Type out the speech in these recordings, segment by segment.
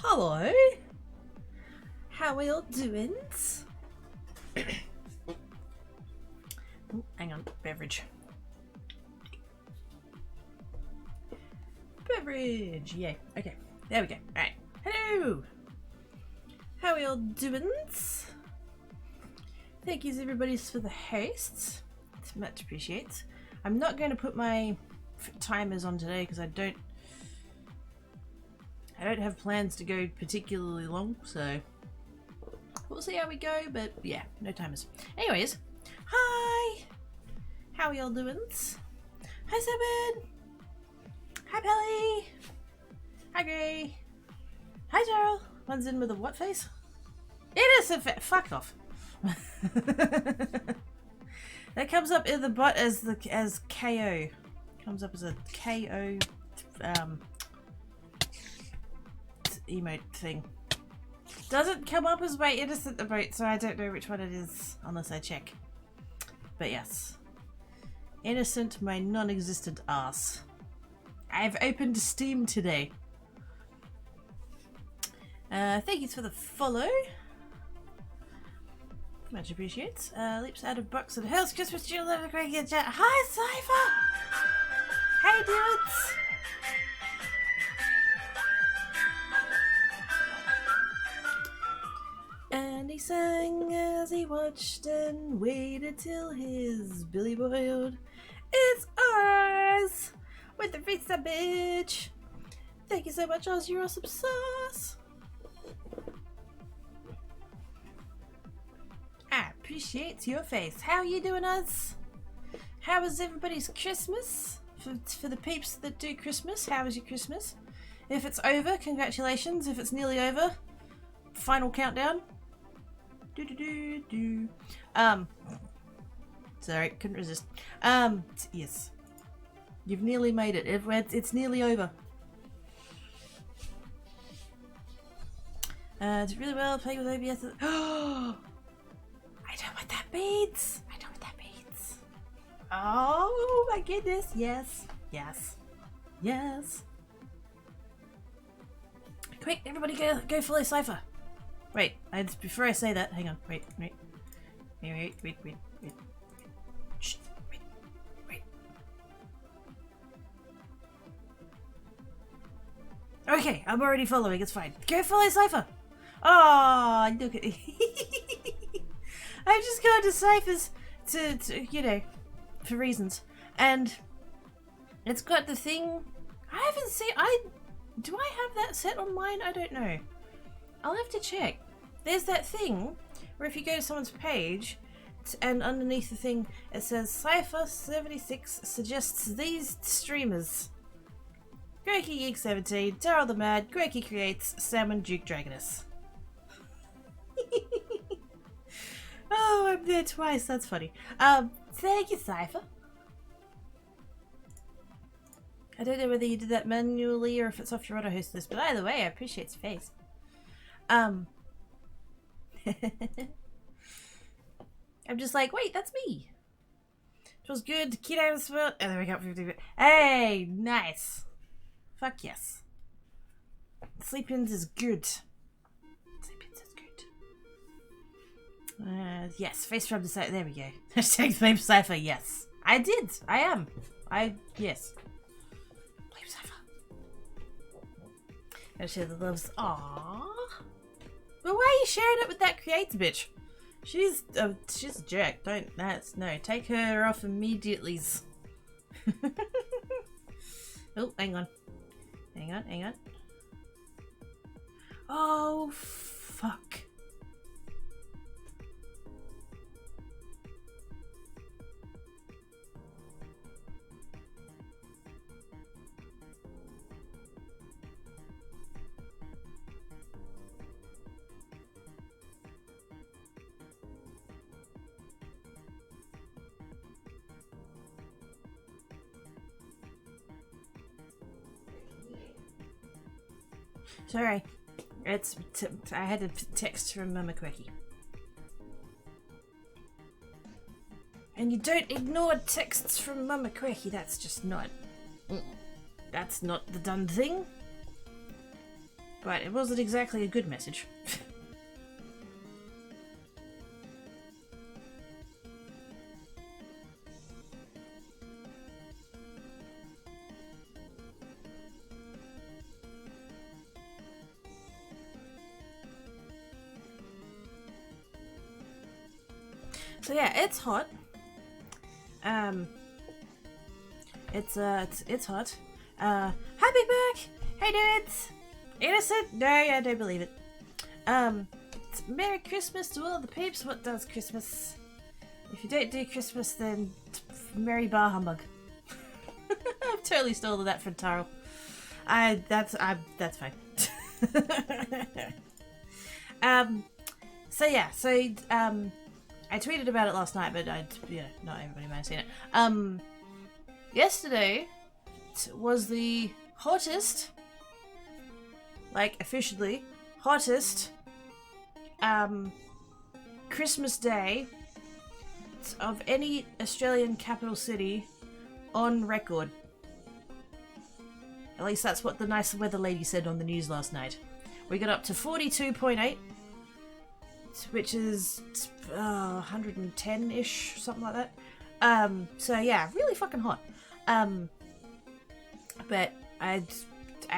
Hello. How are you all doing? Oh, hang on, beverage. Beverage, yay. Okay, there we go. Alright. Hello. How are you all doing? Thank you everybody for the hosts. It's much appreciated. I'm not going to put my timers on today because I don't have plans to go particularly long, so we'll see how we go, but yeah, no timers. Anyways, hi! How are y'all doing? Hi Seven! Hi Pelly! Hi Gray! Hi Daryl! One's in with a what face? Innocent face! Fuck off! That comes up in the bot as KO. Comes up as a KO emote thing. Doesn't come up as my innocent emote, so I don't know which one it is unless I check. But yes. Innocent, my non-existent ass. I've opened Steam today. Thank you for the follow. Much appreciated. Leaps out of box and hills. Christmas Jewel of a great chat. Hi, Cypher! Hey, dudes! And he sang as he watched and waited till his billy boiled. It's ours! With the pizza, bitch! Thank you so much, Oz. You're awesome sauce! I appreciate your face. How are you doing, Oz? How was everybody's Christmas? For the peeps that do Christmas, how was your Christmas? If it's over, congratulations. If it's nearly over, final countdown. Sorry, couldn't resist. Yes. You've nearly made it. It's nearly over. Did really well playing with OBS. Oh, I know what that means. I know what that means. Oh my goodness. Yes. Yes. Yes. Quick, everybody go follow Cypher. Wait, before I say that, hang on. Wait. Shh, wait. Okay, I'm already following, it's fine. Go follow Cypher! Oh, look at I've just gone to Cypher's to, you know, for reasons. And it's got the thing, I haven't seen, do I have that set on mine? I don't know. I'll have to check. There's that thing where if you go to someone's page and underneath the thing it says Cypher76 suggests these streamers. Grokey Geek 17, Daryl the Mad, Grokey Creates, Salmon Duke Dragoness. Oh, I'm there twice, that's funny. Thank you, Cypher. I don't know whether you did that manually or if it's off your auto host list, but either way, I appreciate your face. I'm just like, wait, that's me. It was good. Kid was well. Oh, there we go. Hey, nice. Fuck yes. Sleep-ins is good. Sleep-ins is good. Yes, face from the side. There we go. Hashtag Flame Cypher. Yes, I did. I am. Yes. Flame Cypher. Gotta share the loves. Aww. But why are you sharing it with that creator bitch? She's a jerk. No, take her off immediately. Oh, hang on. Oh, fuck. Sorry, I had a text from Mama Quirky. And you don't ignore texts from Mama Quirky, that's just not... That's not the done thing. But it wasn't exactly a good message. So yeah, it's hot. It's hot. Happy back! Hey dudes! Innocent? No, I don't believe it. It's Merry Christmas to all the peeps. What does Christmas? If you don't do Christmas, then Merry Bar Humbug. I've totally stolen that from Taro. That's fine. So yeah, I tweeted about it last night, but not everybody might have seen it. Yesterday was the hottest, like officially hottest, Christmas day of any Australian capital city on record. At least that's what the nice weather lady said on the news last night. We got up to 42.8. Which is 110-ish, something like that. So yeah, really fucking hot. But I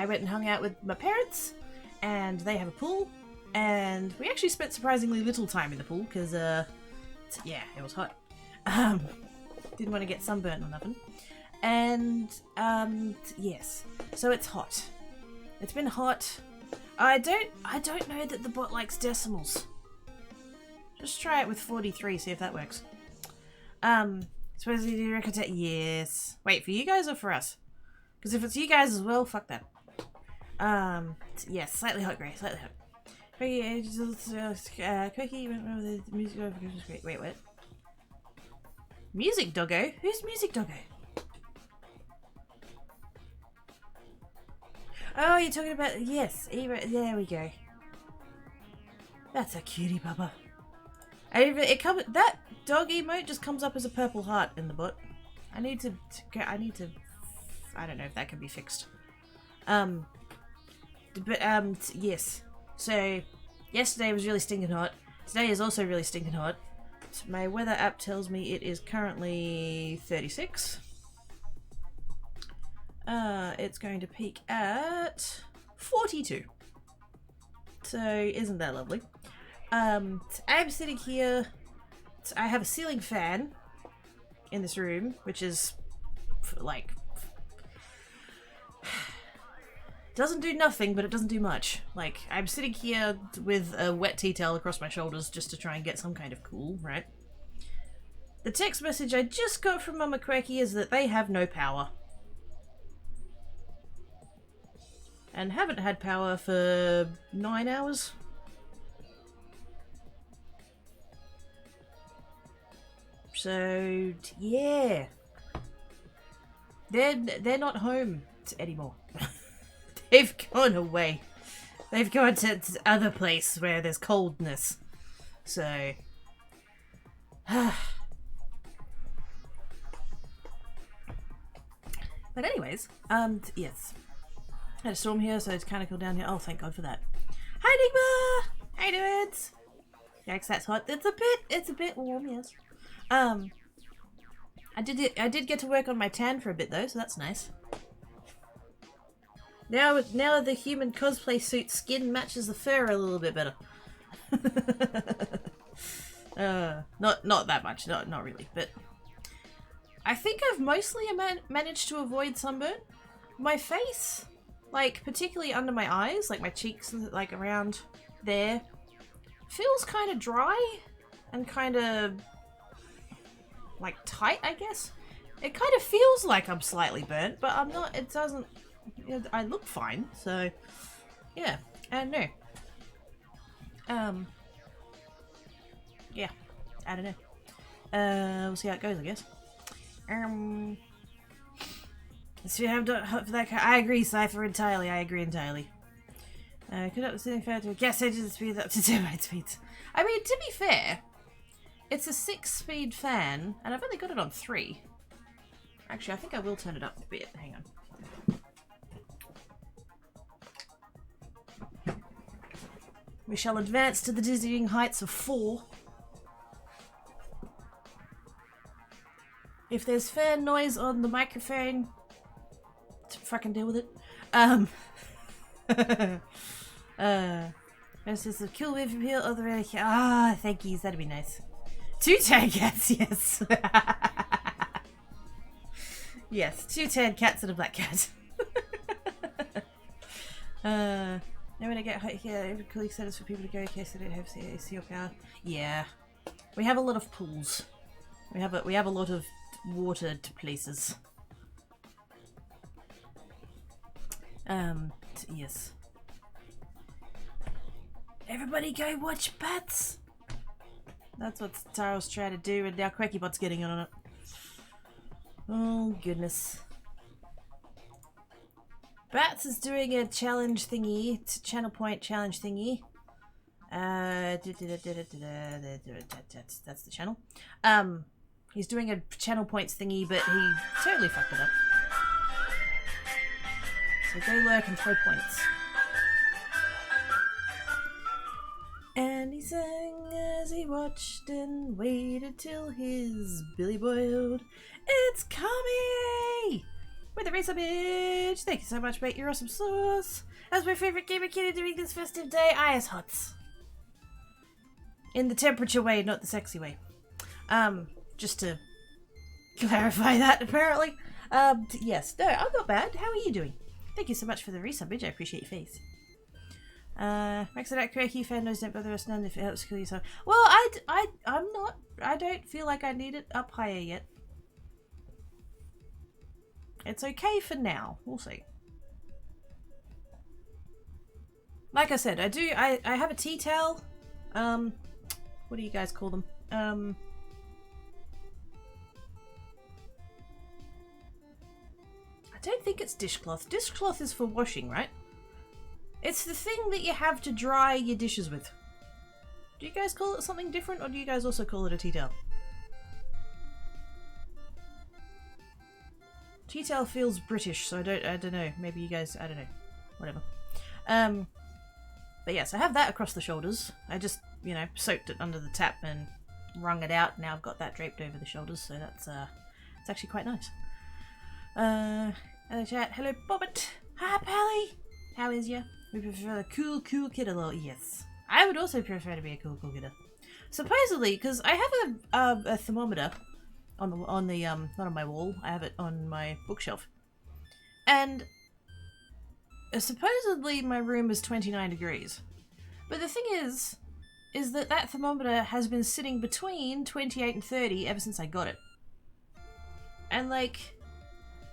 went and hung out with my parents, and they have a pool, and we actually spent surprisingly little time in the pool because yeah, it was hot. Didn't want to get sunburnt or nothing. And yes, so it's hot. It's been hot. I don't know that the bot likes decimals. Just try it with 43, see if that works. Suppose you do record that? Yes. Wait, for you guys or for us? Because if it's you guys as well, fuck that. Yes, slightly hot grey, slightly hot. Quickie went over the music over Christmas great. Wait, what? Music Doggo? Who's Music Doggo? Oh, you're talking about, yes, there we go. That's a cutie pupper. That dog emote just comes up as a purple heart in the bot. I need to, I don't know if that can be fixed. Yes. So, yesterday was really stinking hot. Today is also really stinking hot. So my weather app tells me it is currently 36. It's going to peak at 42. So, isn't that lovely? I'm sitting here. I have a ceiling fan in this room, which is like doesn't do nothing, but it doesn't do much. Like, I'm sitting here with a wet tea towel across my shoulders just to try and get some kind of cool, right? The text message I just got from Mama Quirky is that they have no power. And haven't had power for 9 hours. So, yeah. They're not home anymore. They've gone away. They've gone to other place where there's coldness. So... But anyways, yes. Had a storm here, so it's kind of cool down here. Oh, thank God for that. Hi, Enigma! Hey, dudes! Yikes, that's hot. It's a bit warm, yes. I did get to work on my tan for a bit though, so that's nice. Now the human cosplay suit skin matches the fur a little bit better. Not that much, not really, but I think I've mostly managed to avoid sunburn. My face, like particularly under my eyes, like my cheeks, like around there, feels kind of dry and kind of like tight, I guess. It kind of feels like I'm slightly burnt, but I'm not. It doesn't. I look fine, so yeah. No. Yeah. I don't know. We'll see how it goes, I guess. So you have for that. I agree, Cypher, entirely. I agree entirely. Could up the ceiling fan to a gas engine speed up to 10 speeds. I mean, to be fair, it's a 6-speed fan, and I've only got it on 3. Actually, I think I will turn it up a bit. Hang on. We shall advance to the dizzying heights of 4. If there's fan noise on the microphone, fucking deal with it. This is a kill wave from here, other way. Ah, thank yous, that'd be nice. 2 tan cats, yes. Yes, 2 tan cats and a black cat. Now when I get hot here, every colleague said it's for people to go in case they don't have AC or power. Yeah. We have a lot of pools. We have a lot of watered places. Yes. Everybody go watch bats! That's what Taro's trying to do, and now QuackieBot's getting on it. Oh, goodness. Bats is doing a challenge thingy. It's a channel point challenge thingy. That's the channel. He's doing a channel points thingy, but he totally fucked it up. So go lurk and throw points. And he sang as he watched and waited till his billy boiled. It's Kami! With a resub bitch! Thank you so much, mate. You're awesome sauce. As my favourite gamer kitty doing this festive day, ice hots. In the temperature way, not the sexy way. Just to clarify that, apparently. Yes. No, I'm not bad. How are you doing? Thank you so much for the resub bitch. I appreciate your face. Max it out, Quirky fan knows don't bother us none if it helps kill yourself. Well, I'm not. I don't feel like I need it up higher yet. It's okay for now. We'll see. Like I said, I have a tea towel. What do you guys call them? I don't think it's dishcloth. Dishcloth is for washing, right? It's the thing that you have to dry your dishes with. Do you guys call it something different, or do you guys also call it a tea towel? Tea towel feels British, so I don't know. Maybe you guys, I don't know. Whatever. But yes, I have that across the shoulders. I just, you know, soaked it under the tap and wrung it out. Now I've got that draped over the shoulders, so that's it's actually quite nice. Hello chat. Hello Bobbit. Hi Pally. How is ya? We prefer the cool kidder. Yes. I would also prefer to be a cool kidder. Supposedly, because I have a thermometer on the not on my wall. I have it on my bookshelf, and supposedly my room is 29 degrees. But the thing is that thermometer has been sitting between 28 and 30 ever since I got it. And like,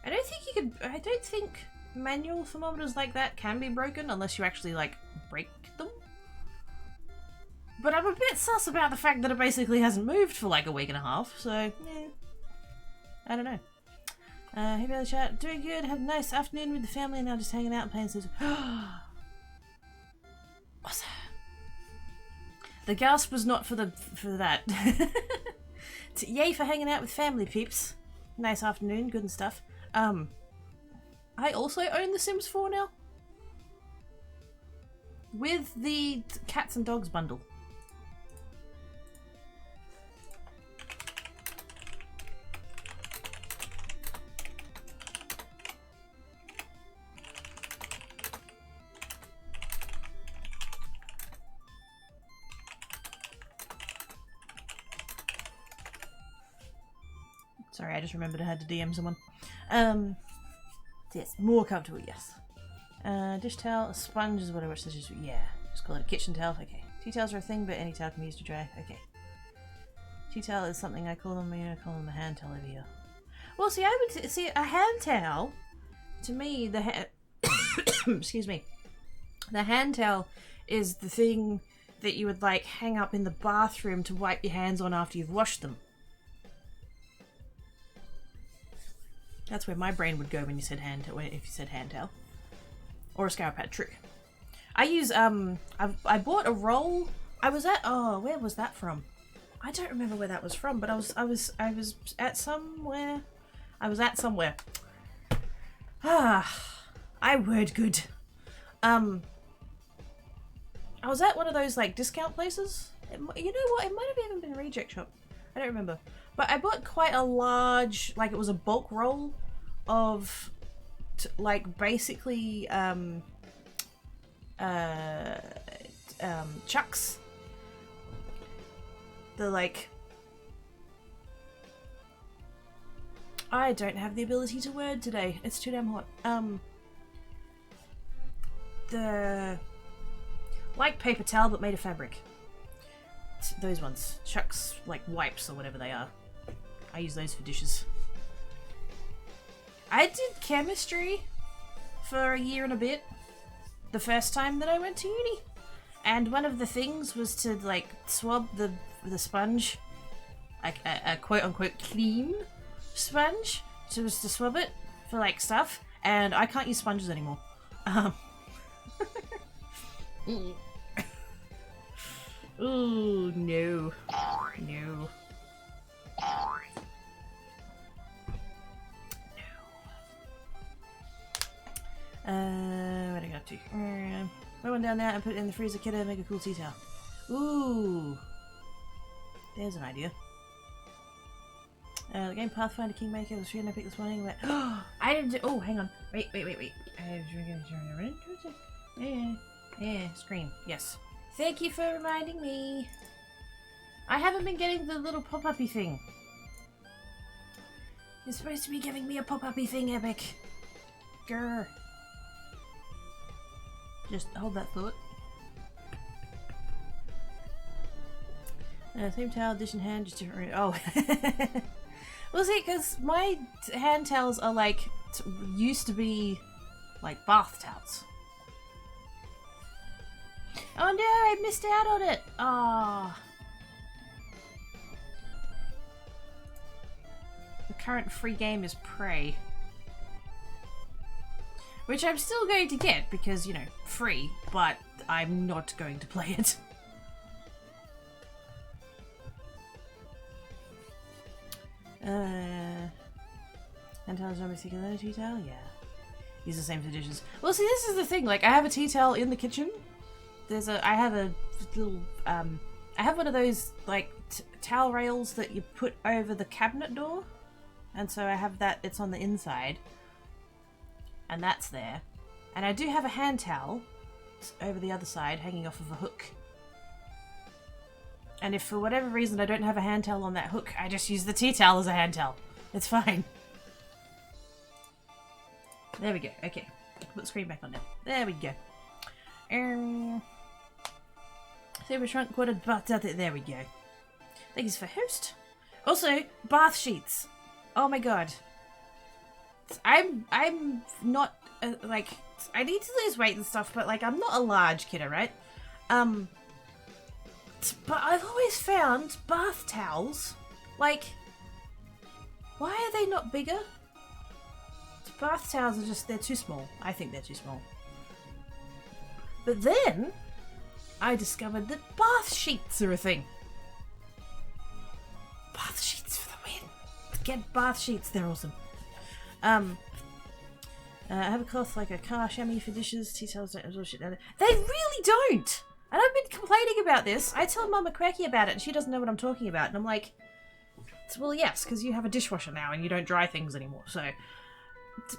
I don't think manual thermometers like that can be broken unless you actually like break them. But I'm a bit sus about the fact that it basically hasn't moved for like a week and a half, so yeah. I don't know. Hey brother chat, doing good, had a nice afternoon with the family and now just hanging out and playing some. Awesome. The gasp was not for that. Yay for hanging out with family peeps. Nice afternoon, good and stuff. I also own The Sims 4 now. With the cats and dogs bundle. Sorry, I just remembered I had to DM someone. Yes, more comfortable, yes. Dish towel, a sponge is whatever it says. Yeah, just call it a kitchen towel. Okay. Tea towels are a thing, but any towel can be used to dry. Okay. Tea towel is something I call them. I call them a hand towel over here. Well, see, I would see a hand towel. To me, excuse me, the hand towel is the thing that you would like hang up in the bathroom to wipe your hands on after you've washed them. That's where my brain would go when you said if you said hand towel. Or a scour pad trick. I use I bought a roll. I was at where was that from? I don't remember where that was from, but I was at somewhere. I was at somewhere. I word good. I was at one of those like discount places. You know what? It might have even been a reject shop. I don't remember. But I bought quite a large, like it was a bulk roll of like basically chucks. The like, I don't have the ability to word today. It's too damn hot. The like paper towel but made of fabric. Those ones. Chucks, like wipes or whatever they are. I use those for dishes. I did chemistry for a year and a bit the first time that I went to uni. And one of the things was to like swab the sponge, like a quote unquote clean sponge, so was to swab it for like stuff, and I can't use sponges anymore. Ooh, no. No. What do I got to? Put one down there and put it in the freezer kiddo and make a cool tea towel. Ooh. There's an idea. The game Pathfinder Kingmaker was free and I picked this morning, but I didn't do. Oh, hang on. Wait. Yeah, scream. Yes. Thank you for reminding me. I haven't been getting the little pop-uppy thing. You're supposed to be giving me a pop-uppy thing, Epic. Grr. Just hold that thought. Same towel, dish in hand, just different. Oh. Well, see, because my hand towels are like, used to be like bath towels. Oh no, I missed out on it. Ah. Oh. The current free game is Prey. Which I'm still going to get because, you know, free, but I'm not going to play it. And towels on a particular tea towel? Yeah. Use the same for dishes. Well, see, this is the thing. Like, I have a tea towel in the kitchen. I have a little, I have one of those, like, towel rails that you put over the cabinet door. And so I have that, it's on the inside. And that's there. And I do have a hand towel over the other side, hanging off of a hook. And if for whatever reason I don't have a hand towel on that hook, I just use the tea towel as a hand towel. It's fine. There we go. Okay. Put the screen back on now. There we go. Saber shrunk, quartered, bath out there. There we go. Thank you for host. Also, bath sheets. Oh my god. I'm not, like, I need to lose weight and stuff, but, like, I'm not a large kiddo, right? But I've always found bath towels, like, why are they not bigger? Bath towels are just, they're too small. I think they're too small. But then, I discovered that bath sheets are a thing. Bath sheets for the win. Get bath sheets, they're awesome. I have a cloth like a car chamois for dishes. Tea towels don't absorb shit down there. They really don't! And I've been complaining about this. I tell Mama Cracky about it and she doesn't know what I'm talking about. And I'm like, well, yes, because you have a dishwasher now and you don't dry things anymore, so...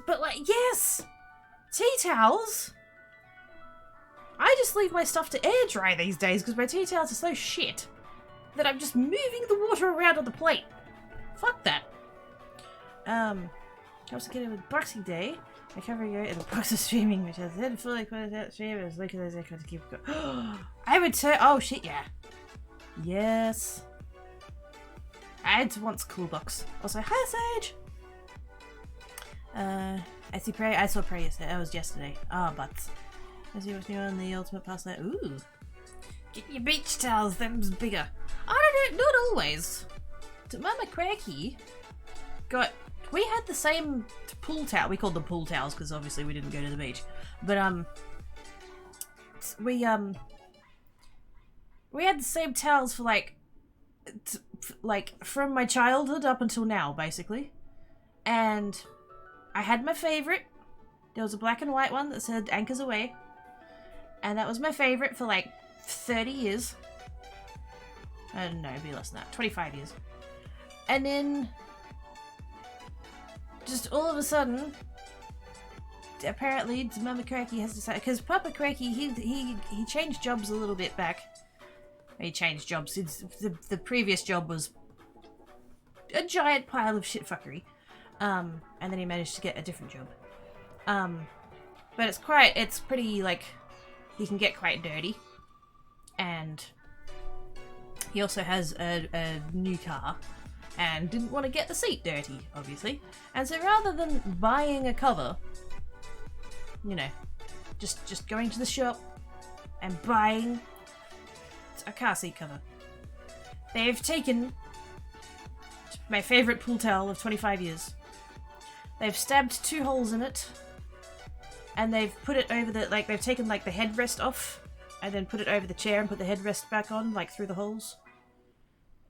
But, like, yes! Tea towels! I just leave my stuff to air dry these days because my tea towels are so shit that I'm just moving the water around on the plate. Fuck that. I was getting with Boxing Day. I cover you in the box of streaming, which has then fully put it out stream as like as I could keep going. I would say, oh shit, yeah. Yes. I had once cool box. Also, hi Sage! I see Prey. I saw Prey yesterday. That was yesterday. Ah, but I see what's new on the Ultimate Pass there. Ooh. Get your beach towels, them's bigger. I don't know, not always. Mama Cracky got... We had the same pool towel. We called them pool towels because obviously we didn't go to the beach. But, we had the same towels for, like, from my childhood up until now, basically. And I had my favorite. There was a black and white one that said Anchors Away. And that was my favorite for, like, 30 years. No, it'd be less than that. 25 years. And then, just all of a sudden, apparently, Mama Cracky has decided, because Papa Cracky, he changed jobs a little bit back. He changed jobs. The previous job was a giant pile of shitfuckery. And then he managed to get a different job. But it's pretty, like, he can get quite dirty. And he also has a new car. And didn't want to get the seat dirty, obviously. And so rather than buying a cover, you know, just going to the shop and buying a car seat cover, they've taken my favourite pool towel of 25 years. They've stabbed 2 holes in it, and they've put it over the, like, they've taken, like, the headrest off, and then put it over the chair and put the headrest back on, like, through the holes.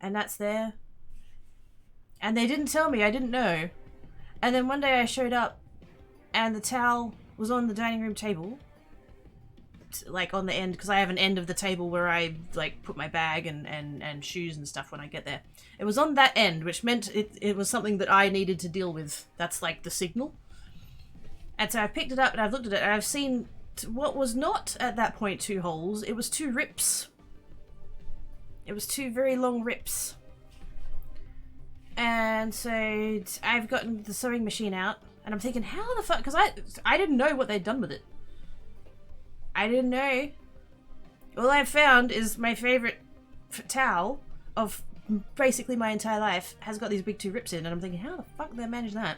And that's there. And they didn't tell me, I didn't know. And then one day I showed up, and the towel was on the dining room table. Like, on the end, because I have an end of the table where I, like, put my bag and shoes and stuff when I get there. It was on that end, which meant it was something that I needed to deal with. That's, like, the signal. And so I picked it up, and I've looked at it, and I've seen what was not, at that point, 2 holes. It was 2 rips. It was 2 very long rips. And so I've gotten the sewing machine out, and I'm thinking, how the fuck? Because I didn't know what they'd done with it. I didn't know. All I've found is my favourite towel of basically my entire life has got these big 2 rips in, and I'm thinking, how the fuck did they manage that?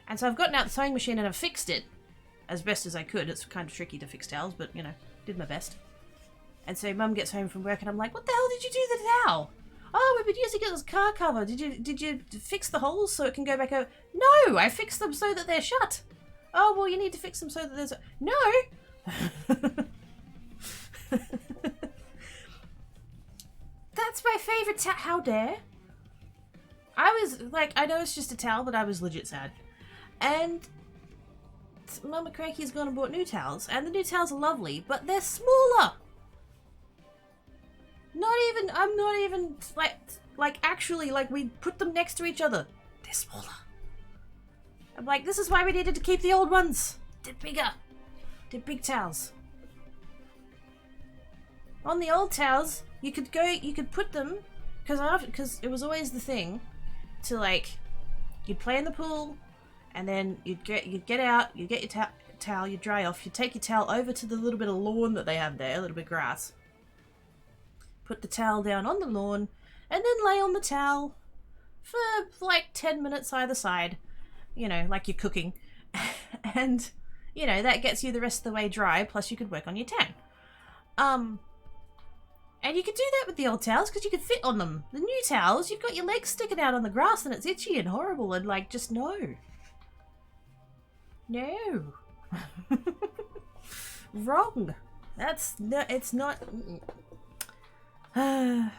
And so I've gotten out the sewing machine and I've fixed it as best as I could. It's kind of tricky to fix towels, but, you know, did my best. And so Mum gets home from work and I'm like, what the hell did you do to the towel? Oh, we've been using it as car cover. Did you fix the holes so it can go back over? No, I fixed them so that they're shut. Oh, well, you need to fix them so that there's... No! That's my favourite towel. How dare? I was like, I know it's just a towel, but I was legit sad. And Mama Cranky's gone and bought new towels, and the new towels are lovely, but they're smaller. I'm not even like actually, like, we put them next to each other. They're smaller. I'm like, this is why we needed to keep the old ones. They're bigger. They're big towels. On the old towels, you could put them, because it was always the thing to, like, you'd play in the pool, and then you'd get out, you'd get your towel, you'd dry off, you'd take your towel over to the little bit of lawn that they have there, a little bit of grass. Put the towel down on the lawn, and then lay on the towel for like 10 minutes either side, you know, like you're cooking. And, you know, that gets you the rest of the way dry, plus you could work on your tan. And you could do that with the old towels, because you could fit on them. The new towels, you've got your legs sticking out on the grass, and it's itchy and horrible, and, like, just no. No. Wrong. That's, no, it's not... How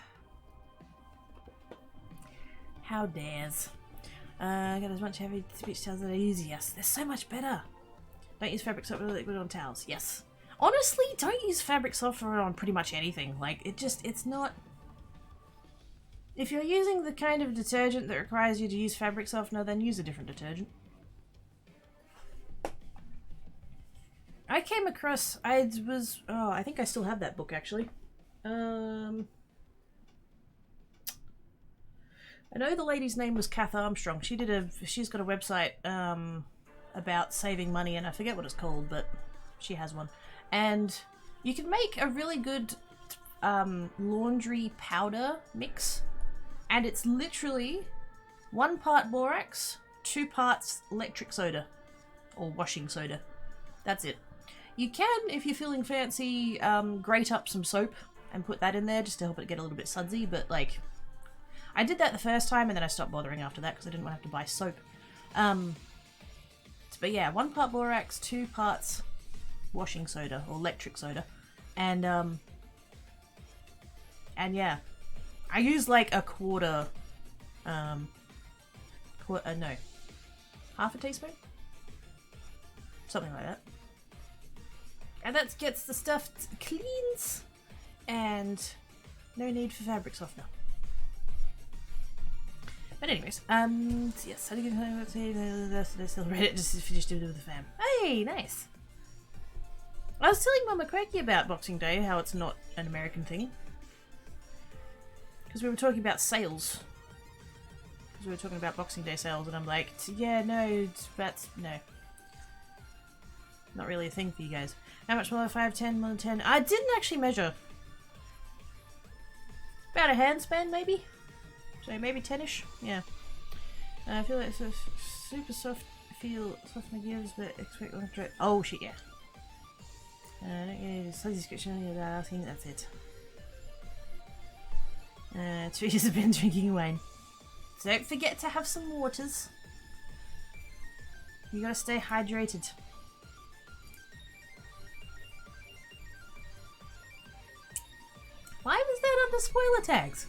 dares. I got as much heavy speech towels as I use. Yes, they're so much better. Don't use fabric softener with liquid on towels. Yes. Honestly, don't use fabric softener on pretty much anything. Like, it's not... If you're using the kind of detergent that requires you to use fabric softener, then use a different detergent. I came across... I think I still have that book, actually. I know the lady's name was Kath Armstrong. She's got a website about saving money, and I forget what it's called, but she has one. And you can make a really good laundry powder mix, and it's literally 1 part borax, 2 parts electric soda, or washing soda. That's it. You can, if you're feeling fancy, grate up some soap and put that in there just to help it get a little bit sudsy, but, like, I did that the first time and then I stopped bothering after that because I didn't want to have to buy soap. But yeah, 1 part borax, 2 parts washing soda or electric soda, and yeah, I use like a quarter, no, half a teaspoon, something like that, and that gets the stuff cleans And no need for fabric softener. But anyways, yes, I didn't still read it, just finished it with the fam. Hey, nice. I was telling Mama Cracky about Boxing Day, how it's not an American thing. Because we were talking about sales. Because we were talking about Boxing Day sales, and I'm like, yeah, no, that's, no. Not really a thing for you guys. How much more? 5, 10, more than 10? I didn't actually measure. About a handspan, maybe? So maybe 10-ish? Yeah. I feel like it's a super soft feel, soft my gears, but expect one to... Oh shit, yeah. I don't get a slight description about asking, that's it. 2 years have been drinking wine. So don't forget to have some waters. You gotta stay hydrated. Why was that under spoiler tags?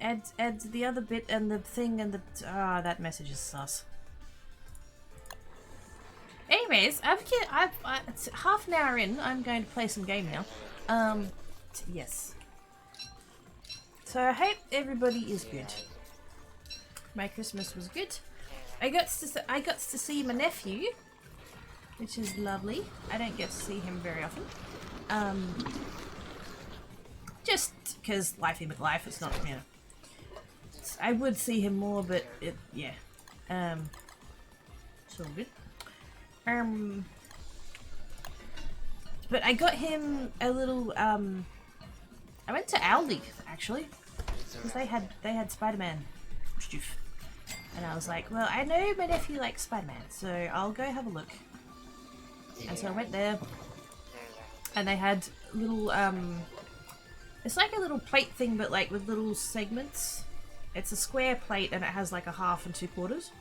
Add the other bit and the thing and the... Ah, that message is sus. Anyways, it's half an hour in. I'm going to play some game now. Yes. So I hope everybody is good. My Christmas was good. I got to see my nephew, which is lovely. I don't get to see him very often. Just because life in life, it's not, you know. I would see him more, but it, yeah. It's all good. But I got him a little, I went to Aldi, actually. Because they had Spider-Man stuff. And I was like, well, I know my nephew likes Spider-Man, so I'll go have a look. And so I went there. And they had little, it's like a little plate thing, but like with little segments. It's a square plate and it has like a half and 2/4.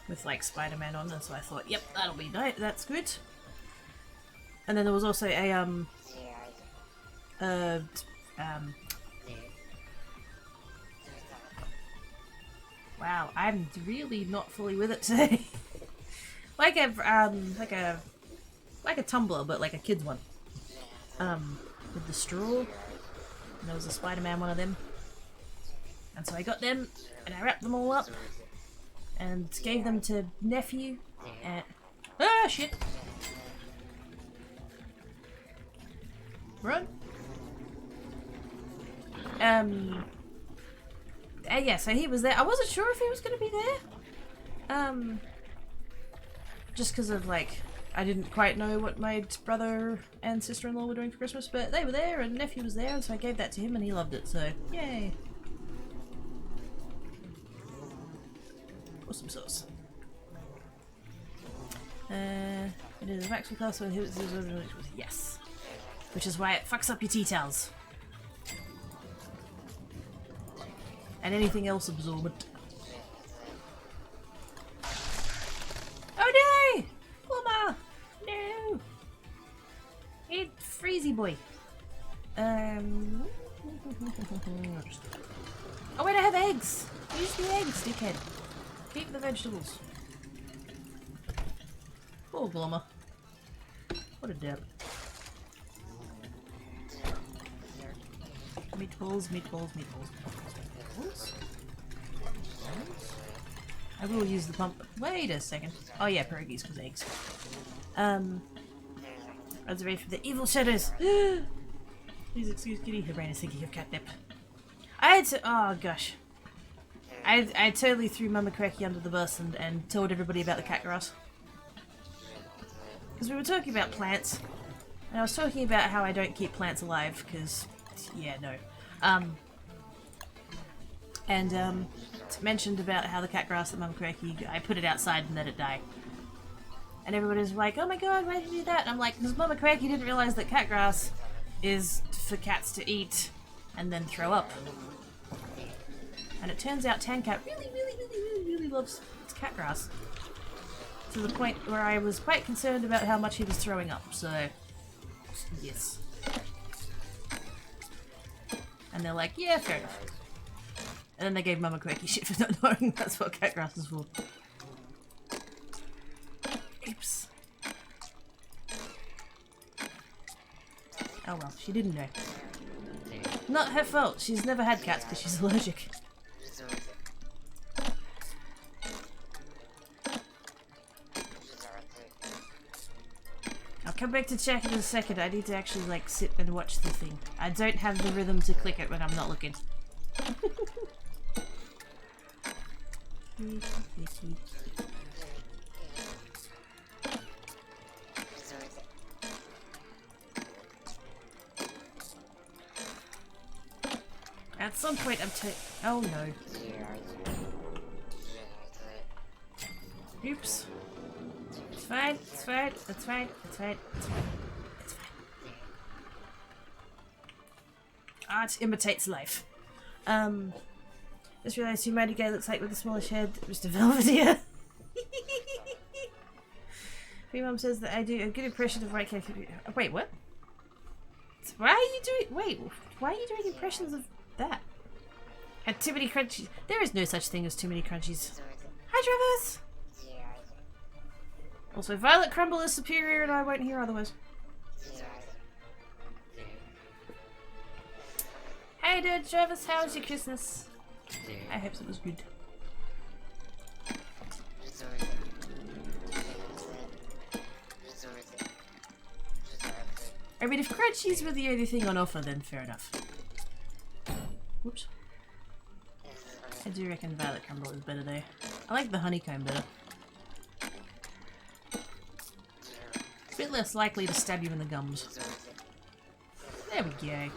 With like Spider-Man on, and so I thought, yep, that'll be nice, that's good. And then there was also a, wow, I'm really not fully with it today. like a tumbler, but like a kid's one. With the straw. And there was a Spider-Man one of them. And so I got them, and I wrapped them all up, and gave them to nephew, and... Ah, shit! Run! Yeah, so he was there. I wasn't sure if he was going to be there. Just because of, like, I didn't quite know what my brother and sister-in-law were doing for Christmas, but they were there, and nephew was there, and so I gave that to him, and he loved it, so yay! Awesome sauce. It is a maximum class, so yes. Which is why it fucks up your tea towels. And anything else absorbent. Oh no! Plumber! No! It's Freezy boy. Oh wait, I have eggs! Use the eggs, dickhead. Keep the vegetables. Poor Blummer. What a dip. Meatballs, meatballs, meatballs, meatballs. I will use the pump. Wait a second. Oh yeah, pierogies because eggs. Reservation for the evil shadows. Please excuse Kitty. Her brain is thinking of catnip. I had to. Oh gosh. I totally threw Mama Cracky under the bus and told everybody about the cat grass. Because we were talking about plants. And I was talking about how I don't keep plants alive, because, yeah, no. Mentioned about how the cat grass that Mama Cracky, I put it outside and let it die. And everybody's like, oh my god, why did you do that? And I'm like, because Mama Cracky didn't realize that cat grass is for cats to eat and then throw up. And it turns out Tancat really loves cat grass. To the point where I was quite concerned about how much he was throwing up, so... Yes. And they're like, yeah, fair enough. And then they gave Mama Cracky shit for not knowing that's what cat grass is for. Oh well, she didn't know. Not her fault. She's never had cats because she's allergic. I'll come back to check in a second. I need to actually like sit and watch the thing. I don't have the rhythm to click it when I'm not looking. At some point I'm oh no. Oops. It's fine, it's fine, it's fine, it's fine, it's fine, it's fine. Art imitates life. Just realised who Mighty Guy looks like with the smallish head, Mr. Belvedere. My mum says that I do a good impression of White Cat. Wait, what? Why are you doing? Wait, why are you doing impressions of that? Had too many crunchies. There is no such thing as too many crunchies. Hi, Travis. Also, Violet Crumble is superior, and I won't hear otherwise. Hey, dude, Travis, how was your Christmas? I hope it was good. I mean, if crunchies were the only thing on offer, then fair enough. Whoops. I do reckon Violet Crumble is better though. I like the honeycomb better. It's a bit less likely to stab you in the gums. There we go.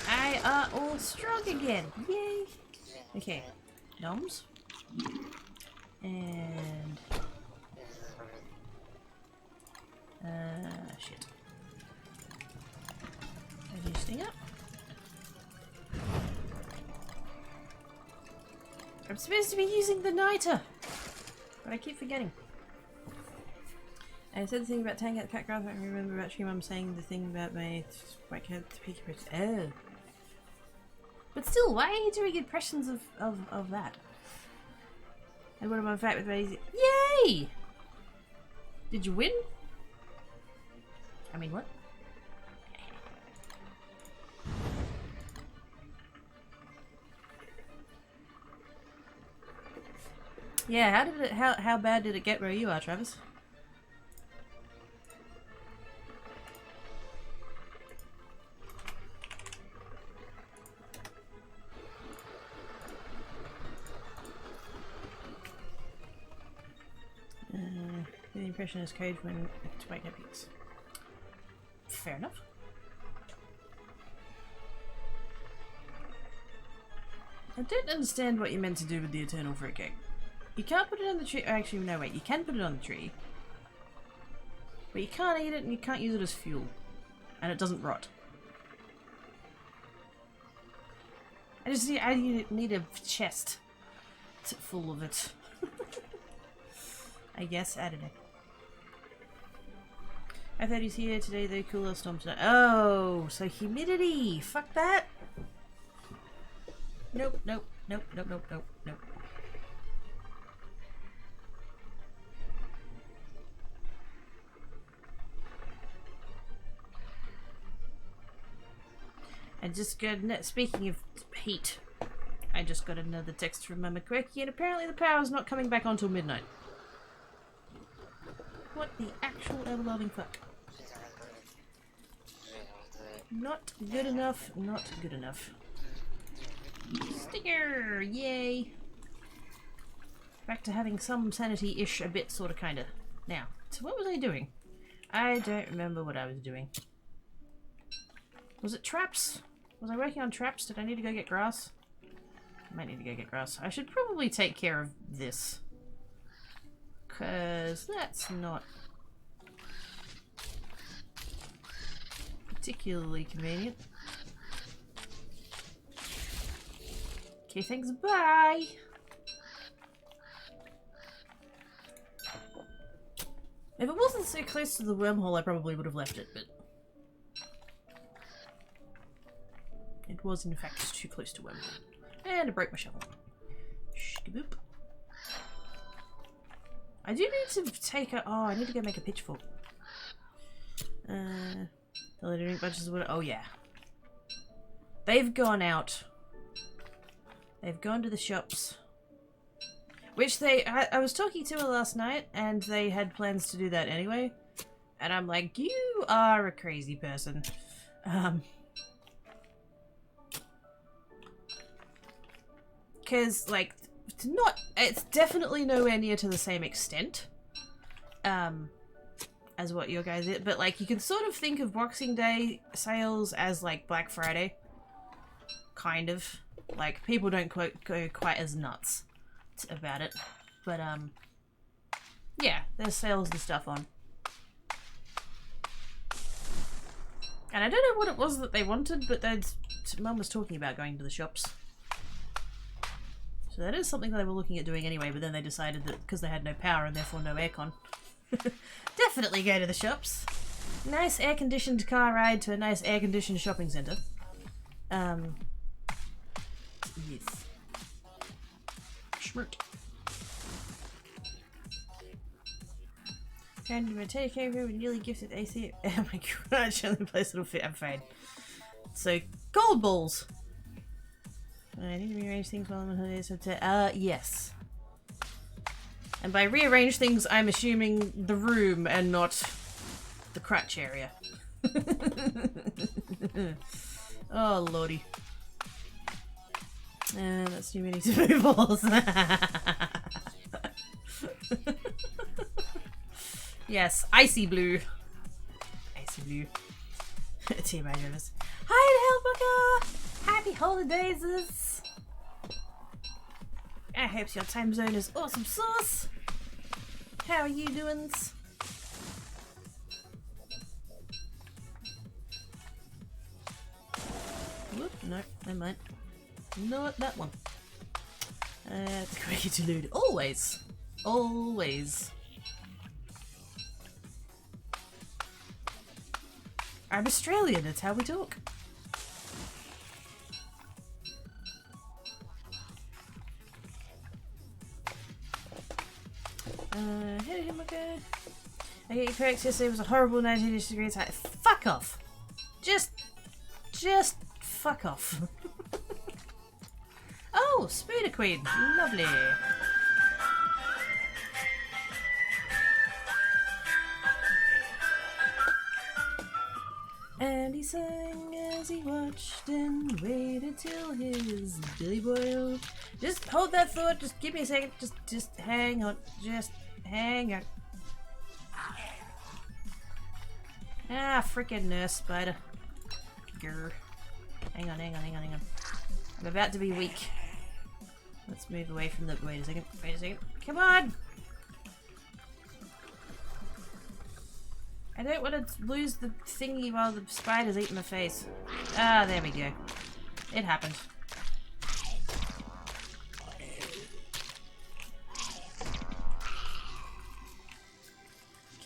I are all strong again. Yay! Okay. Noms. And... shit. I do sting up. I'm supposed to be using the niter! But I keep forgetting. I said the thing about Tank at the cat graph. I remember about Mum saying the thing about my white cat peaky person. Oh. But still, why are you doing impressions of that? And what am I fight with my Yay! Did you win? I mean, what? Yeah, how bad did it get where you are, Travis? The impression is code when it's white peaks. Fair enough. I don't understand what you meant to do with the eternal fruitcake. You can't put it on the tree. Actually, no, wait. You can put it on the tree. But you can't eat it and you can't use it as fuel. And it doesn't rot. I need a chest full of it. I guess. I don't know. I thought he's here today though. Cooler storms. Oh, so humidity. Fuck that. Nope, nope, nope, nope, nope, nope, nope. I just got, speaking of heat, I just got another text from Mama Quirky and apparently the power's not coming back on till midnight. What the actual ever-loving fuck? Not good enough, not good enough. Sticker! Yay! Back to having some sanity-ish, a bit, sorta, kinda. Now, so what was I doing? I don't remember what I was doing. Was it traps? Was I working on traps? Did I need to go get grass? I might need to go get grass. I should probably take care of this. Cause that's not particularly convenient. Okay, thanks, bye! If it wasn't so close to the wormhole, I probably would have left it, but... it was, in fact, too close to wormhole. And I broke my shovel. Shkaboop. I do need to take a... oh, I need to go make a pitchfork. They'll drink bunches of water. Oh yeah. They've gone out. They've gone to the shops. Which I was talking to her last night, and they had plans to do that anyway. And I'm like, you are a crazy person. Because, like, it's definitely nowhere near to the same extent. As what your guys did. But, like, you can sort of think of Boxing Day sales as, like, Black Friday. Kind of. Like, people don't go quite as nuts about it. But, yeah, there's sales and stuff on. And I don't know what it was that they wanted, but Mum was talking about going to the shops. So that is something that they were looking at doing anyway, but then they decided that because they had no power and therefore no aircon. Definitely go to the shops. Nice air-conditioned car ride to a nice air-conditioned shopping centre. Yes. Schmirt. Trying to take over with newly gifted AC. Oh my gosh, only place it'll fit. I'm fine. So, gold balls. I need to rearrange things while I'm on holiday, so yes. And by rearrange things, I'm assuming the room and not the crutch area. Oh, lordy. That's too many to move balls. Yes, icy blue. Icy blue. Team Rivers. Hi, Hellbooker! Happy holidays! I hope your time zone is awesome sauce. How are you doing? Whoop, no, never mind. Not that one. It's quick to load. Always. Always. I'm Australian, that's how we talk. Hey, my guy. I get you correct, yesterday it was a horrible 19-inch degree attack. Fuck off! Just fuck off. Oh, Spooder Queen. Lovely. And he sang as he watched and waited till his billy boiled. Just hold that thought, just give me a second, just hang on, just hang on. Ah, frickin' nurse spider. Grr. Hang on. I'm about to be weak. Let's move away from the, wait a second, come on! I don't want to lose the thingy while the spider's eating my face. Ah, there we go. It happened.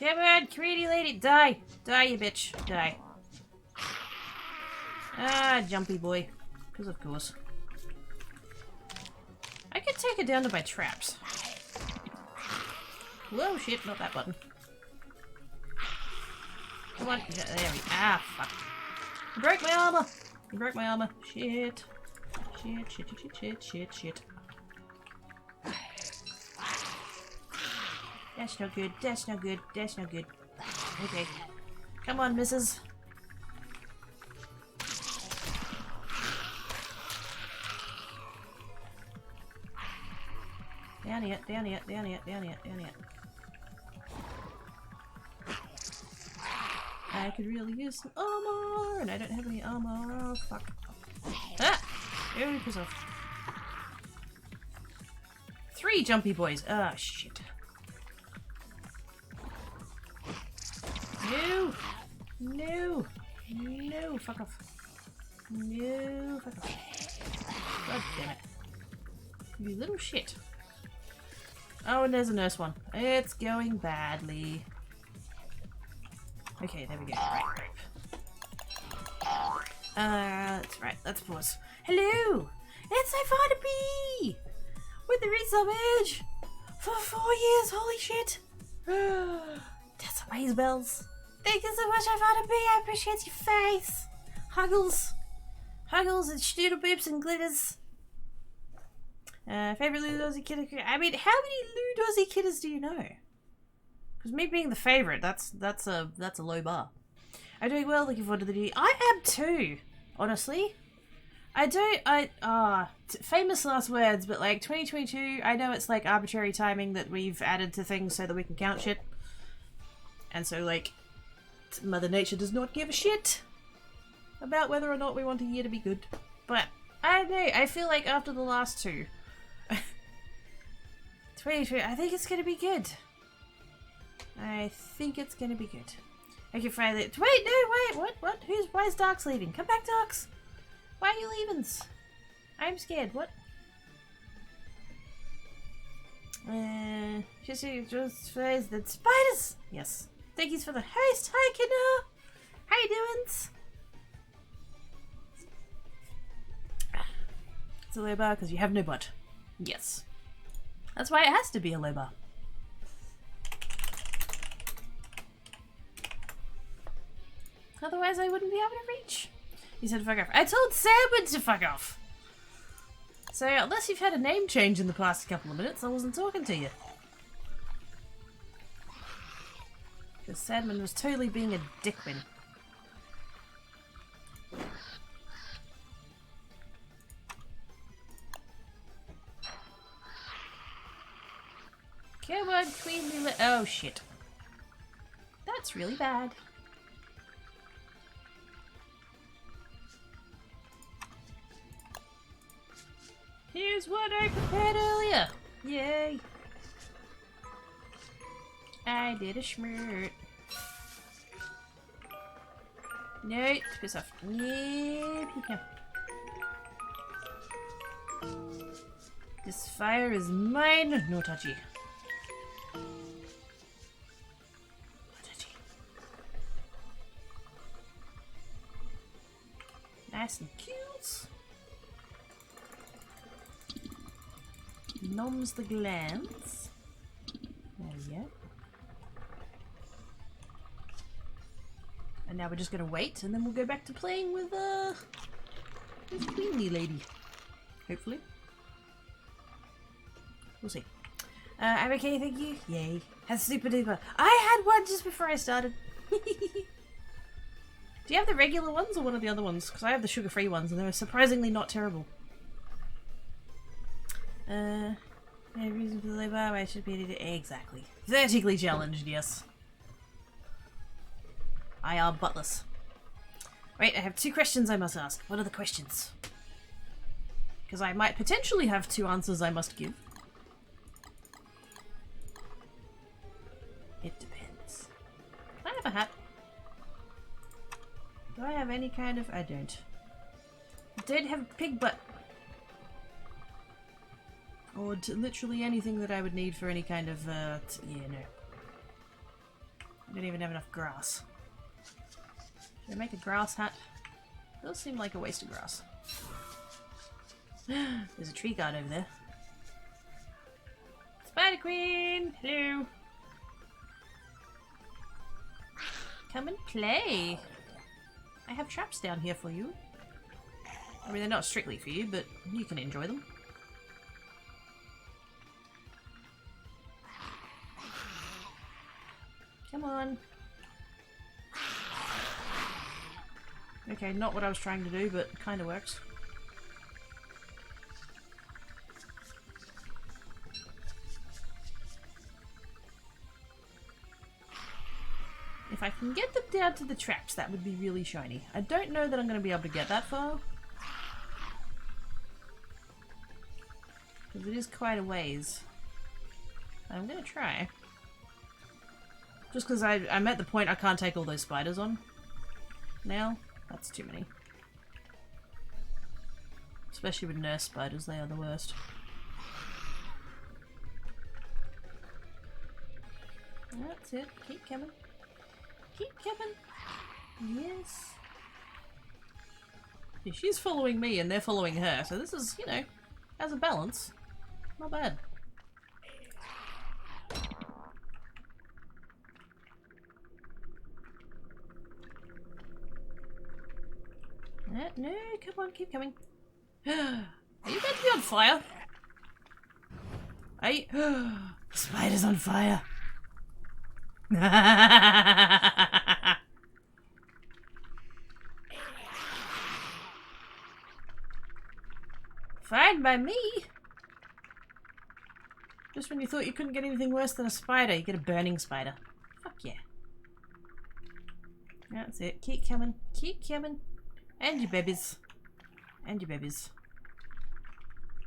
Come on, greedy lady, die! Die, you bitch, die. Ah, jumpy boy. Because of course. I could take it down to my traps. Whoa, shit, not that button. Come on, there we go. Ah, fuck. You broke my armor! You broke my armor. Shit. Shit. That's no good, that's no good. Okay. Come on, missus. Down here. I could really use some armor, and I don't have any armor. Oh, fuck. Ah! Oh, piss off. 3 jumpy boys. Ah, shit. No, fuck off. No, fuck off. God damn it. You little shit. Oh, and there's a nurse one. It's going badly. Okay, there we go. That's right. Let's pause. Hello! It's so fun to be! With the resub for 4 years, holy shit! That's amaze bells. Thank you so much, Ivana B. I appreciate your face. Huggles. Huggles and strudel boops and glitters. Favorite Ludosy kidder? I mean, how many Ludosy kidders do you know? Because me being the favorite, that's a low bar. I'm doing well, looking forward to the new. I am too, honestly. Famous last words, but like 2022, I know it's like arbitrary timing that we've added to things so that we can count shit. And so like, Mother Nature does not give a shit about whether or not we want a year to be good. But, I don't know, I feel like after the last two, 22, I think it's gonna be good. I think it's gonna be good. I can finally- wait, no, wait, what? Why is Darks leaving? Come back, Darks! Why are you leaving? I'm scared, what? Just phrase that spiders! Yes. Thank you for the host. Hi, Kiddo! How you doing? It's a low bar because you have no butt. Yes. That's why it has to be a low bar. Otherwise I wouldn't be able to reach. You said fuck off. I told Salmon to fuck off! So unless you've had a name change in the past couple of minutes, I wasn't talking to you. Because Sadman was totally being a dickman. Come on, Queen. Oh shit. That's really bad. Here's what I prepared earlier. Yay. I did a schmirt. No, piss off. Yeah, this fire is mine. No touchy. No touchy. Nice and cute. Numbs the glands. There we go. And now we're just gonna wait, and then we'll go back to playing with this queenie lady. Hopefully. We'll see. I'm okay, thank you. Yay. Has super duper. I had one just before I started. Do you have the regular ones or one of the other ones? Because I have the sugar-free ones, and they were surprisingly not terrible. No reason for the low bar, I should be able to... Exactly. Vertically challenged, yes. I are buttless. Wait, I have 2 questions I must ask. What are the questions? Because I might potentially have 2 answers I must give. It depends. Can I have a hat? Do I have any kind of... I don't. I don't have a pig butt. Or literally anything that I would need for any kind of, yeah, no. I don't even have enough grass. Should I make a grass hat? It does seem like a waste of grass. There's a tree guard over there. Spider Queen! Hello! Come and play! I have traps down here for you. I mean, they're not strictly for you, but you can enjoy them. Come on. Okay, not what I was trying to do, but kind of works. If I can get them down to the traps, that would be really shiny. I don't know that I'm going to be able to get that far. Because it is quite a ways. I'm going to try. Just because I'm at the point I can't take all those spiders on. Now, that's too many. Especially with nurse spiders, they are the worst. That's it. Keep coming. Keep coming. Yes. Yeah, she's following me and they're following her, so this is, you know, has a balance. Not bad. No, come on, keep coming. Are you going to be on fire? Are you... Spider's on fire. Fine by me. Just when you thought you couldn't get anything worse than a spider, you get a burning spider. Fuck yeah. That's it. Keep coming. Keep coming. And your babies. And your babies.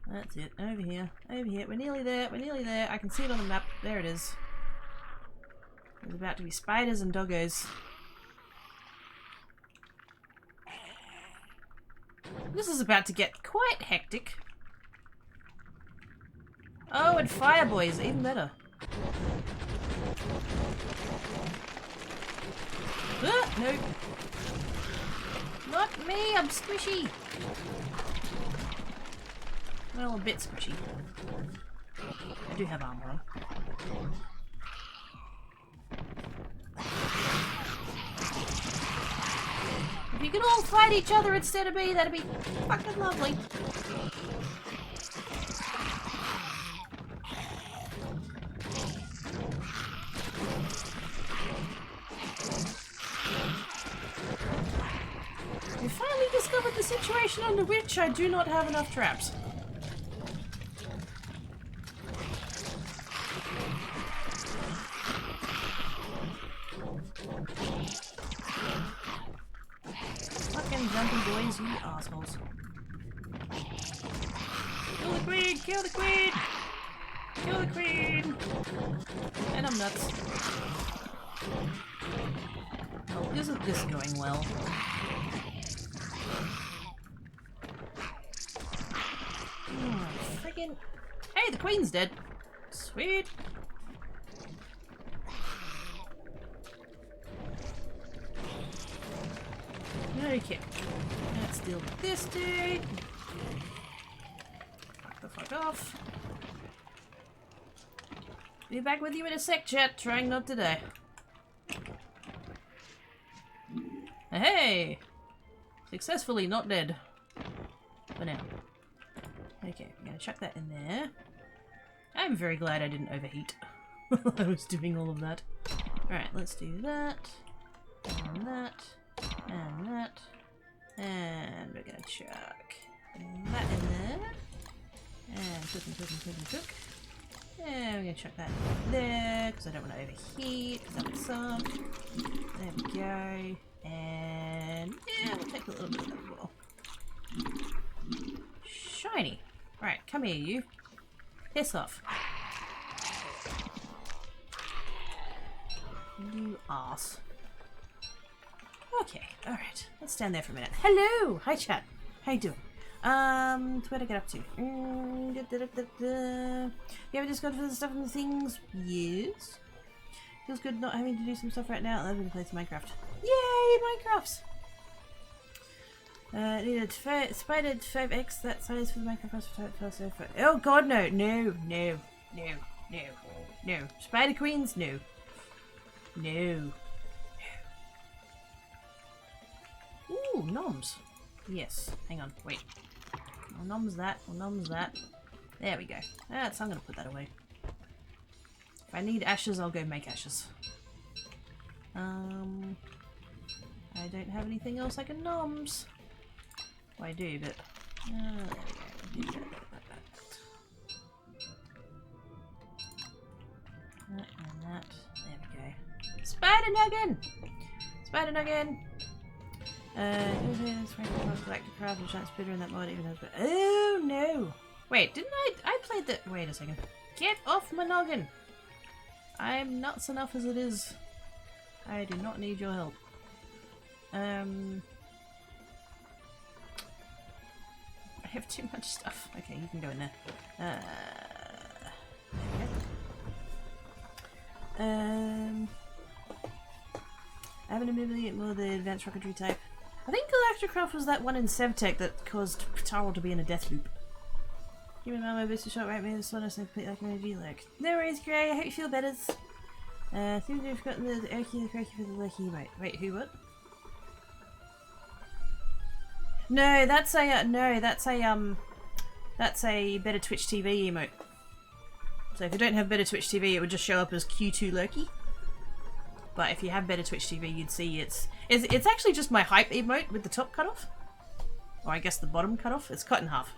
That's it. Over here. Over here. We're nearly there. We're nearly there. I can see it on the map. There it is. There's about to be spiders and doggos. This is about to get quite hectic. Oh, and fire boys, even better. Ah, no. Not me, I'm squishy. Well, a bit squishy. I do have armor on. If you could all fight each other instead of me, that'd be fucking lovely. We finally discovered the situation under which I do not have enough traps. Fucking jumping boys, you assholes. Kill the queen! Kill the queen! Kill the queen! And I'm nuts. Oh, isn't this going well? Friggin'... Hey, the queen's dead! Sweet! Okay. Let's deal with this dude. Fuck the fuck off. Be back with you in a sec, chat. Trying not to die. Hey! Successfully not dead. For now. Okay, I'm gonna chuck that in there. I'm very glad I didn't overheat while I was doing all of that. Alright, let's do that. And that. And that. And we're gonna chuck that in there. And cook and cook and cook and cook. And we're gonna chuck that in there because I don't want to overheat. Because that was some. There we go. And yeah, we'll take a little bit of that as well. Shiny. Right, come here, you. Piss off. You arse. Okay, alright. Let's stand there for a minute. Hello! Hi, chat. How you doing? Where'd I get up to? You ever just got for the stuff and the things? Yes. Feels good not having to do some stuff right now. I'm gonna play some Minecraft. Yay, Minecraft! Needed spider 5x that size for the Minecraft. Oh god, no. No. No. No. No. No. Spider queens? No. No. Ooh, noms. Yes. Hang on. Wait. We'll noms that. We'll noms that. There we go. That's. I'm gonna put that away. If I need ashes, I'll go make ashes. I don't have anything else I can noms. Well, I do, but there we go. That and that. There we go. Spider noggin. Spider noggin. Galactic craft and giant spitter in that mod even has. Oh no! Wait, didn't I played that? Wait a second. Get off my noggin! I'm nuts enough as it is. I do not need your help. I have too much stuff. Okay, you can go in there. I haven't immediately more the advanced rocketry type. I think Galacticraft was that one in Sevtech that caused Taro to be in a death loop. Human armor booster shot right me, this one is complete like energy like. No worries, Grey, I hope you feel better. I think we've gotten the Urki, the Croaky for the Lucky. Wait, who what? No, that's a that's a Better Twitch TV emote. So if you don't have Better Twitch TV, it would just show up as Q2 Loki. But if you have Better Twitch TV, you'd see it's actually just my hype emote with the top cut off. Or I guess the bottom cut off. It's cut in half.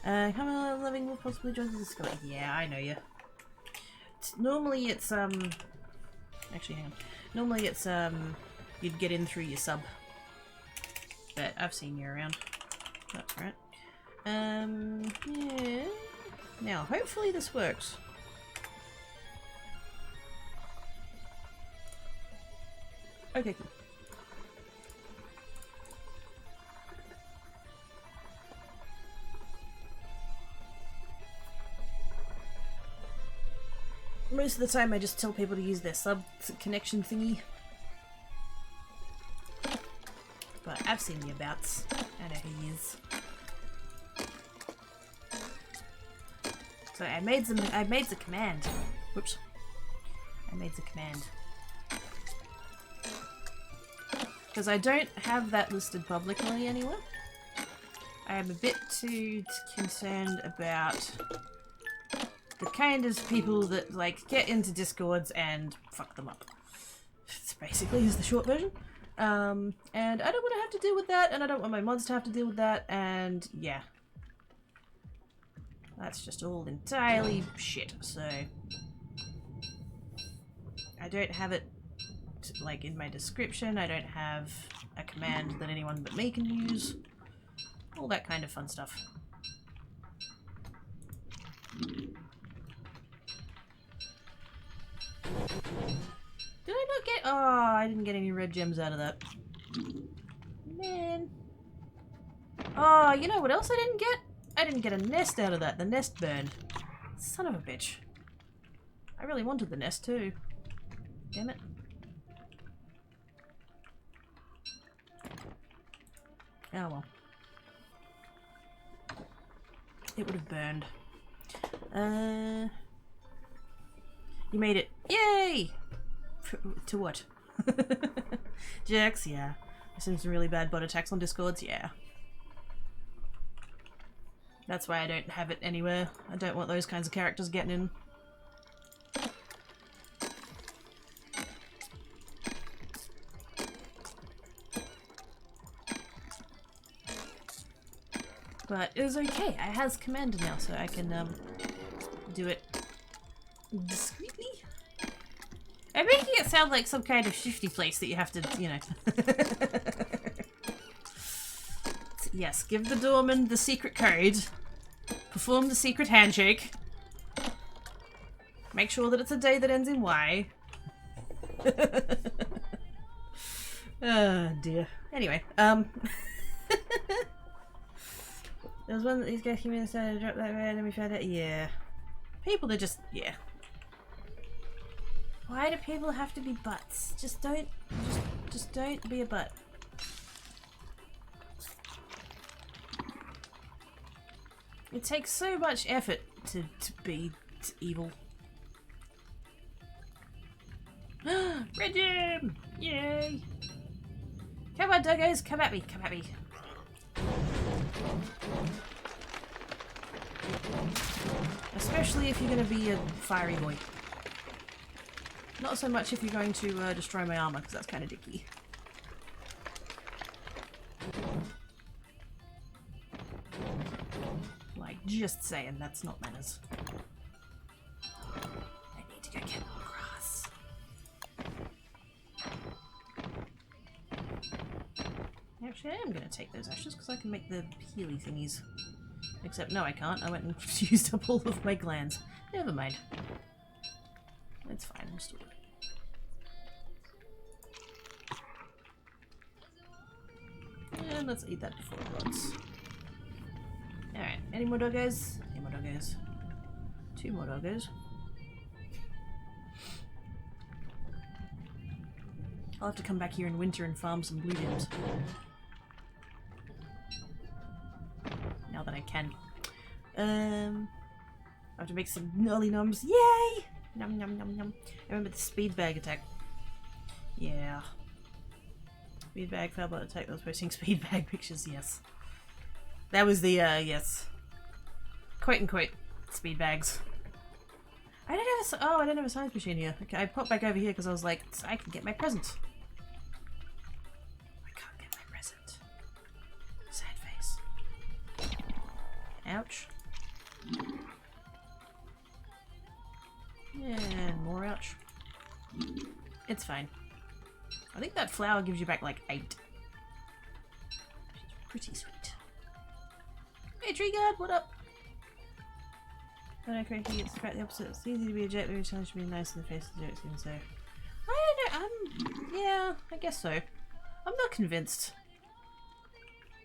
Come on, living will possibly join the Discord. Yeah, I know you. Normally it's actually hang on. Normally it's you'd get in through your sub. But I've seen you around. That's right. Yeah. Now hopefully this works. Okay, cool. Most of the time I just tell people to use their sub connection thingy. But I've seen the abouts. I know who he is. So I made the command. Whoops. I made the command. Because I don't have that listed publicly anywhere. I am a bit too concerned about the kind of people that like get into Discords and fuck them up. It's basically is the short version. And I don't want to have to deal with that, and I don't want my mods to have to deal with that, and yeah. That's just all entirely shit, so I don't have it like in my description. I don't have a command that anyone but me can use. All that kind of fun stuff. Did I not get... Oh, I didn't get any red gems out of that. Man. Oh, you know what else I didn't get? I didn't get a nest out of that. The nest burned. Son of a bitch. I really wanted the nest too. Damn it. Oh well. It would have burned. You made it. Yay! To what? Jax, yeah. I've seen some really bad bot attacks on Discords, yeah. That's why I don't have it anywhere. I don't want those kinds of characters getting in. But it was okay. I has Commander now, so I can do it discreetly. I'm making it sound like some kind of shifty place that you have to, you know. Yes, give the doorman the secret code. Perform the secret handshake. Make sure that it's a day that ends in Y. Oh dear. Anyway, there was one that these guys came in and started to drop that red and we found out, yeah. People are just, yeah. Why do people have to be butts? Just don't be a butt. It takes so much effort to be evil. Red gem! Yay! Come on, doggos, come at me, come at me. Especially if you're going to be a fiery boy. Not so much if you're going to destroy my armor, because that's kind of dicky. Like, just saying, that's not manners. I need to go get more grass. Actually, I am going to take those ashes, because I can make the healy thingies. Except, no I can't. I went and used up all of my glands. Never mind. It's fine, we'll still do it. And let's eat that before it rots. Alright, any more doggos? Any more doggos? 2 more doggos. I'll have to come back here in winter and farm some blue gems. Now that I can. I have to make some nolly nums. Yay! Num num num num. I remember the speed bag attack. Yeah. Speed bag, failed by attack. Those posting speed bag pictures. Yes, that was the yes. Quite and quite speed bags. I don't have a I don't have a science machine here. Okay, I popped back over here because I was like, I can get my present. I can't get my present. Sad face. Ouch. And more ouch. It's fine. I think that flower gives you back like 8. Which is pretty sweet. Hey tree guard, what up? When I correctly it's quite the opposite. It's easy to be a jet, but every time should be nice in the face of the joke's gonna say. I don't know, yeah, I guess so. I'm not convinced.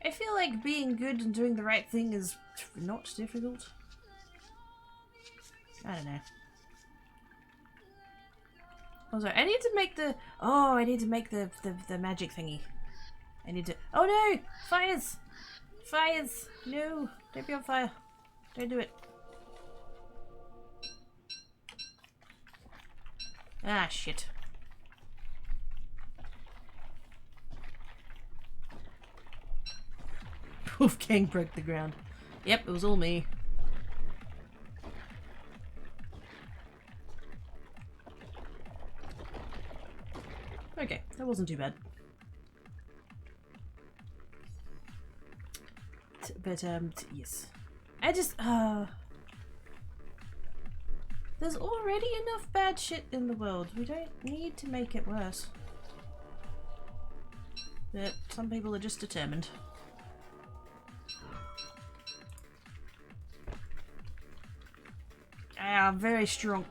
I feel like being good and doing the right thing is not difficult. I don't know. Oh, sorry. I need to make the... Oh, I need to make the magic thingy. I need to... Oh no! Fires! Fires! No! Don't be on fire. Don't do it. Ah, shit. Wolfgang broke the ground. Yep, it was all me. Okay, that wasn't too bad. But, yes. I just, there's already enough bad shit in the world. We don't need to make it worse. But some people are just determined. I'm very strong.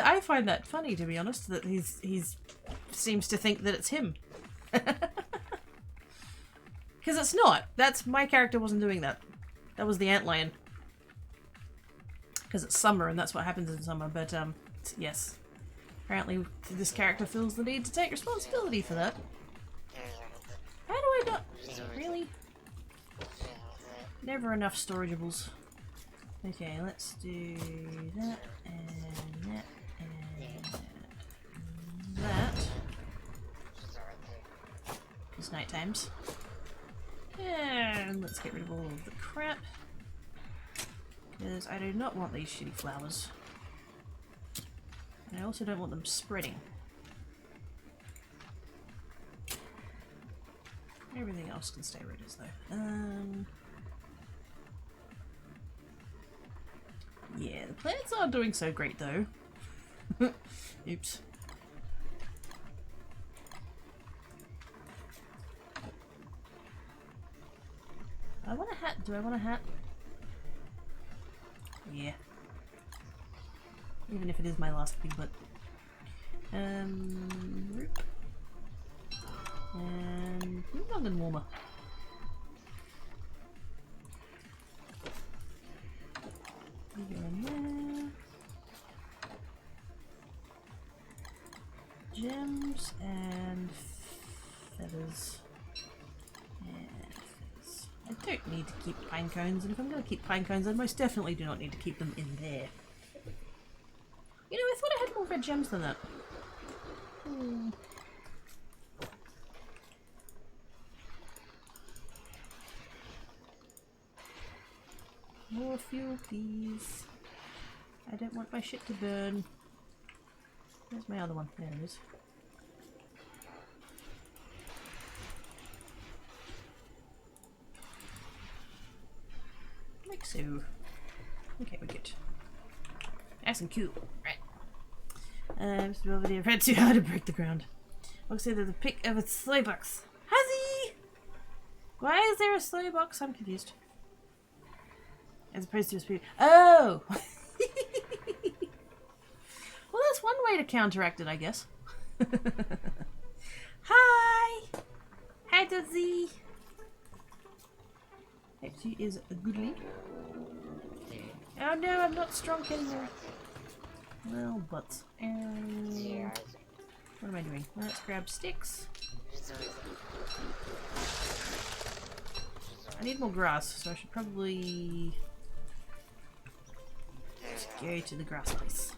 I find that funny, to be honest, that he's seems to think that it's him. Because it's not. That's my character wasn't doing that. That was the antlion. Because it's summer and that's what happens in summer, but yes. Apparently this character feels the need to take responsibility for that. How do I not... Really? Never enough storageables. Okay, let's do that and that and that. It's night times. And let's get rid of all of the crap. Because I do not want these shitty flowers. And I also don't want them spreading. Everything else can stay where it is though. Yeah, the plants aren't doing so great though. Oops. I want a hat. Do I want a hat? Yeah. Even if it is my last piglet. Roop. And noggin warmer. You go in there. Gems and feathers. And feathers. I don't need to keep pine cones, and if I'm going to keep pine cones, I most definitely do not need to keep them in there. You know, I thought I had more red gems than that. More fuel, please. I don't want my shit to burn. Where's my other one? There it is. Like so. Okay, we're good. Nice and cool. Right. Mr. Belvedere read too hard to break the ground. Looks like there's a pick of a sleigh box. Has he? Why is there a sleigh box? I'm confused. As opposed to a speed. Oh! Well, that's one way to counteract it, I guess. Hi! Hi, Dizzy! Hope she is a goodly. Oh no, I'm not strong anymore. Well, butts. And what am I doing? Let's grab sticks. I need more grass, so I should probably go to the grass place.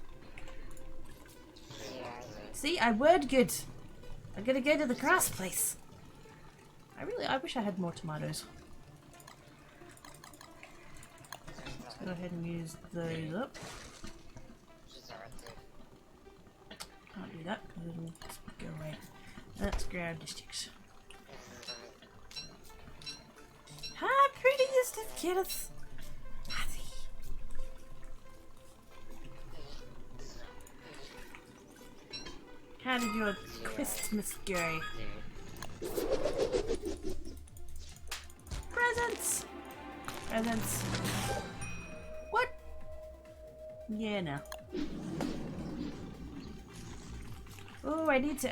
See, I word good. I'm gonna go to the grass place. I wish I had more tomatoes. Let's go ahead and use those up. Can't do that because it'll go away. Let's grab the sticks. How prettiest of kittens! How did your Christmas go? Presents! Presents. What? Yeah, no. Oh, I need to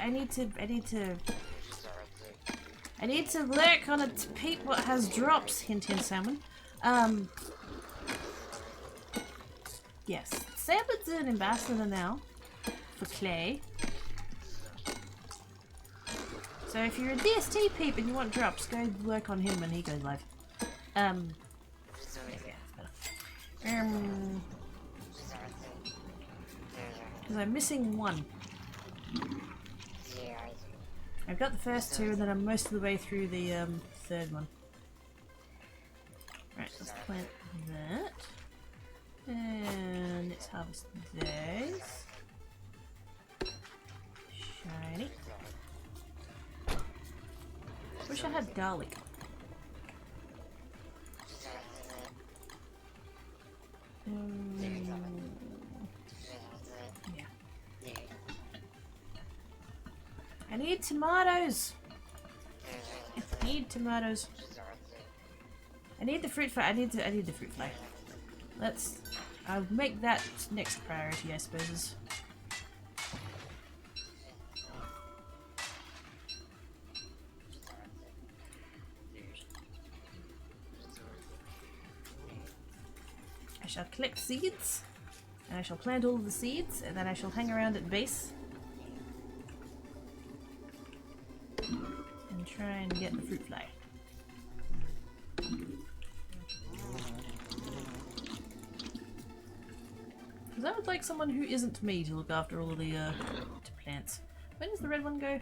lurk on it to peep what has drops. Hint, hint, salmon. Yes. Salmon's an ambassador now for clay. So if you're a DST peep and you want drops, go work on him when he goes live. Because I'm missing one. I've got the first two and then I'm most of the way through the third one. Right, let's plant that. And let's harvest those. Shiny. Wish I had garlic. Yeah. I need tomatoes. I need tomatoes. I need the fruit fly. I need the fruit fly. I'll make that next priority, I suppose. I shall collect seeds, and I shall plant all of the seeds, and then I shall hang around at base and try and get the fruit fly. Because I would like someone who isn't me to look after all of the plants. Where does the red one go?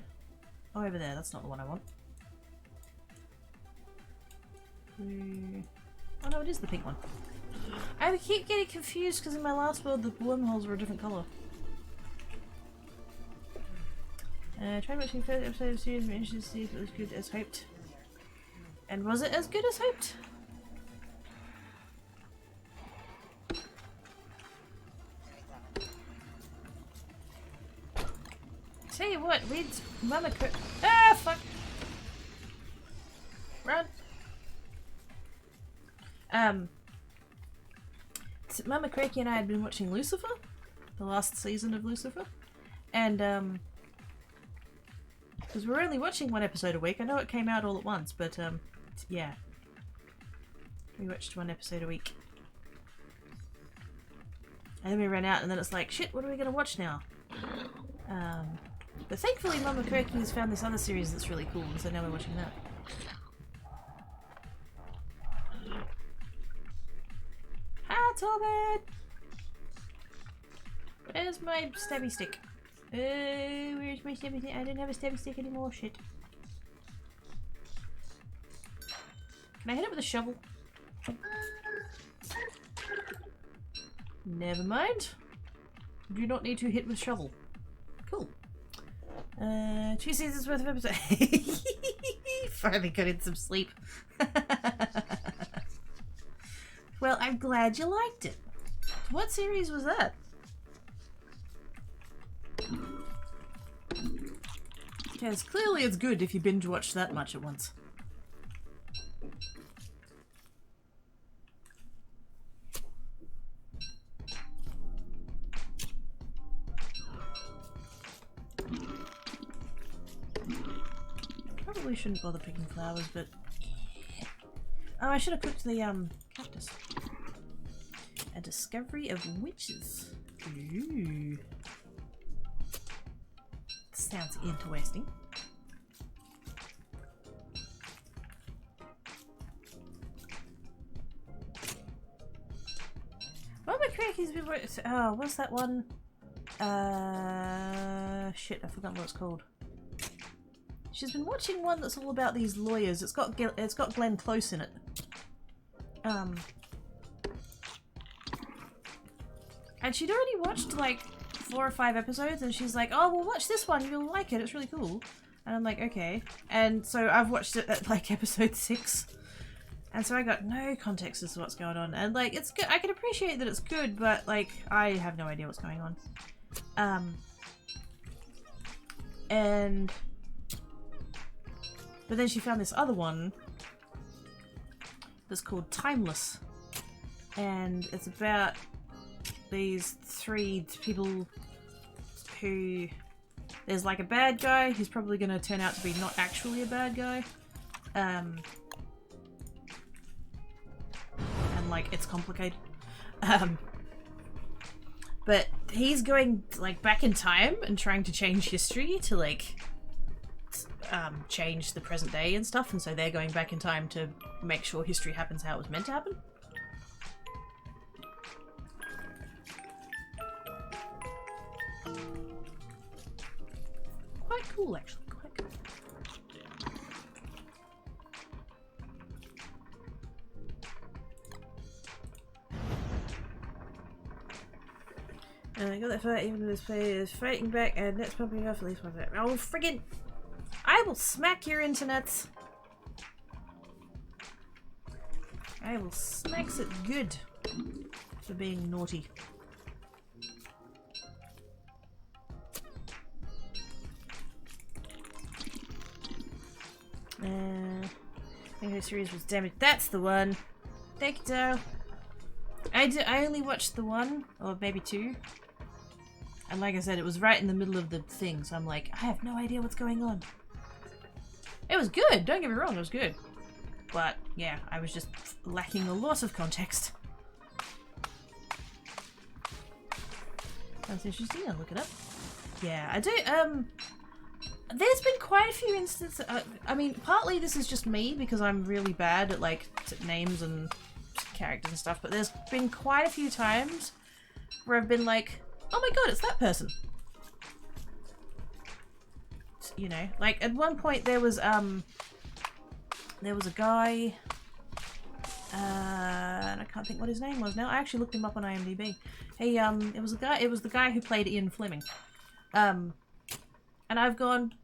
Oh, over there. That's not the one I want. Oh no, it is the pink one. I keep getting confused because in my last world the wormholes were a different colour. Tried watching the first episode of the series, I'm interested to see if it was good as hoped. And was it as good as hoped? Tell you what, Mama could. Ah, fuck! Run! Mama Crakey and I had been watching Lucifer, the last season of Lucifer, and because we're only watching one episode a week. I know it came out all at once, but yeah, we watched one episode a week, and then we ran out, and then it's like, shit, what are we gonna watch now? But thankfully, Mama Crakey has found this other series that's really cool, and so now we're watching that. Hi, Torbert! Where's my stabby stick? Where's my stabby stick? I don't have a stabby stick anymore. Shit. Can I hit it with a shovel? Never mind. Do not need to hit with shovel. Cool. 2 seasons worth of episodes. Finally got in some sleep. Well, I'm glad you liked it. What series was that? Because clearly it's good if you binge watch that much at once. Probably shouldn't bother picking flowers, but yeah. Oh, I should have cooked the cactus. A discovery of witches. Ooh. Sounds interesting. Mama Crackie's been working. Oh, what's that one? Shit, I forgot what it's called. She's been watching one that's all about these lawyers. It's got Glenn Close in it. And she'd already watched like 4 or 5 episodes, and she's like, "Oh, well, watch this one. You'll like it. It's really cool." And I'm like, "Okay." And so I've watched it at like episode 6, and so I got no context as to what's going on. And like, it's good. I can appreciate that it's good, but like, I have no idea what's going on. But then she found this other one that's called Timeless, and it's about these 3 people who... There's like a bad guy who's probably going to turn out to be not actually a bad guy. And like, it's complicated. But he's going like back in time and trying to change history to like change the present day and stuff, and so they're going back in time to make sure history happens how it was meant to happen. Quite cool, actually. Quite cool. And I got that fight even though this player is fighting back and net's pumping off at least one time. Oh, friggin'! I will smack your internets! I will smacks it good for being naughty. I think the series was damaged. That's the one! Thank you, Dale. I only watched the 1, or maybe 2. And like I said, it was right in the middle of the thing, so I'm like, I have no idea what's going on. It was good, don't get me wrong, it was good. But, yeah, I was just lacking a lot of context. That's interesting, I'll look it up. Yeah, I do, there's been quite a few instances, I mean, partly this is just me, because I'm really bad at, like, names and characters and stuff, but there's been quite a few times where I've been like, oh my god, it's that person. You know, like at one point there was a guy, and I can't think what his name was now. I actually looked him up on IMDb. He, it was the guy who played Ian Fleming. And I've gone,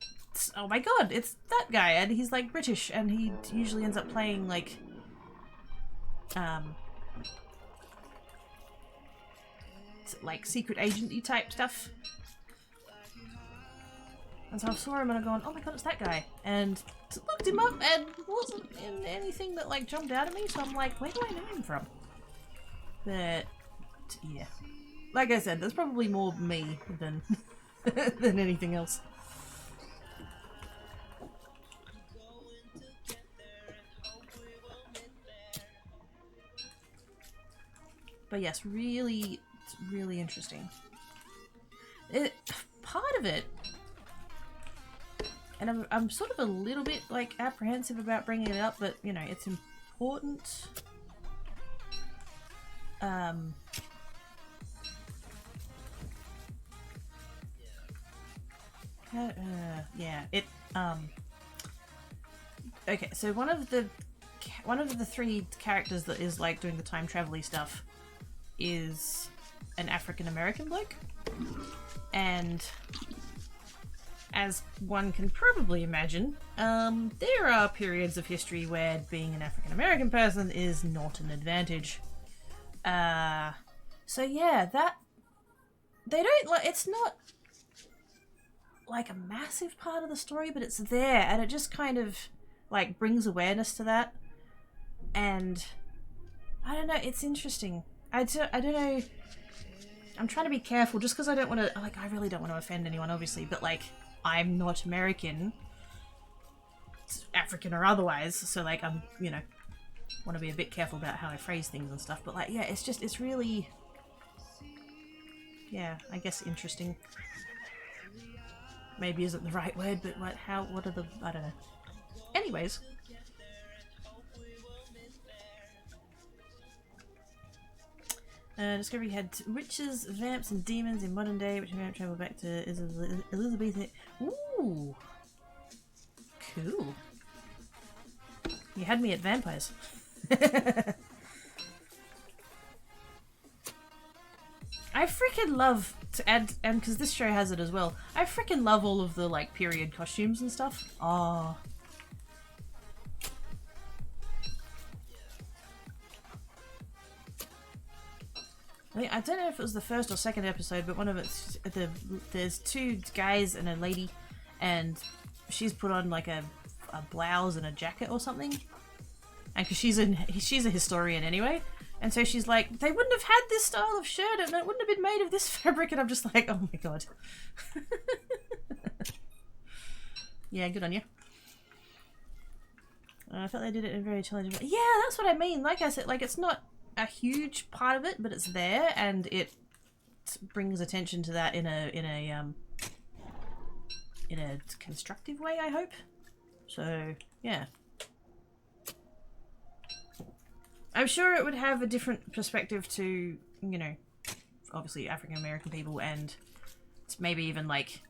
oh my god, it's that guy, and he's like British, and he usually ends up playing like, like secret agency type stuff. And so I saw him and I'm going, oh my god, it's that guy. And looked him up and wasn't in anything that like jumped out at me, so I'm like, where do I know him from? But yeah. Like I said, there's probably more me than than anything else. But yes, really, really interesting. Part of it, and I'm sort of a little bit like apprehensive about bringing it up, but you know, it's important. Yeah, it okay, so one of the 3 characters that is like doing the time travel-y stuff is an African American bloke, and as one can probably imagine, there are periods of history where being an African American person is not an advantage. So yeah, that they don't like. It's not like a massive part of the story, but it's there, and it just kind of like brings awareness to that. And I don't know, it's interesting. I don't know. I'm trying to be careful just because I don't want to, like, I really don't want to offend anyone, obviously, but, like, I'm not American, African or otherwise, so, like, I'm, you know, want to be a bit careful about how I phrase things and stuff, but, like, yeah, it's just, it's really, yeah, I guess interesting. Maybe isn't the right word, but, what are the, I don't know. Anyways. Discovery had witches, vamps, and demons in modern day, which vamp travel back to Elizabethan. Ooh, cool. You had me at vampires. I freaking love to add, and because this show has it as well, I freaking love all of the like period costumes and stuff. Oh. I don't know if it was the first or second episode, but one of it's there's two guys and a lady, and she's put on like a blouse and a jacket or something, and because she's a historian anyway, and so she's like, they wouldn't have had this style of shirt and it wouldn't have been made of this fabric, and I'm just like, oh my god. Yeah, good on you. I felt they did it in a very challenging way. Yeah, that's what I mean. Like I said, like it's not a huge part of it, but it's there, and it brings attention to that in a constructive way, I hope. So yeah, I'm sure it would have a different perspective to, you know, obviously African American people, and maybe even like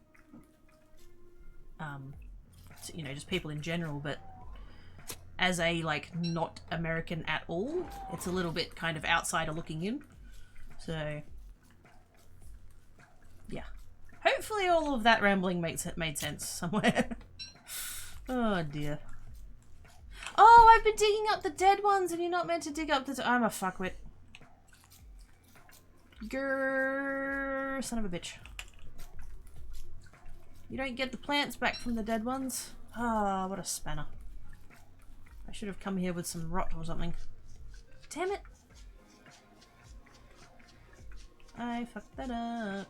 you know, just people in general, but as a like not American at all, it's a little bit kind of outsider looking in. So yeah, hopefully all of that rambling made sense somewhere. Oh dear. Oh, I've been digging up the dead ones, and you're not meant to dig up the. I'm a fuckwit. Grrr, son of a bitch. You don't get the plants back from the dead ones. Ah, oh, what a spanner. I should have come here with some rot or something. Damn it. I fucked that up.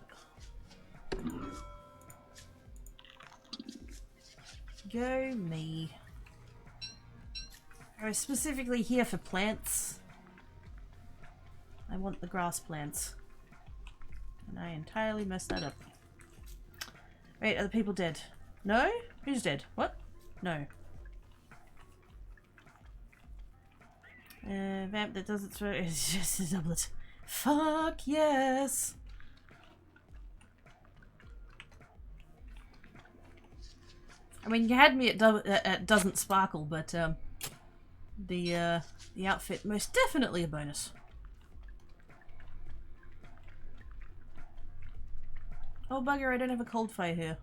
Go me. I was specifically here for plants. I want the grass plants. And I entirely messed that up. Wait, are the people dead? No? Who's dead? What? No. Vamp that doesn't throw is just a doublet. Fuck yes! I mean, you had me at doesn't sparkle, but the outfit most definitely a bonus. Oh bugger! I don't have a cold fire here.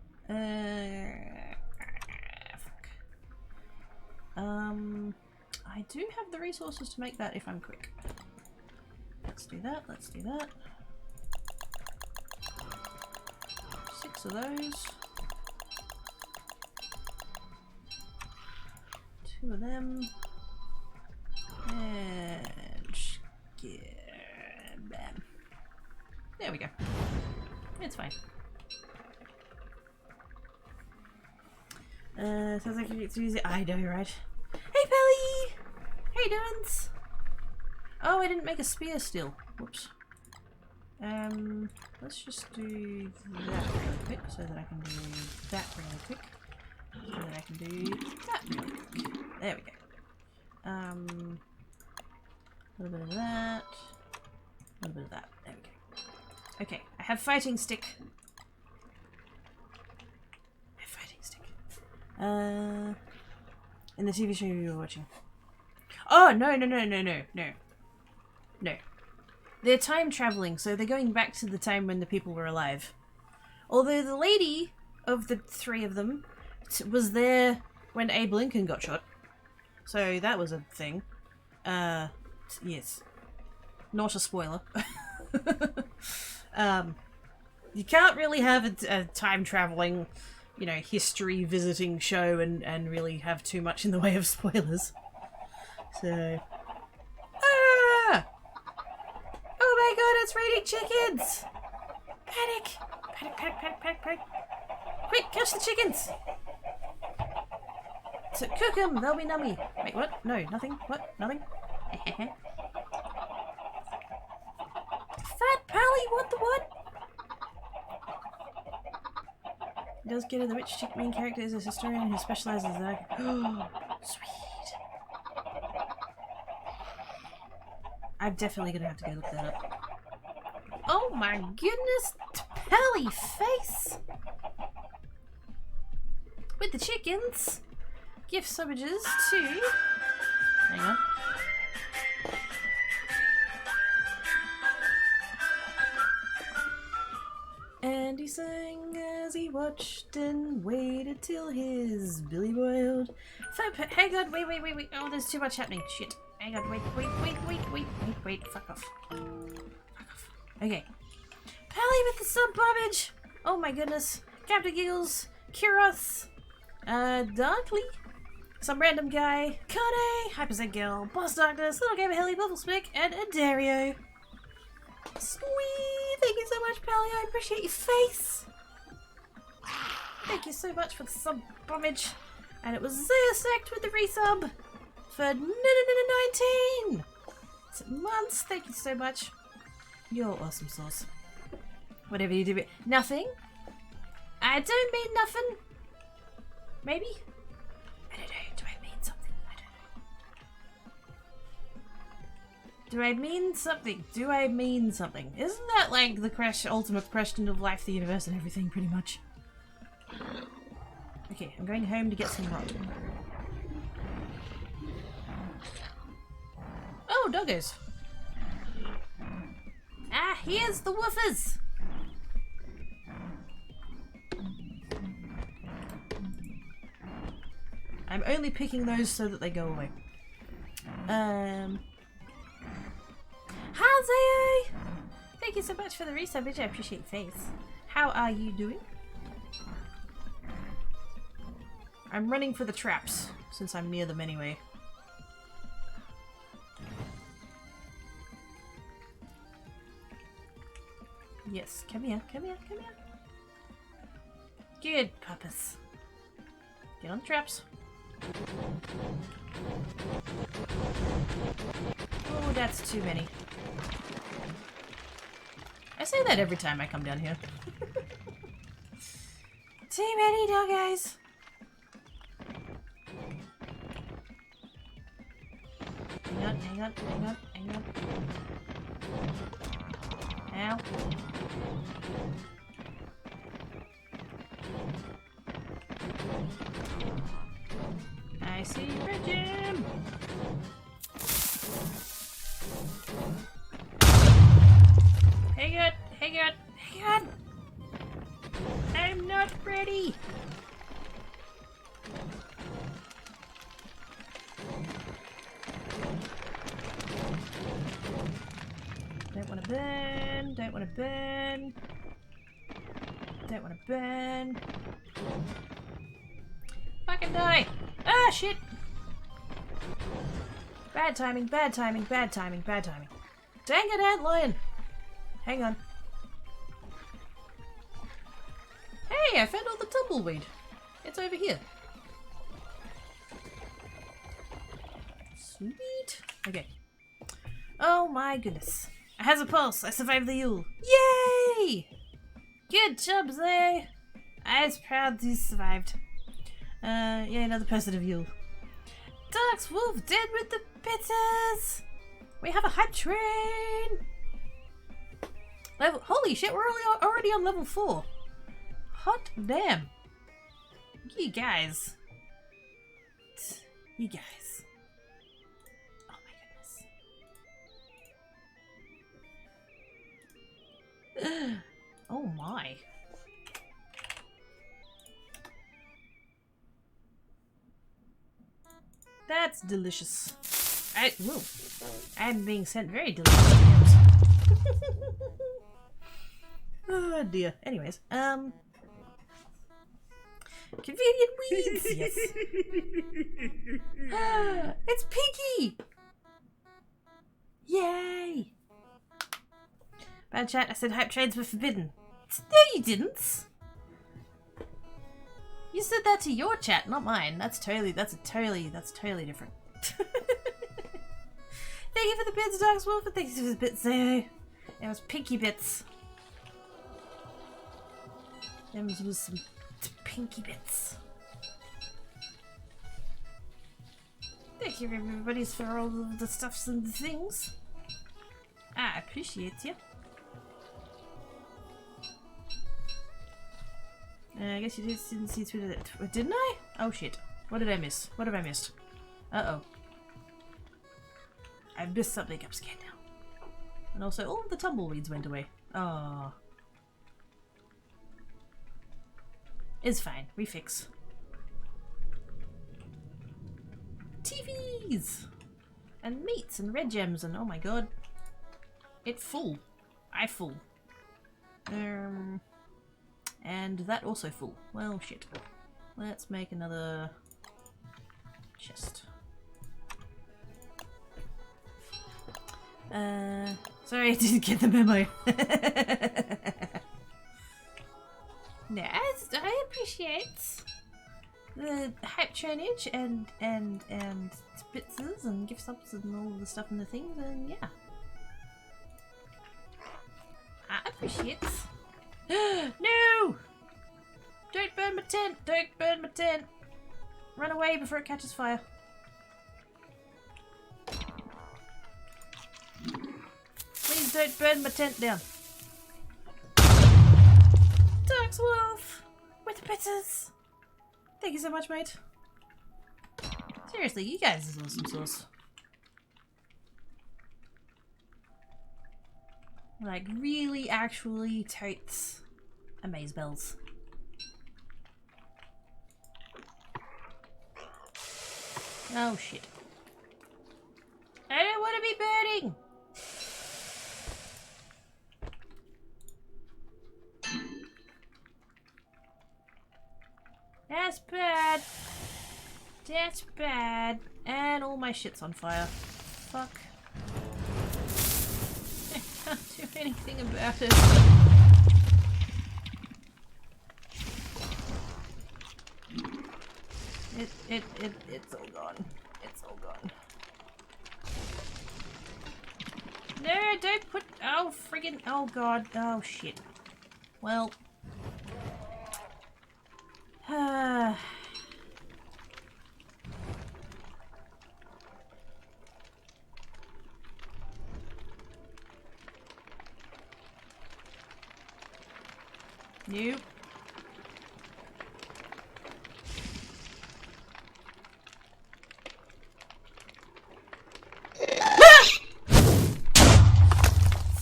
Fuck. I do have the resources to make that if I'm quick. Let's do that. Let's do that. 6 of those. 2 of them. And bam. There we go. It's fine. Sounds like it's easy. I know, right? Hey, Pelly! How you doing? Oh, I didn't make a spear still. Whoops. Let's just do that really quick so that I can do that really quick. So that I can do that really quick. There we go. A little bit of that. A little bit of that. There we go. Okay, I have fighting stick. In the TV show you were watching. Oh, no. They're time traveling, so they're going back to the time when the people were alive. Although the lady of the 3 of them was there when Abe Lincoln got shot. So that was a thing. Yes. Not a spoiler. You can't really have a time traveling, you know, history visiting show and really have too much in the way of spoilers. So, ah! Oh my god, it's raining chickens! Panic! Panic! Quick, catch the chickens! So cook them, they'll be nummy. Wait, what? No, nothing. What? Nothing? Fat Pally, what the what? It does get it. The rich chick main character is a historian who specializes in that. Oh, sweet. I'm definitely gonna have to go look that up. Oh my goodness, Pally face! With the chickens. Gift sandwiches too. Hang on. And he sang as he watched and waited till his belly boiled. Hang on, wait. Oh, there's too much happening. Shit. Hang on, wait. Fuck off. Okay. Pally with the sub-bombage! Oh my goodness. Captain Giggles, Kuros, Darkly, some random guy, Kane, Hyperset Girl, Boss Darkness, Little Gamer Helly, Bubble Spick, and Dario. Sweet! Thank you so much, Pally. I appreciate your face. Thank you so much for the sub-bombage. And it was Zeosect with the resub for 19 months. Thank you so much. You're awesome sauce. Whatever you do. Nothing? I don't mean nothing. Maybe? I don't know. Do I mean something? I don't know. Do I mean something? Do I mean something? Isn't that like the ultimate question of life, the universe, and everything, pretty much? Okay, I'm going home to get some rock. Oh, doggos. Ah, here's the woofers! I'm only picking those so that they go away. Hi, Zay! Thank you so much for the resub, bitch. I appreciate your face. How are you doing? I'm running for the traps, since I'm near them anyway. Yes, come here. Good purpose. Get on the traps. Oh, that's too many. I say that every time I come down here. Too many doggos. Hang on. Ow. I see Red Jim! Hang on! I'm not ready! Don't wanna burn. Fucking die! Ah, shit! Bad timing. Dang it, antlion! Hang on. Hey, I found all the tumbleweed. It's over here. Sweet. Okay. Oh my goodness. I has a pulse. I survived the Yule. Yay! Good job, Zay. I was proud you survived. Yeah, another person of Yule. Dark's Wolf dead with the bitters. We have a hype train. Holy shit, we're already on level 4. Hot damn. You guys. Oh my goodness. Oh my. That's delicious. I'm being sent very delicious items. Oh dear. Anyways, convenient weeds, yes. It's Pinky! Yay! Bad chat, I said hype trades were forbidden. No, you didn't. You said that to your chat, not mine. That's totally different. Thank you for the bits, Dark Wolf, and thank you for the bits, Zay. It was Pinky bits. Them was some Pinky bits. Thank you, everybody, for all of the stuffs and the things. I appreciate you. I guess you didn't see through that. Didn't I? Oh shit. What did I miss? What have I missed? Uh-oh. I missed something. I'm scared now. And also, all of the tumbleweeds went away. Oh. It's fine. We fix. TVs! And meats and red gems and oh my god. It full. I full. And that also full. Well, shit. Let's make another chest. Sorry I didn't get the memo. No, I appreciate the hype trainage and spitzes and gift subs and all the stuff in the things, and yeah. I appreciate. No! Don't burn my tent! Don't burn my tent! Run away before it catches fire. Please don't burn my tent down. Dark Wolf! With the pizzas! Thank you so much, mate. Seriously, you guys is awesome sauce. Like, really, actually totes amazeballs. Oh shit. I don't want to be burning! That's bad. That's bad. And all my shit's on fire. Fuck. I can't do anything about it. It's all gone. It's all gone. No, don't put. Oh, friggin'. Oh, god. Oh, shit. Well. Nope.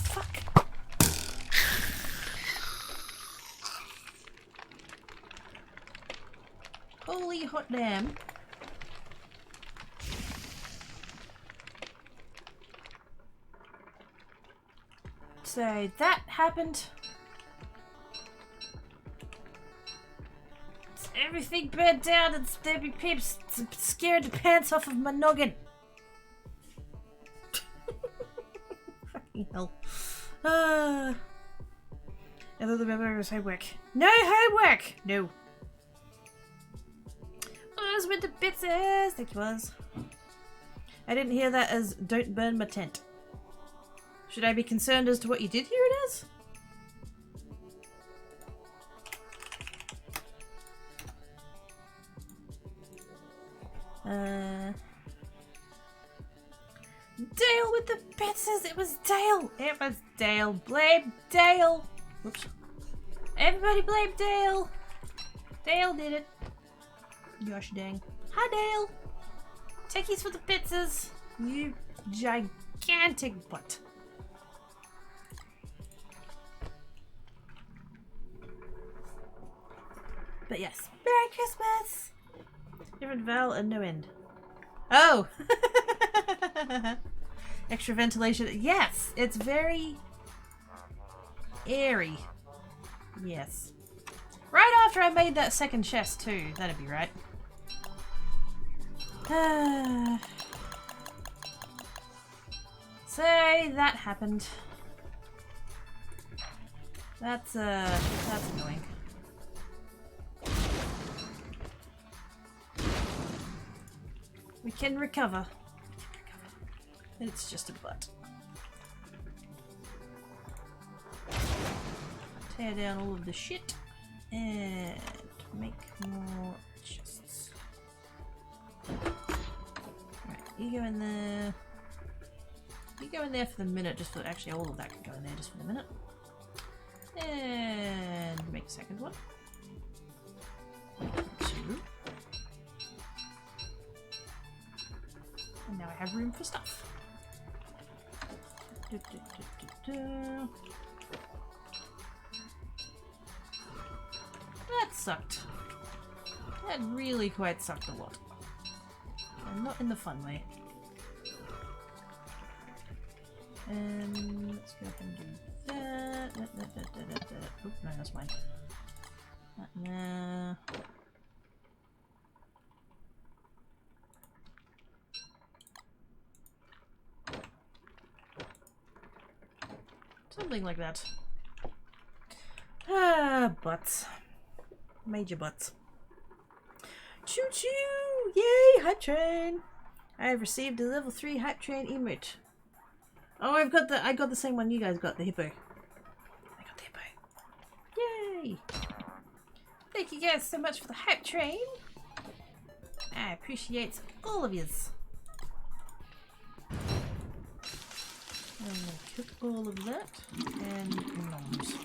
Fuck. Holy hot damn. So that happened. Everything burned down and there'd be peeps scared the pants off of my noggin. Fucking hell. I thought the memo was homework. No homework! No. I was with the bits as it was. I didn't hear that as don't burn my tent. Should I be concerned as to what you did hear it as? Dale with the pizzas! It was Dale! It was Dale! Blame Dale! Whoops. Everybody blame Dale! Dale did it. Gosh dang. Hi Dale! Techies for the pizzas! You gigantic butt. But yes. Merry Christmas! Different vowel and no end. Oh! Extra ventilation. Yes! It's very airy. Yes. Right after I made that second chest too. That'd be right. So that happened. That's annoying. We can recover. It's just a butt. Tear down all of the shit and make more chests. Right, you go in there. You go in there for the minute, just for actually all of that can go in there just for the minute. And make a second one. Now I have room for stuff. That sucked. That really quite sucked a lot. And not in the fun way. Let's go ahead and do that. Oop, no, that's mine. Something like that. Butts. Major butts. Choo choo! Yay! Hype train! I have received a level 3 hype train emote. Oh, I got the same one you guys got, the hippo. I got the hippo. Yay! Thank you guys so much for the hype train. I appreciate all of yous. I'm gonna cook all of that and noms.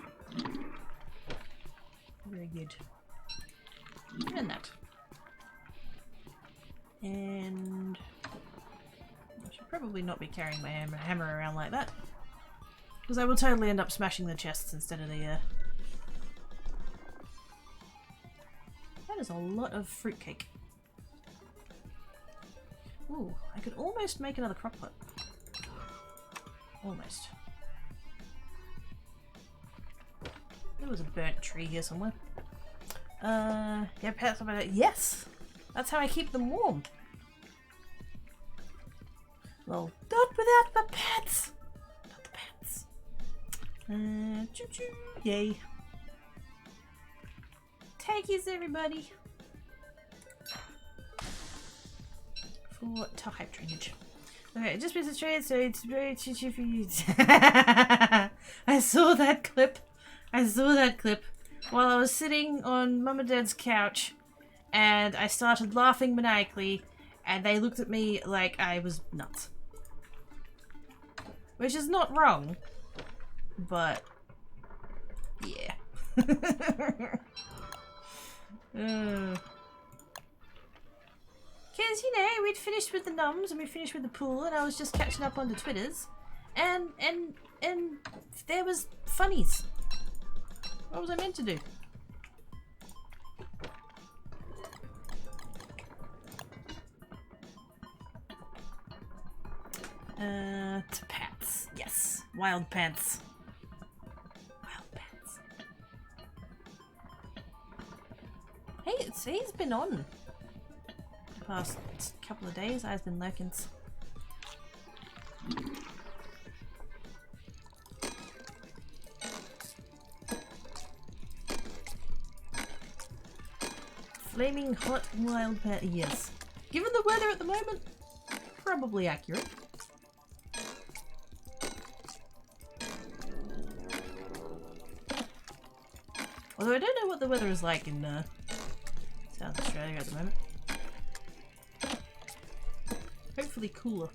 Very good. And that. And I should probably not be carrying my hammer around like that, because I will totally end up smashing the chests instead of the That is a lot of fruitcake. Ooh, I could almost make another crock pot. Almost. There was a burnt tree here somewhere. Yeah, pets about it. Yes! That's how I keep them warm. Well, not without my pets! Not the pets. Choo choo! Yay. Thank yous, everybody! For hype drainage. Okay, just missed the trade, so it's very choo-choo for you. I saw that clip. I saw that clip while I was sitting on Mum and Dad's couch, and I started laughing maniacally, and they looked at me like I was nuts. Which is not wrong, but yeah. Because, you know, we'd finished with the noms and we finished with the pool, and I was just catching up on the Twitters, and there was funnies. What was I meant to do? To pants. Yes. Wild pants. Wild pants. Hey, he's been on. The past couple of days, I've been lurking. Flaming hot wild pants. Yes. Given the weather at the moment, probably accurate. Although I don't know what the weather is like in South Australia at the moment. Hopefully cooler.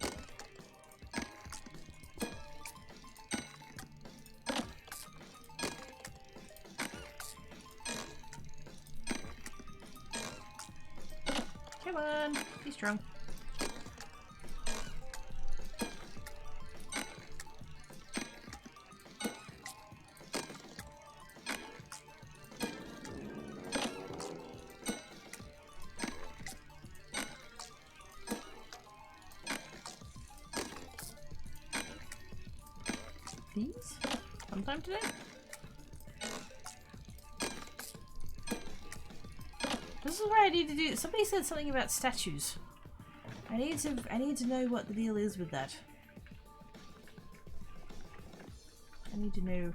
Come on, be strong. These? Sometime today? This is where I need to do. Somebody said something about statues. I need to know what the deal is with that. I need to know.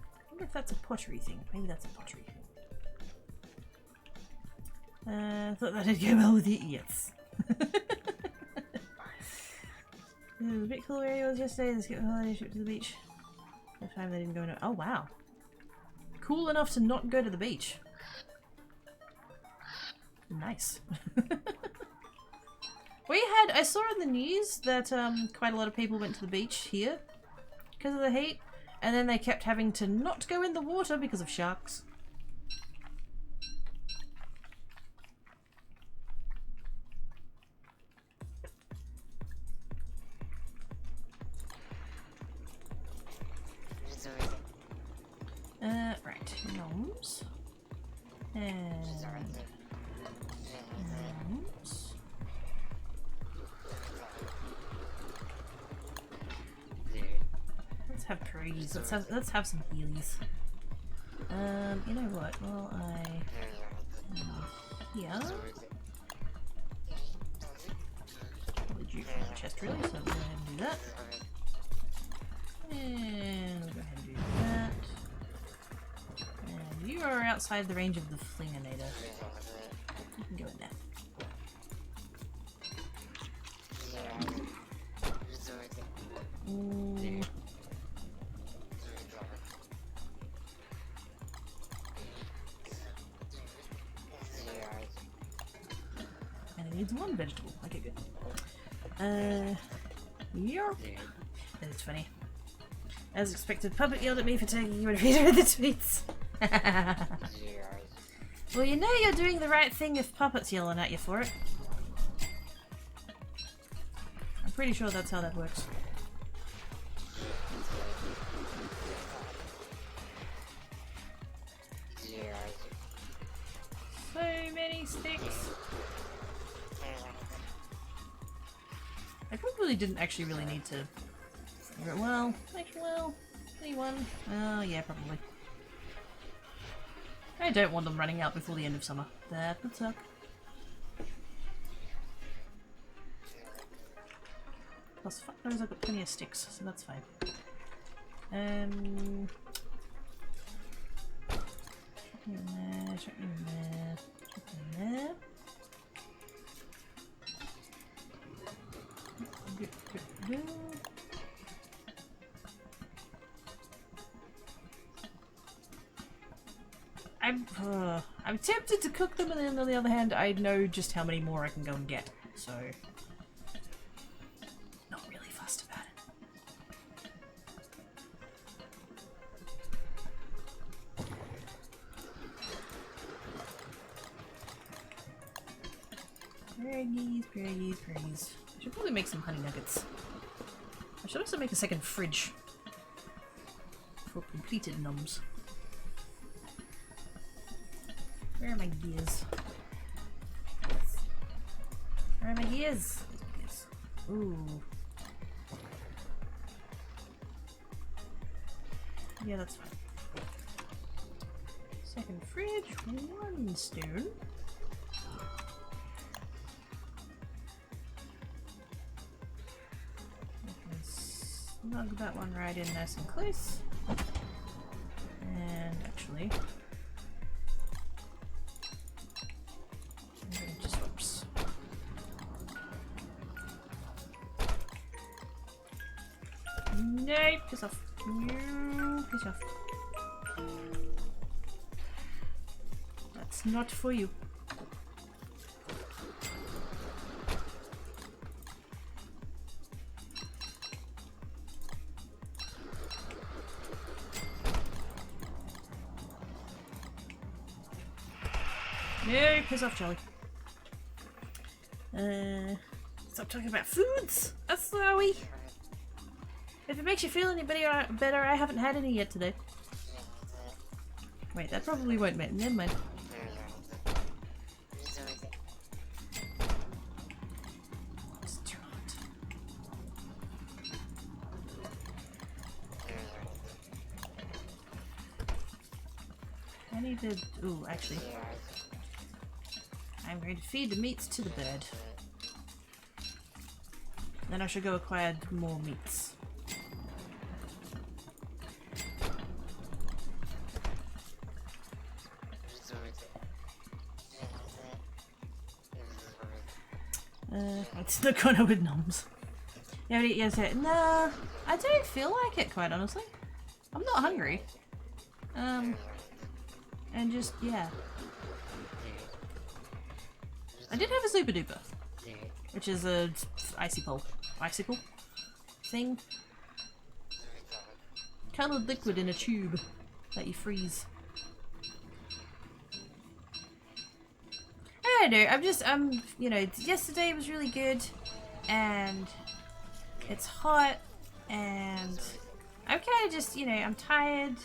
I wonder if that's a pottery thing. Maybe that's a pottery thing. Thought that'd go well with you. Yes. It was a bit cool where he was yesterday. Let's get the holiday trip to the beach. The time they didn't go into. Oh wow. Cool enough to not go to the beach. Nice. I saw in the news that quite a lot of people went to the beach here because of the heat, and then they kept having to not go in the water because of sharks. And oops. Let's have trees. Let's have some healies. You know what? Well, here. Legit from the chest, really. So we'll go ahead and do that. And we'll go ahead and do that. And you are outside the range of the flinginator. You can go in there. And it needs one vegetable. Okay, good. Yarp. That is funny. As expected, Puppet yelled at me for taking you and read the tweets. Well, you know you're doing the right thing if Puppet's yelling at you for it. I'm pretty sure that's how that works. So many sticks. I probably didn't actually really need to. Well, actually, well, anyone? Oh, yeah, probably. I don't want them running out before the end of summer. That would suck. Plus, fuck knows I've got plenty of sticks, so that's fine. Chuck in there, chuck in there, chuck in there. I'm tempted to cook them, and then on the other hand, I know just how many more I can go and get, so not really fussed about it. Pierogies. I should probably make some honey nuggets. I should also make a second fridge for completed noms. Where are my gears? Where are my gears? Yes. Ooh. Yeah, that's fine. Second fridge, one stone. Snug that one right in nice and close. And actually, I'm going to swoops. No, piss off. No, piss off. That's not for you. No, piss off, Charlie. Stop talking about foods. That's how we. If it makes you feel any better, I haven't had any yet today. Wait, that probably won't matter. Never mind. I need to. Ooh, actually. I'm going to feed the meats to the bird. Then I should go acquire more meats. It's the corner with noms. Yeah, nah, I don't feel like it, quite honestly. I'm not hungry. And just, yeah. I did have a super duper, which is a icicle thing. Coloured liquid in a tube that you freeze. I don't know, you know, yesterday was really good, and it's hot, and I'm kind of just, you know, I'm tired,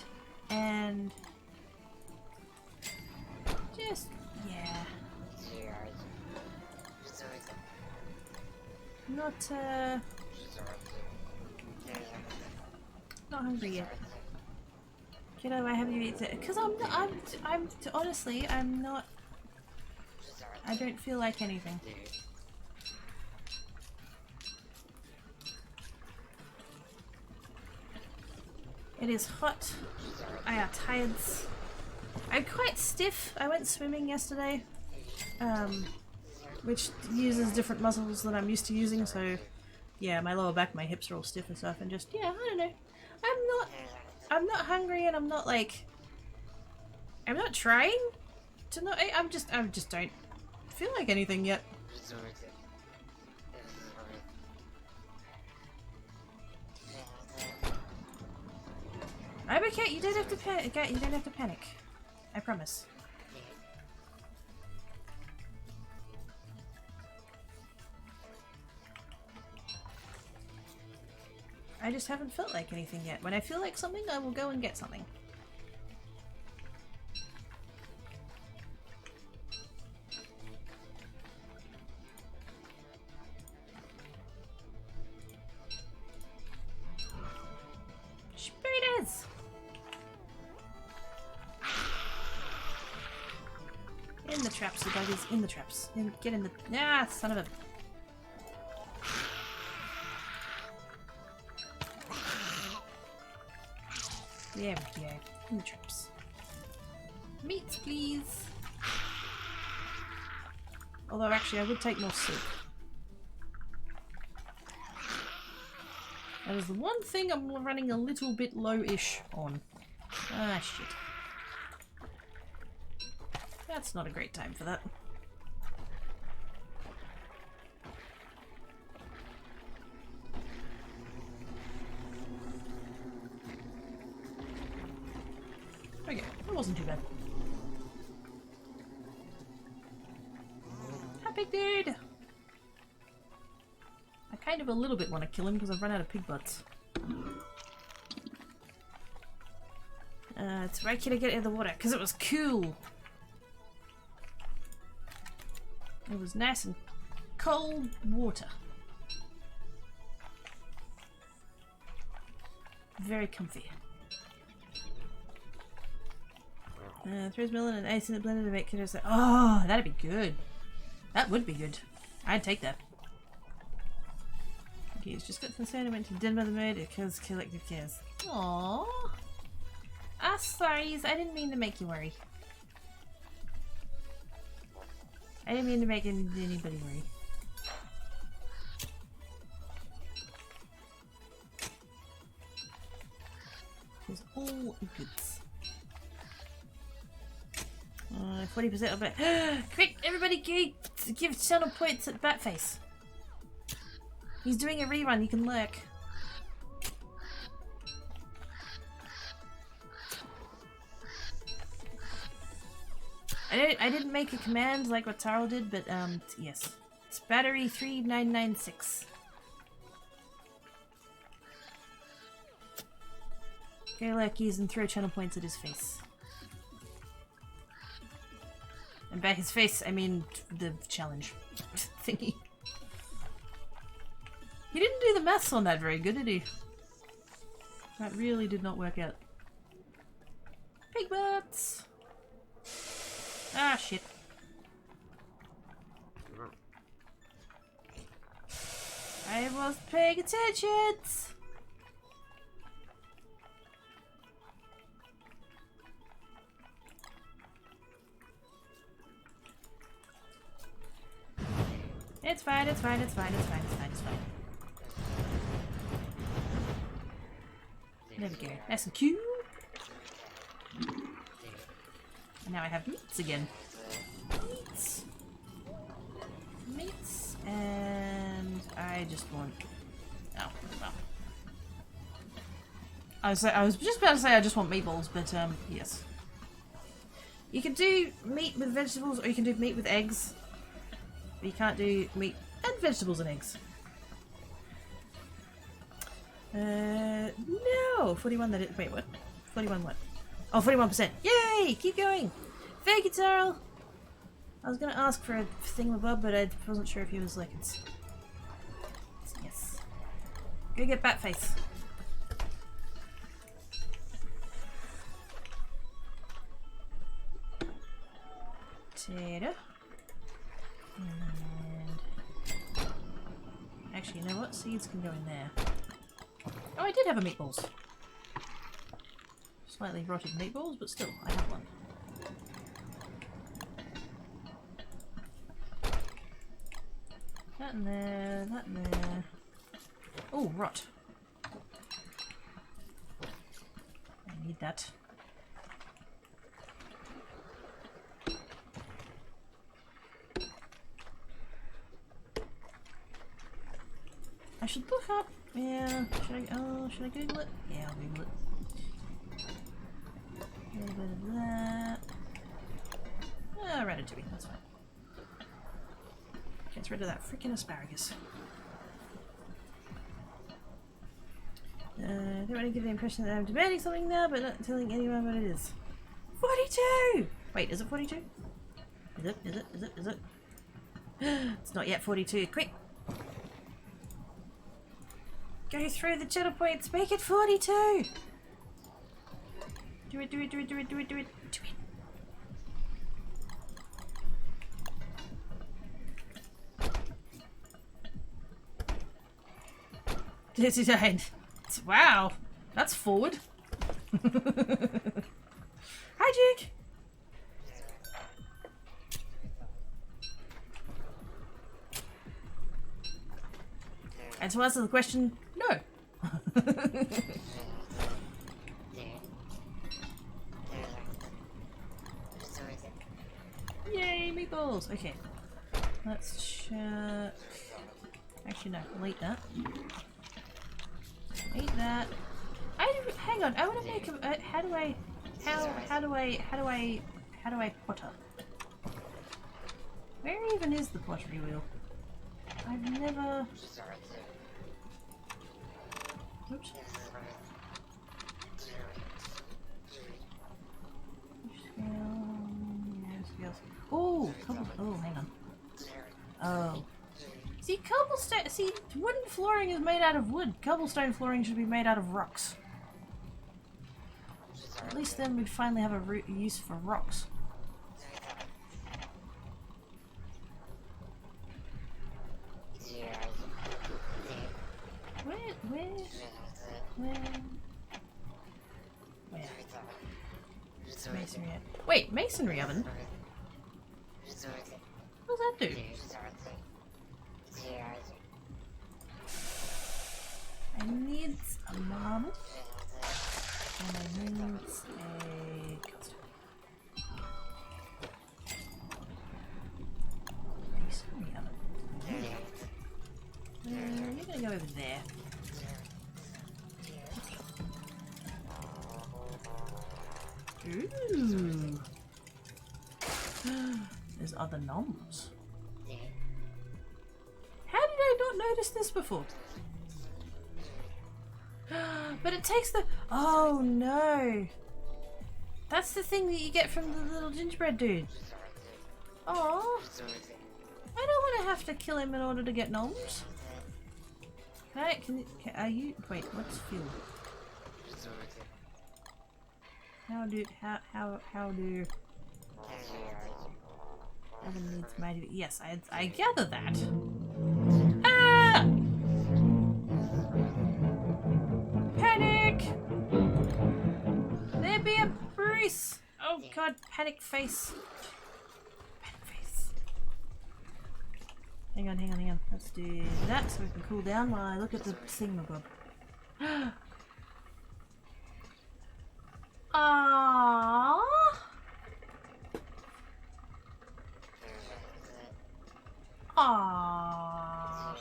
and not hungry yet. Kiddo, why haven't you eaten? Because honestly, I'm not. I don't feel like anything. It is hot. I are tired. I'm quite stiff. I went swimming yesterday, which uses different muscles than I'm used to using, so yeah, my lower back, my hips are all stiff and stuff, and just, yeah, I don't know. I'm not hungry, and I'm not like, I'm not trying to not, I just don't feel like anything yet. I'm okay, you don't have to panic, you don't have to panic. I promise. I just haven't felt like anything yet. When I feel like something, I will go and get something. Spiders! In the traps, you doggies. In the traps. Get in the... Ah, son of a... There we go. In the traps. Meat, please. Although, actually, I would take more soup. That is the one thing I'm running a little bit low-ish on. Ah, shit. That's not a great time for that. Okay, that wasn't too bad. Hi, big dude! I kind of a little bit want to kill him because I've run out of pig butts. It's why can I get it in the water? Because it was cool! It was nice and cold water. Very comfy. Throws melon and ice in the blender to make kiddos. Oh, that'd be good. That would be good. I'd take that. Okay, he's just got concerned and went to den by the mood because collective cares. Aww. Ah, sorry. I didn't mean to make you worry. I didn't mean to make anybody worry. It was all goods. 40% of it. Quick, everybody give channel points at Batface. He's doing a rerun, you can lurk. I didn't make a command like what Taro did, but yes. It's battery 3996. Go lurkies and throw channel points at his face. And by his face, I mean the challenge thingy. He didn't do the maths on that very good, did he? That really did not work out. Pig butts! Ah, shit. I was paying attention! It's fine, it's fine, it's fine, it's fine, it's fine, it's fine. There we go. Nice and cute. And now I have meats again. Meats. Meats. And I just want... Oh, well. I was just about to say I just want meatballs, but yes. You can do meat with vegetables, or you can do meat with eggs. But you can't do meat and vegetables and eggs. No! 41 that it. Wait, what? 41 what? Oh, 41%. Yay! Keep going! Thank you, Terrell! I was gonna ask for a thingamabob, but I wasn't sure if he was like it's. Go get Batface. Potato. And actually, you know what? Seeds can go in there. Oh, I did have a meatballs. Slightly rotted meatballs, but still, I have one. That in there, that in there. Oh, rot. I need that. I should look up. Yeah. Should I Google it? Yeah, I'll Google it. A little bit of that. Ratatouille. That's fine. Gets rid of that freaking asparagus. I don't want to give the impression that I'm demanding something now, but not telling anyone what it is. 42! Wait, is it 42? Is it? Is it? Is it? Is it? It's not yet 42. Quick! Go through the cheddar points. Make it 42! Do it, do it, do it, do it, do it, do it, do it. Wow, that's forward. Hi, Duke. And to answer the question, no. Yay, meatballs. Okay, let's check. Actually, no, we'll eat that. Eat that. Hang on. I want to make a. How do I potter? Where even is the pottery wheel? I've never. Oops. Oh, oh, hang on. Oh. See, cobblestone. See, wooden flooring is made out of wood. Cobblestone flooring should be made out of rocks. At least then we'd finally have a use for rocks. Where? Masonry. Wait, masonry oven? What does that do? I need a marble. And I need a custard. Masonry oven. You're gonna go over there. Ooh. There's other noms. How did I not notice this before? But it takes the... Oh no! That's the thing that you get from the little gingerbread dude. Oh, I don't want to have to kill him in order to get gnomes. Are you... Wait, what's fuel? How do... Oven needs mighty... Yes, I gather that. Ah! Panic! There be a Bruce! Oh god, panic face. Panic face. Hang on. Let's do that so we can cool down while I look at the thingamabob. Aww. Aww.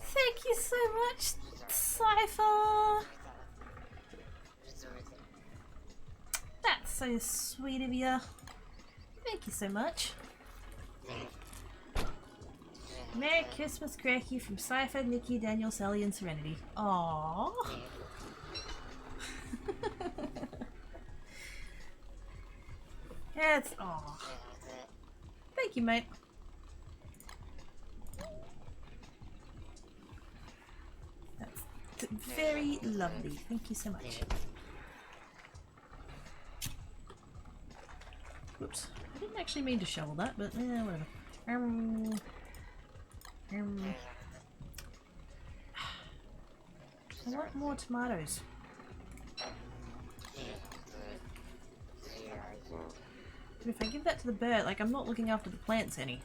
Thank you so much, Cypher. That's so sweet of you. Thank you so much. Merry Christmas, Cracky from Cypher, Nikki, Daniel, Sally, and Serenity. Aww. That's aww. Thank you, mate. Very lovely. Thank you so much. Whoops. I didn't actually mean to shovel that, but whatever. I want more tomatoes. But if I give that to the bird, like, I'm not looking after the plants any.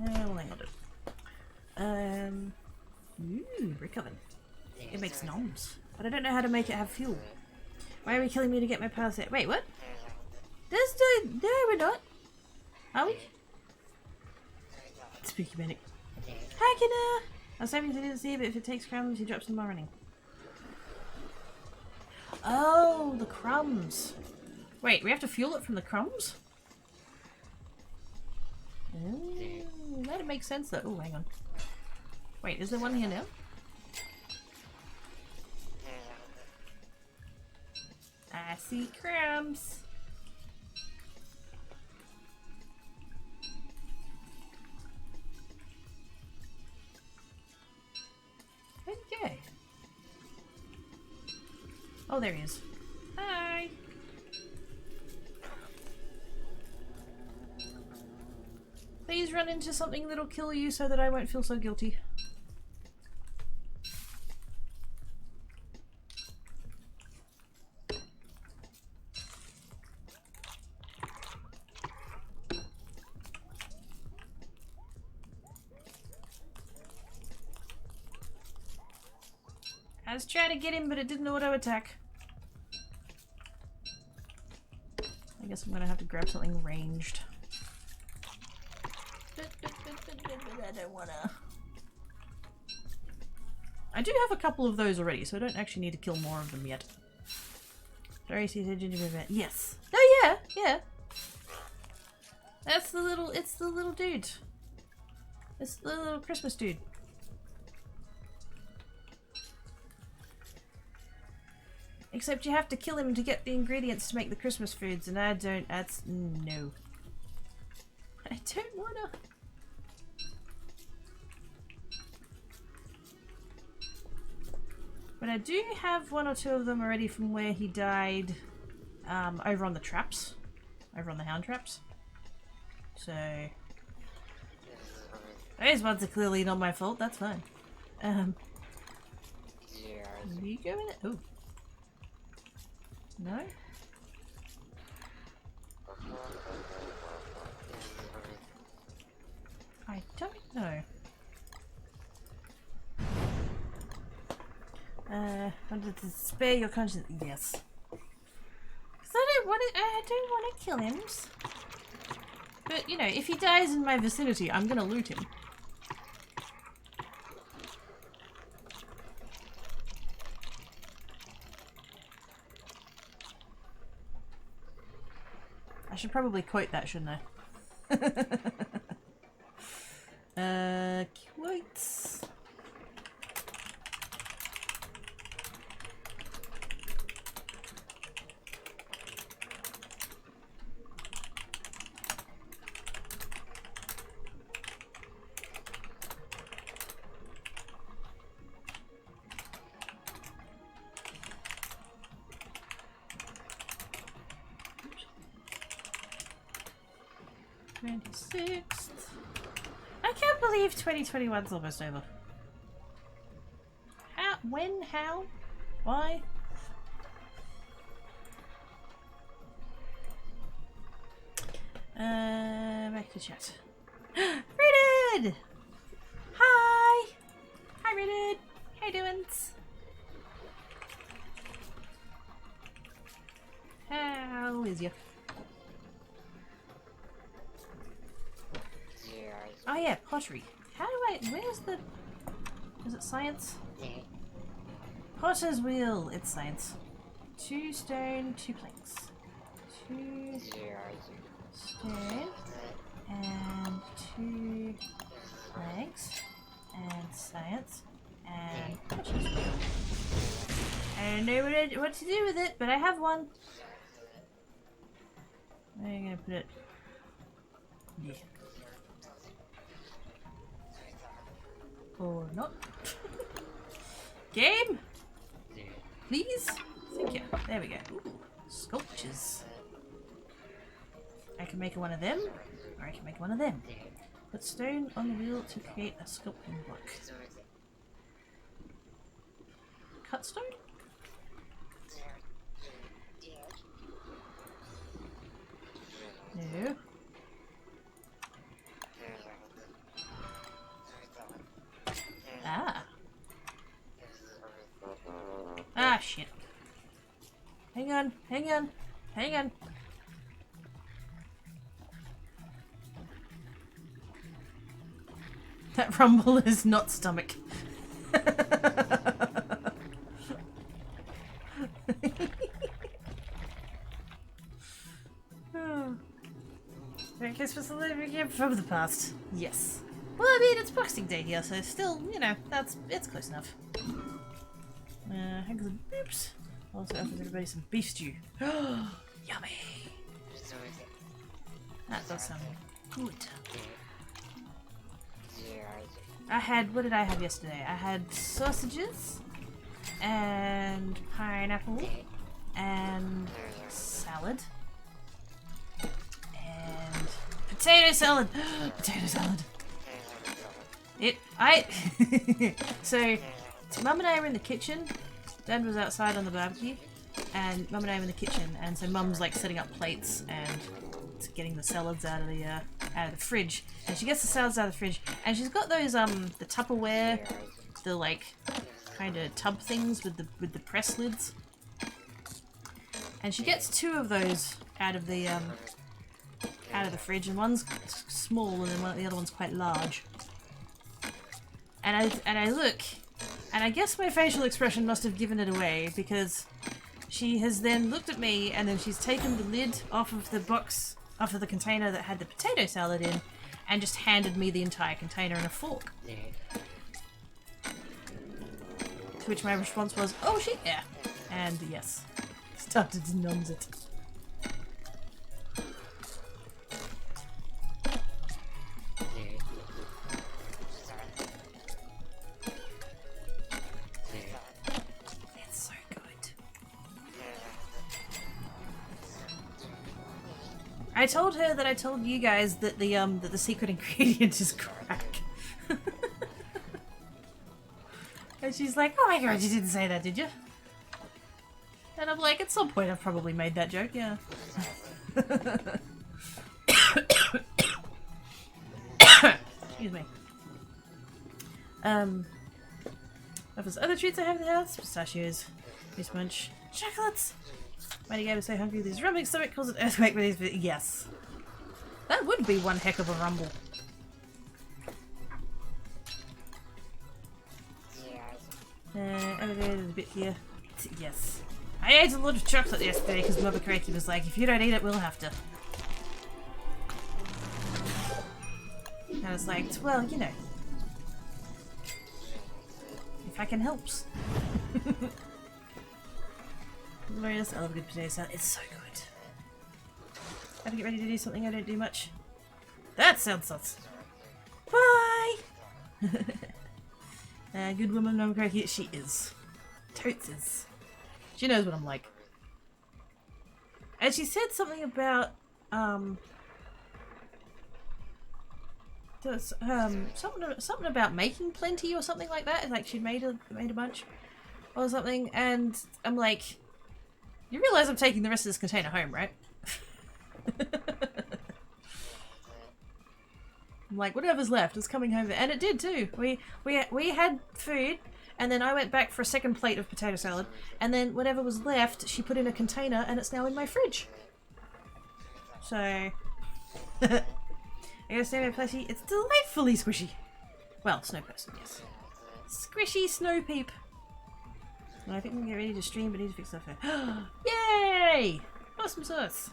Well, hang on. Ooh, brick oven. It makes noms. But I don't know how to make it have fuel. Why are we killing me to get my power set? Wait, what? There's no... No, we're not. Are we? Spooky Benny. Hi, Kidda! I was hoping I didn't see it, but if it takes crumbs, he drops them while running. Oh, the crumbs. Wait, we have to fuel it from the crumbs? Oh, that'd make sense though. Oh, hang on. Wait, is there one here now? I see crumbs. Where'd he go? Oh, there he is. Hi! Please run into something that'll kill you so that I won't feel so guilty. I was trying to get him, but it didn't auto attack. I guess I'm gonna have to grab something ranged. I don't wanna. I do have a couple of those already, so I don't actually need to kill more of them yet. Sorry, see the gingerbread man. Yes. Oh yeah, yeah. That's the little. It's the little dude. It's the little Christmas dude. Except you have to kill him to get the ingredients to make the Christmas foods, and I don't. That's no. I don't wanna. But I do have one or two of them already from where he died over on the traps. Over on the hound traps. So... those ones are clearly not my fault, that's fine. Do you go in it? Oh. No? I don't know. Wanted to spare your conscience. Yes. Because I don't want to kill him. But, you know, if he dies in my vicinity, I'm gonna loot him. I should probably quote that, shouldn't I? Quotes. I can't believe 2021's almost over. How? When? How? Why? Back to chat. Redid! Hi! Hi, Redid! How you doing? How is you? Oh yeah, pottery. How do I... where's the... is it science? Potter's wheel. It's science. 2 stone, 2 planks. 2 stone and 2 planks and science and potter's wheel. I don't know what to do with it, but I have one. Where are you gonna put it? Yeah. Or not. Game? Please? Thank you. There we go. Ooh, sculptures. I can make one of them, or I can make one of them. Put stone on the wheel to create a sculpting block. Cut stone? No. Ah. Ah, shit. Hang on, hang on, hang on. That rumble is not stomach. Oh. Merry Christmas and living from the past. Yes. Well, I mean, it's Boxing Day here, so still, you know, it's close enough. Hangs and boops. Also offers everybody some beef stew. Yummy! That does sound good. What did I have yesterday? I had sausages and pineapple and salad and potato salad. Potato salad. So Mum and I were in the kitchen. Dad was outside on the barbecue, and Mum and I were in the kitchen. And so Mum's like setting up plates and getting the salads out of the fridge. And she gets the salads out of the fridge, and she's got those the Tupperware, the like kind of tub things with the press lids. And she gets two of those out of the fridge, and one's small, and then the other one's quite large. And I look, and I guess my facial expression must have given it away, because she has then looked at me, and then she's taken the lid off of the box, off of the container that had the potato salad in, and just handed me the entire container and a fork. To which my response was, "Oh shit, yeah," and yes, started to nums it. I told her that I told you guys that the secret ingredient is crack. And she's like, "Oh my god, you didn't say that, did you?" And I'm like, at some point I've probably made that joke, yeah. Excuse me. Of his other treats I have in the house, pistachios, fish munch, chocolates. Mighty Gabe is so hungry, this rumbling stomach calls it earthquake with these. Yes. That would be one heck of a rumble. Elevated a bit here. Yes. I ate a lot of chocolate yesterday because Mother Crikey was like, if you don't eat it, we'll have to. And I was like, well, you know. If I can help. I love a good potato salad. It's so good. Have to get ready to do something I don't do much. That sounds sus. Bye! Good woman, no cracky. She is. Totes is. She knows what I'm like. And she said something about, something about making plenty or something like that. Like she'd made a bunch or something, and I'm like, you realize I'm taking the rest of this container home, right? I'm like, whatever's left is coming home, and it did too. We had food, and then I went back for a second plate of potato salad, and then whatever was left, she put in a container, and it's now in my fridge. So, I gotta say, my plushie, it's delightfully squishy. Well, snow person, yes. Squishy snow peep. Well, I think we can get ready to stream, but need to fix stuff here. Yay! Awesome sauce.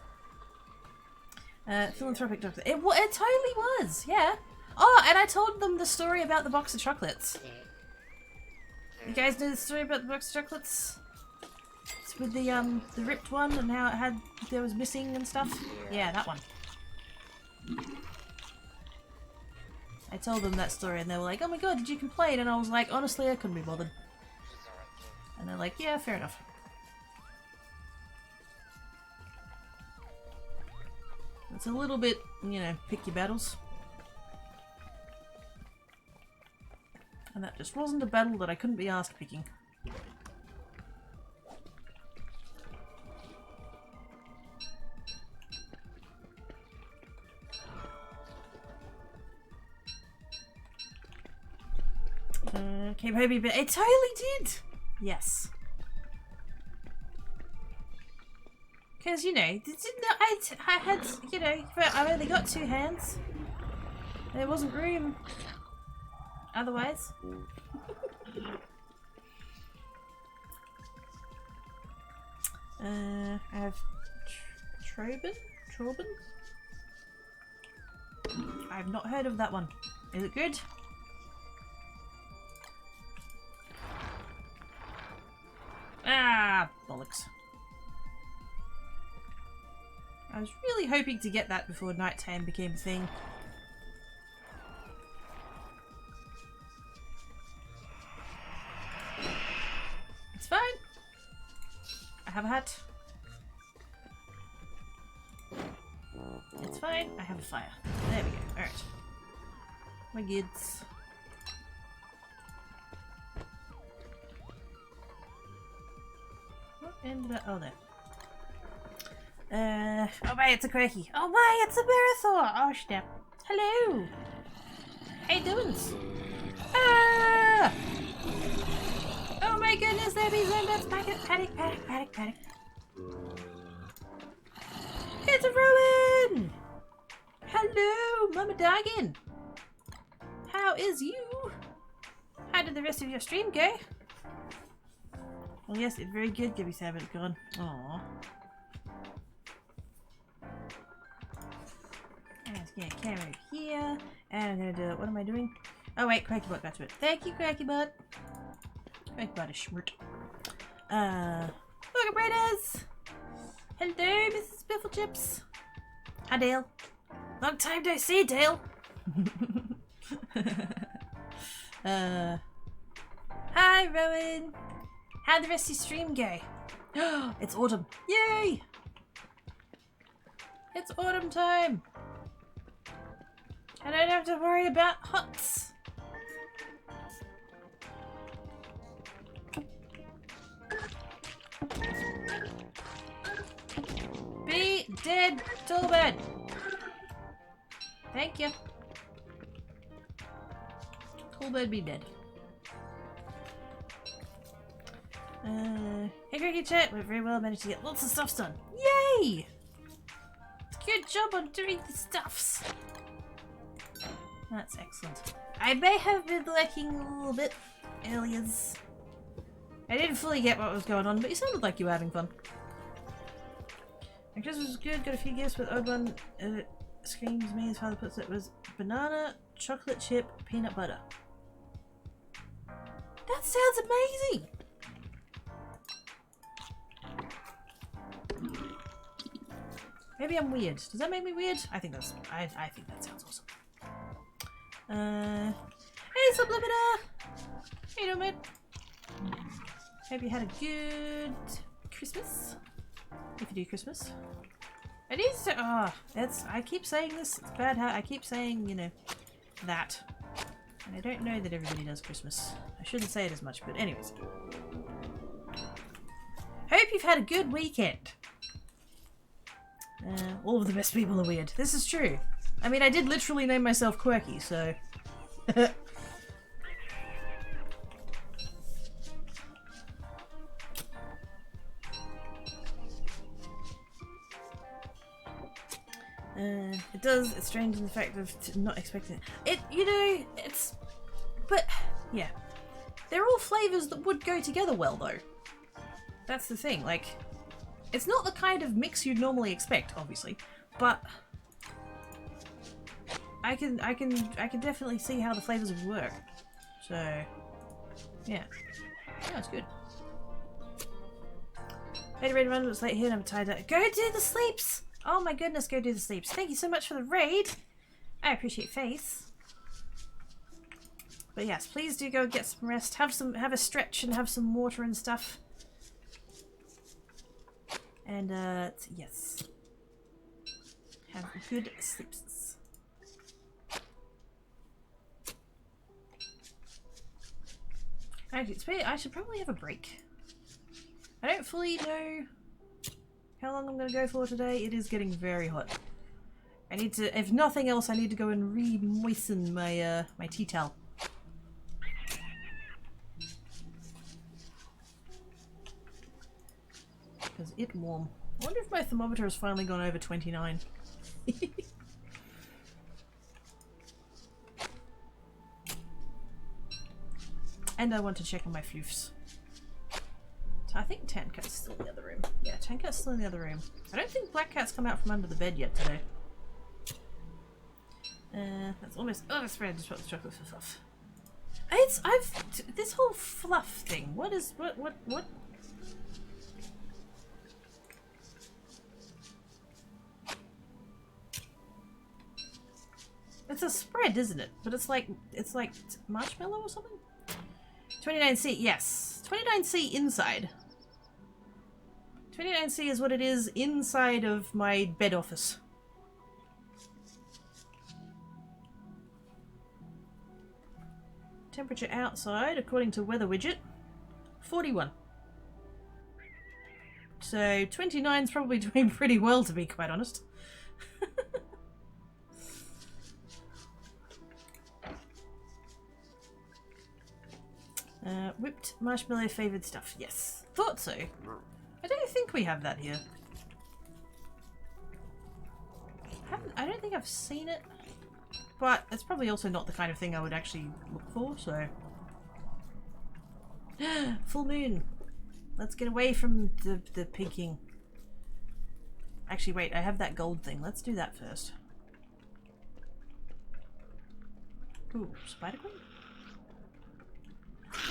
Philanthropic doctor. It totally was, yeah. Oh, and I told them the story about the box of chocolates. You guys know the story about the box of chocolates? It's with the ripped one and how there was missing and stuff. Yeah, that one. I told them that story and they were like, oh my god, did you complain? And I was like, honestly, I couldn't be bothered. And they're like, yeah, fair enough. It's a little bit, you know, pick your battles. And that just wasn't a battle that I couldn't be asked picking. Okay, maybe, but it totally did! Yes. Because, you know, I had, you know, I only got 2 hands. There wasn't room. Otherwise. I have Troben? I have not heard of that one. Is it good? Ah, bollocks. I was really hoping to get that before nighttime became a thing. It's fine. I have a hat. It's fine. I have a fire. There we go. Alright. My goods. What ended up? Oh, there. Oh my, it's a quirky. Oh my, it's a Marathor! Oh snap. Hello! How you doing? Ah! Oh my goodness, there be Zombies! Panic! It's a Rowan! Hello, Mama Daggin! How is you? How did the rest of your stream go? Well, yes, it's very good, Gibby Sabbath's gone. Aww. Let's get a camera over here. And I'm gonna do it. What am I doing? Oh wait, Crackybot got to it. Thank you, Crackybot. Crackybot is schmirt. Welcome, Braiders! Hello, Mrs. Spifflechips. Hi, Dale. Long time no see, Dale. Hi, Rowan. How'd the rest of your stream go? It's autumn. Yay! It's autumn time. I don't have to worry about huts. Be dead, Toolbird. Thank you. Toolbird be dead. Hey, Cricket Chat. We're very well managed to get lots of stuffs done. Yay! Good job on doing the stuffs. That's excellent. I may have been lacking a little bit earlier. I didn't fully get what was going on, but you sounded like you were having fun. My Christmas was good, got a few gifts, but the odd one screams me, his father puts it, was banana, chocolate chip, peanut butter. That sounds amazing! Maybe I'm weird. Does that make me weird? I think that's. I think that sounds awesome. Hey, Sublimiter! How you doing, mate? Hope you had a good Christmas. If you do Christmas. It is. It's. I keep saying this. It's bad how I keep saying, you know, that. And I don't know that everybody does Christmas. I shouldn't say it as much, but anyways. Hope you've had a good weekend. All of the best people are weird. This is true. I mean, I did literally name myself Quirky, so... It does, it's strange in the fact of not expecting it. You know, it's... But, yeah. They're all flavours that would go together well, though. That's the thing, like... It's not the kind of mix you'd normally expect, obviously, but I can definitely see how the flavors would work. So, yeah, it's good. Hey, Raid Run was late here and I'm tired. Go do the sleeps! Oh my goodness, go do the sleeps. Thank you so much for the raid. I appreciate Face. But yes, please do go get some rest. Have a stretch and have some water and stuff. And yes. Have good sleeps. Actually, I should probably have a break. I don't fully know how long I'm going to go for today. It is getting very hot. I need to, if nothing else, I need to go and re-moisten my my tea towel. Because it's warm. I wonder if my thermometer has finally gone over 29. And I want to check on my floofs. So I think Tan Cat's still in the other room. Yeah, Tan Cat's still in the other room. I don't think Black Cat's come out from under the bed yet today. That's almost... Oh, that's red. Just put the chocolate fluff. This whole fluff thing. What is... What? It's a spread, isn't it? But it's like marshmallow or something? 29C, yes. 29C inside. 29C is what it is inside of my bed office. Temperature outside, according to weather widget, 41. So 29 is probably doing pretty well, to be quite honest. Whipped marshmallow favoured stuff. Yes. Thought so. I don't think we have that here. I don't think I've seen it. But it's probably also not the kind of thing I would actually look for, so... Full moon! Let's get away from the peeking. Actually, wait, I have that gold thing. Let's do that first. Ooh, Spider Queen?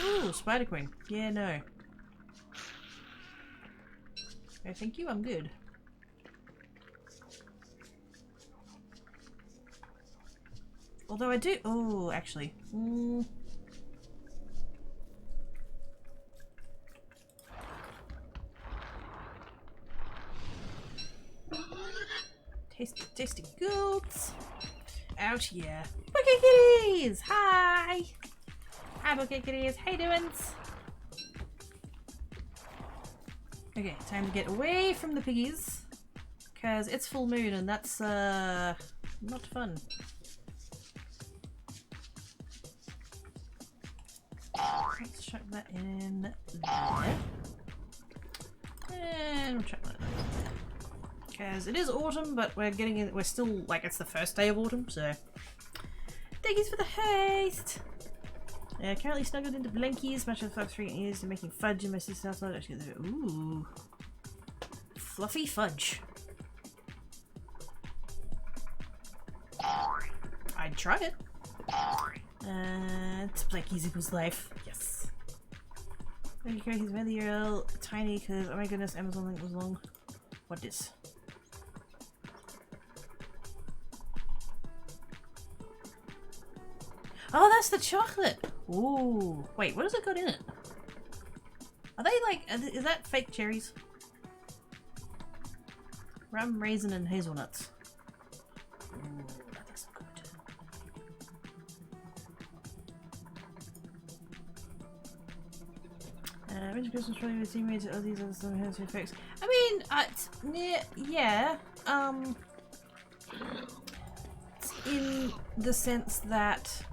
Ooh, Spider Queen. Yeah, no. No, thank you, I'm good. Although I do... Oh, actually. Tasty goods. Ouch, yeah. Bucket kitties! Hi! Hi, bucket kitties. How you doing? Okay, time to get away from the piggies. Because it's full moon and that's, not fun. Let's chuck that in there. And we'll chuck that in there. Because it is autumn, but we're getting in, we're still, like, it's the first day of autumn, so. Thank yous for the haste! Currently snuggled into blankies, much of the fudge freaking ears and making fudge in my sister's house. Ooh. Fluffy fudge. I'd try it. It's blankies equals life. Yes. Okay, he's really real tiny because, oh my goodness, Amazon link was long. What is? Oh, that's the chocolate! Ooh. Wait, what has it got in it? Are they like, is that fake cherries? Rum, raisin, and hazelnuts. Ooh, that looks good. Winter Christmas probably was teammates of these other some hands effects. I mean, yeah, in the sense that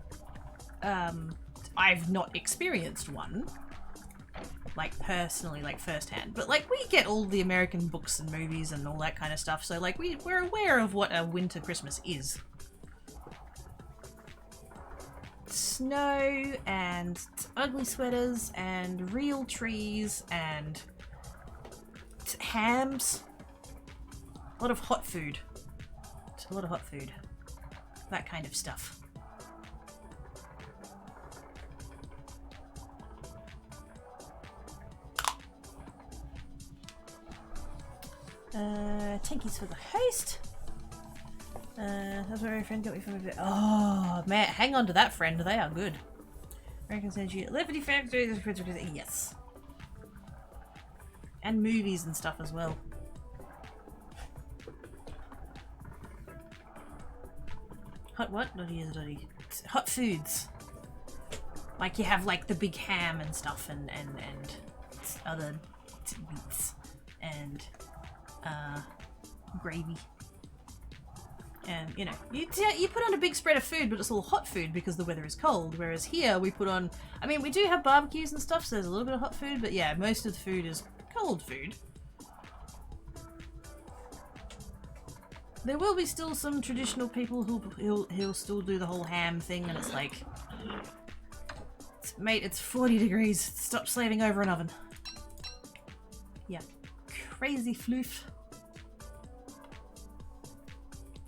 I've not experienced one, like personally, like firsthand, but like we get all the American books and movies and all that kind of stuff, so like we're aware of what a winter Christmas is. Snow and ugly sweaters and real trees and hams. A lot of hot food. It's a lot of hot food. That kind of stuff. Thank yous for the host. That's where my friend got me from a bit. Oh man, hang on to that friend, they are good. American Century, Liberty Factory, yes. And movies and stuff as well. Hot what? Dotty. Hot foods. Like you have like the big ham and stuff and other meats and gravy. And you know, you put on a big spread of food, but it's all hot food because the weather is cold. Whereas here we put on, I mean, we do have barbecues and stuff, so there's a little bit of hot food, but yeah, most of the food is cold food. There will be still some traditional people who'll still do the whole ham thing, and it's like, mate, it's 40 degrees. Stop slaving over an oven. Yeah, crazy floof.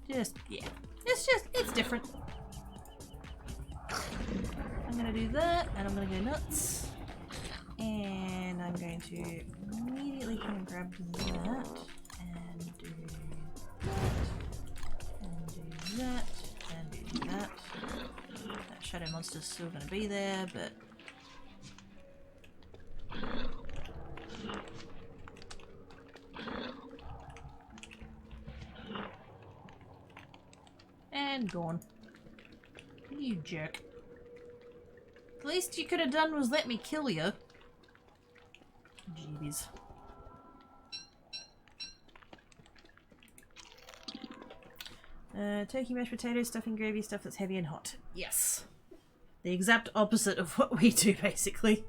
Just, yeah. It's different. I'm gonna do that, and I'm gonna go nuts. And I'm going to immediately come and grab that, and do that, and do that. That shadow monster's still gonna be there, but... And gone. You jerk. The least you could have done was let me kill you. Jeebies. Turkey, mashed potatoes, stuffing, gravy, stuff that's heavy and hot. Yes. The exact opposite of what we do, basically.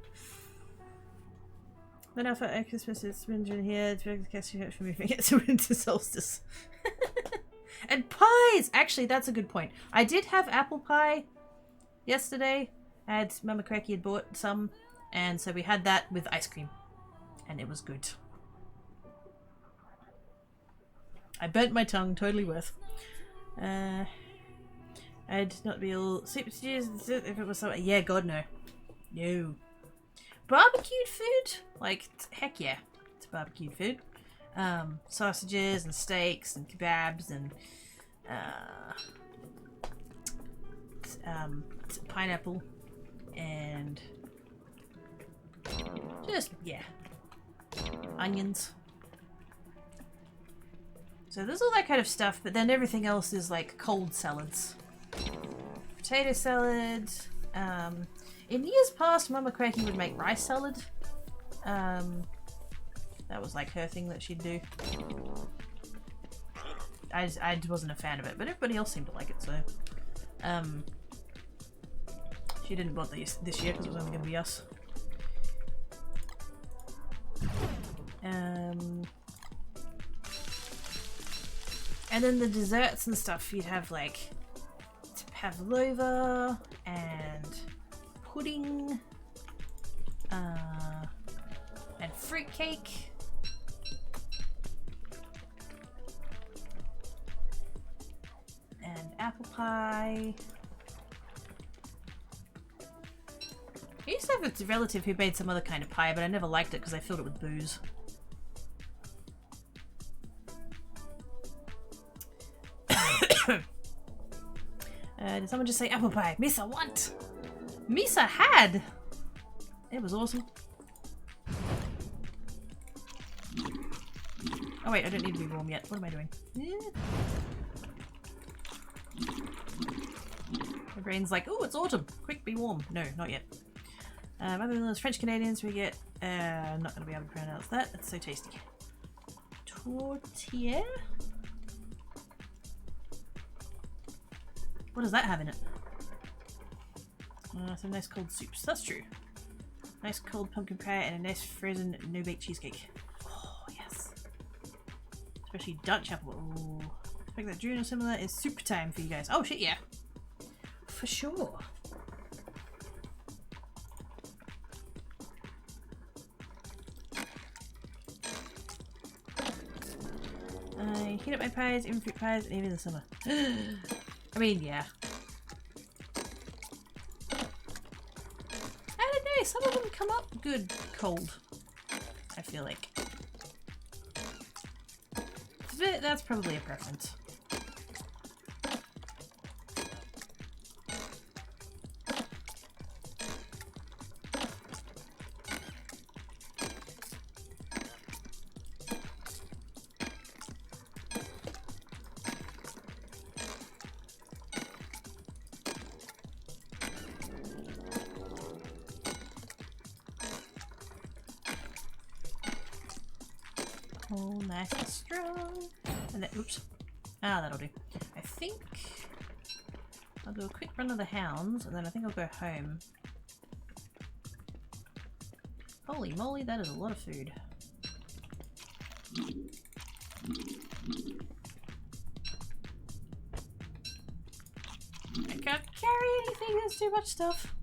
Then I thought Christmas is winter in here. It's very casting for moving it to winter solstice. And pies! Actually, that's a good point. I did have apple pie yesterday. Mama Cracky had bought some, and so we had that with ice cream. And it was good. I burnt my tongue, totally worth. I'd not be all super if it was something. Yeah, God, no. No. Barbecued food? Like, heck yeah. It's barbecued food. Sausages and steaks and kebabs and pineapple and just, yeah, onions. So there's all that kind of stuff, but then everything else is like cold salads. Potato salad. In years past, Mama Cracky would make rice salad. That was like her thing that she'd do. I wasn't a fan of it, but everybody else seemed to like it, so... she didn't bother this year because it was only going to be us. And then the desserts and stuff, you'd have like pavlova and pudding, and fruitcake. And apple pie. I used to have a relative who made some other kind of pie, but I never liked it because I filled it with booze. Did someone just say apple pie? Misa what? Misa had! It was awesome. Oh wait, I don't need to be warm yet. What am I doing? My brain's like, oh, it's autumn. Quick, be warm. No, not yet. Other than those French Canadians, we get... I'm not going to be able to pronounce that. It's so tasty. Tortilla? What does that have in it? Some nice cold soups. That's true. Nice cold pumpkin pie and a nice frozen no-bake cheesecake. Oh, yes. Especially Dutch apple. Oh. Expect that June or similar is soup time for you guys. Oh, shit, yeah. For sure. I heat up my pies, even fruit pies, and even in the summer. I mean, yeah. I don't know, some of them come up good cold, I feel like. But that's probably a preference. All nice and strong. And then, oops. Ah, that'll do. I think I'll do a quick run of the hounds, and then I think I'll go home. Holy moly, that is a lot of food. I can't carry anything, there's too much stuff.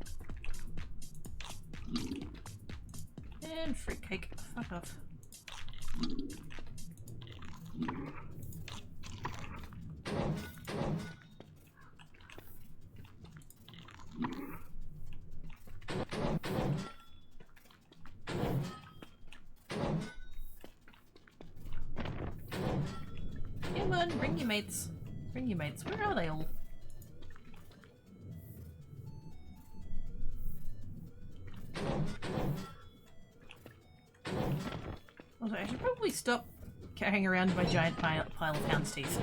And fruitcake, fuck off. Come on, bring your mates. Bring your mates. Where are they all? Also, I should probably stop carrying around my giant pile of hound's teeth.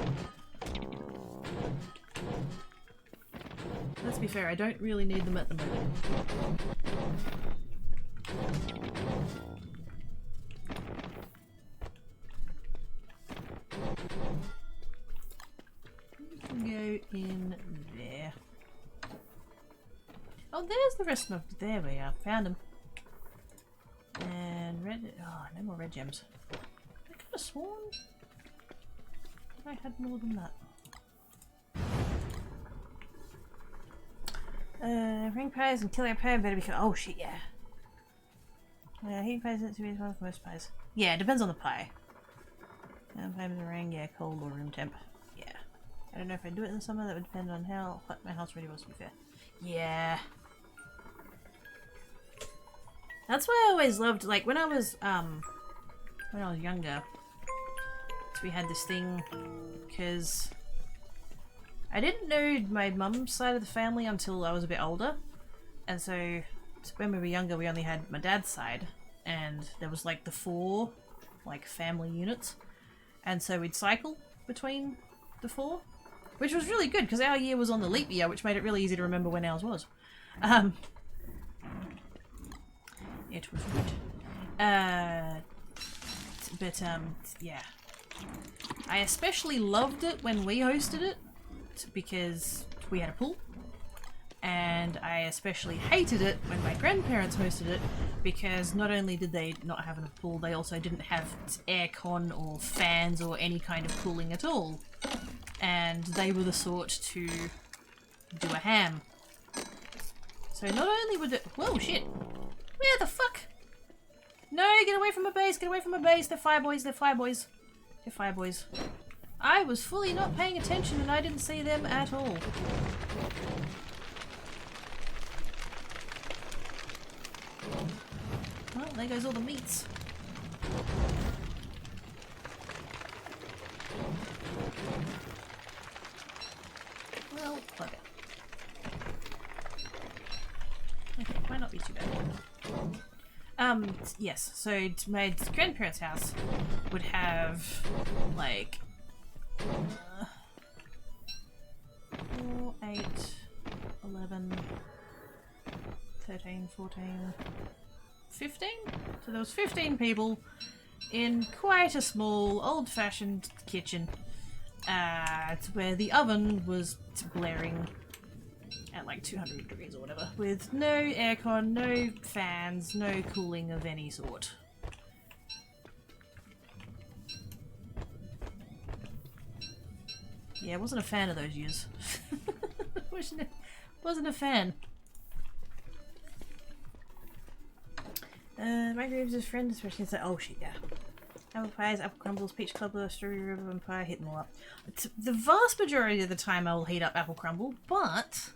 Let's be fair, I don't really need them at the moment. Go in there. Oh, there's the rest of them. There we are. Found them. And red. Oh, no more red gems. I could have sworn I had more than that. Ring pies and killer pie better be. Oh shit, yeah. Heating pies is one of most pies. Yeah, it depends on the pie. Sometimes a ring, yeah, cold or room temp. Yeah. I don't know if I do it in the summer, that would depend on how hot my house really was, to be fair. Yeah. That's why I always loved, like, when I was younger, we had this thing, because I didn't know my mum's side of the family until I was a bit older, and so when we were younger we only had my dad's side, and there was like the 4 like family units, and so we'd cycle between the 4, which was really good because our year was on the leap year, which made it really easy to remember when ours was. It was good. Yeah. I especially loved it when we hosted it because we had a pool, and I especially hated it when my grandparents hosted it because not only did they not have a pool, they also didn't have aircon or fans or any kind of cooling at all, and they were the sort to do a ham. So not only would it— whoa, shit! Where the fuck? No, get away from my base, get away from my base, they're fire boys, they're fire boys. They're fire boys. I was fully not paying attention and I didn't see them at all. Well, there goes all the meats. Well, fuck it. Okay, might not be too bad. Yes, so my grandparents' house would have, like, 4, 8, 11, 13, 14, 15? So there was 15 people in quite a small, old-fashioned kitchen, where the oven was blaring at like 200 degrees or whatever, with no aircon, no fans, no cooling of any sort. Yeah, I wasn't a fan of those years. wasn't a fan. Microwave's friend, especially since— oh shit, yeah. Apple pies, apple crumbles, peach cobbler, strawberry ribbon pie, heat them all up. The vast majority of the time I will heat up apple crumble, but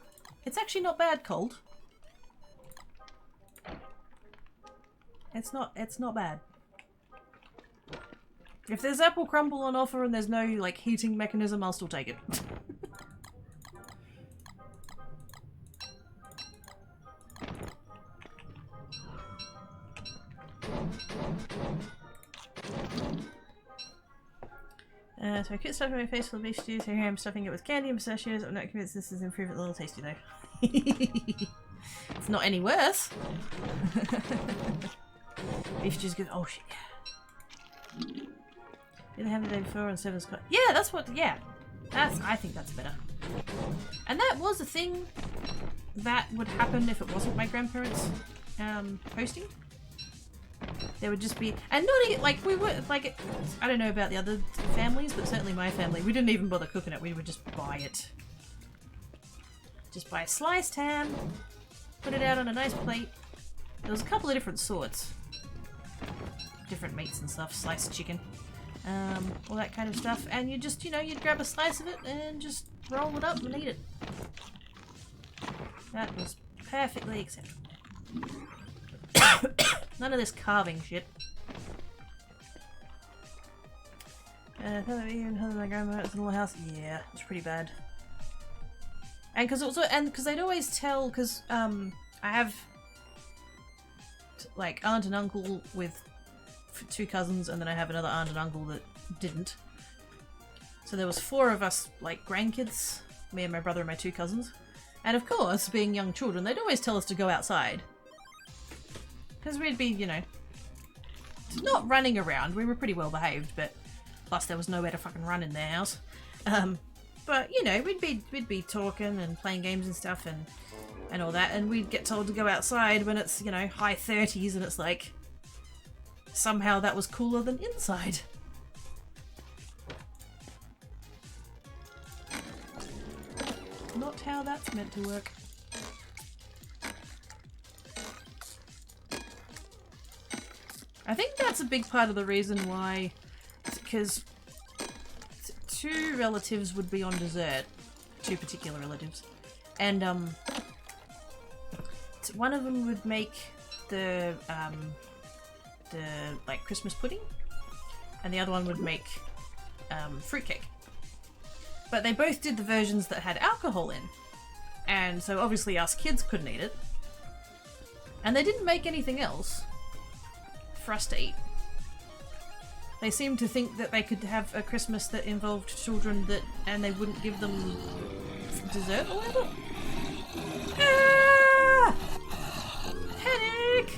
it's actually not bad cold. It's not bad. If there's apple crumble on offer and there's no like heating mechanism, I'll still take it. So I quit stuffing my face full of beef stew, so here I'm stuffing it with candy and pistachios. I'm not convinced this is improved a little tasty though. It's not any worse. Beef stew's good. Oh shit, yeah. Didn't have the day before and 7's got. Yeah, that's what. Yeah, I think that's better. And that was a thing that would happen if it wasn't my grandparents hosting. There would just be, and not like we were like, I don't know about the other families, but certainly my family, we didn't even bother cooking it. We would just buy it. Just buy a sliced ham, put it out on a nice plate. There was a couple of different sorts, different meats and stuff, sliced chicken, all that kind of stuff, and you just, you know, you'd grab a slice of it and just roll it up and eat it. That was perfectly acceptable. None of this carving shit. Even my grandma's little house. Yeah, it's pretty bad. And because they'd always tell, because I have like aunt and uncle with 2 cousins, and then I have another aunt and uncle that didn't. So there was 4 of us, like grandkids, me and my brother and my 2 cousins. And of course, being young children, they'd always tell us to go outside. Because we'd be, you know, not running around. We were pretty well behaved, but plus there was nowhere to fucking run in their house. But you know, we'd be talking and playing games and stuff and all that, and we'd get told to go outside when it's, you know, high 30s, and it's like somehow that was cooler than inside. Not how that's meant to work. I think that's a big part of the reason why, because 2 relatives would be on dessert, 2 particular relatives, and one of them would make the like Christmas pudding, and the other one would make fruitcake. But they both did the versions that had alcohol in, and so obviously us kids couldn't eat it, and they didn't make anything else for us to eat. They seemed to think that they could have a Christmas that involved children and they wouldn't give them dessert or whatever. Ah! Panic!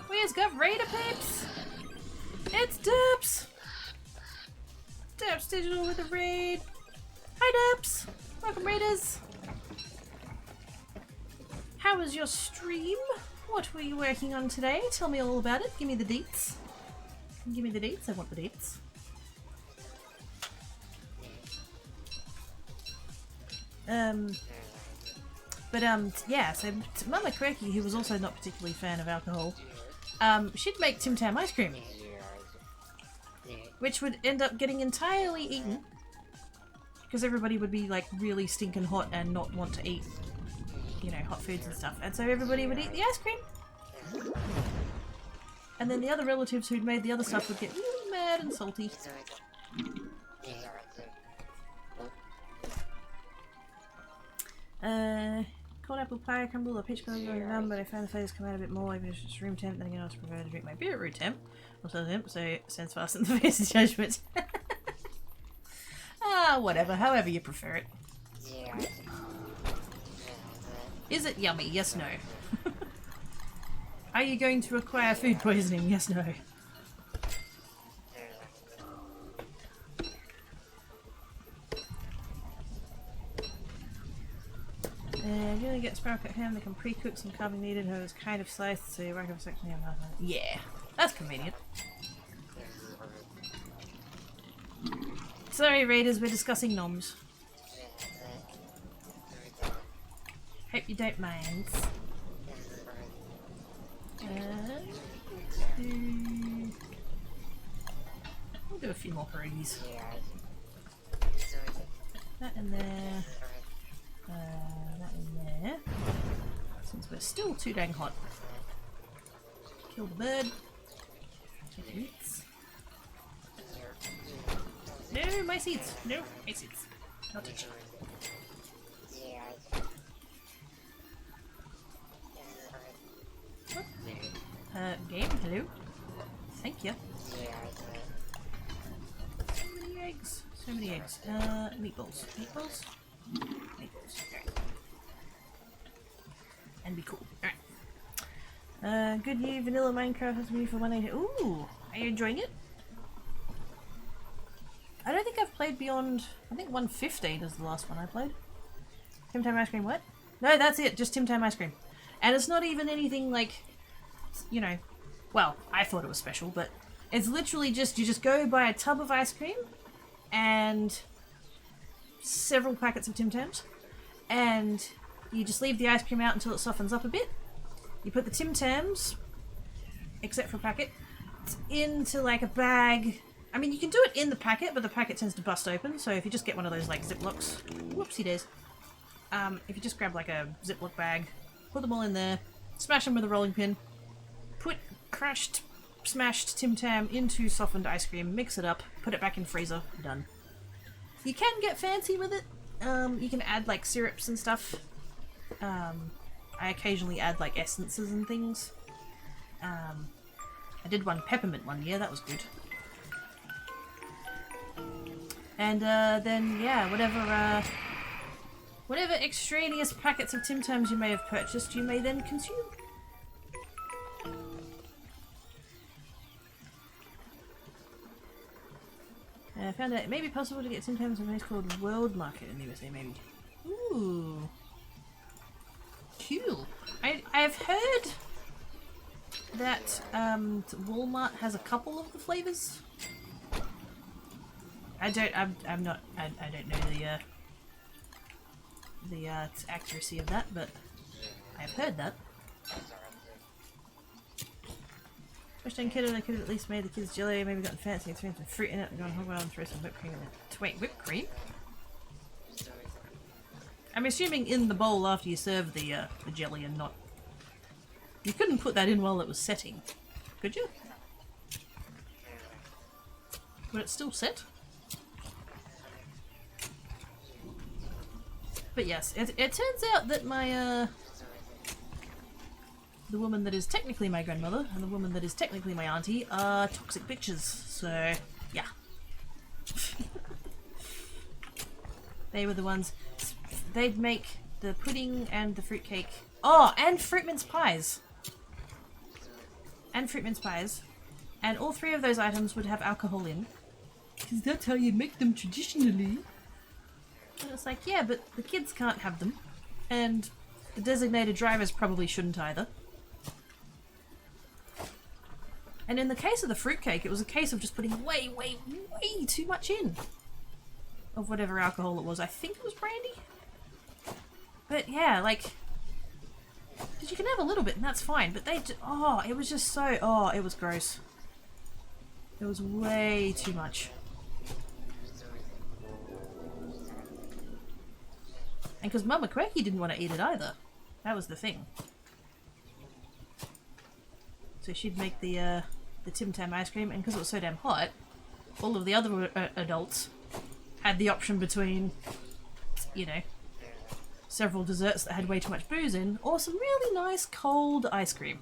Where's got Raider peeps? It's Derps! Derps Digital with a raid. Hi Derps! Welcome Raiders! How was your stream? What were you working on today? Tell me all about it. Give me the deets. Give me the deets. I want the deets. Yeah, so Mama Quirky, who was also not particularly a fan of alcohol, she'd make Tim Tam ice cream, which would end up getting entirely eaten because everybody would be like really stinking hot and not want to eat, you know, hot foods and stuff, and so everybody would eat the ice cream. And then the other relatives who'd made the other stuff would get really mad and salty. Cold apple pie, crumble, or peach colour going numb, but I found the flavours come out a bit more like it's room temp, then again I also prefer to drink my beer at room temp. Also temp, so it stands fast in the face of judgment. Ah, whatever, however you prefer it. Is it yummy? Yes, no. Are you going to acquire food poisoning? Yes, no. If you only get spiral cut ham, they can pre-cook some carving needed, who is kind of sliced, so you rack up a section of ham. Yeah, that's convenient. Sorry, Raiders, we're discussing noms. Hope you don't mind. We'll do a few more hoagies. That in there. That in there. Since we're still too dang hot. Kill the bird. Take the meats. No, my seeds! No, my seeds. Not touching. Game, hello. Thank you. So many eggs. So many eggs. Meatballs. Meatballs? Meatballs. Okay. And be cool. Alright. Good year, vanilla Minecraft has me for 180. Ooh! Are you enjoying it? I don't think I've played beyond, I think 115 is the last one I played. Tim Tam Ice Cream, what? No, that's it, just Tim Tam Ice Cream. And it's not even anything like, you know, well, I thought it was special, but it's literally just, you just go buy a tub of ice cream and several packets of Tim Tams, and you just leave the ice cream out until it softens up a bit. You put the Tim Tams, except for a packet, into like a bag. I mean, you can do it in the packet, but the packet tends to bust open, so if you just get one of those like Ziplocs, whoopsie days. If you just grab like a Ziploc bag, put them all in there, smash them with a rolling pin, put crushed, smashed Tim Tam into softened ice cream, mix it up, put it back in freezer, done. You can get fancy with it. You can add like syrups and stuff. I occasionally add like essences and things. I did one peppermint one year, that was good. And then, yeah, whatever extraneous packets of Tim Tams you may have purchased, you may then consume. I found out it may be possible to get Tim Tams in a place called World Market in the USA, maybe. Ooh. Cool. I've heard that Walmart has a couple of the flavors. I don't know the accuracy of that, but I've heard that. Question kiddo, they could have at least made the kids jelly, maybe gotten fancy and thrown some fruit in it and gone home and throw some whipped cream in it. Wait, whipped cream? I'm assuming in the bowl after you serve the jelly and not... You couldn't put that in while it was setting, could you? Would it still set? But yes, it turns out that my, the woman that is technically my grandmother and the woman that is technically my auntie are toxic bitches, so yeah. They were the ones, they'd make the pudding and the fruitcake. Oh, and fruit mince pies. And fruit mince pies. And all three of those items would have alcohol in. Because that's how you make them traditionally. And it's like, yeah, but the kids can't have them. And the designated drivers probably shouldn't either. And in the case of the fruitcake, it was a case of just putting way too much in. Of whatever alcohol it was. I think it was brandy. But yeah, like... Because you can have a little bit and that's fine, but they... Oh, it was just so... Oh, it was gross. It was way too much. And because Mama Quirky didn't want to eat it either. That was the thing. So she'd make the Tim Tam ice cream, and because it was so damn hot, all of the other adults had the option between, you know, several desserts that had way too much booze in, or some really nice cold ice cream.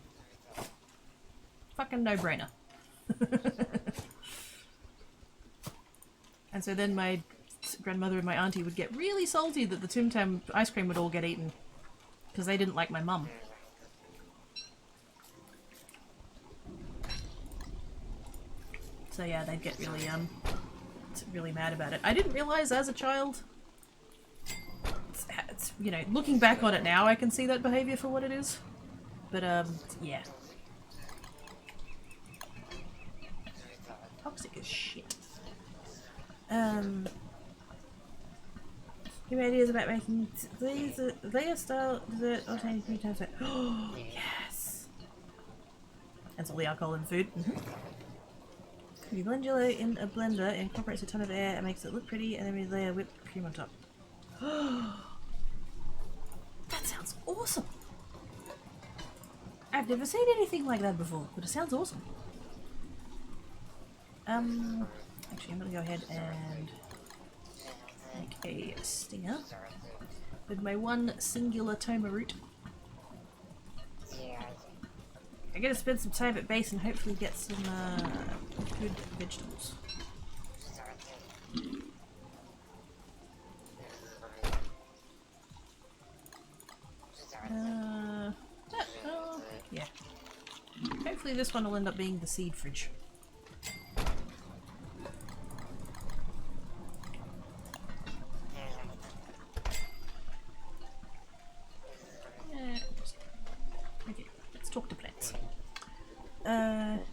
Fucking no-brainer. And so then my grandmother and my auntie would get really salty that the Tim Tam ice cream would all get eaten because they didn't like my mum. So yeah, they'd get really mad about it. I didn't realise as a child, you know, looking back on it now, I can see that behaviour for what it is. But yeah. Toxic as shit. Give me ideas about making these layer style dessert or tiny 3 times. Oh yes! That's all the alcohol in food. You blend jello in a blender, it incorporates a ton of air and makes it look pretty, and then we layer whipped cream on top. That sounds awesome! I've never seen anything like that before, but it sounds awesome. Actually I'm gonna go ahead and make a stinger with my one singular toma root. I'm gonna spend some time at base and hopefully get some good vegetables. Yeah. Hopefully this one will end up being the seed fridge.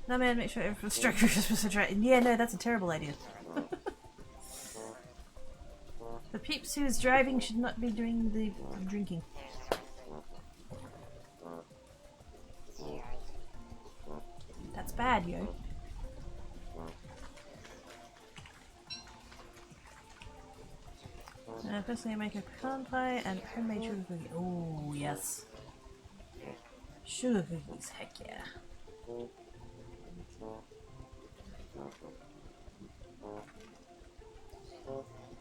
No man, make sure everyone's structure is right. Yeah, no, that's a terrible idea. The peeps who is driving should not be doing the drinking. That's bad, yo. Personally, I make a pecan pie and homemade sugar cookies. Oh, yes. Sugar cookies, heck yeah.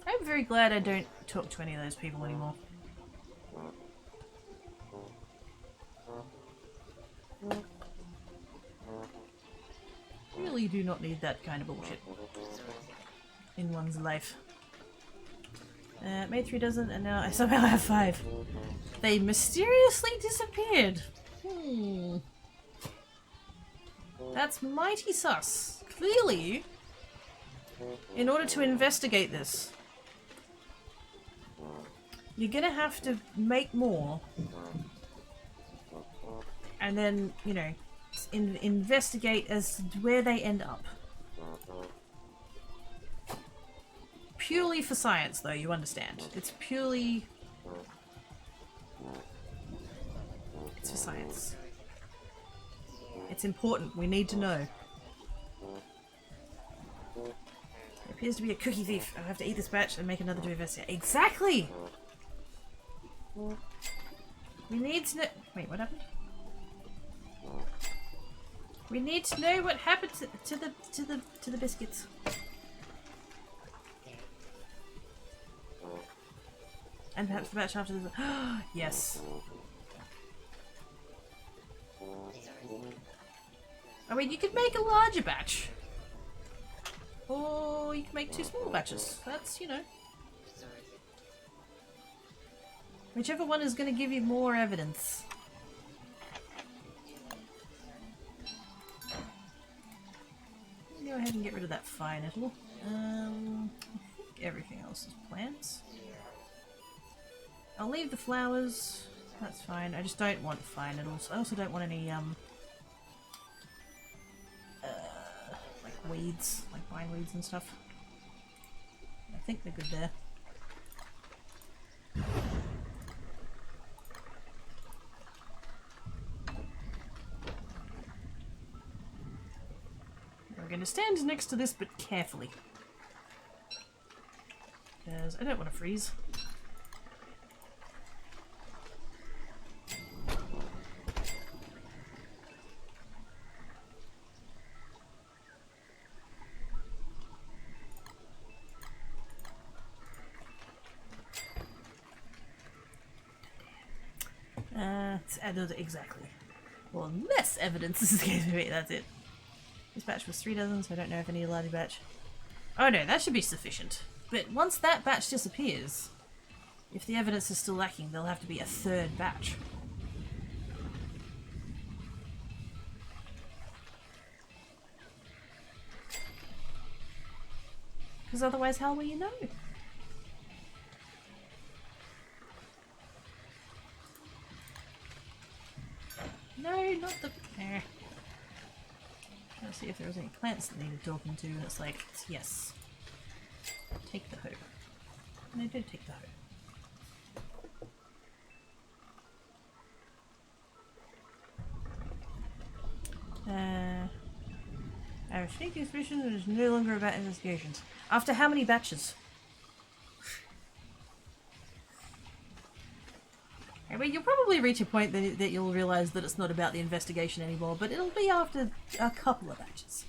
I'm very glad I don't talk to any of those people anymore. Really do not need that kind of bullshit in one's life. Made 3 dozen and now I somehow have 5. They mysteriously disappeared. That's mighty sus. Clearly, in order to investigate this, you're gonna have to make more. And then, you know, investigate as to where they end up. Purely for science, though, you understand. It's purely... It's for science. It's important. We need to know. There appears to be a cookie thief. I'll have to eat this batch and make another to investigate. Exactly! We need to know... Wait, what happened? We need to know what happened to the biscuits. And perhaps the batch after this. Yes. I mean, you could make a larger batch. Or you could make 2 small batches. That's, you know. Whichever one is going to give you more evidence. Go ahead and get rid of that fire nettle. I think everything else is plants. I'll leave the flowers. That's fine. I just don't want fire nettles. I also don't want any like weeds, like bindweeds and stuff. I think they're good there. We're going to stand next to this, but carefully. Because I don't want to freeze. It's added exactly. Well, less evidence is going to be. That's it. This batch was 3 dozen, so I don't know if I need a larger batch. Oh no, that should be sufficient. But once that batch disappears, if the evidence is still lacking, there'll have to be a 3rd batch. Because otherwise, how will you know? No, not the... Trying to see if there was any plants that needed talking to, and it's like, yes. Take the hoe. And I did take the hoe. I have a sneaky suspicion that it's no longer about investigations. After how many batches? I mean, you'll probably reach a point that you'll realise that it's not about the investigation anymore, but it'll be after a couple of batches.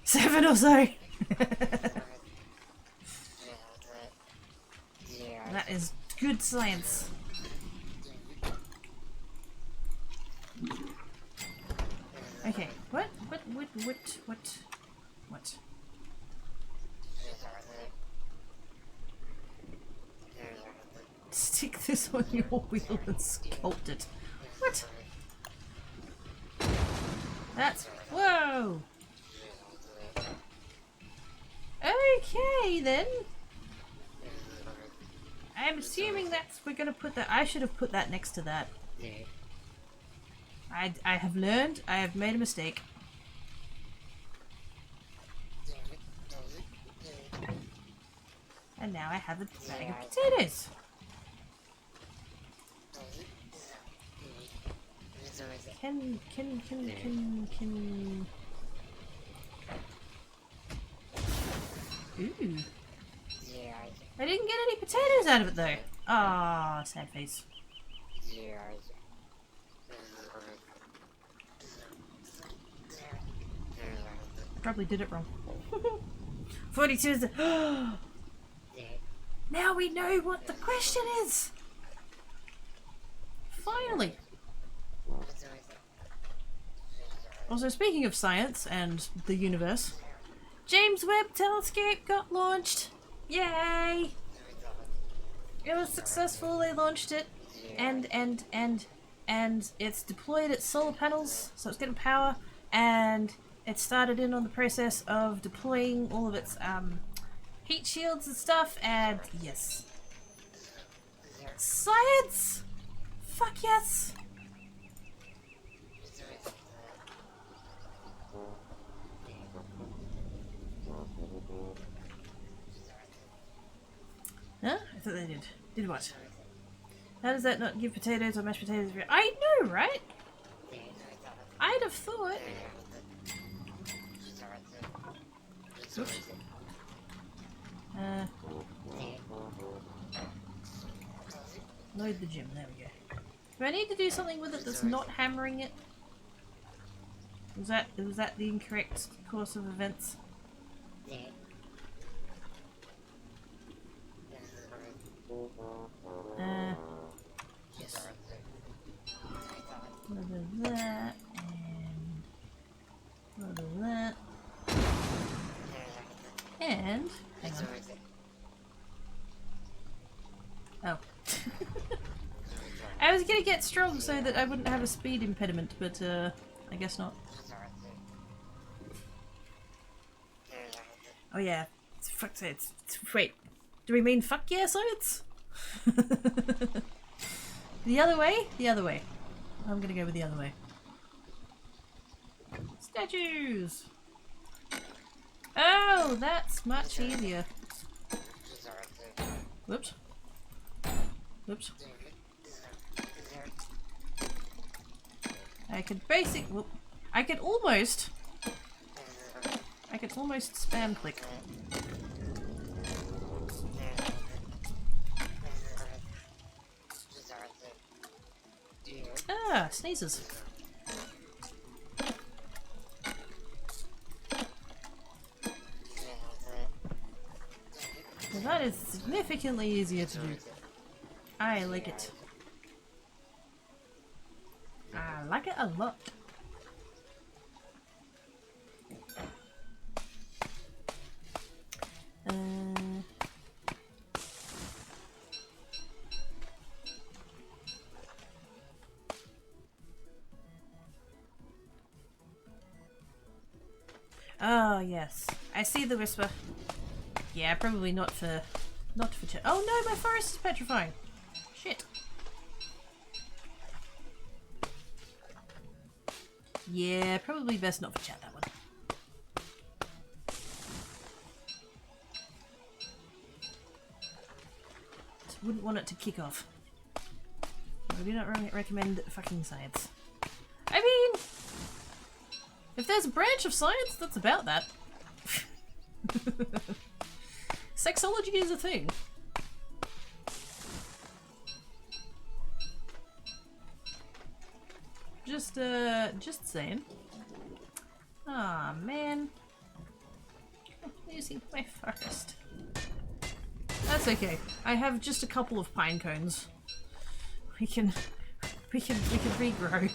7 or so! That is good science. Okay, what? Stick this on your wheel and sculpt it. What? That's... Whoa! Okay, then. I'm assuming that's... We're gonna put that... I should have put that next to that. I have learned. I have made a mistake. And now I have a bag of potatoes. Can... Ooh. I didn't get any potatoes out of it though. Ah, sad face. Probably did it wrong. 42 is the... Now we know what the question is! Finally! Also, speaking of science and the universe, James Webb Telescope got launched! Yay! It was successful, they launched it, and it's deployed its solar panels, so it's getting power, and it started in on the process of deploying all of its heat shields and stuff, and yes. Science! Fuck yes! Huh? I thought they did. Did what? How does that not give potatoes or mashed potatoes? I know, right? I'd have thought. Oops. Load the gym. There we go. Do I need to do something with it that's not hammering it? Was that the incorrect course of events? Yes. A little bit of that, and a little bit of that. And, hang on. Oh. I was gonna get strong so that I wouldn't have a speed impediment, but I guess not. Oh yeah. Fuck it. Wait. Do we mean fuck yeah science? The other way? The other way. I'm gonna go with the other way. Statues! Oh, that's much easier. Whoops. Whoops. I could I could almost spam click. Ah, sneezes. Well, that is significantly easier to do. I like it. I like it a lot. Oh yes, I see the whisper. Yeah, probably not for chat. Oh no, my forest is petrifying. Shit. Yeah, probably best not for chat, that one. Just wouldn't want it to kick off. I do not recommend fucking science. I mean, if there's a branch of science that's about that. Sexology is a thing. Just saying. Aw, man. I'm losing my forest. That's okay. I have just a couple of pine cones. We can regrow.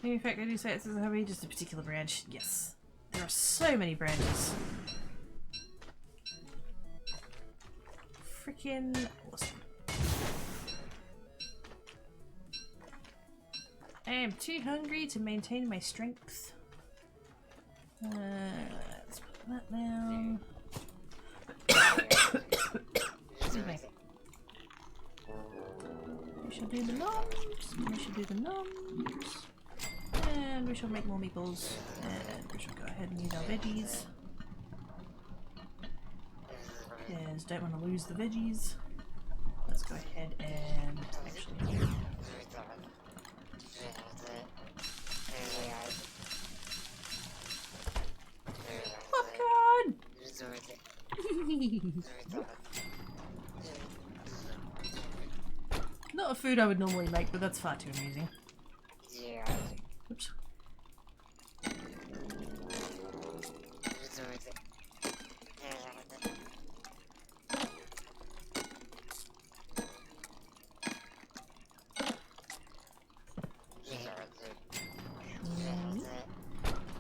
In fact, I do say it says how many, just a particular branch. Yes. There are so many branches. Freaking awesome. I am too hungry to maintain my strength. Let's put that down. Excuse me. We should do the noms. We should do the noms. And we shall make more meatballs. And we shall go ahead and use our veggies. Yes, don't want to lose the veggies. Let's go ahead and actually... Popcorn! Not a food I would normally make, but that's far too amusing. Oops.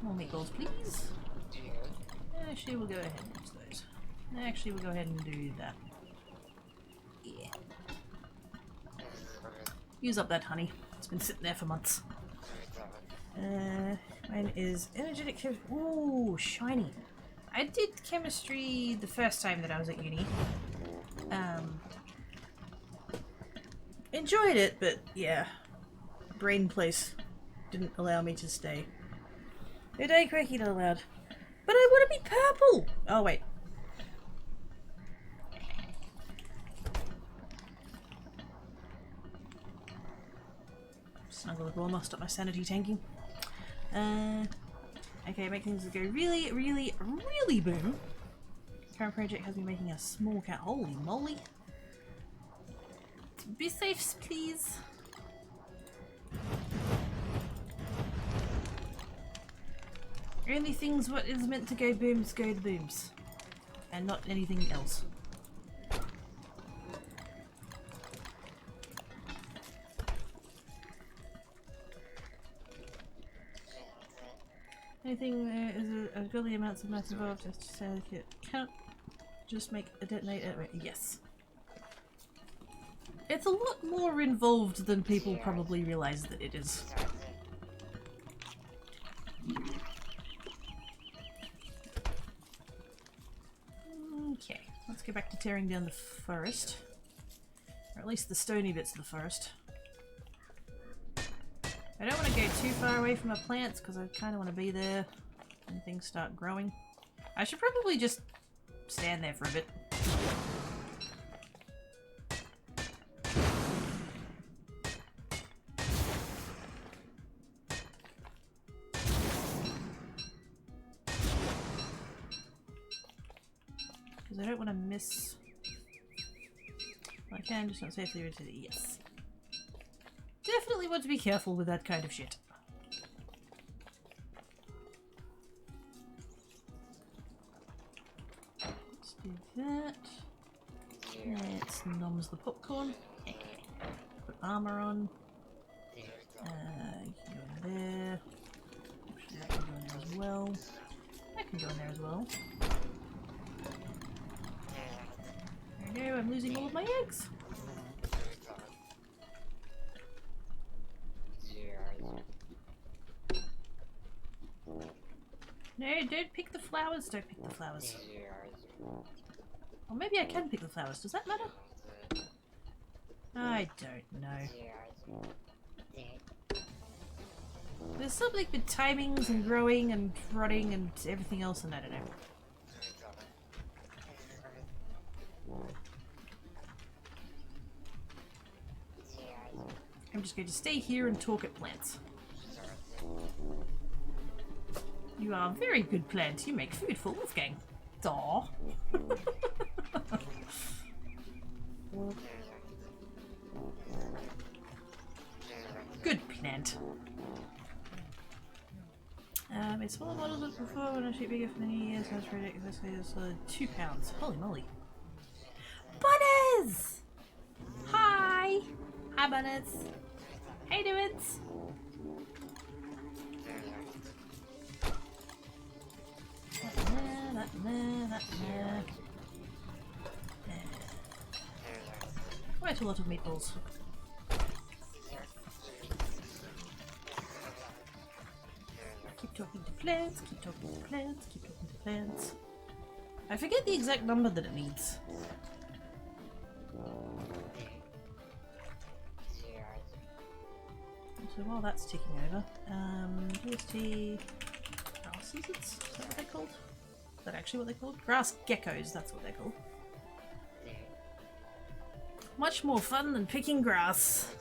More meatballs, please. Actually, we'll go ahead and use those. Actually, we'll go ahead and do that. Yeah. Use up that honey. It's been sitting there for months. Mine is energetic. Ooh, shiny. I did chemistry the first time that I was at uni. Enjoyed it, but yeah. Brain place didn't allow me to stay. No day cracky not allowed. But I want to be purple! Oh, wait. Snuggle the warmer, stop my sanity tanking. Okay, make things go really, really, really boom. Current project has me making a small cat. Holy moly. Be safe, please. Only things what is meant to go booms go to booms. And not anything else. Anything is a goodly amounts of mass involved just to say it can't just make a detonator. Yes. It's a lot more involved than people probably realise that it is. Okay, let's go back to tearing down the forest. Or at least the stony bits of the forest. I don't want to go too far away from my plants because I kind of want to be there when things start growing. I should probably just stand there for a bit. Because I don't want to miss... I can just not safely into the... Yes. Definitely want to be careful with that kind of shit. Let's do that. Let's noms the popcorn. Put armor on. You can go in there. Actually, that can go in there as well. That can go in there as well. There we go, I'm losing all of my eggs. No, don't pick the flowers. Don't pick the flowers. Or maybe I can pick the flowers. Does that matter? I don't know. There's something with timings and growing and rotting and everything else, and I don't know. I'm just going to stay here and talk at plants. You are a very good plant. You make food for Wolfgang. Aww. Good plant. It's smaller models than before when I shoot bigger for many years. I was project this way is 2 pounds. Holy moly. Bunners! Hi! Hi, Bunners. Hey, dudes! Quite a lot of meatballs. Keep talking to plants, keep talking to plants, keep talking to plants. I forget the exact number that it needs. So while that's ticking over, GST grasses, is that what they're called? Is that actually what they're called? Grass geckos, that's what they're called. Much more fun than picking grass.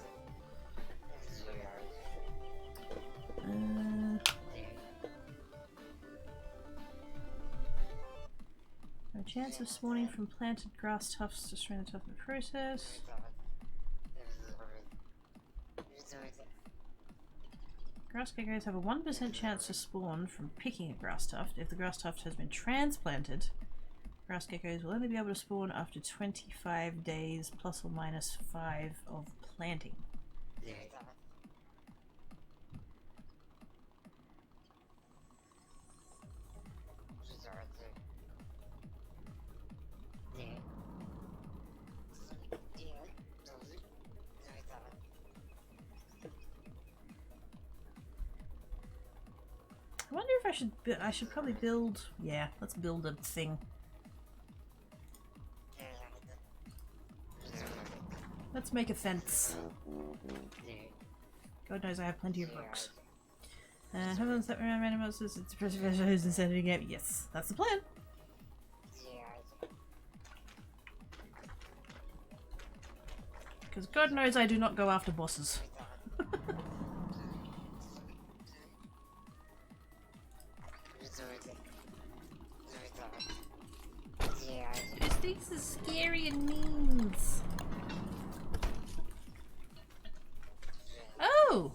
No chance of spawning from planted grass tufts to strain the toughen process. Grass geckos have a 1% chance to spawn from picking a grass tuft. If the grass tuft has been transplanted, grass geckos will only be able to spawn after 25 days plus or minus 5 of planting. I wonder if I should probably build, yeah, let's build a thing. Let's make a fence. God knows I have plenty of brooks. Haven't slept around random monsters, it's depressive who's insanity game. Yes, that's the plan. Because God knows I do not go after bosses. Those things are scary and means. Oh!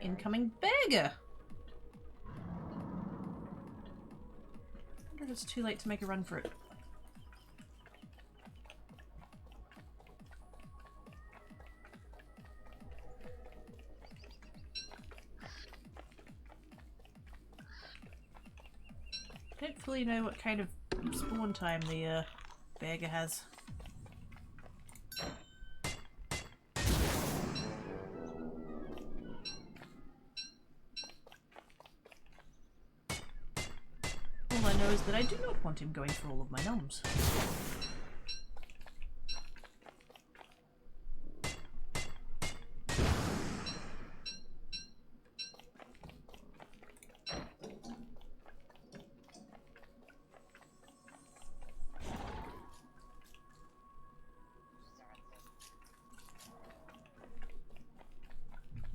Incoming beggar! I wonder if it's too late to make a run for it. I don't fully know what kind of spawn time the beggar has. All I know is that I do not want him going for all of my noms.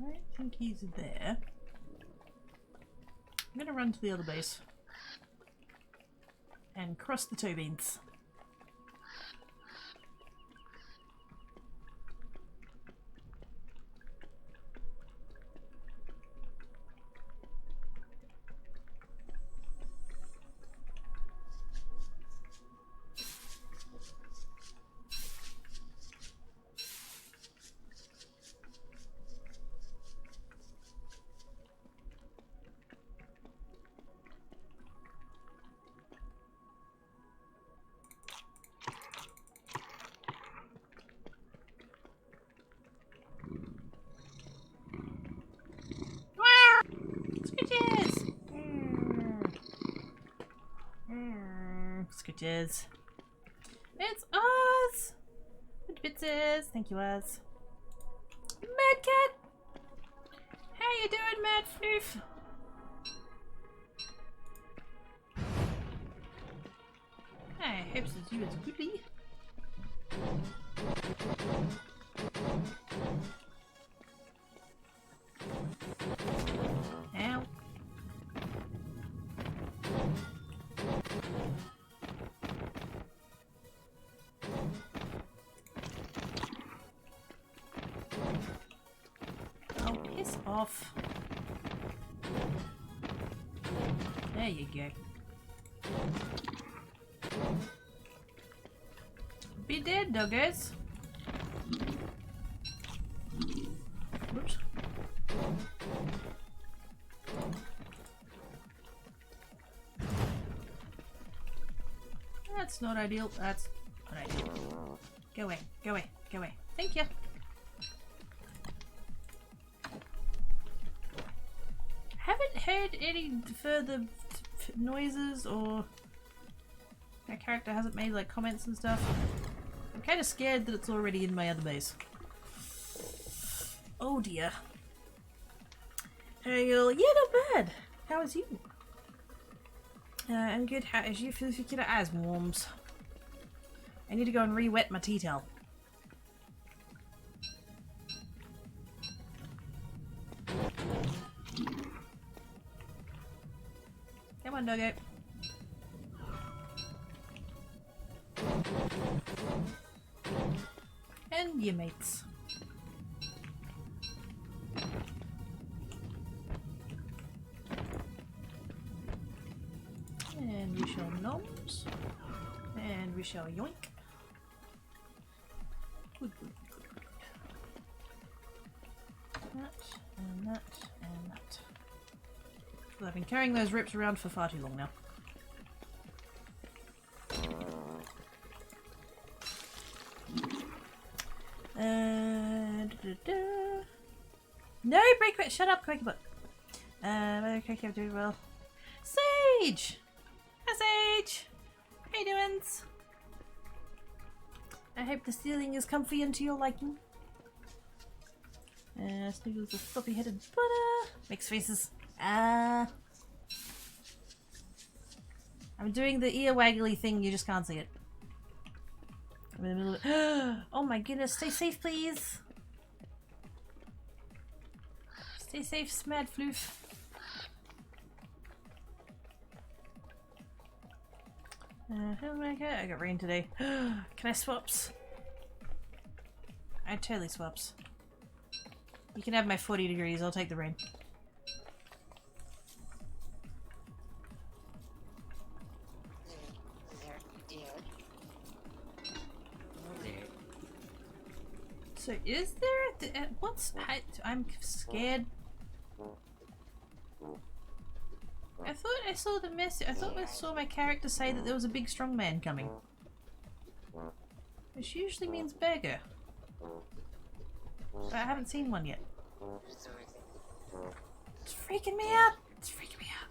I think he's there. I'm gonna run to the other base and cross the toe beans. Scritches. It's us! Bitses! Thank you, us. Mad Cat! How you doing, Mad Floof? I hope that you is goodly. Ow. Oh, piss off. There you go. Be dead, doggos. Whoops. That's not ideal. That's not ideal. Go away. Go away. Go away. Thank you. Haven't heard any further noises, or my character hasn't made like comments and stuff. I'm kind of scared that it's already in my other base. Oh dear. Yeah, not bad. How is you? I'm good. How is you? Feel your eyes warms. I need to go and re-wet my tea towel. Come on, doggo. And your mates. And we shall gnomes. And we shall yoink. Good, good, good, good. That, and that, and that. Well, I've been carrying those rips around for far too long now. No, break it! Shut up, Quakerbot. Okay, I'm doing well. Sage! Hi, Sage! How you doing? I hope the ceiling is comfy and to your liking. Sniggles the floppy-headed butter. Makes faces. I'm doing the ear waggly thing, you just can't see it. I'm in the middle of it. Oh my goodness, stay safe, please. Stay safe, Smad Floof. I got rain today. Can I swaps? I totally swaps. You can have my 40 degrees, I'll take the rain. So is there what's I'm scared. I thought I saw the message. I thought I saw my character say that there was a big strong man coming. Which usually means beggar. But I haven't seen one yet. It's freaking me out! It's freaking me out.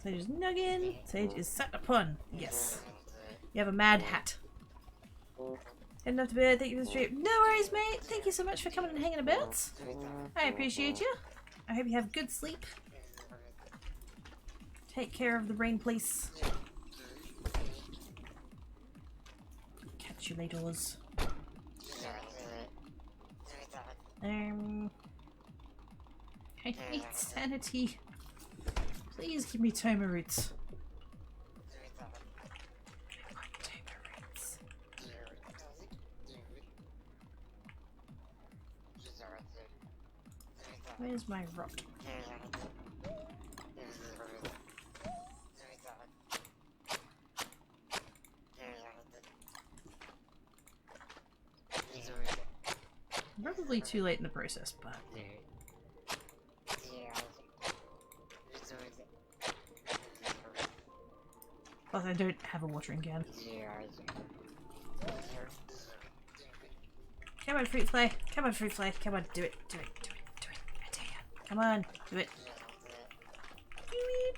Sage is nuggin. Sage is sat upon. Yes. You have a mad hat. Heading off to bed. Thank you for the stream. No worries, mate. Thank you so much for coming and hanging about. I appreciate you. I hope you have good sleep. Take care of the brain, please. Catch you later. I need sanity. Please give me Toma roots. Where's my rot? Probably too late in the process, but... Plus I don't have a watering can. Come on, fruit fly. Come on, fruit fly. Come on, do it. Do it. Do it. Do it. I tell you. Come on, do it. Do it.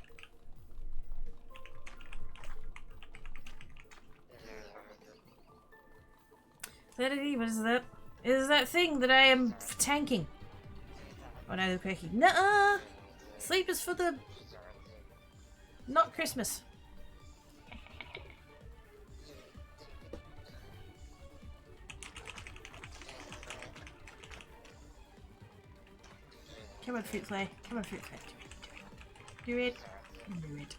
Sanity, what is that? It is that thing that I am tanking. Oh no, the quirky. Nuh-uh! Sleep is for the... not Christmas. Come on, fruit fly. Come on, fruit fly. Do it. Do it. Do it.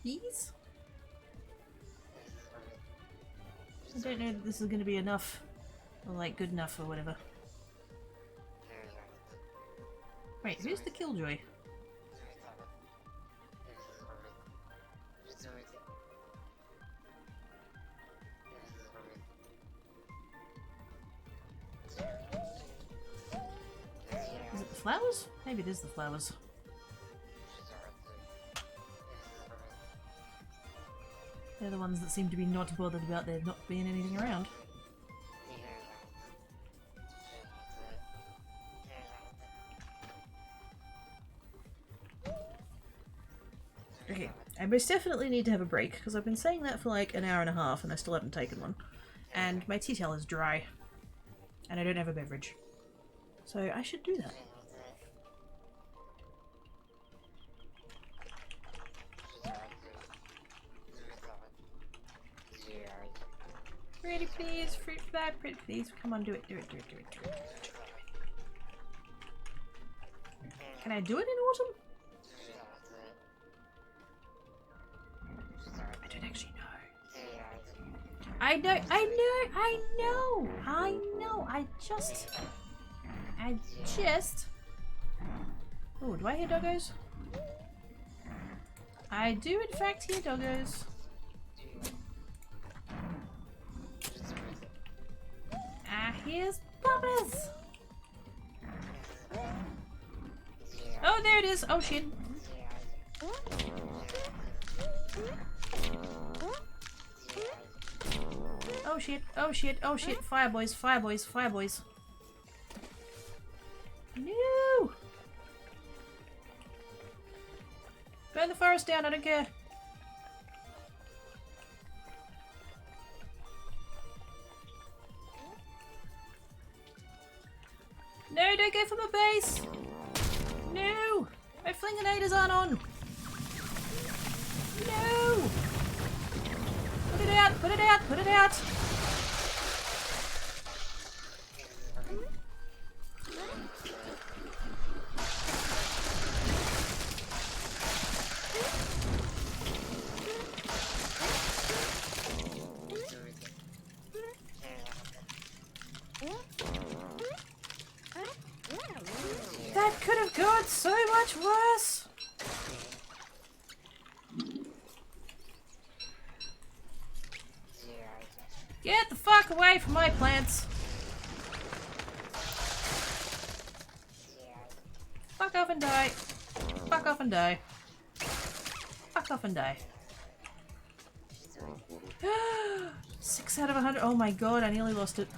Please? I don't know that this is going to be enough. Or like good enough or whatever. Wait, who's the killjoy? Is it the flowers? Maybe it is the flowers. They're the ones that seem to be not bothered about there not being anything around. Okay, I most definitely need to have a break, because I've been saying that for like an hour and a half and I still haven't taken one. And my tea towel is dry. And I don't have a beverage. So I should do that. Pretty please, fruit fly, pretty please. Come on, do it, do it, do it, do it, do it. Can I do it in autumn? I don't actually know. I know. I just... Oh, do I hear doggos? I do in fact hear doggos. Here's Bubbles! Oh, there it is! Oh shit! Oh shit, oh shit, oh shit, fire boys, fire boys, fire boys. No! Burn the forest down, I don't care. No, don't go for my base! No! My flinginators aren't on! No! Put it out, put it out, put it out! That could have gone so much worse! Get the fuck away from my plants! Fuck off and die. Fuck off and die. Fuck off and die. 6 out of 100. Oh my god, I nearly lost it.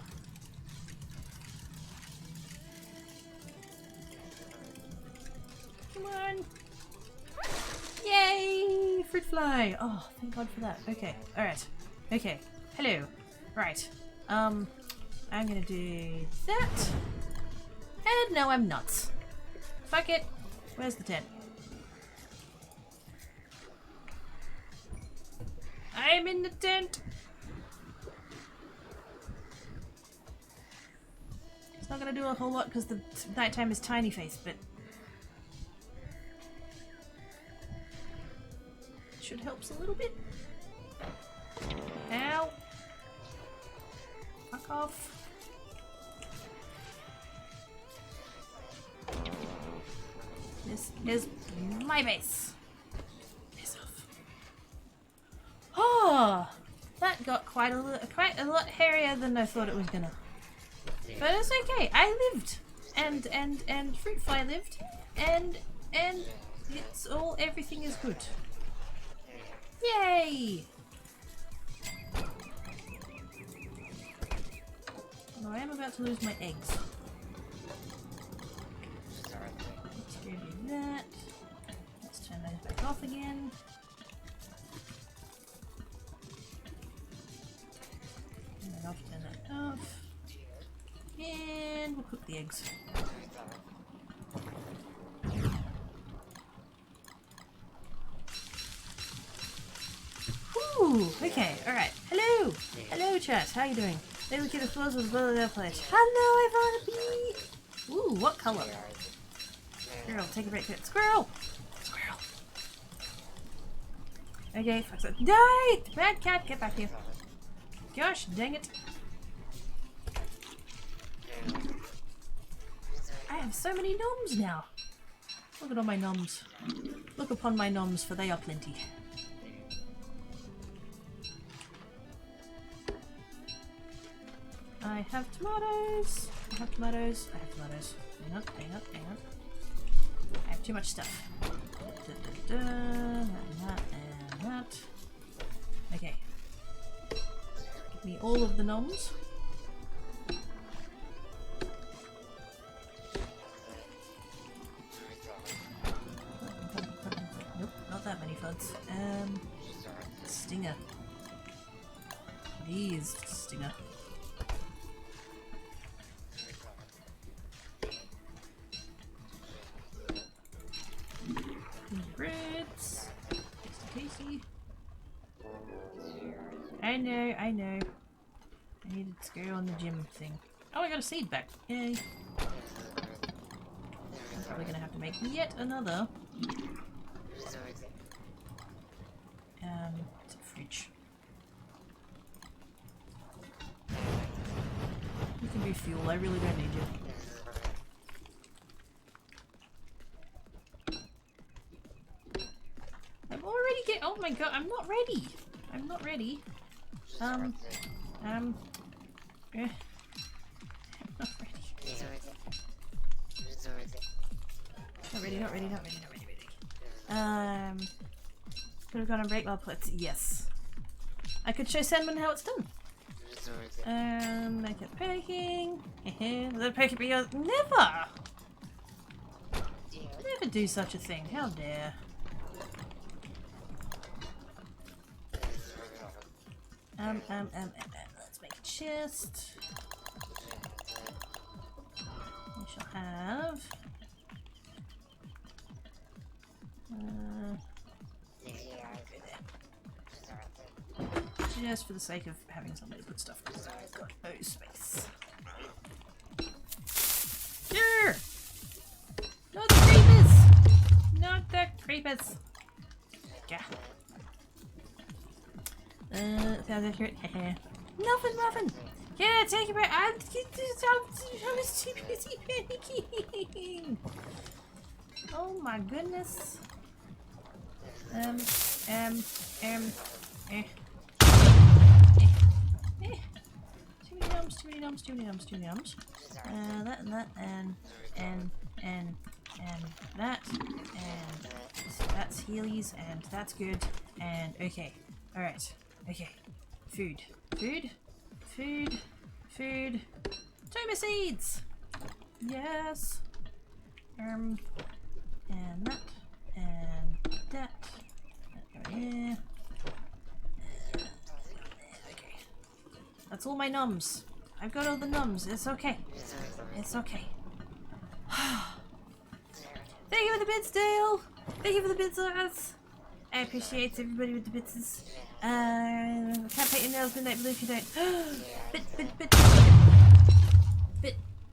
Come on. Yay! Fruit fly. Oh, thank god for that. Okay, alright. Okay, hello. Right. I'm gonna do that. And no, I'm not. Fuck it. Where's the tent? I'm in the tent. It's not gonna do a whole lot because the nighttime is tiny face, but should helps a little bit. Ow. Fuck off. This is my base. Piss off. Oh, that got quite a lot hairier than I thought it was gonna. But it's okay. I lived, and fruit fly lived, and it's all everything is good. Yay! Although I am about to lose my eggs. Let's go do that. Let's turn those back off again. Turn that off, turn that off. And we'll cook the eggs. Ooh, okay, alright. Hello! Hello, chat, how you doing? They look at the floors with the their place. Hello, everybody! Ooh, what color? Squirrel, take a break. Squirrel! Squirrel! Okay, fuck that. Die! Bad cat, get back here. Gosh, dang it. I have so many gnomes now. Look at all my gnomes. Look upon my gnomes, for they are plenty. I have tomatoes. I have tomatoes. I have tomatoes. Hang on, hang on, hang on. I have too much stuff. Da, da, da, and that, and that. Okay. Give me all of the gnomes. Nope, not that many FUDs. Stinger. Please, Stinger. Brits. Tasty. I know. I needed to go on the gym thing. Oh, I got a seed back. Yay. I'm probably gonna have to make yet another. It's a fridge. You can be fuel, I really don't need you. I'm already getting. Oh my god, I'm not ready! I'm not ready. I'm not ready. Not ready. Could have gone on break while put. Yes. I could show Sandman how it's done. Make it panicking. Let it pack be yours. Never! Never do such a thing. How dare. Let's make a chest. We shall have. Just for the sake of having somebody put stuff because I've got no space. Sure! Not the creepers! Not the creepers! Yeah. Sounds accurate. Nothing, muffin! Yeah, take it back! I'm too busy panicking! Oh my goodness. Too many nums. That and that and that and that's Heelys and that's good and okay. Alright. Okay. Food. Toma seeds! Yes. And that and that. Yeah. Okay. That's all my nums. I've got all the nums. It's okay. It's okay. Thank you for the bits, Dale! Thank you for the bits, lads! I appreciate everybody with the bitses. Can't paint your nails midnight blue if you don't.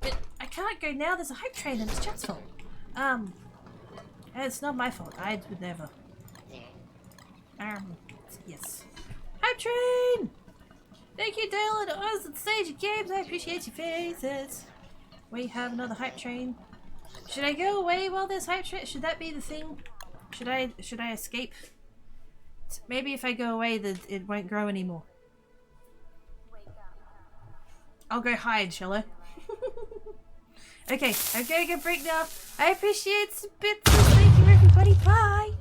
But I can't go now. There's a hype train and it's chat's fault. It's not my fault. I would never. Yes. Hype train! Thank you, Dale and Oz and Sage and Games. I appreciate your faces. We have another hype train. Should I go away while there's hype train? Should that be the thing? Should I escape? Maybe if I go away, it won't grow anymore. I'll go hide, shall I? Okay, I'm going to go break now. I appreciate some bits. Thank you, everybody. Bye.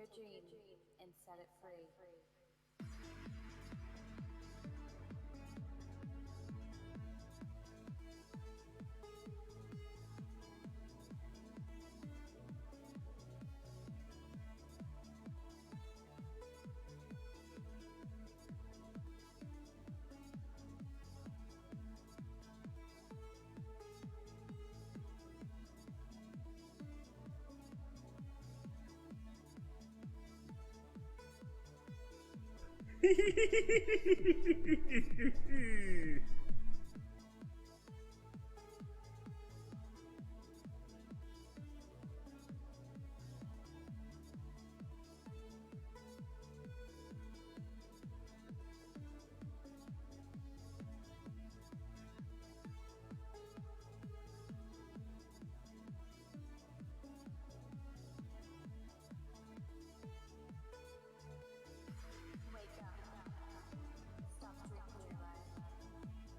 your dream and set it free. Wake up. Stop drinking your life.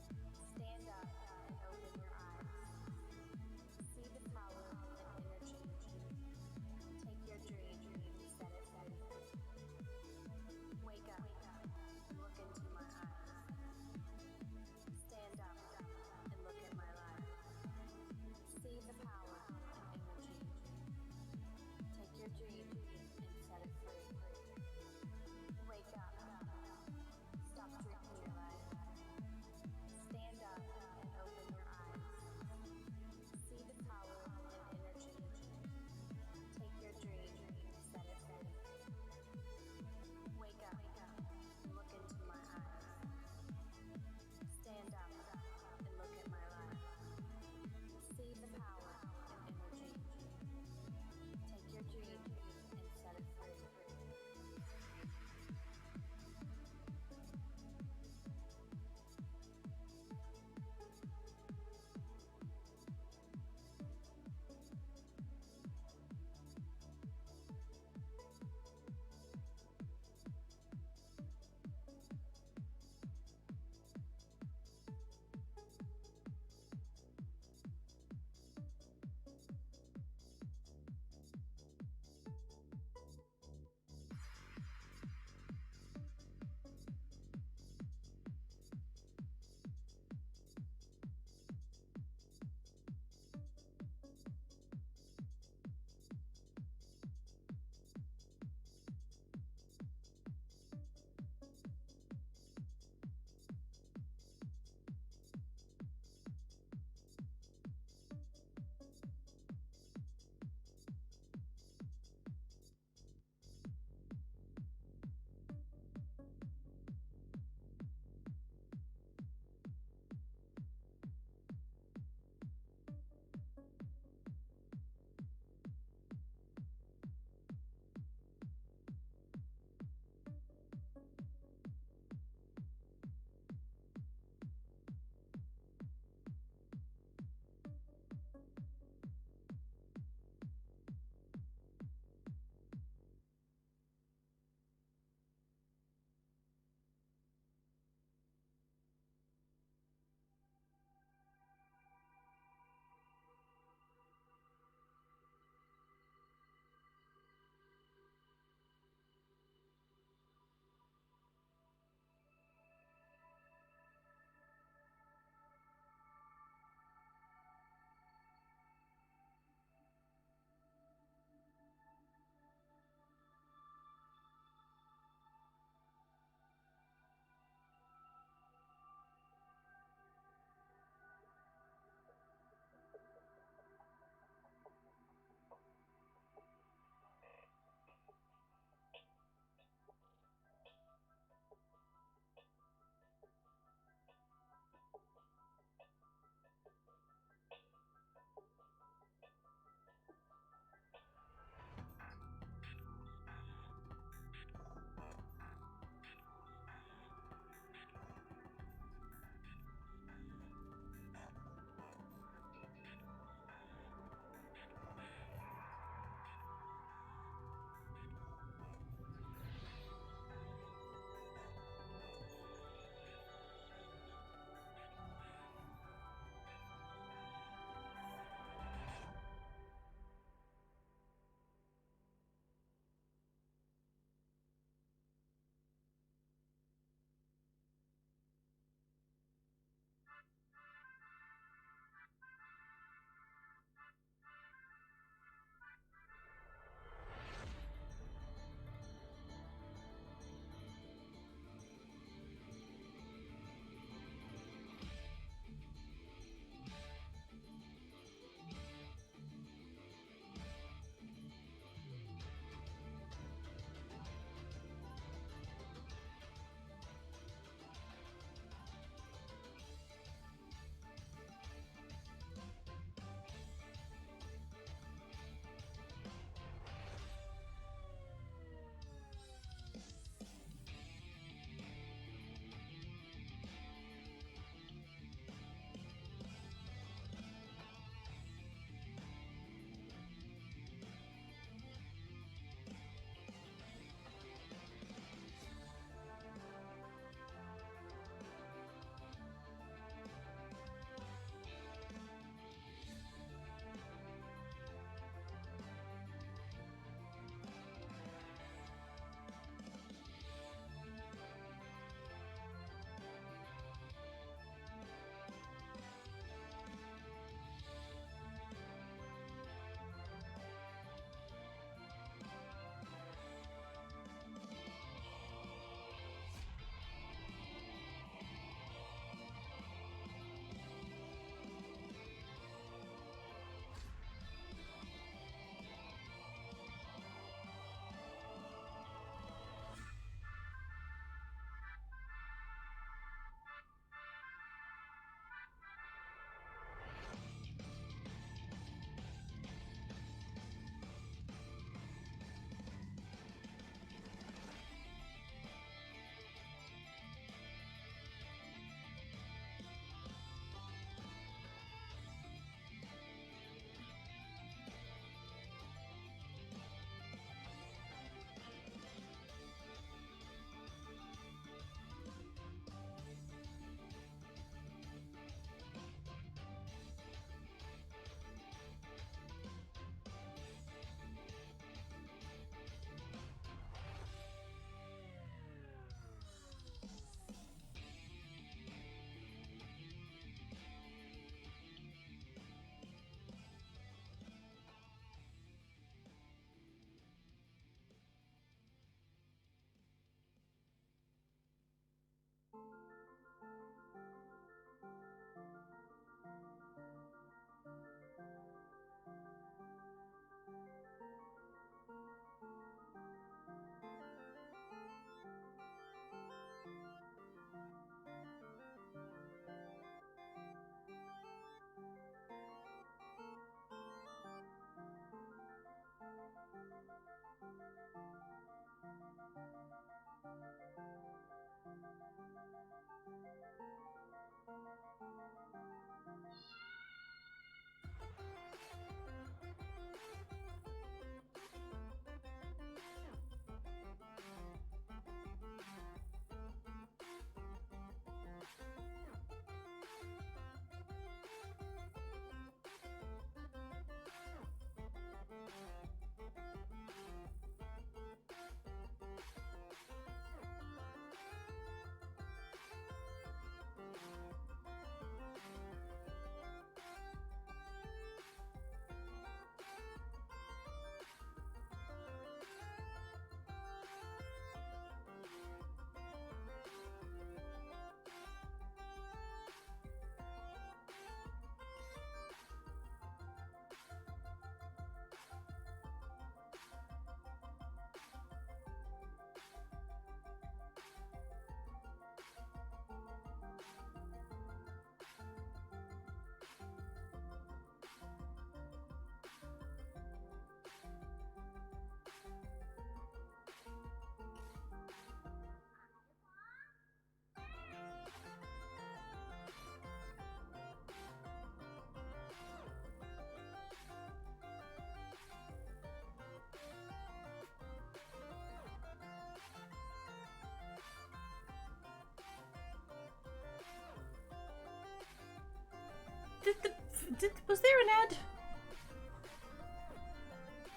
Was there an ad?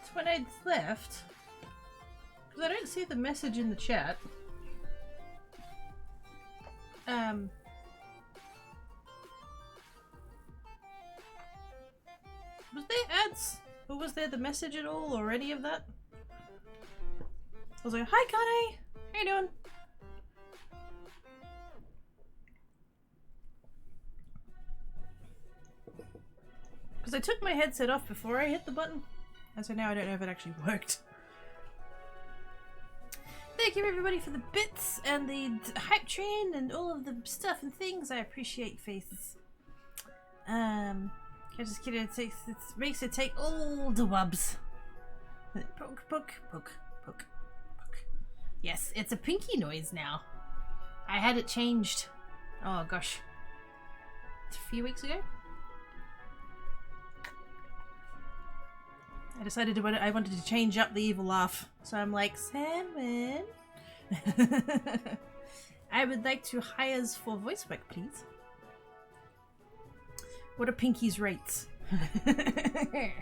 It's when I left. Because I don't see the message in the chat. Was there ads? Or was there the message at all, or any of that? I was like, hi Connie! How you doing? Because I took my headset off before I hit the button, and so now I don't know if it actually worked. Thank you everybody for the bits and the hype train and all of the stuff and things. I appreciate faces. I just kidding. It makes it take all the wubs. Poke, poke, poke, poke, poke. Yes, it's a pinky noise now. I had it changed. Oh gosh, a few weeks ago. I decided I wanted to change up the evil laugh, so I'm like, Salmon. I would like to hires for voice work, please. What are Pinky's rates? That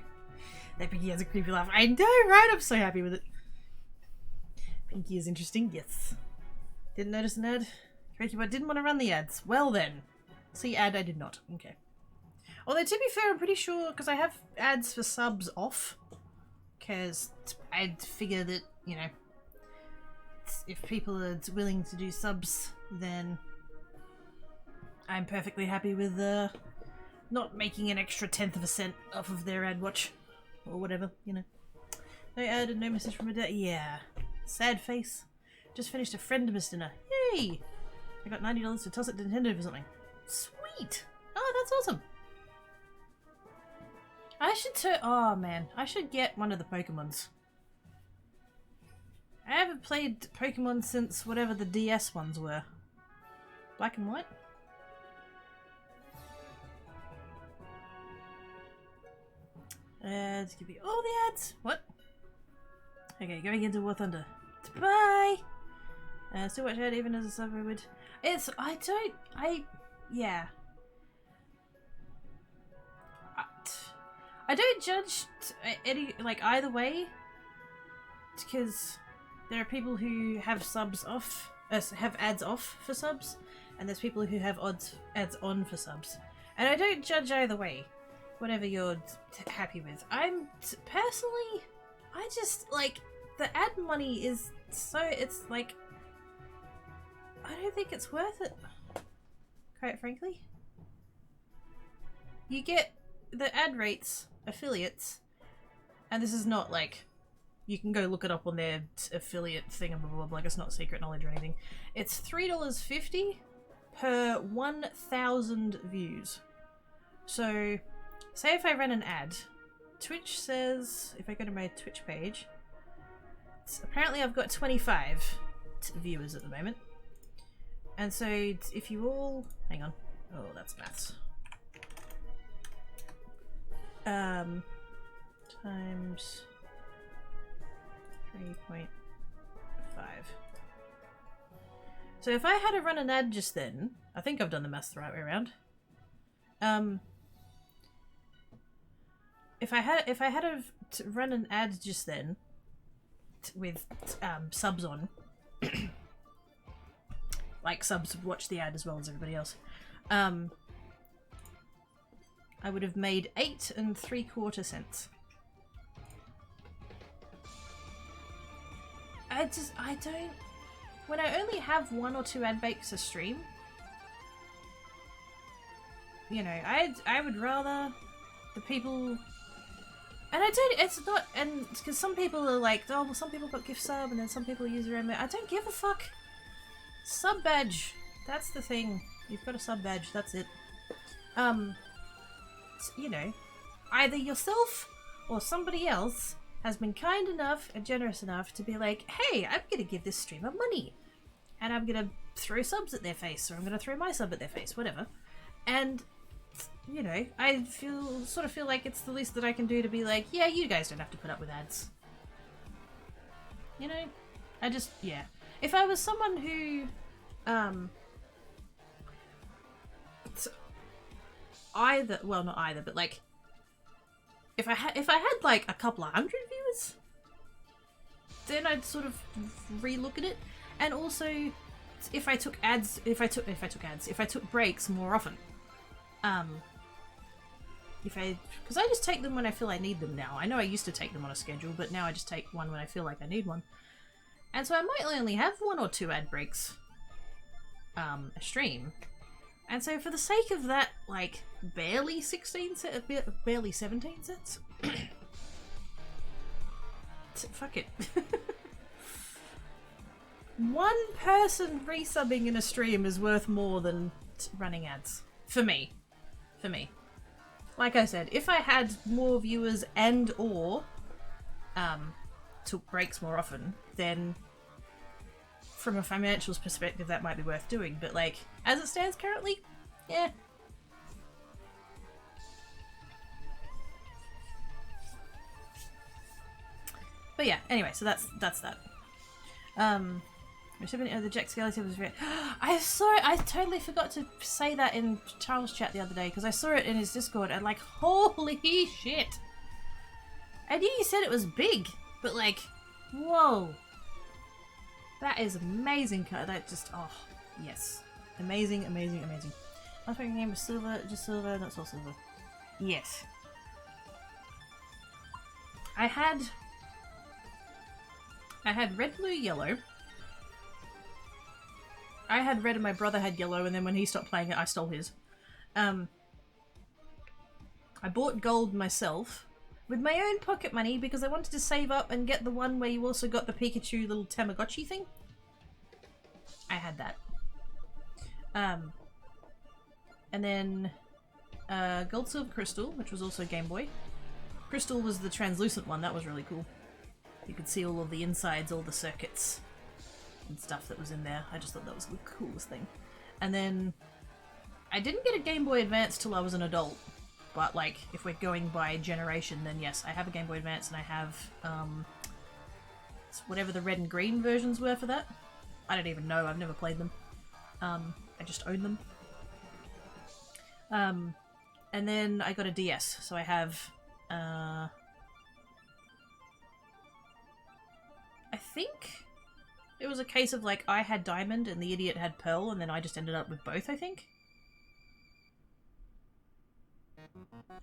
Pinky has a creepy laugh. I know, right? I'm so happy with it. Pinky is interesting, yes. Didn't notice an ad. Correct, but didn't want to run the ads. Well then. See ad, I did not. Okay. Although to be fair, I'm pretty sure, because I have ads for subs off. Because I'd figure that, you know, if people are willing to do subs, then I'm perfectly happy with not making an extra 1/10 of a cent off of their ad watch. Or whatever, you know. No ad and no message from a dad. Yeah. Sad face. Just finished a friendimus dinner. Yay! I got $90 to toss at Nintendo for something. Sweet! Oh, that's awesome. I should oh man, I should get one of the Pokemons. I haven't played Pokemon since whatever the DS ones were. Black and white? Let's give you all the ads. What? Okay, going into War Thunder. Bye! Still watch ad even as a sub would. Yeah. I don't judge any, like, either way, because there are people who have subs off, have ads off for subs, and there's people who have ads on for subs. And I don't judge either way, whatever you're happy with. Personally, I just, like, the ad money is so, it's like, I don't think it's worth it, quite frankly. You get the ad rates, affiliates, and this is not like, you can go look it up on their affiliate thing and blah blah blah, like it's not secret knowledge or anything. It's $3.50 per 1,000 views. So, say if I run an ad, Twitch says, if I go to my Twitch page, apparently I've got 25 viewers at the moment. And so if you all, hang on, oh that's maths. Times 3.5. So if I had to run an ad just then, I think I've done the maths the right way around. If I had to run an ad just then with subs on, like subs watch the ad as well as everybody else, I would have made 8 3/4 cents. I don't, when I only have 1 or 2 ad breaks a stream, you know, I would rather the people, and I don't, it's not, and because some people are like, oh well, some people got gift sub and then some people use their own, I don't give a fuck. Sub badge, that's the thing. You've got a sub badge, that's it. You know, either yourself or somebody else has been kind enough and generous enough to be like, hey, I'm gonna give this streamer money and I'm gonna throw subs at their face, or I'm gonna throw my sub at their face, whatever. And you know, I sort of feel like it's the least that I can do to be like, yeah, you guys don't have to put up with ads. You know, I just, yeah. If I was someone who either, well, not either, but like, if I had like a couple of hundred viewers, then I'd sort of re-look at it. And also, if I took breaks more often, because I just take them when I feel I need them now. I know I used to take them on a schedule, but now I just take one when I feel like I need one. And so I might only have 1 or 2 ad breaks a stream. And so for the sake of that, like, barely 17 sets, fuck it. One person resubbing in a stream is worth more than running ads. For me. Like I said, if I had more viewers and or took breaks more often, then from a financials perspective that might be worth doing. But like, as it stands currently, yeah. But yeah, anyway, so that's that. The Jack Skeleton was very... I totally forgot to say that in Charles' chat the other day, because I saw it in his Discord and like, holy shit! I knew he said it was big, but like, whoa. That is amazing. That just, oh, yes. Amazing. My favorite name was Silver, just Silver, not Soul Silver. Yes. I had red, blue, yellow. I had red and my brother had yellow, and then when he stopped playing it, I stole his. I bought gold myself with my own pocket money because I wanted to save up and get the one where you also got the Pikachu little Tamagotchi thing. I had that. And then gold, silver, crystal, which was also Game Boy. Crystal was the translucent one. That was really cool. You could see all of the insides, all the circuits and stuff that was in there. I just thought that was the coolest thing. And then I didn't get a Game Boy Advance till I was an adult. But like, if we're going by generation, then yes, I have a Game Boy Advance and I have whatever the red and green versions were for that. I don't even know, I've never played them. I just own them. And then I got a DS, so I have I think it was a case of like I had Diamond and the idiot had Pearl, and then I just ended up with both, I think.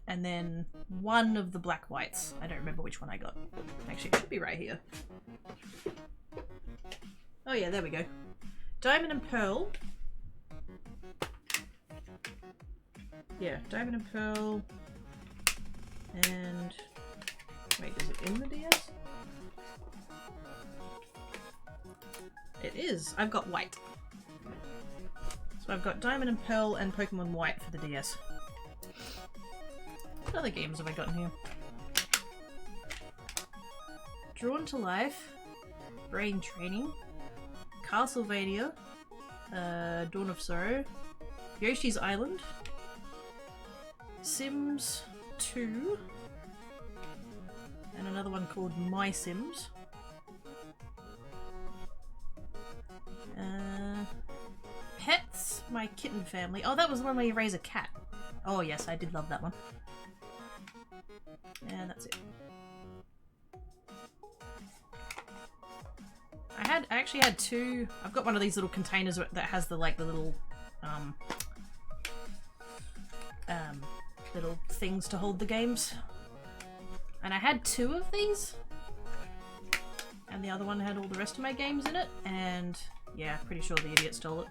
And then one of the black whites. I don't remember which one I got. Actually, it should be right here. Oh yeah, there we go. Diamond and Pearl. Yeah, Diamond and Pearl. And... wait, is it in the DS? It is. I've got white. So I've got Diamond and Pearl and Pokemon White for the DS. What other games have I got in here? Drawn to Life, Brain Training, Castlevania, Dawn of Sorrow, Yoshi's Island, Sims 2, and another one called My Sims. Pets, My Kitten Family. Oh, that was the one where you raise a cat. Oh yes, I did love that one. And that's it. I actually had two. I've got one of these little containers that has the like the little little things to hold the games. And I had two of these. And the other one had all the rest of my games in it, and yeah, pretty sure the idiot stole it.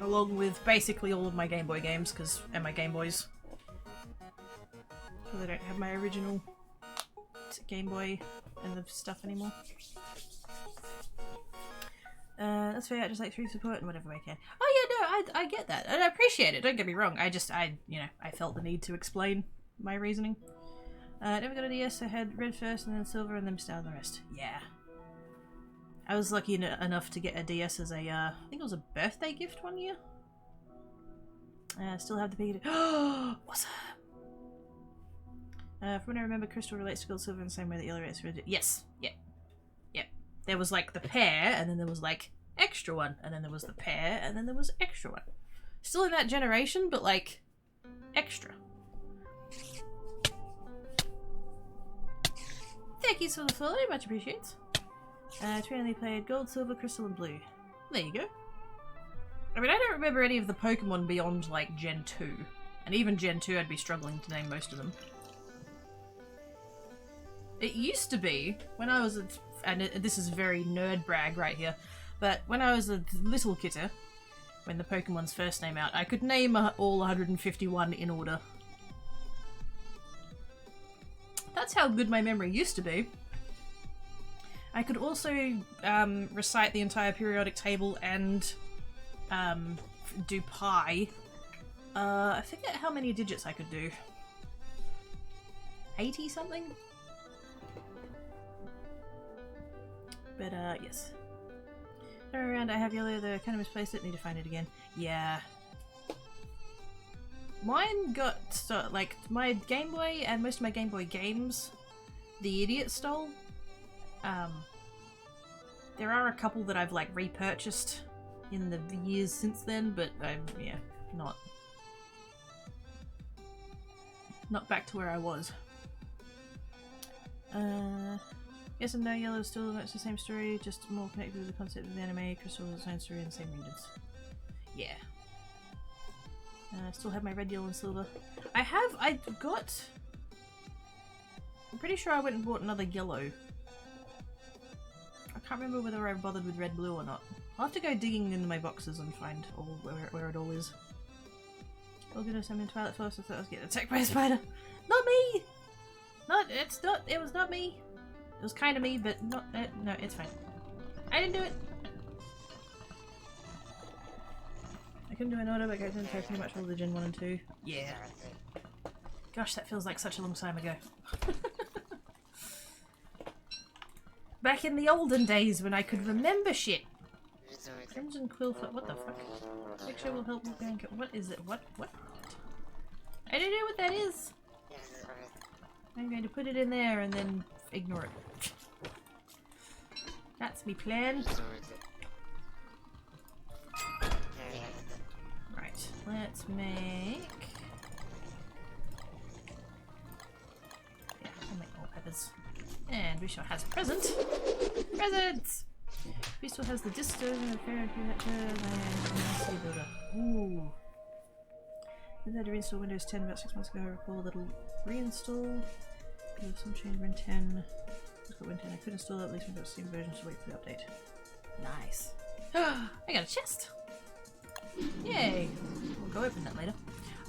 Along with basically all of my Game Boy games, and my Game Boys. Because I don't have my original Game Boy and the stuff anymore. That's fair, I just like through support and whatever I can. Oh yeah, no, I get that. And I appreciate it, don't get me wrong. I felt the need to explain my reasoning. Never got a DS, I had red first and then silver and then missed out on the rest. Yeah. I was lucky enough to get a DS as a, I think it was a birthday gift one year. Still have the Pikachu. What's up? From what I remember, Crystal relates to Gold Silver in the same way that Yellow relates to Red. Yes. Yeah. Yeah. There was like the pair, and then there was like extra one, and then there was the pair, and then there was extra one. Still in that generation, but like extra. Thank you for the follow, much appreciated. Only played gold, silver, crystal, and blue. There you go. I mean, I don't remember any of the Pokemon beyond like Gen 2. And even Gen 2, I'd be struggling to name most of them. It used to be, when I was this is very nerd brag right here, but when I was a little kitter, when the Pokemon's first came out, I could name all 151 in order. That's how good my memory used to be. I could also recite the entire periodic table and do pi. I forget how many digits I could do. 80 something? But yes. Turn around, I have yellow, though I kind of misplaced it, need to find it again. Yeah. Mine got, like, my Game Boy and most of my Game Boy games, the idiot stole. There are a couple that I've, like, repurchased in the years since then, but I'm, yeah, not back to where I was. Yes and no, yellow is still much the same story, just more connected with the concept of the anime, crystal is the same story and the same regions. Yeah. Still have my red, yellow, and silver. I'm pretty sure I went and bought another yellow. I can't remember whether I bothered with red, blue or not. I'll have to go digging in my boxes and find where it all is. Oh goodness, I'm in Twilight Forest, I thought I was getting attacked by a spider. Not me! It was not me. It was kind of me, but not, no, it's fine. I didn't do it! I couldn't do an order, but I didn't take pretty much all the Gen 1 and 2. Yeah. Gosh, that feels like such a long time ago. Back in the olden days when I could remember shit. Crimson Quill, what the fuck? Picture will help with bank. What is it? What? I don't know what that is. I'm going to put it in there and then ignore it. That's me plan. Right, let's make... Yeah, I'll make more peppers. And Bishop has a present. Presents! Bishop has the disco and the pair of and builder. Ooh. I had to reinstall Windows 10 about 6 months ago. I recall a little reinstall. Because of some change Win 10. Let's go Win 10. I could install it at least when I got Steam version, so wait for the update. Nice. I got a chest! Yay! We'll go open that later.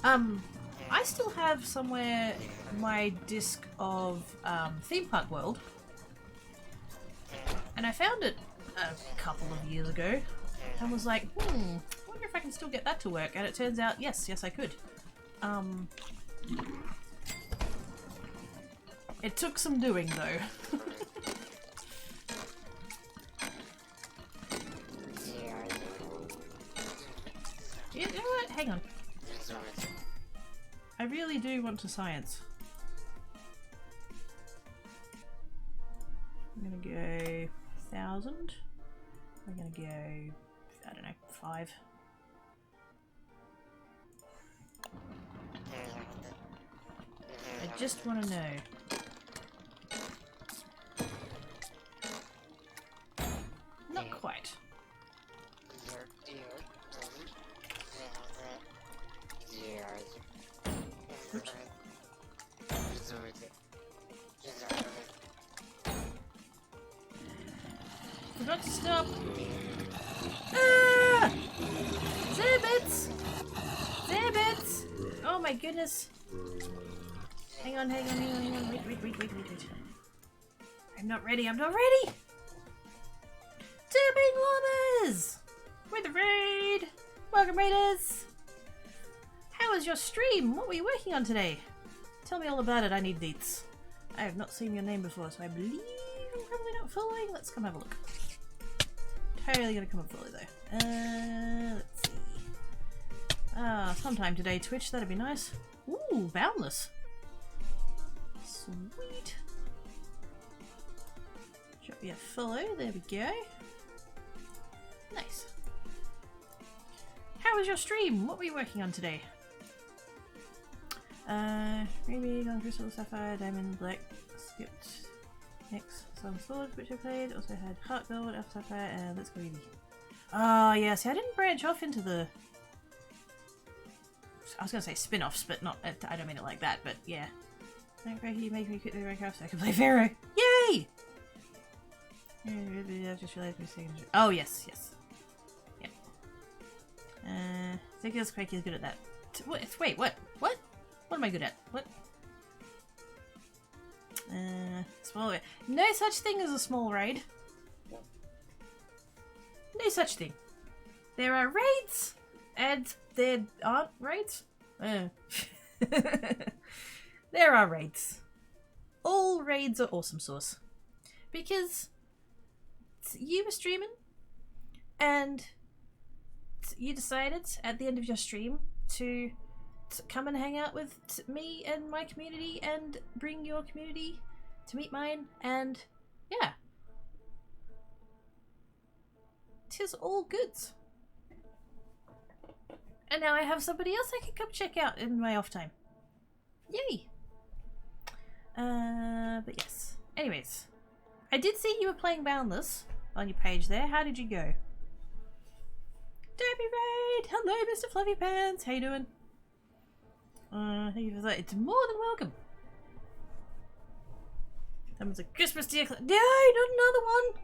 I still have somewhere my disc of Theme Park World. And I found it a couple of years ago. And was like, I wonder if I can still get that to work. And it turns out, yes I could. It took some doing though. You know what? Hang on. I really do want to science. I'm gonna go 1,000. I'm gonna go, I don't know, 5. I just want to know. Not quite. Oops. Forgot to stop. Ah! Zibbits! Zibbits! Oh my goodness. Hang on. Wait. I'm not ready. Tipping llamas! We're the raid! Welcome, raiders! How was your stream? What were you working on today? Tell me all about it, I need deets. I have not seen your name before, so I believe I'm probably not following. Let's come have a look. Totally gonna come and follow though. Let's see. Sometime today, Twitch, that'd be nice. Ooh, Boundless. Sweet. Drop me a follow, there we go. Nice. How was your stream? What were you working on today? Maybe on Crystal, Sapphire, Diamond, Black, skipped X, some Sword, which I played, also had Heart Gold, Alpha Sapphire, and Let's Go Easy. Oh, yeah, see, I didn't branch off into the... I was gonna say spin-offs, but not, I don't mean it like that, but yeah. Thank you, you make me quit the Minecraft so I can play Pharaoh. Yay! I've just realized my second. Oh, yes, yes. Yep. I think this Quake is good at that. Wait, what? What? What am I good at? What? Small raid. No such thing as a small raid. No such thing. There are raids, and there aren't raids. There are raids. All raids are awesome sauce. Because you were streaming, and you decided at the end of your stream to come and hang out with me and my community and bring your community to meet mine, and yeah. 'Tis all good. And now I have somebody else I can come check out in my off time. Yay! But yes. Anyways, I did see you were playing Boundless on your page there. How did you go? Derby Raid! Hello, Mr. Fluffy Pants! How you doing? Thank you for that. It's more than welcome. Someone's a Christmas deer. No, not another one!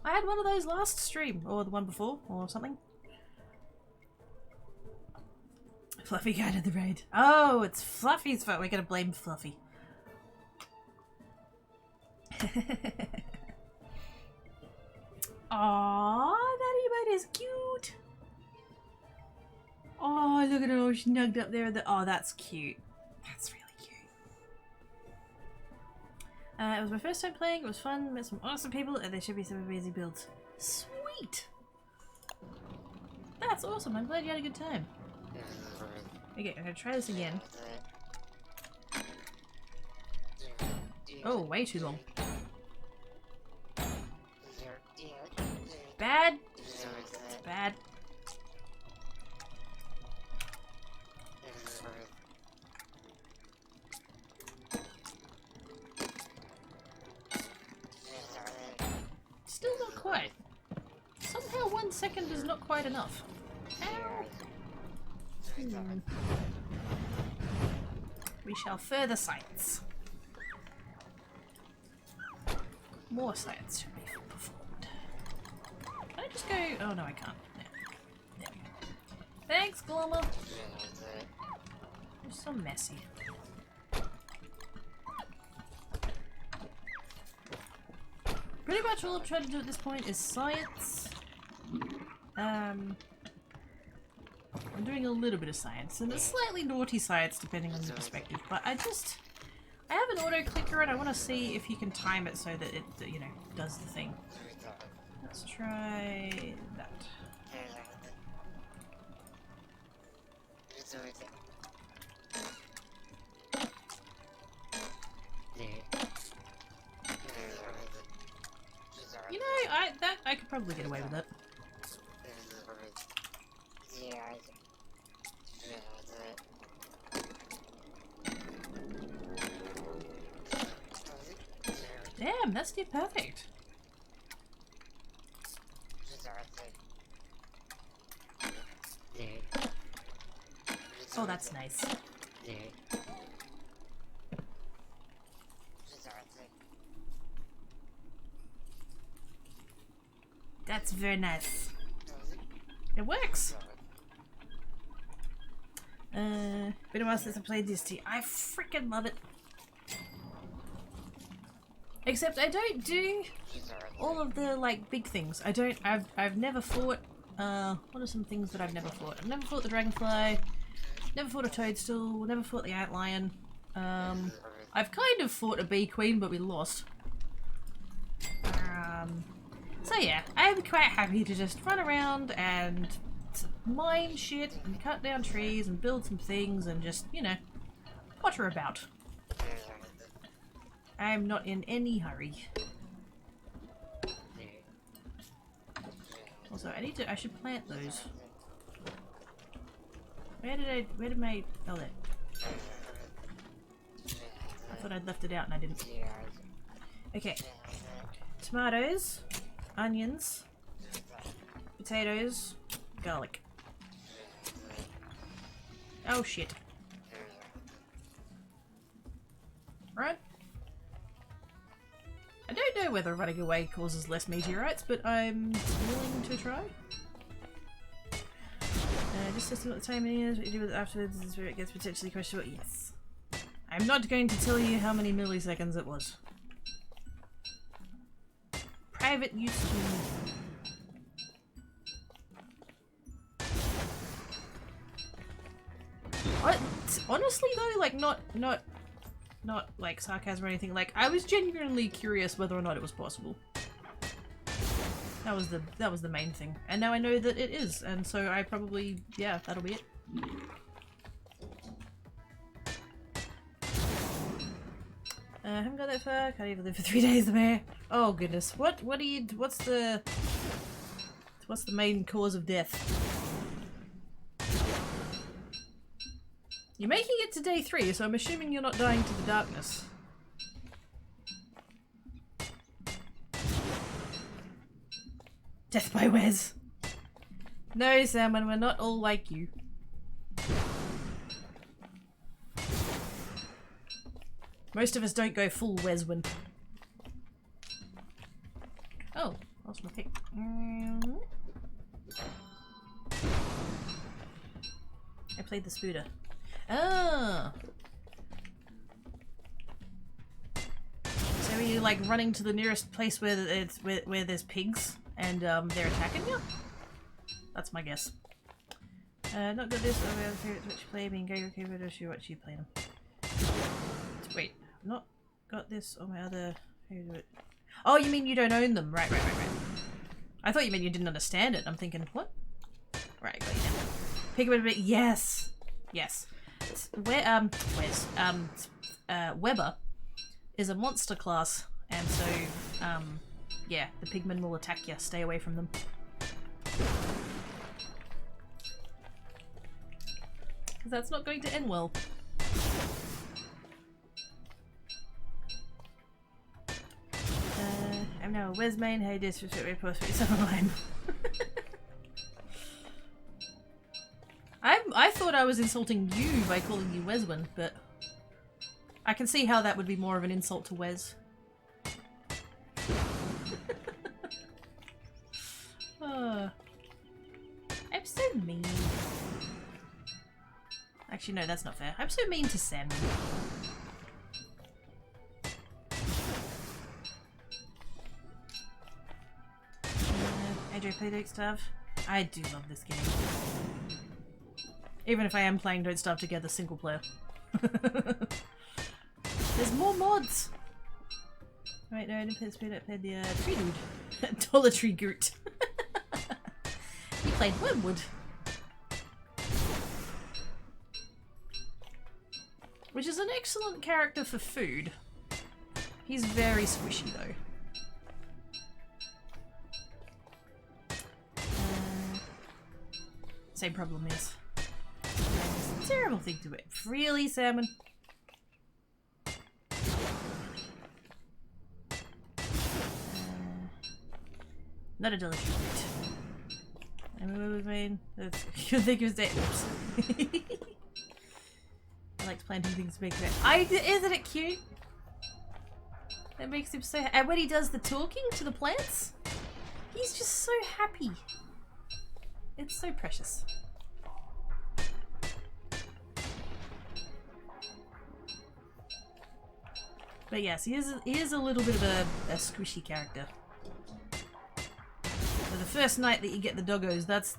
I had one of those last stream, or the one before, or something. Fluffy guy to the raid. Oh, it's Fluffy's fault. We're gonna blame Fluffy. Aww, that emote is cute. Oh, look at her all snugged up there. Oh, that's cute. That's really cute. It was my first time playing. It was fun. Met some awesome people, and there should be some amazing builds. Sweet. That's awesome. I'm glad you had a good time. Okay, I'm gonna try this again. Oh, way too long. Bad. It's bad. Still not quite. Somehow 1 second is not quite enough. Ow. We shall further science. More science should be performed. Can I just go? Oh no, I can't. There we go. Thanks, Glommer. You're so messy. Pretty much all I'm trying to do at this point is science. I'm doing a little bit of science, and it's slightly naughty science depending on your perspective, but I have an auto clicker and I want to see if you can time it so that it, you know, does the thing. Let's try that. You know, I could probably get away with it. Damn, that's near perfect. Oh, that's nice. That's very nice. It works. Been a while since I played this tea. I freaking love it. Except I don't do all of the like big things. I've never fought what are some things that I've never fought? I've never fought the dragonfly, never fought a toadstool, never fought the antlion. I've kind of fought a bee queen, but we lost. So yeah, I'm quite happy to just run around and mine shit and cut down trees and build some things and just, you know, potter about. I'm not in any hurry. Also, I should plant those. Where did my, oh there. I thought I'd left it out and I didn't. Okay. Tomatoes, onions, potatoes, garlic. Oh shit. Right? I don't know whether running away causes less meteorites, but I'm willing to try. Just testing what the timing is, what you do with it afterwards is where it gets potentially questionable. Yes. I'm not going to tell you how many milliseconds it was. Private use What? Honestly though, like not like sarcasm or anything, like I was genuinely curious whether or not it was possible. That was the main thing. And now I know that it is, and so I probably, yeah, that'll be it. I haven't got that far, can't even live for 3 days there. Oh goodness. What's the main cause of death? You're making it to day 3, so I'm assuming you're not dying to the darkness. Death by Wes. No, Salmon, we're not all like you. Most of us don't go full Weswin. Oh, lost my pick. I played the Spooder. Ah. So are you like running to the nearest place where there's pigs and they're attacking you? That's my guess. Not got this. Oh, my other favorite Twitch play. Being gay. Okay, but I'll watch you play them. Wait, not got this or my other favorite. Oh, you mean you don't own them? Right. I thought you meant you didn't understand it. I'm thinking, what? Right, got you now. Pick up a bit. Yes. Weber is a monster class, and so yeah, the pigmen will attack you. Stay away from them. Because that's not going to end well. I'm now a Wesmain. Hey, disrespect my post for online. I thought I was insulting you by calling you Weswin, but I can see how that would be more of an insult to Wes. I'm so mean. Actually, no, that's not fair. I'm so mean to Sam. Adro play Don't Starve. I do love this game. Even if I am playing Don't Starve Together single player. There's more mods! Right, no, I didn't play the Spirit, I played the Tree Dude. Dollar-tree Goot. You played Wormwood. Which is an excellent character for food. He's very squishy though. Same problem is. It's a terrible thing to it. Really, Salmon? Not a delicious meat. I mean, you think it was that. Oops. I like planting things to make it. Isn't it cute? That makes him so. And when he does the talking to the plants, he's just so happy. It's so precious. But yes, he is a little bit of a squishy character. So the first night that you get the doggos, that's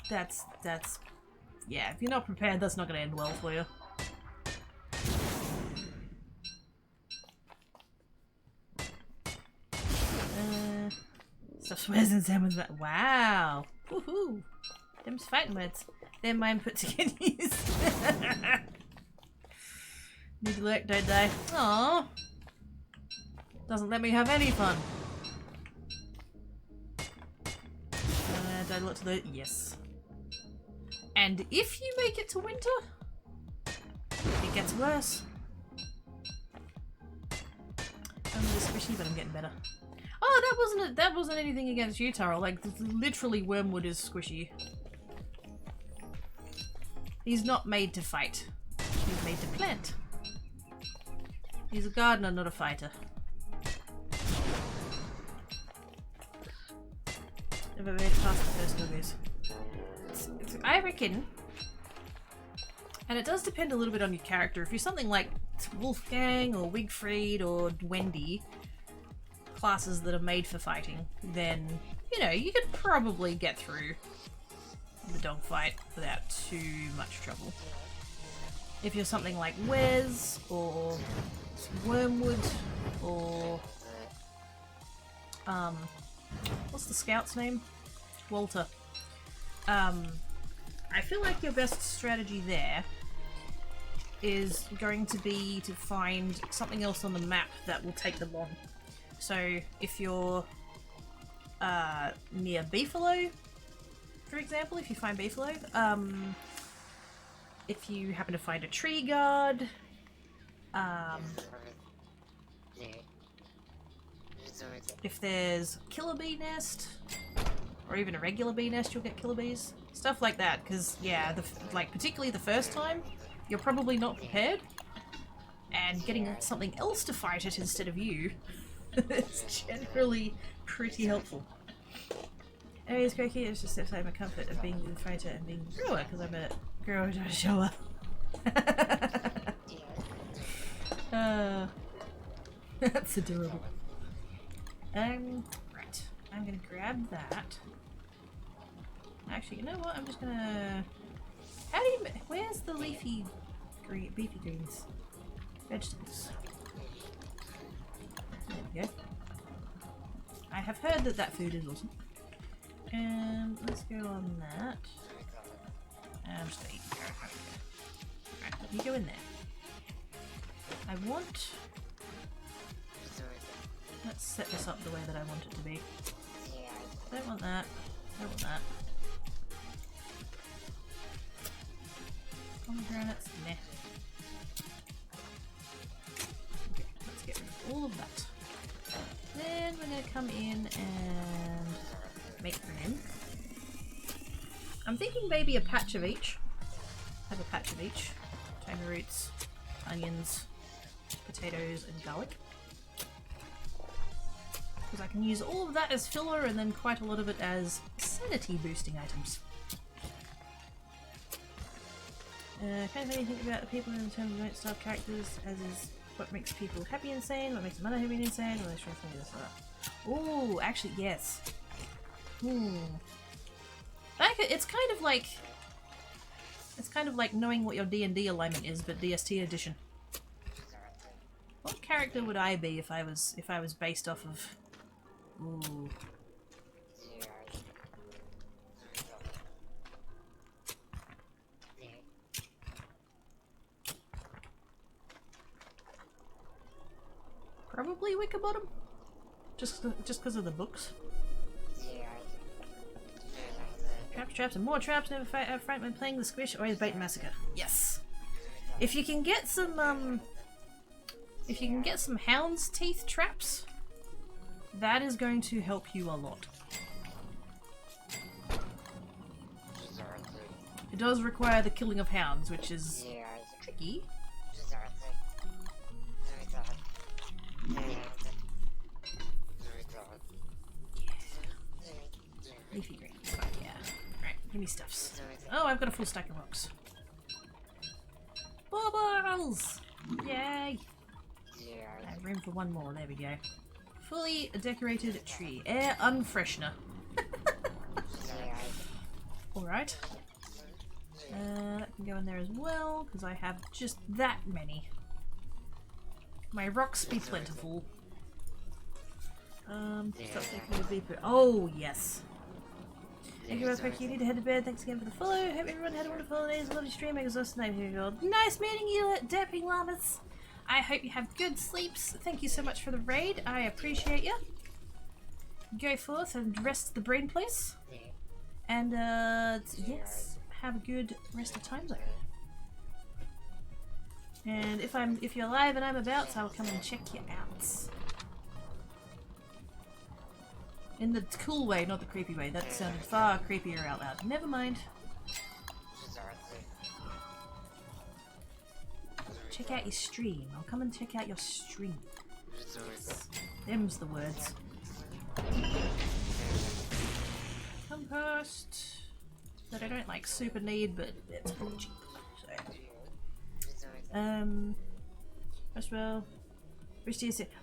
yeah, if you're not prepared, that's not going to end well for you. Stuff swears and Salmon's back. Wow. Woohoo. Them's fighting words. They're mine put together. Need to lurk, don't die. Aww. Doesn't let me have any fun. Do I lots of the yes. And if you make it to winter, it gets worse. I'm a little squishy, but I'm getting better. Oh, that wasn't anything against you, Taro. Like, literally, Wormwood is squishy. He's not made to fight. He's made to plant. He's a gardener, not a fighter. Never made it past the first Nuggos. I reckon, and it does depend a little bit on your character. If you're something like Wolfgang or Wigfried or Wendy, classes that are made for fighting, then, you know, you could probably get through the dogfight without too much trouble. If you're something like Wes or Wormwood or what's the scout's name? Walter. I feel like your best strategy there is going to be to find something else on the map that will take them on. So if you're near Beefalo, for example, if you find Beefalo, if you happen to find a tree guard, if there's a killer bee nest, or even a regular bee nest, you'll get killer bees. Stuff like that, because, yeah, like, particularly the first time, you're probably not prepared, and getting something else to fight it instead of you is generally pretty helpful. Anyways, Croaky, it's just outside my comfort of being the fighter and being a grower, because I'm a grower to a shower. That's adorable. Right. I'm gonna grab that. Actually, you know what? I'm just gonna... How do you... Where's the leafy green... beefy greens? Vegetables. There we go. I have heard that that food is awesome. Let's go on that. I'm just gonna eat the carrot. Right, let me go in there. I want... Let's set this up the way that I want it to be. I don't want that. I don't want that. Pomegranates, meh. Okay, let's get rid of all of that. Then we're going to come in and make room. I'm thinking maybe a patch of each. Have a patch of each. Thyme roots, onions, potatoes, and garlic. Because I can use all of that as filler and then quite a lot of it as sanity boosting items. Kind of anything about the people in terms of don't style characters, as is what makes people happy and sane, what makes them unhappy and insane, what makes them this or that. Oh, actually, yes. It's kind of like knowing what your D&D alignment is, but DST edition. What character would I be if I was based off of? Ooh. Probably Wickerbottom, just because of the books. Traps, and more traps. Never fight up front when playing the squish. Always bait and massacre. Yes. If you can get some hound's teeth traps, that is going to help you a lot. It does require the killing of hounds, which is tricky. Leafy green. Fuck yeah. Right, give me stuffs. Oh, I've got a full stack of rocks. Bubbles! Yay! I have room for one more. There we go. Fully decorated tree. Air unfreshener. Alright. That can go in there as well, because I have just that many. My rocks be plentiful. Stop taking the beeper. Oh, yes. Thank you, Rosebud. You need to head to bed. Thanks again for the follow. Hope everyone had a wonderful holidays. Lovely stream. Exhausted night here. Nice meeting you, Derping Llamas. I hope you have good sleeps. Thank you so much for the raid. I appreciate you. Go forth and rest the brain place. And yes, have a good rest of time zone. And if you're alive and I'm about, I will come and check you out. In the cool way, not the creepy way. That sounded far creepier out loud. Never mind. Check out your stream. I'll come and check out your stream. Yes. Them's the words. Compost. That I don't like super need, but it's pretty cheap. So. As well.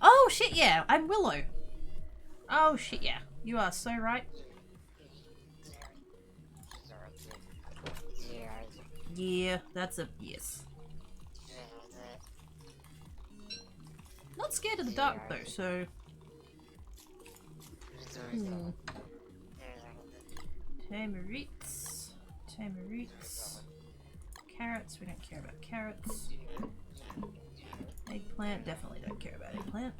Oh shit, yeah! I'm Willow! Oh shit, yeah. You are so right. Yeah, that's a yes. Not scared of the dark though, so. Tamarites. Tamarites. Carrots, we don't care about carrots. Eggplant, definitely don't care about eggplant.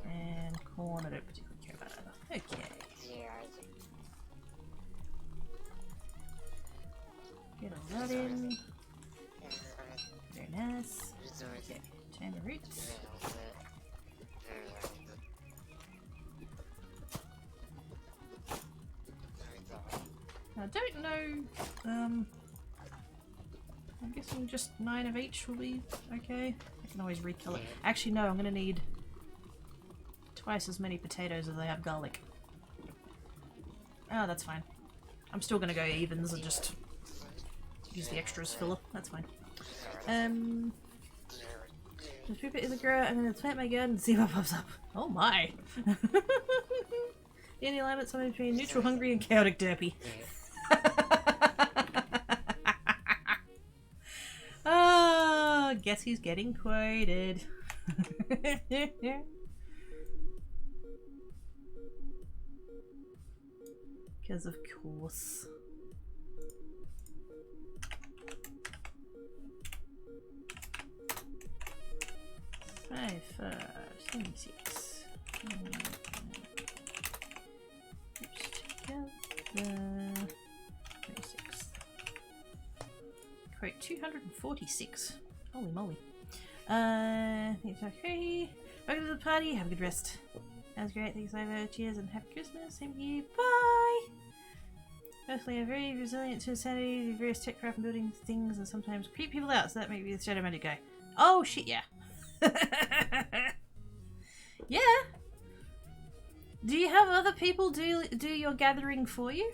And corn, I don't particularly care about either. Okay. Get all that in. Very nice. Okay, tamarites. I don't know, I'm guessing just 9 of each will be okay. I can always recolor. Actually no, I'm gonna need twice as many potatoes as I have garlic. Oh, that's fine. I'm still gonna go evens and just use the extra as filler. That's fine. The pipit is a grower. I'm gonna plant my garden and see what pops up. Oh my! The only alignment somewhere between neutral, hungry, and chaotic derpy. Oh, guess he's getting quoted. Because of course. Five, 76. Together. 26. Quote 246. Holy moly. Thanks, okay. Welcome to the party. Have a good rest. That was great. Thanks, over. Cheers and happy Christmas. Same to you. Bye. Personally, I'm very resilient to insanity, various tech craft and building things, and sometimes creep people out. So that may be the shadow magic guy. Oh shit, yeah. Yeah. Do you have other people do your gathering for you?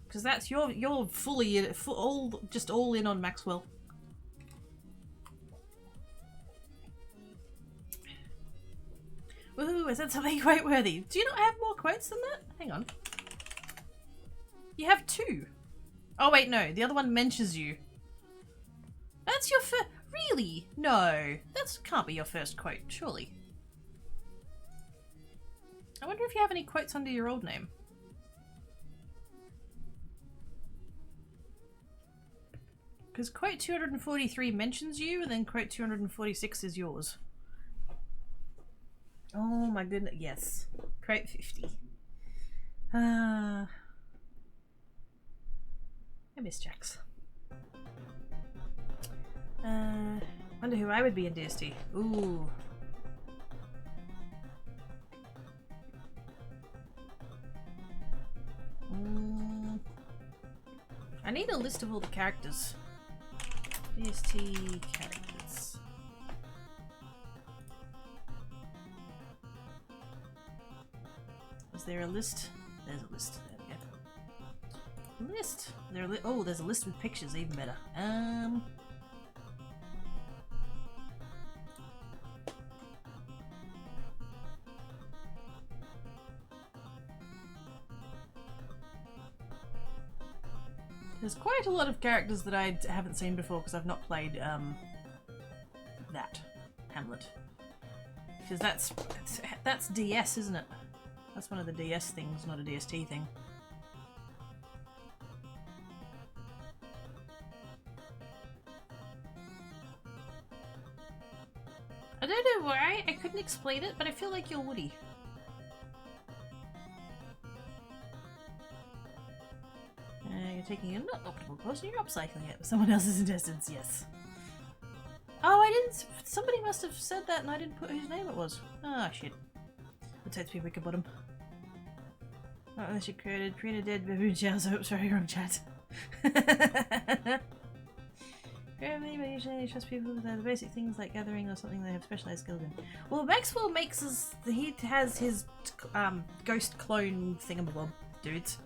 Because that's you're fully all in on Maxwell. Woohoo! Is that something quite worthy? Do you not have more quotes than that? Hang on. You have 2. Oh wait, no. The other one mentions you. That's your first. Really? No, that can't be your first quote, surely. I wonder if you have any quotes under your old name. Because quote 243 mentions you, and then quote 246 is yours. Oh my goodness, yes. Quote 50. I miss Jax. Wonder who I would be in DST. Ooh. I need a list of all the characters. DST characters. Is there a list? There's a list. There we go. List. Oh, there's a list with pictures. Even better. There's quite a lot of characters that I haven't seen before because I've not played that Hamlet. Because that's DS, isn't it? That's one of the DS things, not a DST thing. I don't know why, I couldn't explain it, but I feel like you're Woody. taking a not optimal course and you're upcycling it with someone else's intestines, yes. Oh, I didn't. Somebody must have said that and I didn't put whose name it was. Ah, shit. Let's hope to be wicked bottom. Not unless you created a dead baboon shell, so sorry, wrong chat. Apparently, but usually trust people with the basic things like gathering or something they have specialized skills in. Well, Maxwell makes us. He has his ghost clone thingamabob dudes.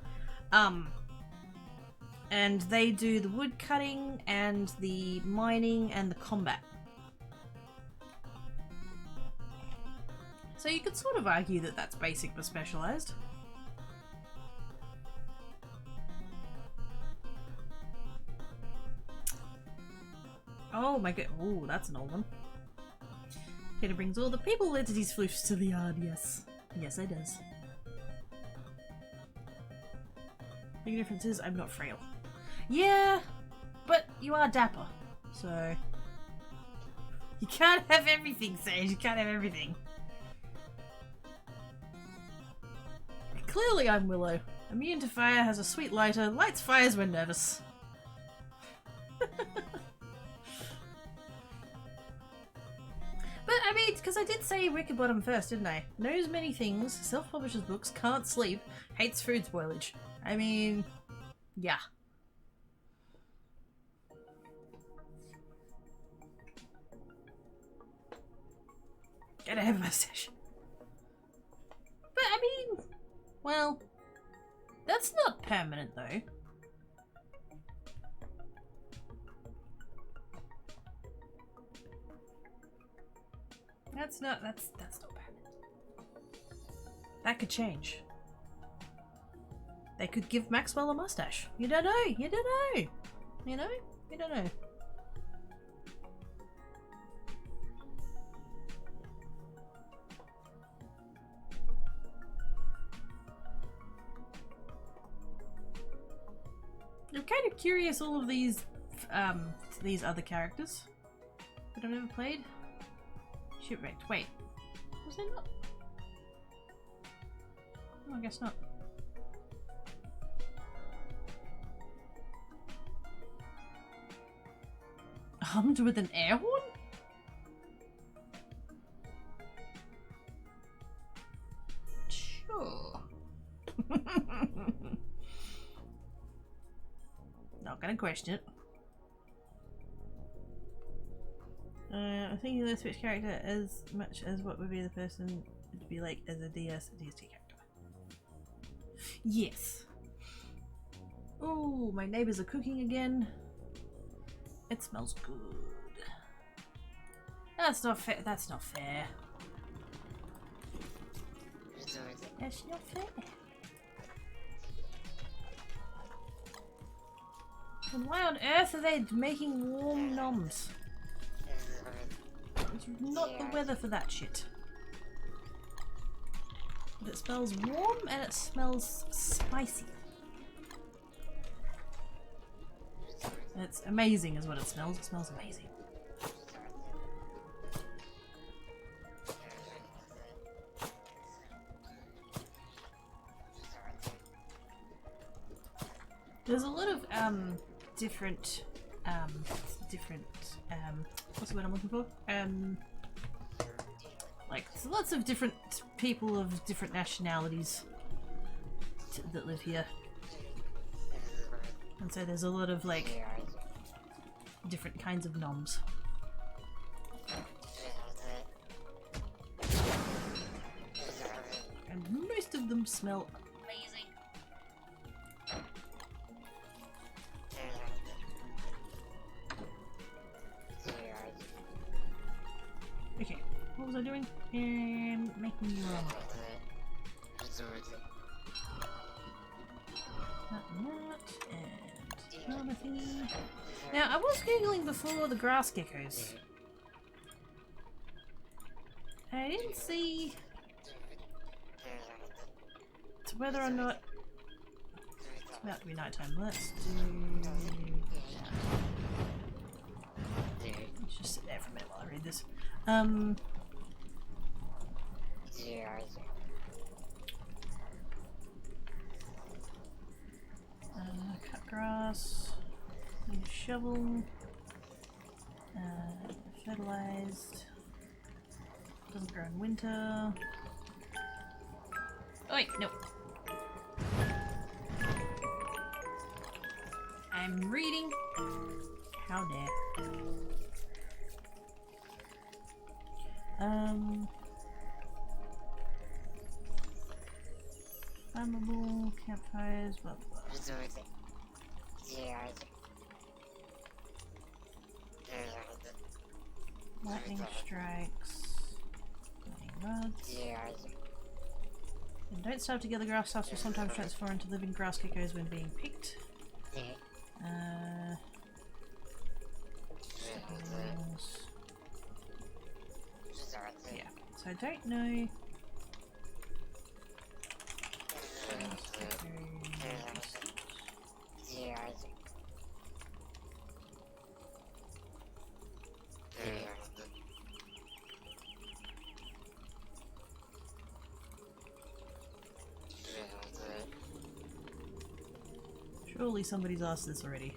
And they do the wood cutting and the mining and the combat. So you could sort of argue that that's basic but specialized. Oh my god. Oh, that's an old one. It brings all the people entities floofs to the yard, yes. Yes, it does. Big difference is I'm not frail. Yeah, but you are dapper, so... You can't have everything, Sage. You can't have everything. Clearly I'm Willow. Immune to fire, has a sweet lighter, lights fires when nervous. But I mean, because I did say Wicked Bottom first, didn't I? Knows many things, self-publishes books, can't sleep, hates food spoilage. I mean, yeah. Gotta have a mustache. But I mean, well, that's not permanent though. That's not permanent. That could change. They could give Maxwell a mustache. You don't know. You don't know. You know? You don't know. I'm kind of curious all of these other characters that I've never played. Shipwrecked. Wait. Was there not? Oh, I guess not. Hummed with an air horn? Sure. Not gonna question it. I think you switch character as much as what would be the person to be like as a DST character. Yes. Oh, my neighbors are cooking again. It smells good. That's not fair. That's not fair. That's not fair. And why on earth are they making warm noms? It's not the weather for that shit. But it smells warm and it smells spicy. It's amazing is what it smells. It smells amazing. There's a lot of different what's the word I'm looking for? Like there's lots of different people of different nationalities that live here. And so there's a lot of like different kinds of noms. And most of them smell amazing. Okay, what was I doing? Making rum. And thingy. Now, I was googling before the grass geckos. I didn't see whether or not it's about to be nighttime. Let's do. Let's just sit there for a minute while I read this. Cut grass. shovel. Fertilized. Doesn't grow in winter. Oh wait, nope. I'm reading. How dare. Flammable, campfires, blah blah. Lightning strikes. Lightning rods. And don't starve to gather grass stuffs will sometimes transform into living grass geckos when being picked. Yeah, so I don't know. Surely somebody's asked this already.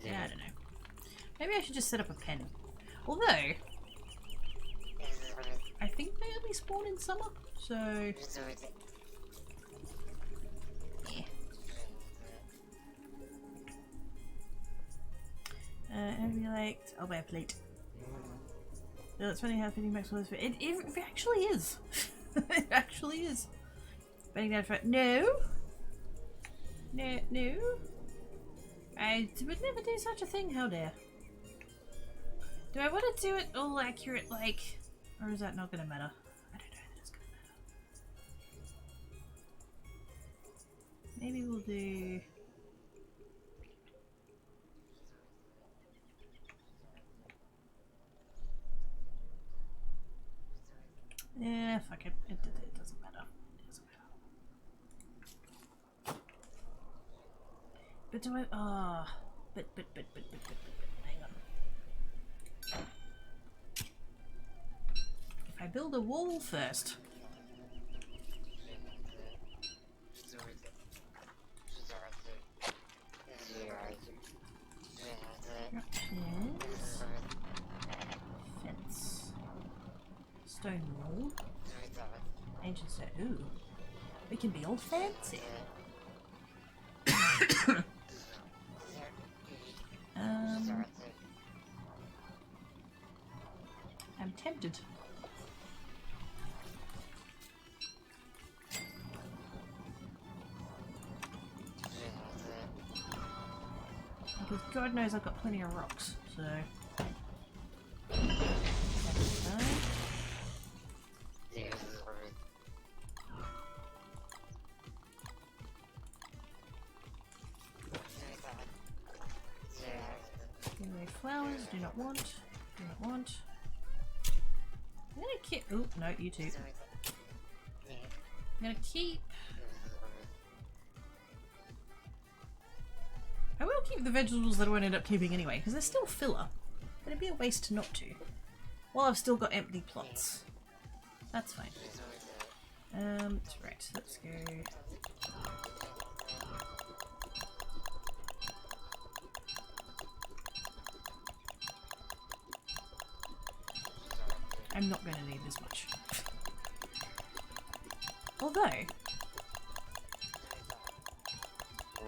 Yeah, I don't know. Maybe I should just set up a pen. Although, I think they only spawn in summer, so... Yeah. Emulate... I'll buy a plate. No, it's funny how fitting Maxwell is. It actually is. It actually is. Betting down for... No! No, no. I would never do such a thing, how dare. Do I want to do it all accurate, like... Or is that not going to matter? I don't know that it's going to matter. Maybe we'll do... Yeah, fuck it. It doesn't matter. It doesn't matter. But do I... Ah... But, hang on. If I build a wall first... Fence. Stone wall. Ancient stone. Ooh. We can be all fancy. I'm tempted. Because God knows I've got plenty of rocks, so... Anyway, flowers, do not want. Do not want. I'm gonna keep... Oh, no, you too. I'm gonna keep... I will keep the vegetables that I won't end up keeping anyway, because they're still filler. But it'd be a waste not to. While I've still got empty plots. That's fine. Right, let's go... I'm not going to need this much. Although...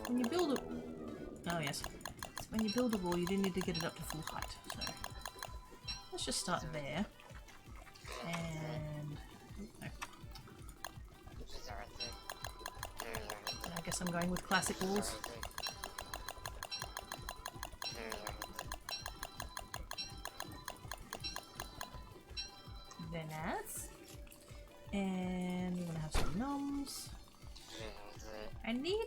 When you build a... Oh yes. When you build a wall, you do need to get it up to full height, so... Let's just start there. And... No. I guess I'm going with classic walls. Very nice. And we want to have some gnomes. I need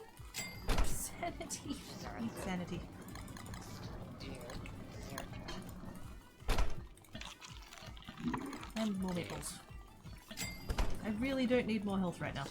sanity. I need sanity. And more meatballs. I really don't need more health right now.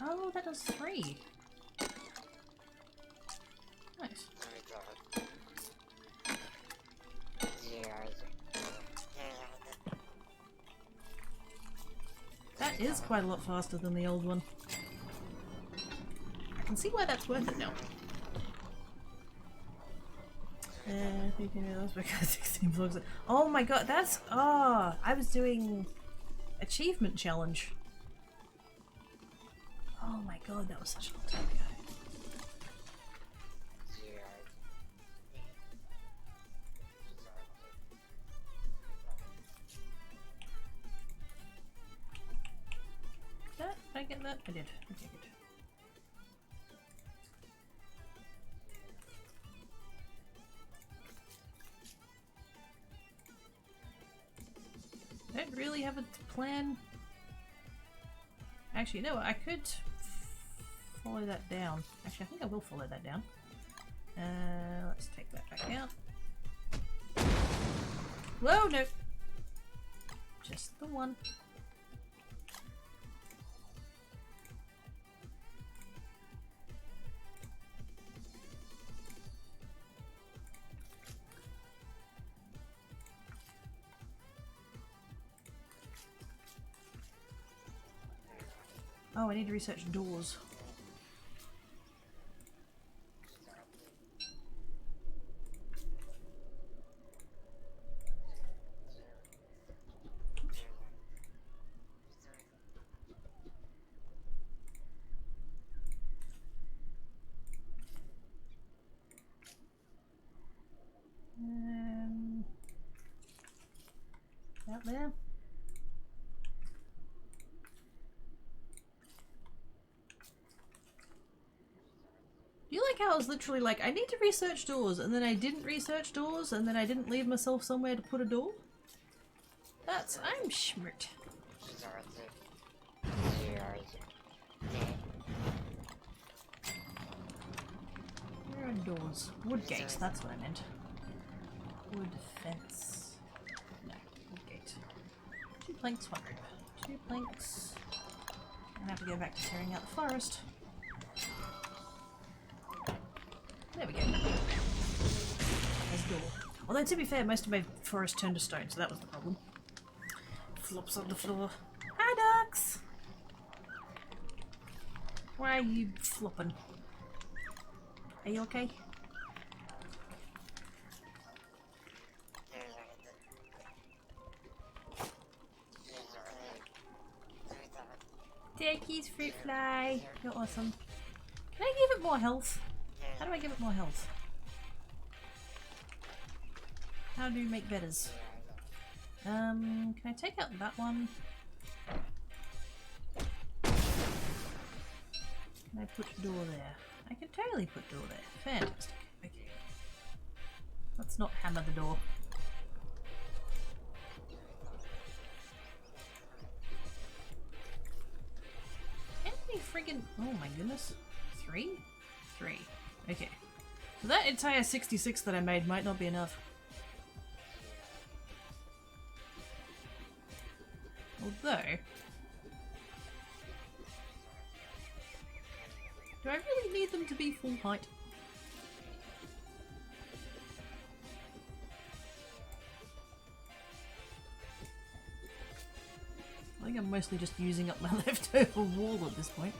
Oh, that does 3. Nice. That is quite a lot faster than the old one. I can see why that's worth it now. You can do those because 16 vlogs. Oh my god, that's... Oh, I was doing achievement challenge. Oh my god, that was such a long time ago. Did I get that? I did. Okay, good. I don't really have a plan. Actually, no, I could follow that down. Actually, I think I will follow that down. Let's take that back out. Whoa, no! Just the one. Oh, I need to research doors. Out there. Do you like how I was literally like, I need to research doors, and then I didn't research doors, and then I didn't leave myself somewhere to put a door? I'm smart. Where are doors? Wood gate, that's what I meant. Wood fence. No, wood gate. 2 planks, 1 rope. 2 planks. I have to go back to tearing out the forest. There we go. There's a door. Although to be fair, most of my forest turned to stone, so that was the problem. Flops on the floor. Hi, ducks! Why are you flopping? Are you okay? Turkey's fruit fly. You're awesome. Can I give it more health? How do I give it more health? How do you make betters? Can I take out that one? Can I put door there? I can totally put door there. Fantastic. Okay. Let's not hammer the door. How many friggin... Oh my goodness. 3? 3. Okay. So that entire 66 that I made might not be enough. Although... do I really need them to be full height? I think I'm mostly just using up my leftover wall at this point.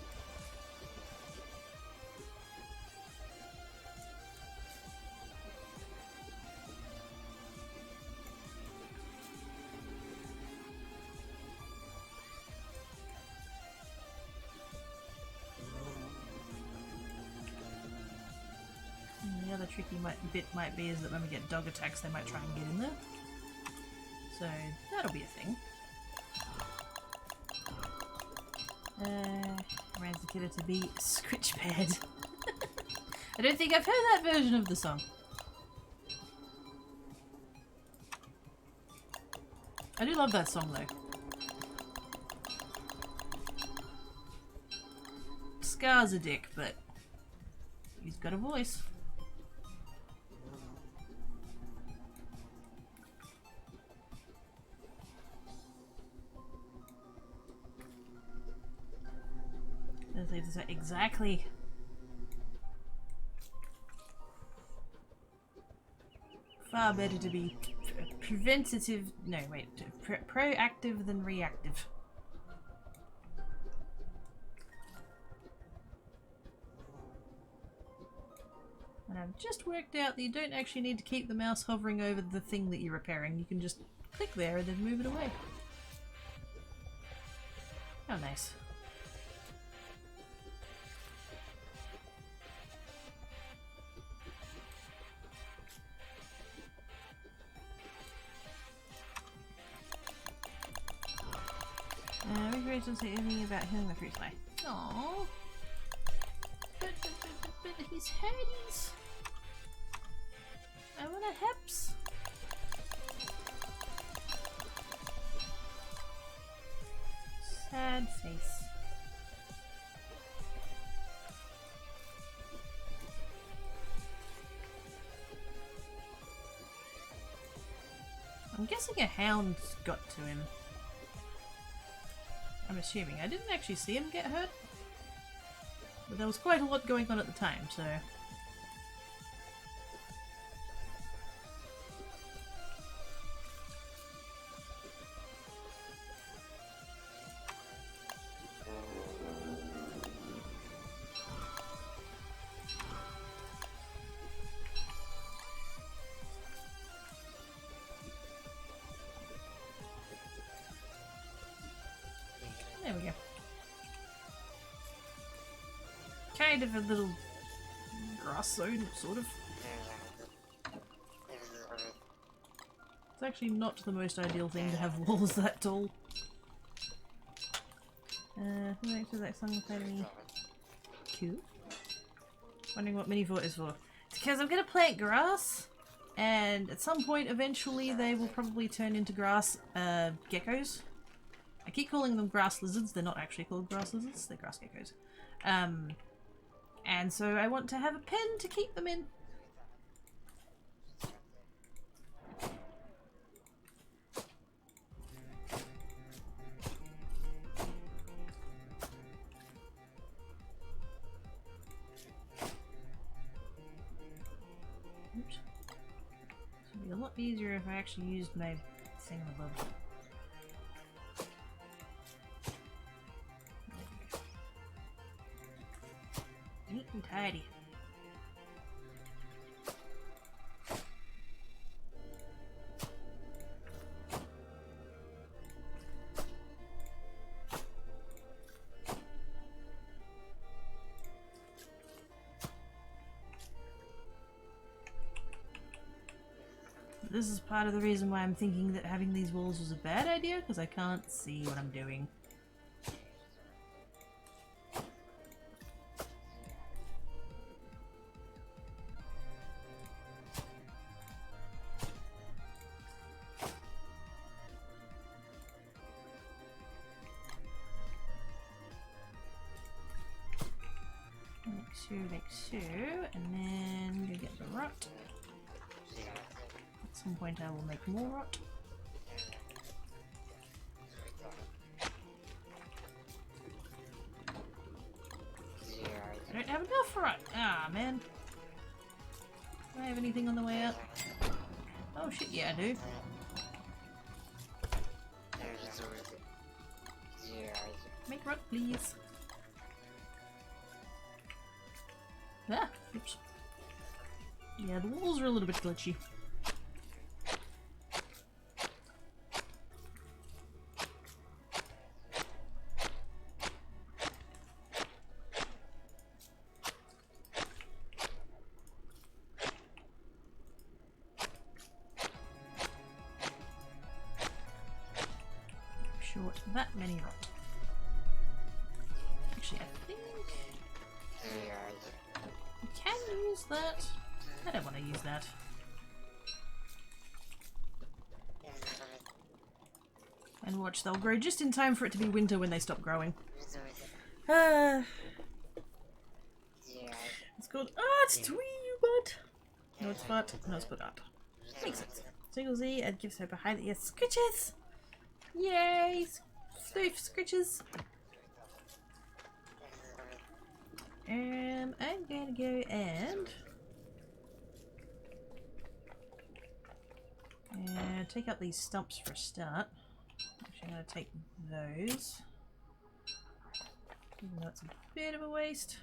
The other tricky bit might be is that when we get dog attacks, they might try and get in there. So that'll be a thing. Raise the killer to be scritch pad. I don't think I've heard that version of the song. I do love that song though. Scar's a dick, but he's got a voice. Exactly. Far better to be preventative. No, wait. Proactive than reactive. And I've just worked out that you don't actually need to keep the mouse hovering over the thing that you're repairing. You can just click there and then move it away. How nice. We doesn't say anything about healing the fruit fly. Aww. But he's hurties. I wanna helps. Sad face. I'm guessing a hound got to him. I'm assuming. I didn't actually see him get hurt. But there was quite a lot going on at the time, so... There we go. Kind of a little grass zone, sort of. It's actually not the most ideal thing to have walls that tall. Who makes that song play me? Cool. Wondering what mini fort is for. It's because I'm gonna plant grass, and at some point eventually they will probably turn into grass geckos. I keep calling them grass lizards. They're not actually called grass lizards. They're grass geckos. And so I want to have a pen to keep them in. Oops. This would be a lot easier if I actually used my thing above. Neat and tidy. This is part of the reason why I'm thinking that having these walls was a bad idea, because I can't see what I'm doing. Like so, and then go get the rot. At some point I will make more rot. I don't have enough rot! Ah, man. Do I have anything on the way out? Oh shit, yeah I do. Make rot, please. Ah, oops. Yeah, the walls are a little bit glitchy. Short that many rot. Actually, I think you can use that. I don't want to use that. And watch, they'll grow just in time for it to be winter when they stop growing. It's called art, twee butt. No, it's butt. No, it's put up. Makes sense. Single Z and gives her behind the ear scritches. Yay! Stoof scritches. I'm gonna go and take out these stumps for a start. Actually, I'm gonna take those. Even though that's a bit of a waste.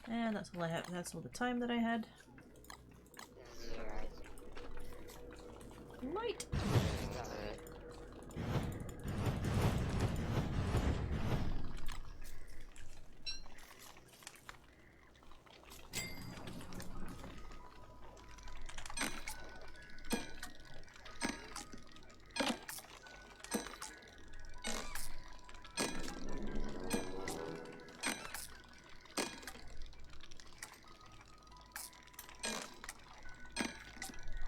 And that's all I have. That's all the time that I had. Light.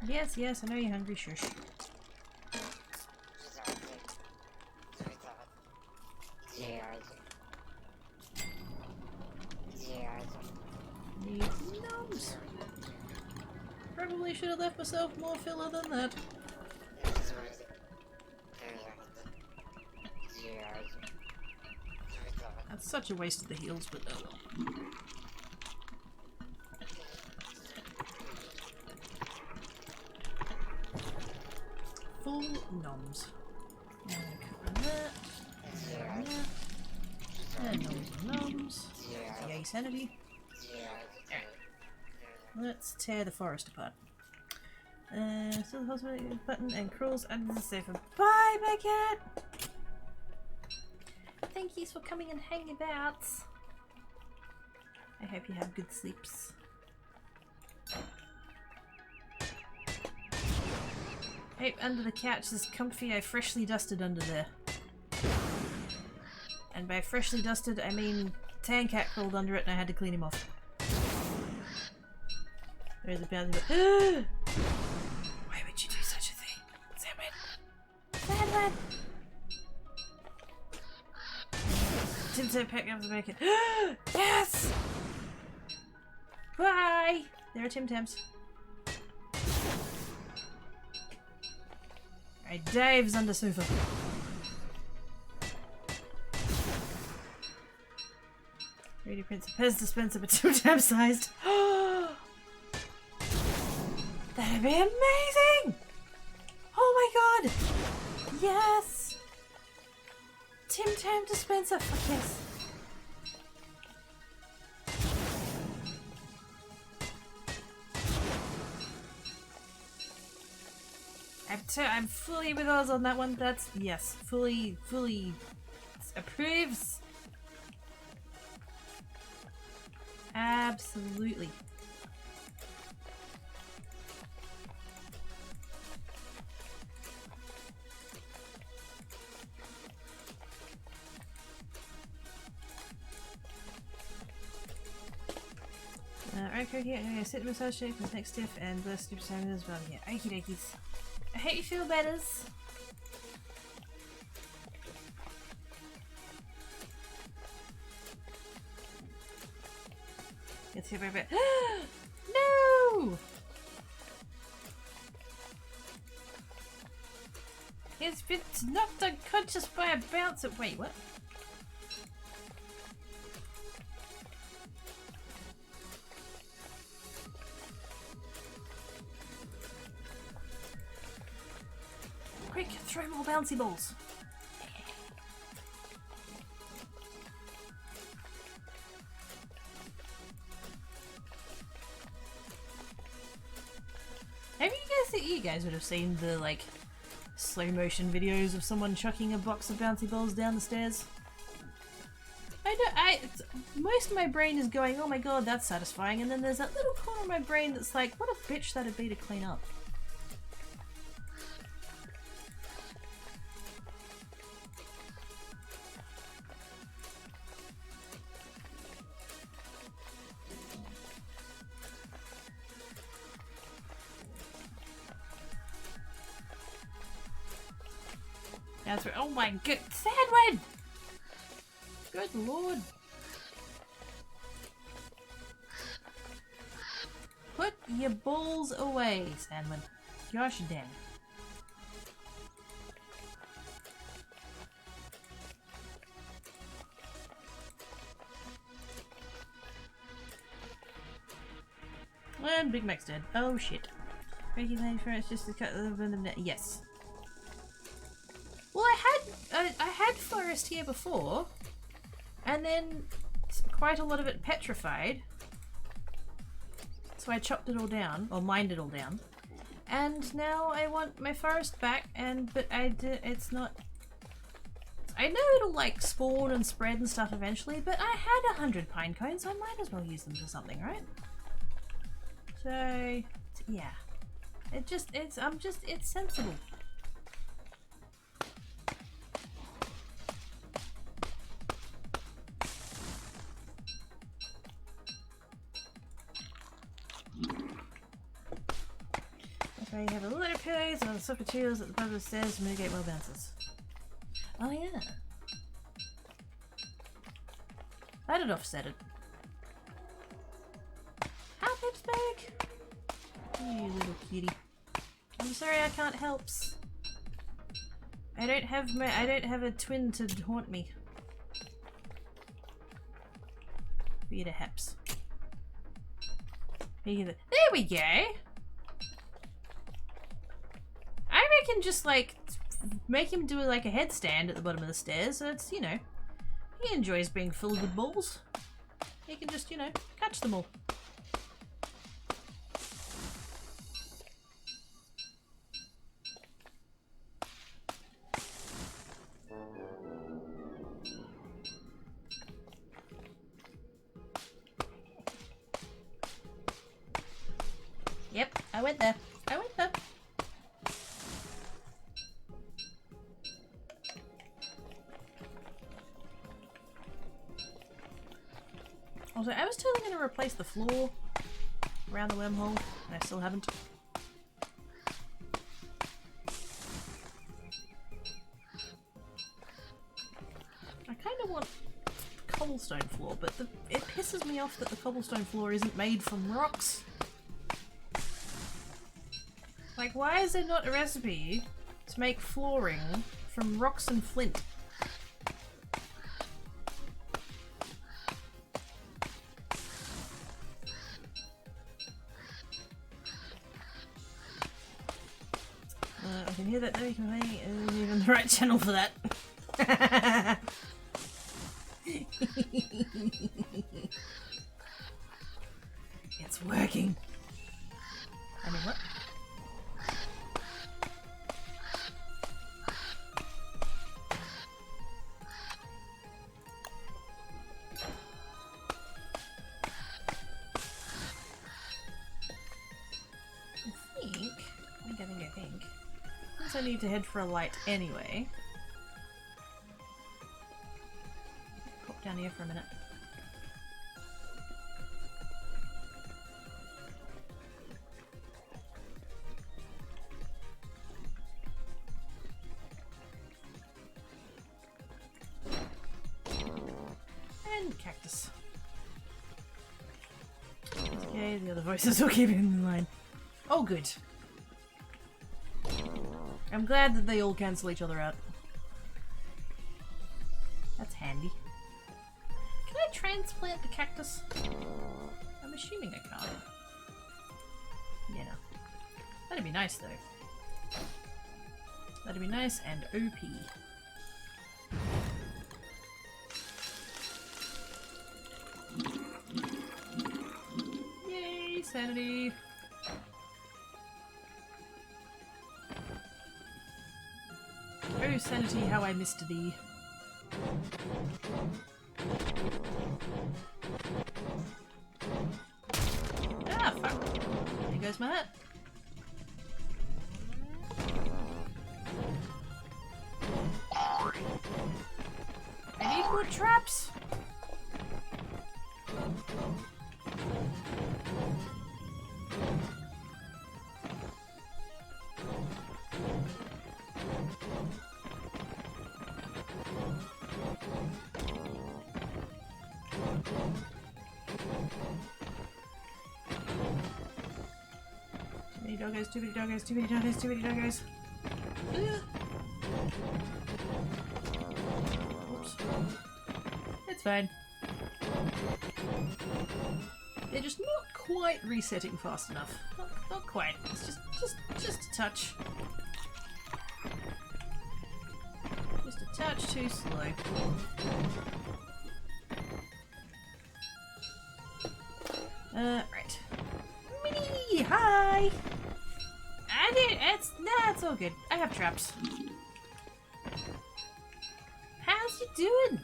Yes, yes, I know you're hungry, shush. Need numbs. Probably should have left myself more filler than that. That's such a waste of the heals, but oh well. Full noms. And that. And that. And noms and noms. Yay, sanity. Let's tear the forest apart. Still the hospital button and crawls under the sofa. Bye, Beckett! Thank you for coming and hanging about. I hope you have good sleeps. Hope under the couch is comfy. I freshly dusted under there. And by freshly dusted, I mean Tan Cat crawled under it and I had to clean him off. There's a bouncy but why would you do such a thing? Sandman! Tim Tam pack up to make it. Yes! Bye! There are Tim Tams. Alright, Dave's under sofa. Ready Prince of Pez dispenser but 2 times sized. That'd be amazing! Oh my god! Yes! Tim Tam dispenser, fuck yes! I'm fully with Oz on that one. That's, yes, fully approves. Absolutely. Right, okay, I'm gonna sit in massage shake for the next stiff and bless Super Simon as well. Yeah, okie dokies. I hope you feel better. Let's hear about no! He's been knocked unconscious by a bouncer. Wait, what? Quick, throw more bouncy balls. Maybe you guys would have seen the like slow motion videos of someone chucking a box of bouncy balls down the stairs. Most of my brain is going, oh my god, that's satisfying, and then there's that little corner of my brain that's like, what a bitch that'd be to clean up. That's right. Oh my god, Sandwin! Good lord. Put your balls away, Sandwin. Gosh dang. And Big Mac's dead. Oh shit. Breaking lady for it's just to cut the yes. Well, I had forest here before, and then quite a lot of it petrified. So I chopped it all down, or mined it all down, and now I want my forest back. But it's not. I know it'll like spawn and spread and stuff eventually, but I had 100 pine cones, so I might as well use them for something, right? So yeah, it's sensible. Okay, you have a litter pillows and soft materials at the bottom of the stairs to mitigate well bounces. Oh yeah. That'd offset it. Hi, Pipsburg! You little kitty. I'm sorry I can't helps. I don't have a twin to haunt me. For you to haps. There we go! I reckon just like make him do like a headstand at the bottom of the stairs, so it's, you know, he enjoys being filled with balls. He can just, you know, catch them all. Yep, I went there. I went there. Also, I was totally going to replace the floor around the wormhole, and I still haven't. I kind of want cobblestone floor, but it pisses me off that the cobblestone floor isn't made from rocks. Like, why is there not a recipe to make flooring from rocks and flint? I can hear that now. You can play even the right channel for that. It's working. I mean, what? I need to head for a light anyway. Pop down here for a minute. And cactus. Okay, the other voices will keep it in line. Oh, good. I'm glad that they all cancel each other out. That's handy. Can I transplant the cactus? I'm assuming I can't. Yeah. That'd be nice though. That'd be nice and OP. Yay, sanity! Oh, sanity, how I missed thee. Ah, fuck. There goes my hat. I need more traps. Too many doggos, too many doggos, too many doggos, too many doggos. Oops. It's fine. They're just not quite resetting fast enough. Not quite. It's just a touch. Just a touch too slow. Right. Minnie, hi! It's all good. I have traps. How's you doing?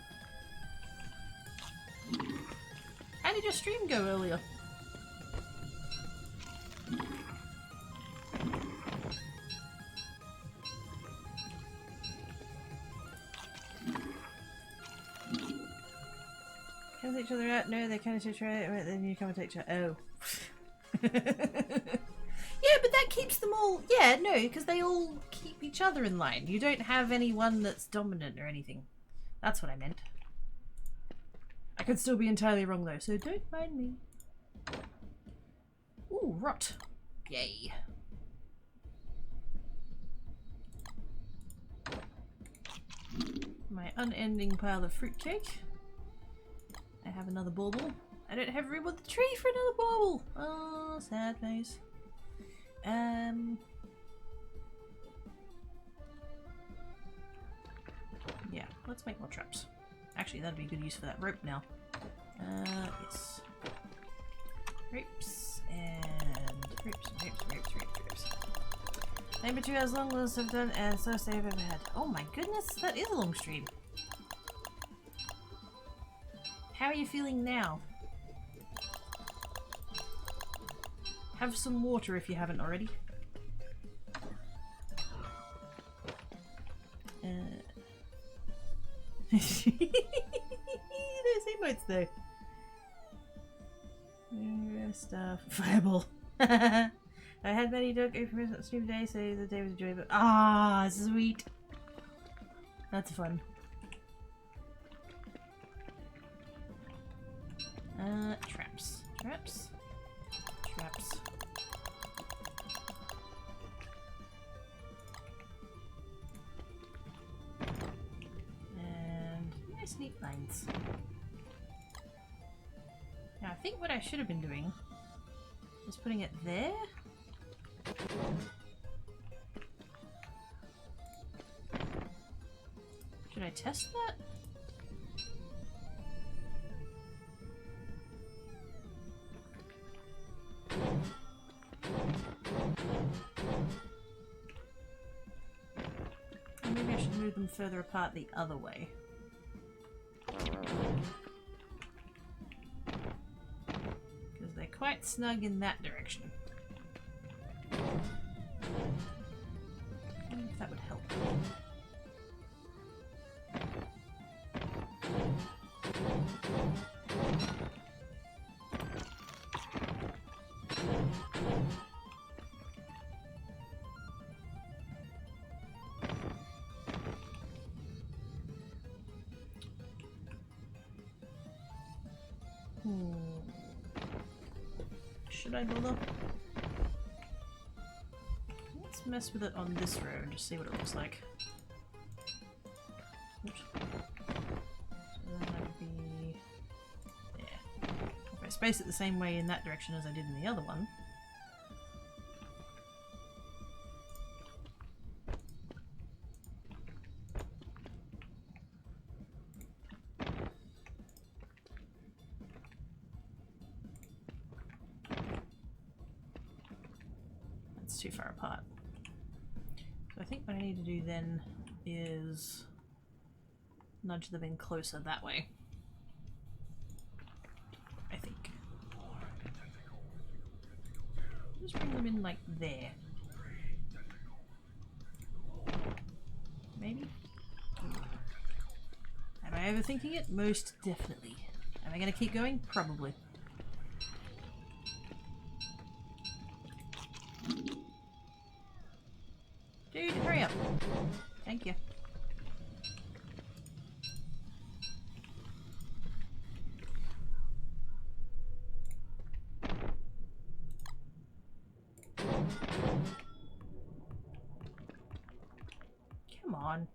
How did your stream go earlier? Cancel each other out? No, they kind of try it. Right, then you come and take chat. Oh. Yeah, but that keeps them all... Yeah, no, because they all keep each other in line. You don't have anyone that's dominant or anything. That's what I meant. I could still be entirely wrong though, so don't mind me. Ooh, rot. Yay. My unending pile of fruitcake. I have another bauble. I don't have room on the tree for another bauble. Oh, sad face. Yeah, let's make more traps. Actually, that'd be good use for that rope now. Yes. Ropes and ropes. Maybe 2 hours long as I've done and so I've ever had. Oh my goodness, that is a long stream. How are you feeling now? Have some water if you haven't already. Those emotes though. Stuff. Fireball. I had many dog open stream today, so the day was enjoyable. Ah, sweet. That's fun. Traps. Traps. Traps. And nice neat lines. Now I think what I should have been doing is putting it there. Should I test that? Or maybe I should move them further apart the other way. Because they're quite snug in that direction. I wonder if that would help. Should I bother? Let's mess with it on this row and just see what it looks like. Oops. So that would be there. If I space it the same way in that direction as I did in the other one. Too far apart. So I think what I need to do then is nudge them in closer that way. I think. Just bring them in like there. Maybe? Am I overthinking it? Most definitely. Am I going to keep going? Probably. Dude, hurry up. Thank you. on.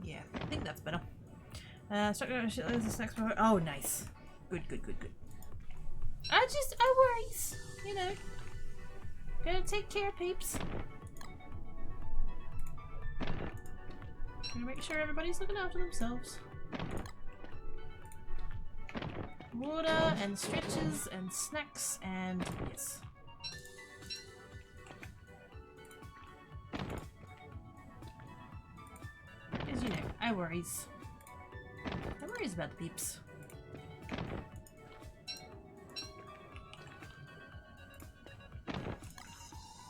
Yeah, I think that's better. Start going to shitloads of snacks. Oh, nice. Good. I worries. You know. Gotta take care, peeps. Gotta make sure everybody's looking after themselves. Water and stretches and snacks and yes. Because you know, I worries. I worries about the peeps.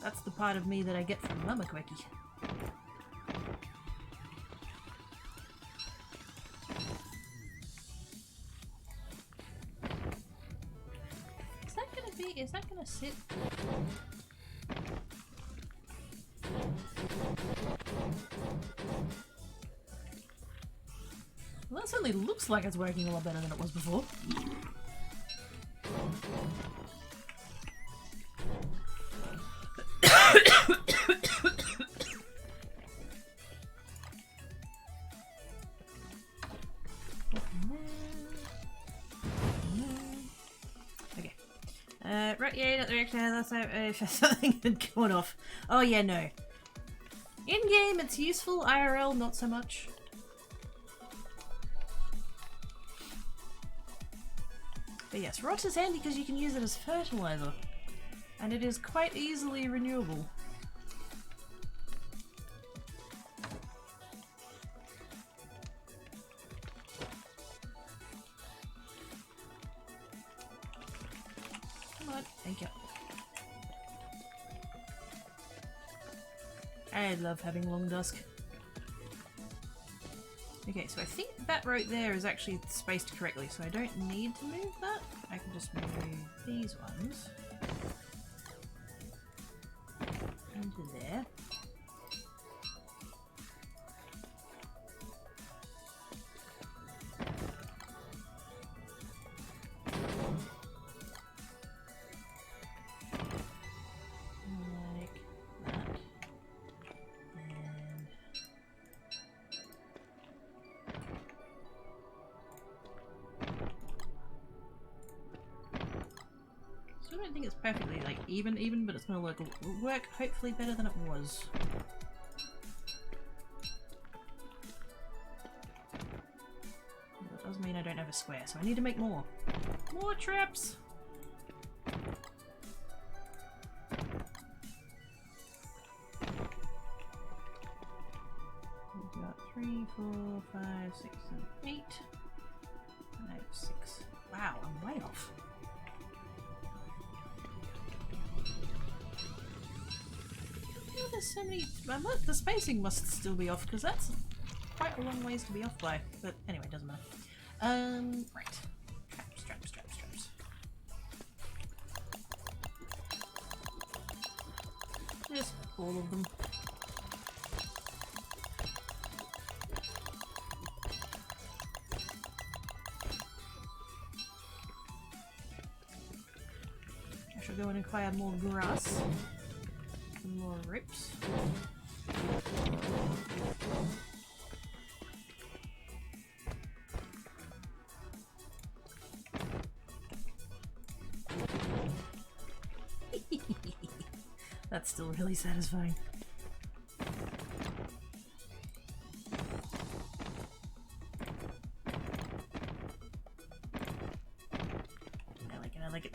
That's the part of me that I get from Mama Quickie. Is that gonna sit? Well, that certainly looks like it's working a lot better than it was before. Right, yeah, not the direction last time something had gone off. Oh yeah, no. In-game it's useful, IRL not so much. But yes, rot is handy because you can use it as fertilizer. And it is quite easily renewable. Thank you. I love having long dusk. Okay, so I think that right there is actually spaced correctly, so I don't need to move that. I can just move these ones into there. I don't think it's perfectly like even, but it's gonna work hopefully better than it was. That does mean I don't have a square, so I need to make more. More traps! We've got 3, 4, 5, 6, and 8. I have 6. Wow, I'm way off. There's so many. The spacing must still be off because that's quite a long ways to be off by. But anyway, doesn't matter. Right. Traps. Just all of them. I shall go and acquire more grass. More rips. That's still really satisfying. I like it.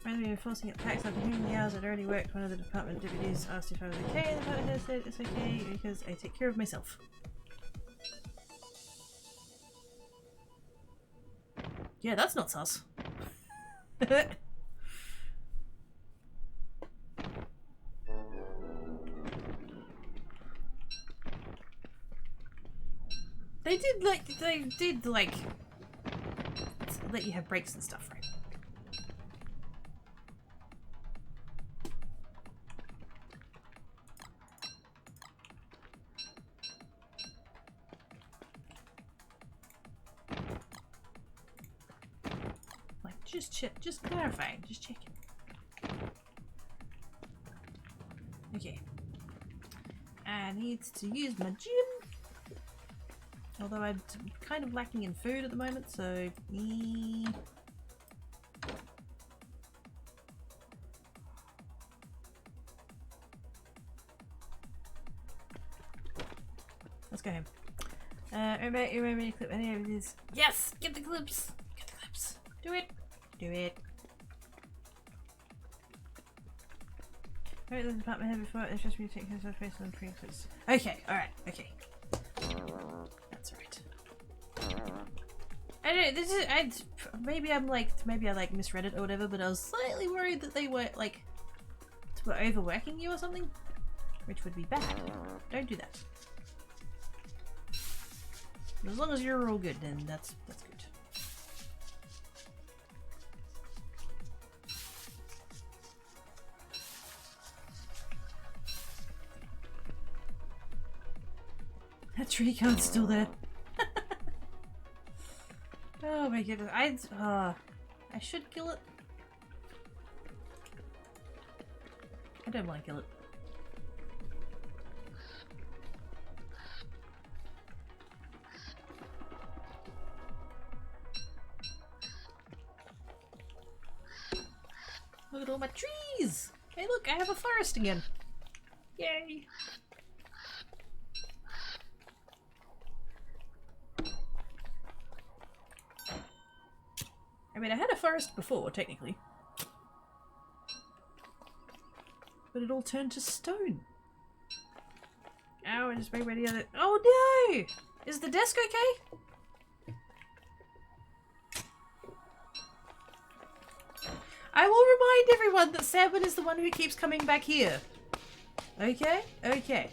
Rather than forcing it packs after hearing the hours I'd already worked, one of the department deputies asked if I was okay, and the department head said it's okay because I take care of myself. Yeah, that's not sus. They did like let you have breaks and stuff, right? Just clarifying, just checking. need to use my gym. Although I'm kind of lacking in food at the moment, so... Let's go home. Remember clip any of these. Yes! Get the clips! Get the clips! Do it! Do it! Right, the department head before it's just me to take his face on the pre-clips. Okay, alright, okay. That's right. I don't know, this is maybe I misread it or whatever, but I was slightly worried that they were were overworking you or something. Which would be bad. Don't do that. But as long as you're all good, then that's good. That tree card's still there. Oh my goodness, I should kill it. I don't want to kill it. Look at all my trees! Hey look, I have a forest again! Yay! I mean, I had a forest before, technically. But it all turned to stone. Ow, I just made ready other— oh no! Is the desk okay? I will remind everyone that Salmon is the one who keeps coming back here. Okay? Okay.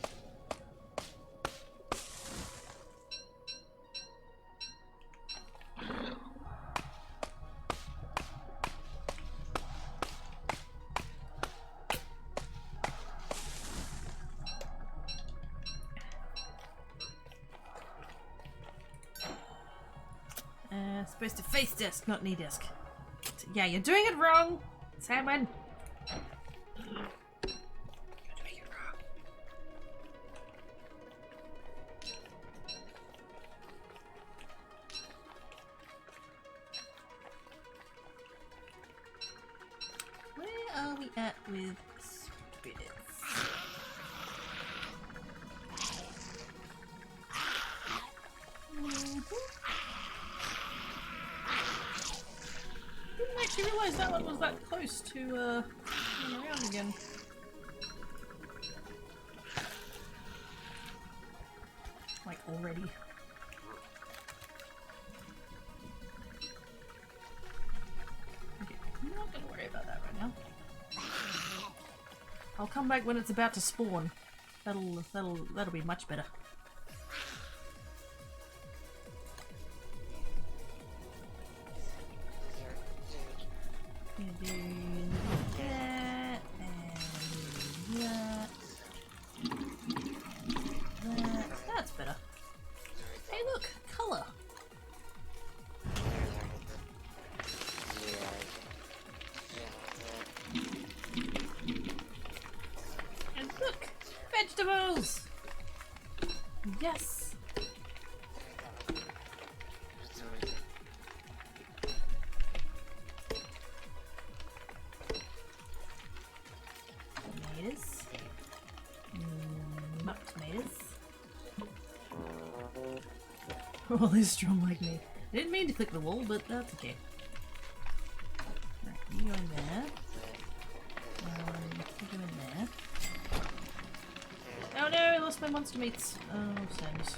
Supposed to face desk, not knee desk. Yeah, you're doing it wrong, Salmon. You're doing it wrong. Where are we at with spirits? Didn't actually realise that one was that close to coming around again. Like already. Okay, I'm not gonna worry about that right now. I'll come back when it's about to spawn. That'll be much better. Do that and that. That's better. Hey look, colour. And look, vegetables. Yes. All is strong like me. I didn't mean to click the wall, but that's okay. Right, you go in there. You go in there. Oh no, I lost my monster meats. Oh, sends.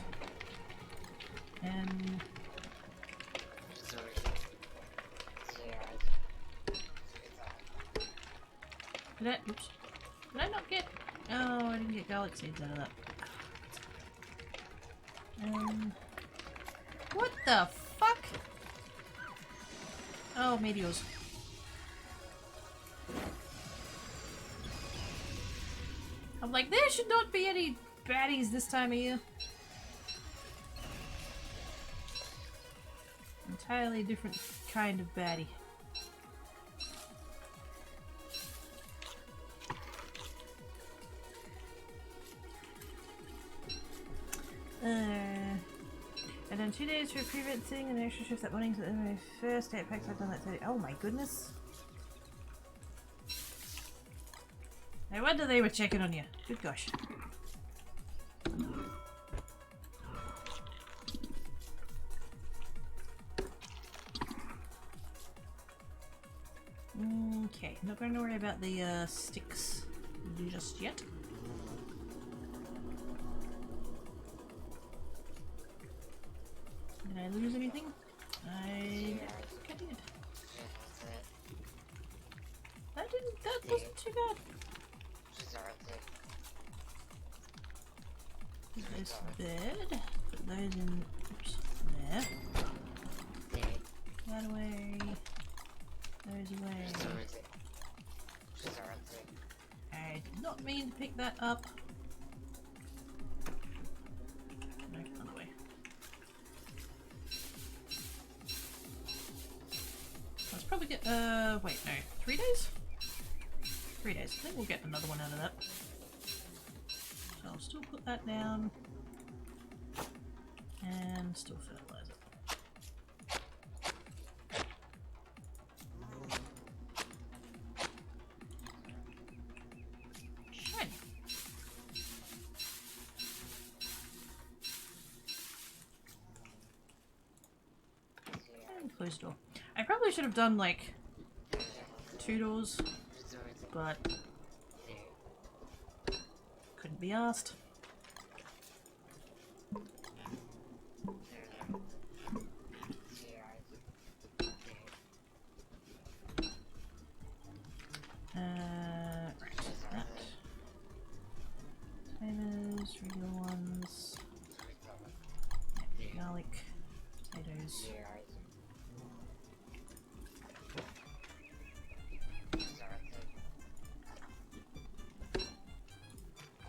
Oops. Did I not get— oh, I didn't get garlic seeds out of that. What the fuck? Oh, meteors. I'm like, there should not be any baddies this time of year. Entirely different kind of baddie. And then 2 days for a prevent thing and an extra shift that morning. So then my first day at PAX, I've done that today. Oh my goodness. No wonder they were checking on you. Good gosh. Okay, not going to worry about the sticks just yet. Did I lose anything? I think I did. That wasn't too bad. Put those to bed. Put those in, oops, there. That away. Those away. I did not mean to pick that up. No, another way. Let's probably get, wait, no, 3 days? 3 days. I think we'll get another one out of that. So I'll still put that down. And still fertilize it. Shiny. And close the door. I probably should have done like 2 doors, but couldn't be asked. Right, that. Tomatoes, regular ones. Yeah, garlic, potatoes.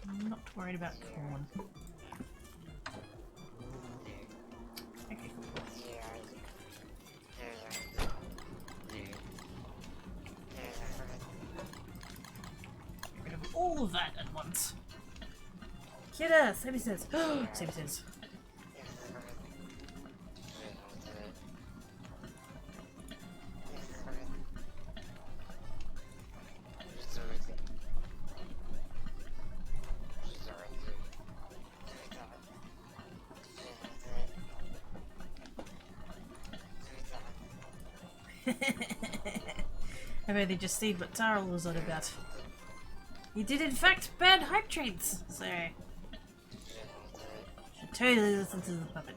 I'm not worried about corn. Okay, cool. Get rid of all of that at once. Kidda, Sammy says. Sammy says. I've only just seen what Tara was on about. You did in fact bad hype trains, so should totally listen to the puppet.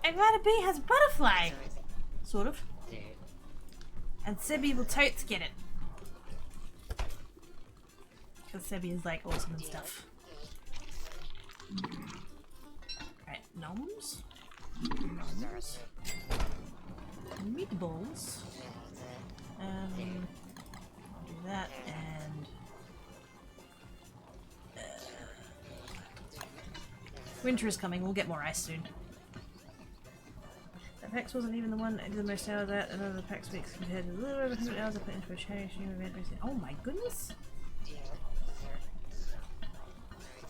Ivana B has a butterfly! Sort of. And Sebi will totes get it. Because Sebi is like awesome and stuff. Right, gnomes. Gnomes. Meatballs. I'll do that and winter is coming, we'll get more ice soon. That PAX wasn't even the one I did the most hours at, and other PAX weeks compared to the little over 100 hours I put into a change new event recently. Oh my goodness!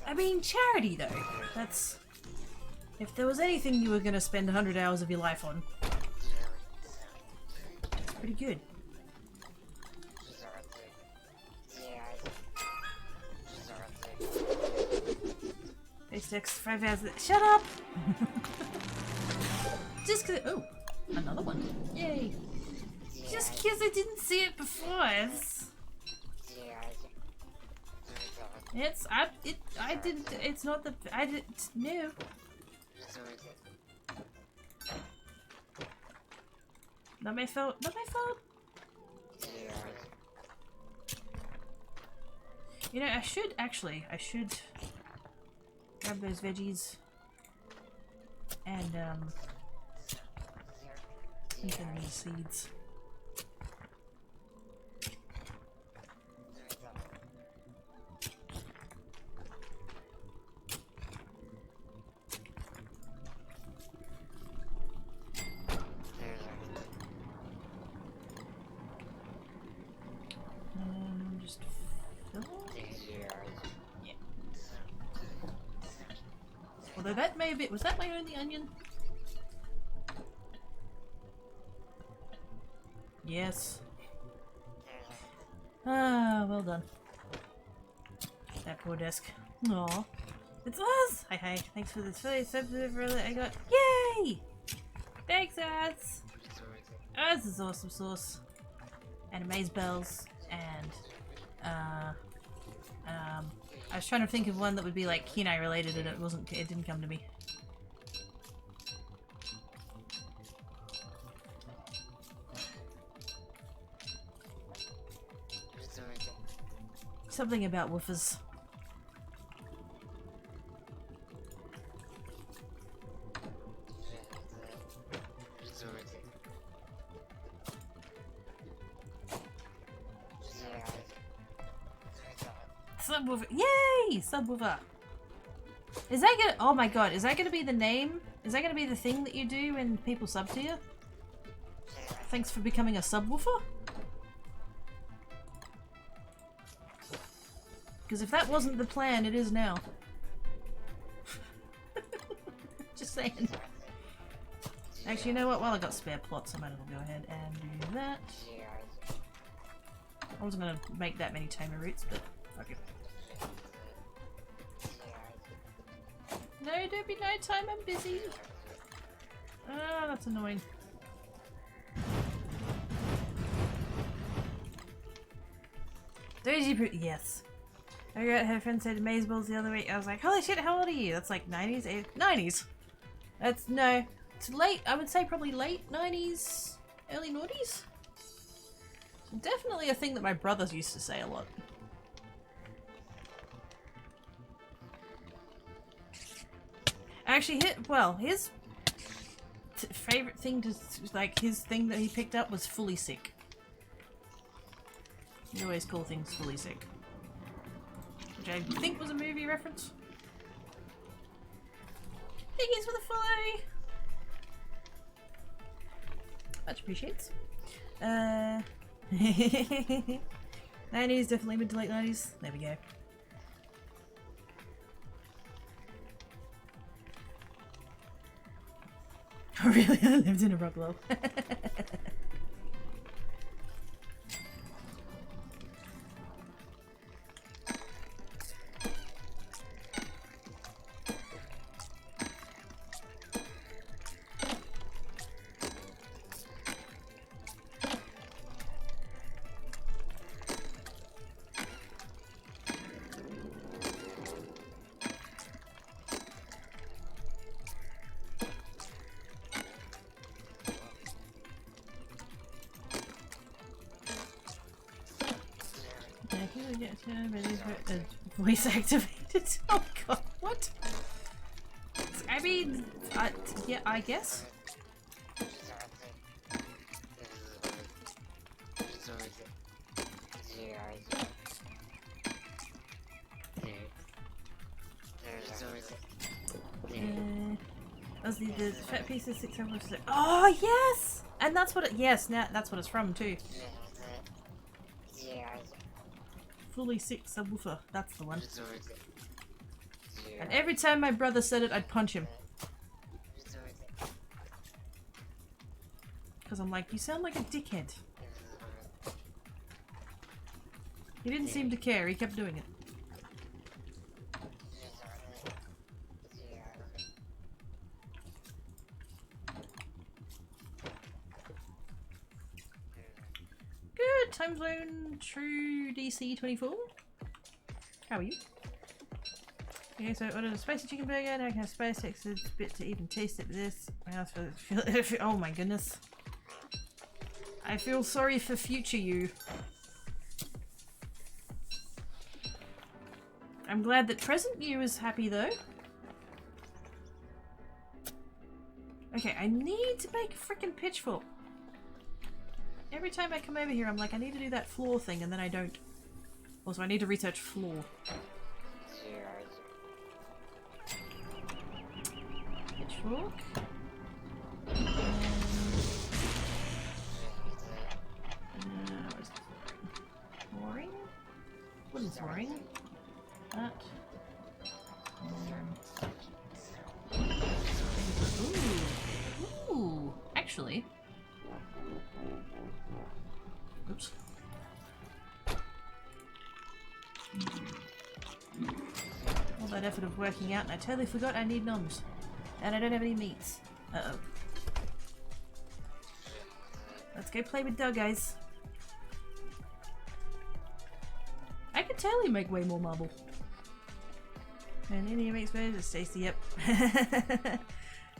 I mean, charity though. That's... If there was anything you were gonna spend 100 hours of your life on, it's pretty good. Base Dex 5 hours. Shut up! Just cause. Oh! Another one. Yay! Just because I didn't see it before. I didn't. It's not the. I didn't. No. Not my fault. Not my fault. You know, I should grab those veggies and put them in the seeds. Just fill. Although that may have been, was that my only onion? Yes. Ah, well done. That poor desk. Aw. It's us! Hi hi, thanks for this really subject that I got. Yay! Thanks, us! Us is awesome sauce. And amaze bells. And, I was trying to think of one that would be like Kenai related and it didn't come to me. Something about woofers. Subwoofer. Yay! Subwoofer. Is that gonna— oh my god, is that gonna be the name? Is that gonna be the thing that you do when people sub to you? Thanks for becoming a subwoofer? Because if that wasn't the plan, it is now. Just saying. Actually, you know what? While I got spare plots, I might as well go ahead and do that. I wasn't gonna make that many tamer roots, but fuck it. No, don't be nighttime, I'm busy. Ah, that's annoying. Doji, yes. I got her friend said Maze Balls the other week. I was like, holy shit, how old are you? That's like 90s? 90s? That's, no. It's late, I would say probably late 90s, early noughties? Definitely a thing that my brothers used to say a lot. Actually, his favorite thing to, like, his thing that he picked up was Fully Sick. He always call things Fully Sick. Which I think was a movie reference. Thank you for the follow! Much appreciates. 90s, definitely mid to late 90s. There we go. Oh really? I lived in a rock glow. Voice activated? Oh god, what? I mean, yeah, I guess. The fat piece is 600. Oh yes, and that's what it. Yes, now that's what it's from too. Fully Sick subwoofer. That's the one. And every time my brother said it, I'd punch him. Because I'm like, you sound like a dickhead. He didn't seem to care. He kept doing it. Good. Time zone true DC 24. How are you? Okay, so I ordered a spicy chicken burger. Now I can have spice extra bit to even taste it with this. Oh my goodness. I feel sorry for future you. I'm glad that present you is happy though. Okay, I need to make a freaking pitchfork. Every time I come over here, I'm like, I need to do that floor thing, and then I don't. Also, I need to research floor. Pitchfork. Where's the flooring? Wooden flooring. That. actually... Oops. All that effort of working out and I totally forgot I need noms. And I don't have any meats. Uh-oh. Let's go play with Doug, guys. I could totally make way more marble. And any makes better, just Stacy, yep.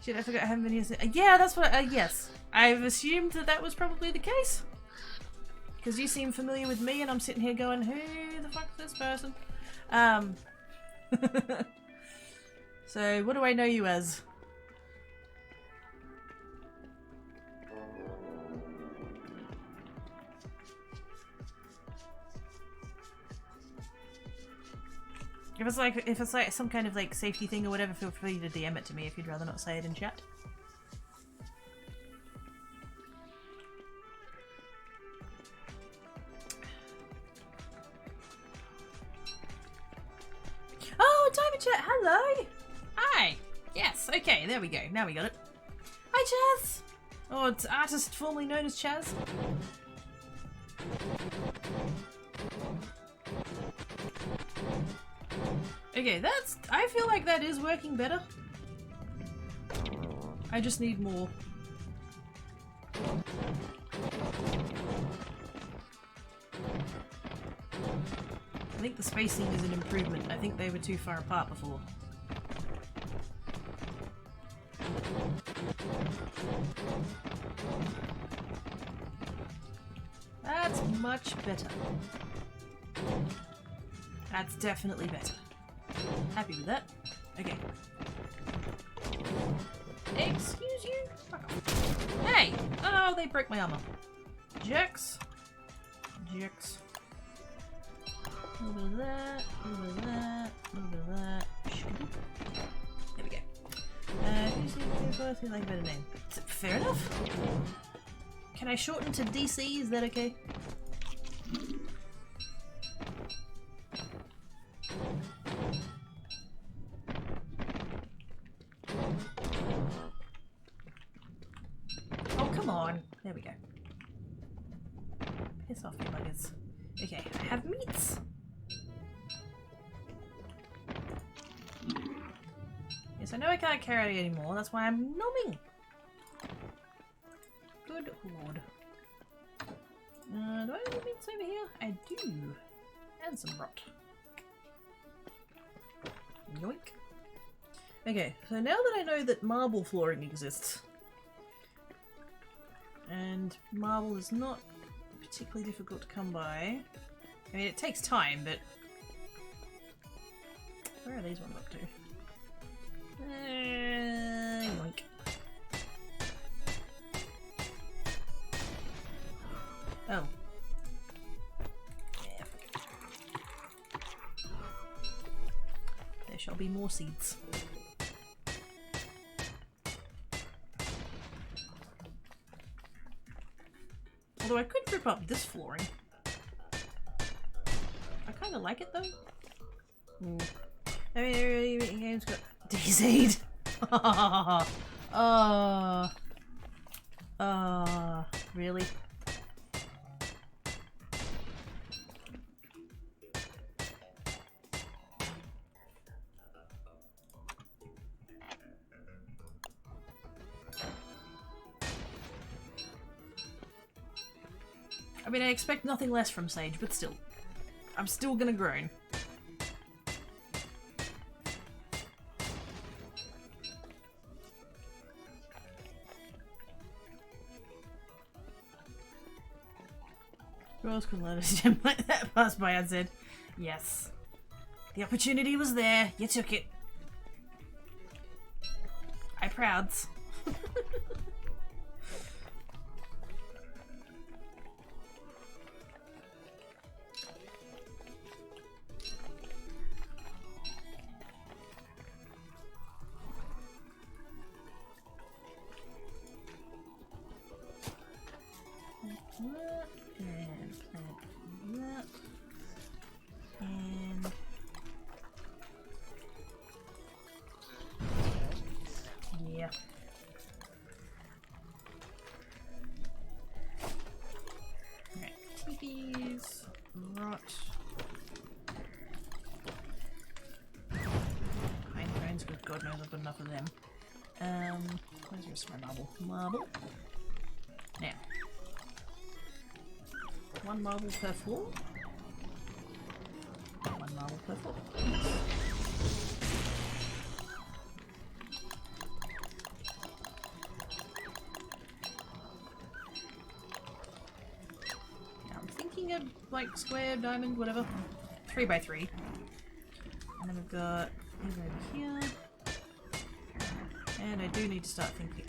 Shit, I forgot I haven't been here since. Yeah, that's what, yes. I've assumed that that was probably the case. Because you seem familiar with me and I'm sitting here going, who the fuck's this person? So, what do I know you as? If it's like some kind of like safety thing or whatever, feel free to DM it to me if you'd rather not say it in chat. Oh, Diamond Chat, hello! Hi! Yes, okay, there we go. Now we got it. Hi, Chaz! Or it's artist formerly known as Chaz. Okay, I feel like that is working better. I just need more. I think the spacing is an improvement. I think they were too far apart before. That's much better. That's definitely better. Happy with that. Okay. Excuse you? Fuck off. Hey! Oh, they broke my armor. Jerks. Jerks. A little bit of that, a little bit of that, a little bit of that. There we go. Who's the like a better name? Fair enough. Can I shorten to DC? Is that okay? Oh, come on. There we go. Piss off, you buggers. Okay, I have meats. Yes, I know I can't carry anymore. That's why I'm numbing. Good lord. Do I have any meats over here? I do. And some rot. Yoink. Okay, so now that I know that marble flooring exists, and marble is not particularly difficult to come by. I mean, it takes time, but... Where are these ones up to? Yoink. Oh. Yeah, fuck it. There shall be more seeds. Although I could rip up this flooring. I kind of like it though. I mean, game's got DC'd. Really? I mean, I expect nothing less from Sage, but still. I'm still gonna groan. Who else could let a gem like that pass by and said, yes. The opportunity was there, you took it. I prouds. Yeah. knows I've got enough of them. Where's the rest of my marble? Marble. Now. 1 marble per floor. 1 marble per floor. Now I'm thinking of like square, diamond, whatever. 3 by 3. And then we've got these over here. And I do need to start thinking.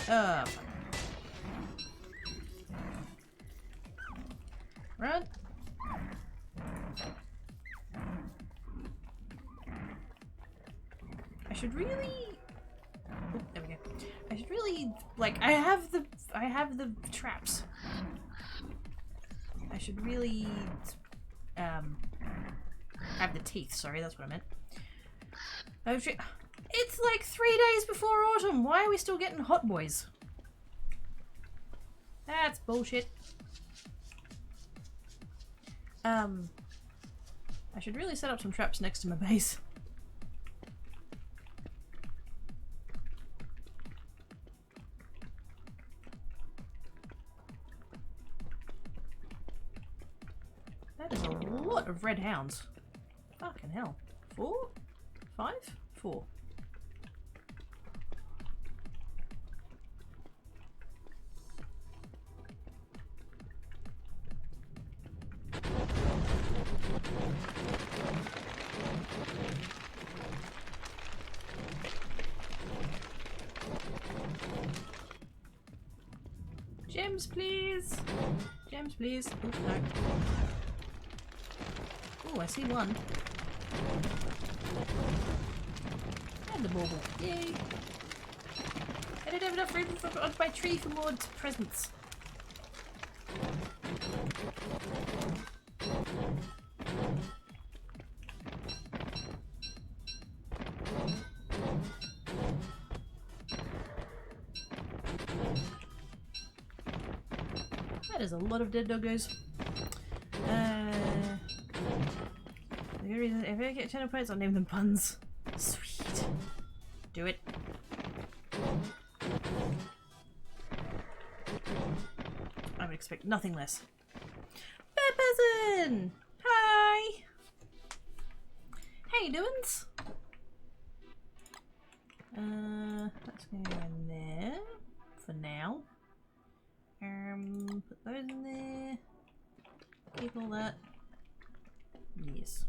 Run. I should really. Oh, there we go. I should really like. I have the traps. I should really have the teeth. Sorry, that's what I meant. It's like 3 days before autumn. Why are we still getting hot boys? That's bullshit. I should really set up some traps next to my base. That is a lot of red hounds. Fucking hell. 4? 5? 4. Gems, please. Gems, please. Ooh, no. Oh, I see one. And the bauble. Yay. I don't have enough room on my tree for more presents. That is a lot of dead doggos. If I get 10 points, I'll name them puns. Sweet. Do it. I would expect nothing less. Pepperson! Hi! How you doings? That's going to go in there for now. Put those in there. Keep all that. Yes.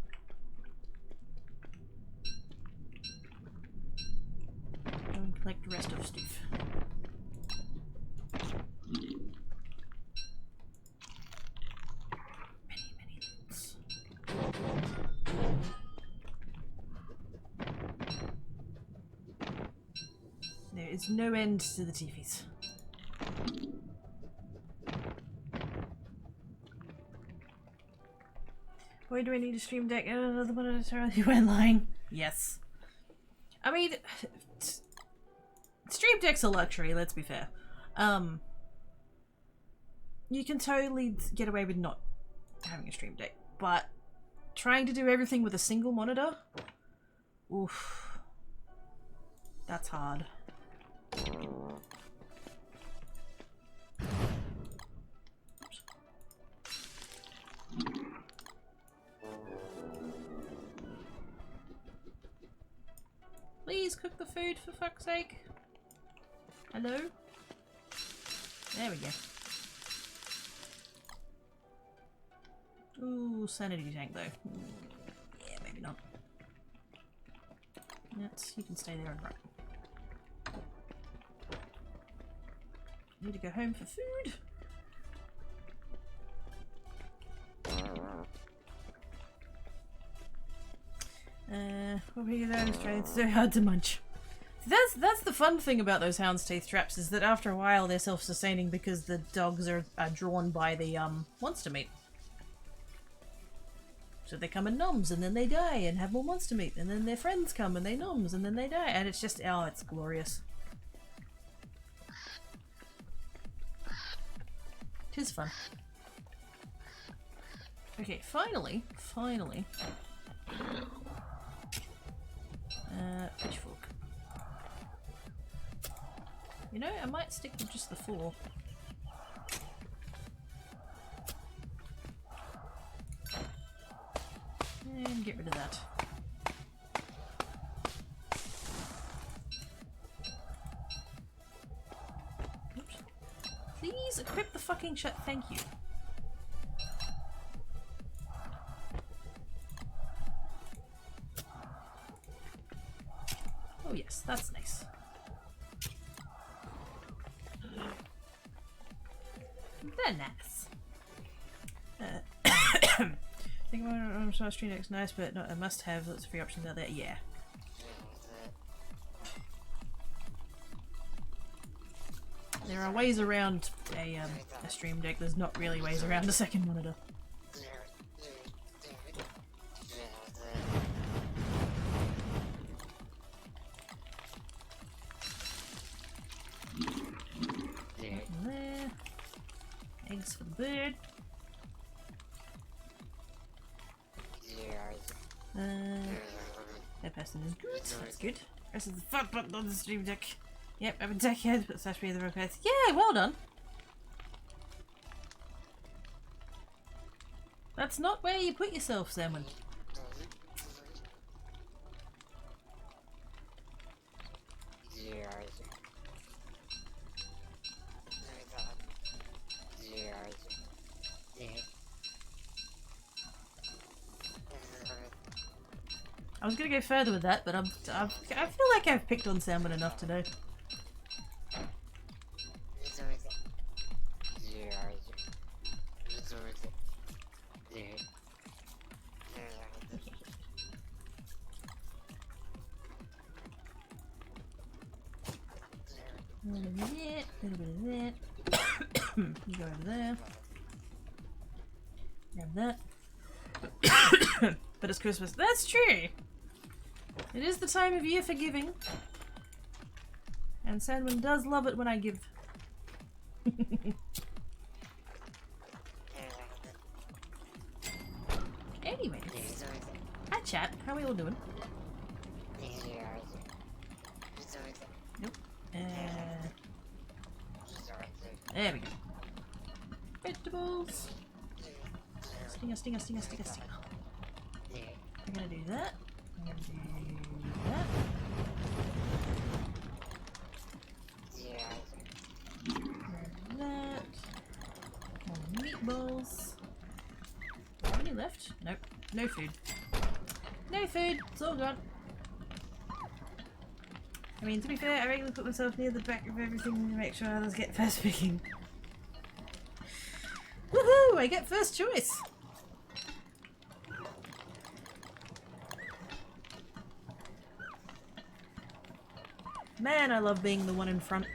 Go and collect the rest of stuff. Many lots. There is no end to the teefies. Why do I need a stream deck? You went lying. Yes. I mean, stream deck's a luxury, let's be fair. You can totally get away with not having a stream deck, but trying to do everything with a single monitor? Oof. That's hard. Please cook the food for fuck's sake. Hello? There we go. Ooh, sanity tank though. Yeah, maybe not. You can stay there and run. Need to go home for food. What were you there? It's so hard to munch. That's the fun thing about those hound's teeth traps, is that after a while they're self-sustaining because the dogs are drawn by the monster meat. So they come and noms and then they die and have more monster meat, and then their friends come and they noms and then they die, and it's just, oh, it's glorious. Tis fun. Okay, finally. Pitchfork. You know, I might stick with just the 4. And get rid of that. Oops. Please equip the fucking shit. Thank you. Oh yes, that's nice. Very nice. I think I'm sure Stream Deck's nice, but not a must-have. Lots of free options out there. Yeah. There are ways around a Stream Deck. There's not really ways around a second monitor. There. Eggs for the bird. That person is good. That's good. Rest of the fun button on the Stream Deck. Yep, I'm a deckhead, but slash me the request. Yeah, well done. That's not where you put yourself, Salmon. I was gonna go further with that, but I feel like I've picked on Salmon enough today. A little bit of that, a little bit of that. You go over there. Grab that. But it's Christmas. That's true! It is the time of year for giving. And Sandman does love it when I give. Anyway. Hi chat, how are we all doing? Nope. There we go. Vegetables. Stinger, stinger, stinger, stinger, stinger. I'm gonna do that. I'm gonna do that. That. More meatballs. Have any left? Nope. No food. No food! It's all gone. I mean, to be fair, I regularly put myself near the back of everything to make sure others get first picking. Woohoo! I get first choice! Man, I love being the one in front.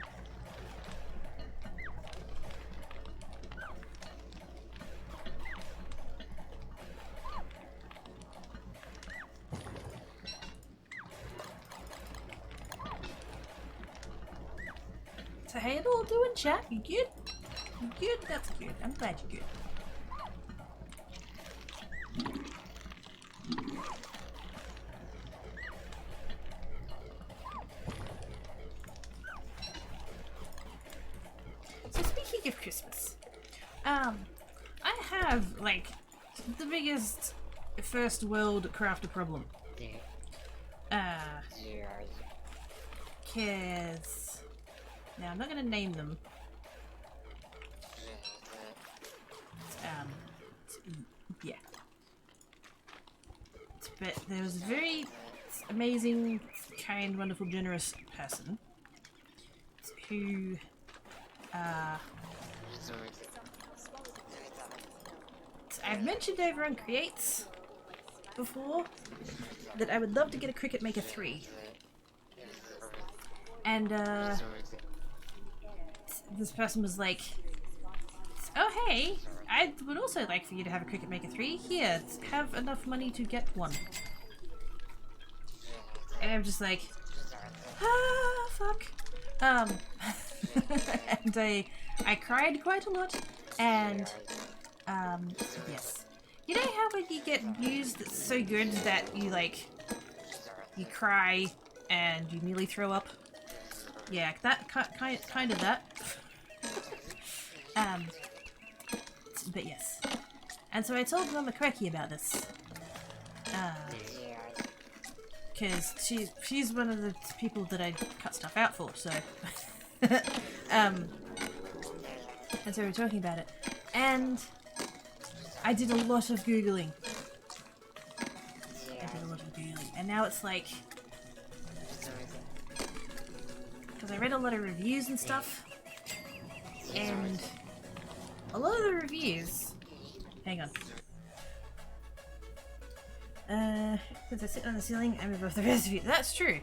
So how you all doing, chat? You good? You good? That's good. I'm glad you're good. So speaking of Christmas, I have like the biggest first world crafter problem. Cause now I'm not gonna name them. Yeah. But there was a very amazing, kind, wonderful, generous person who I've mentioned over on Creates before that I would love to get a Cricut Maker 3. And this person was like, oh hey, I would also like for you to have a Cricut Maker 3. Here, have enough money to get one. And I'm just like, ah, fuck. And I cried quite a lot, and yes. You know how when you get news that's so good that you like, you cry and you nearly throw up? Yeah, that kind of that. But yes. And so I told Mama Cracky about this. Because she's one of the people that I cut stuff out for, so... and so we were talking about it. And I did a lot of Googling. And now it's like... Because I read a lot of reviews and stuff. And a lot of the reviews... Hang on. Since I sit on the ceiling, I'm above the rest of you. That's true.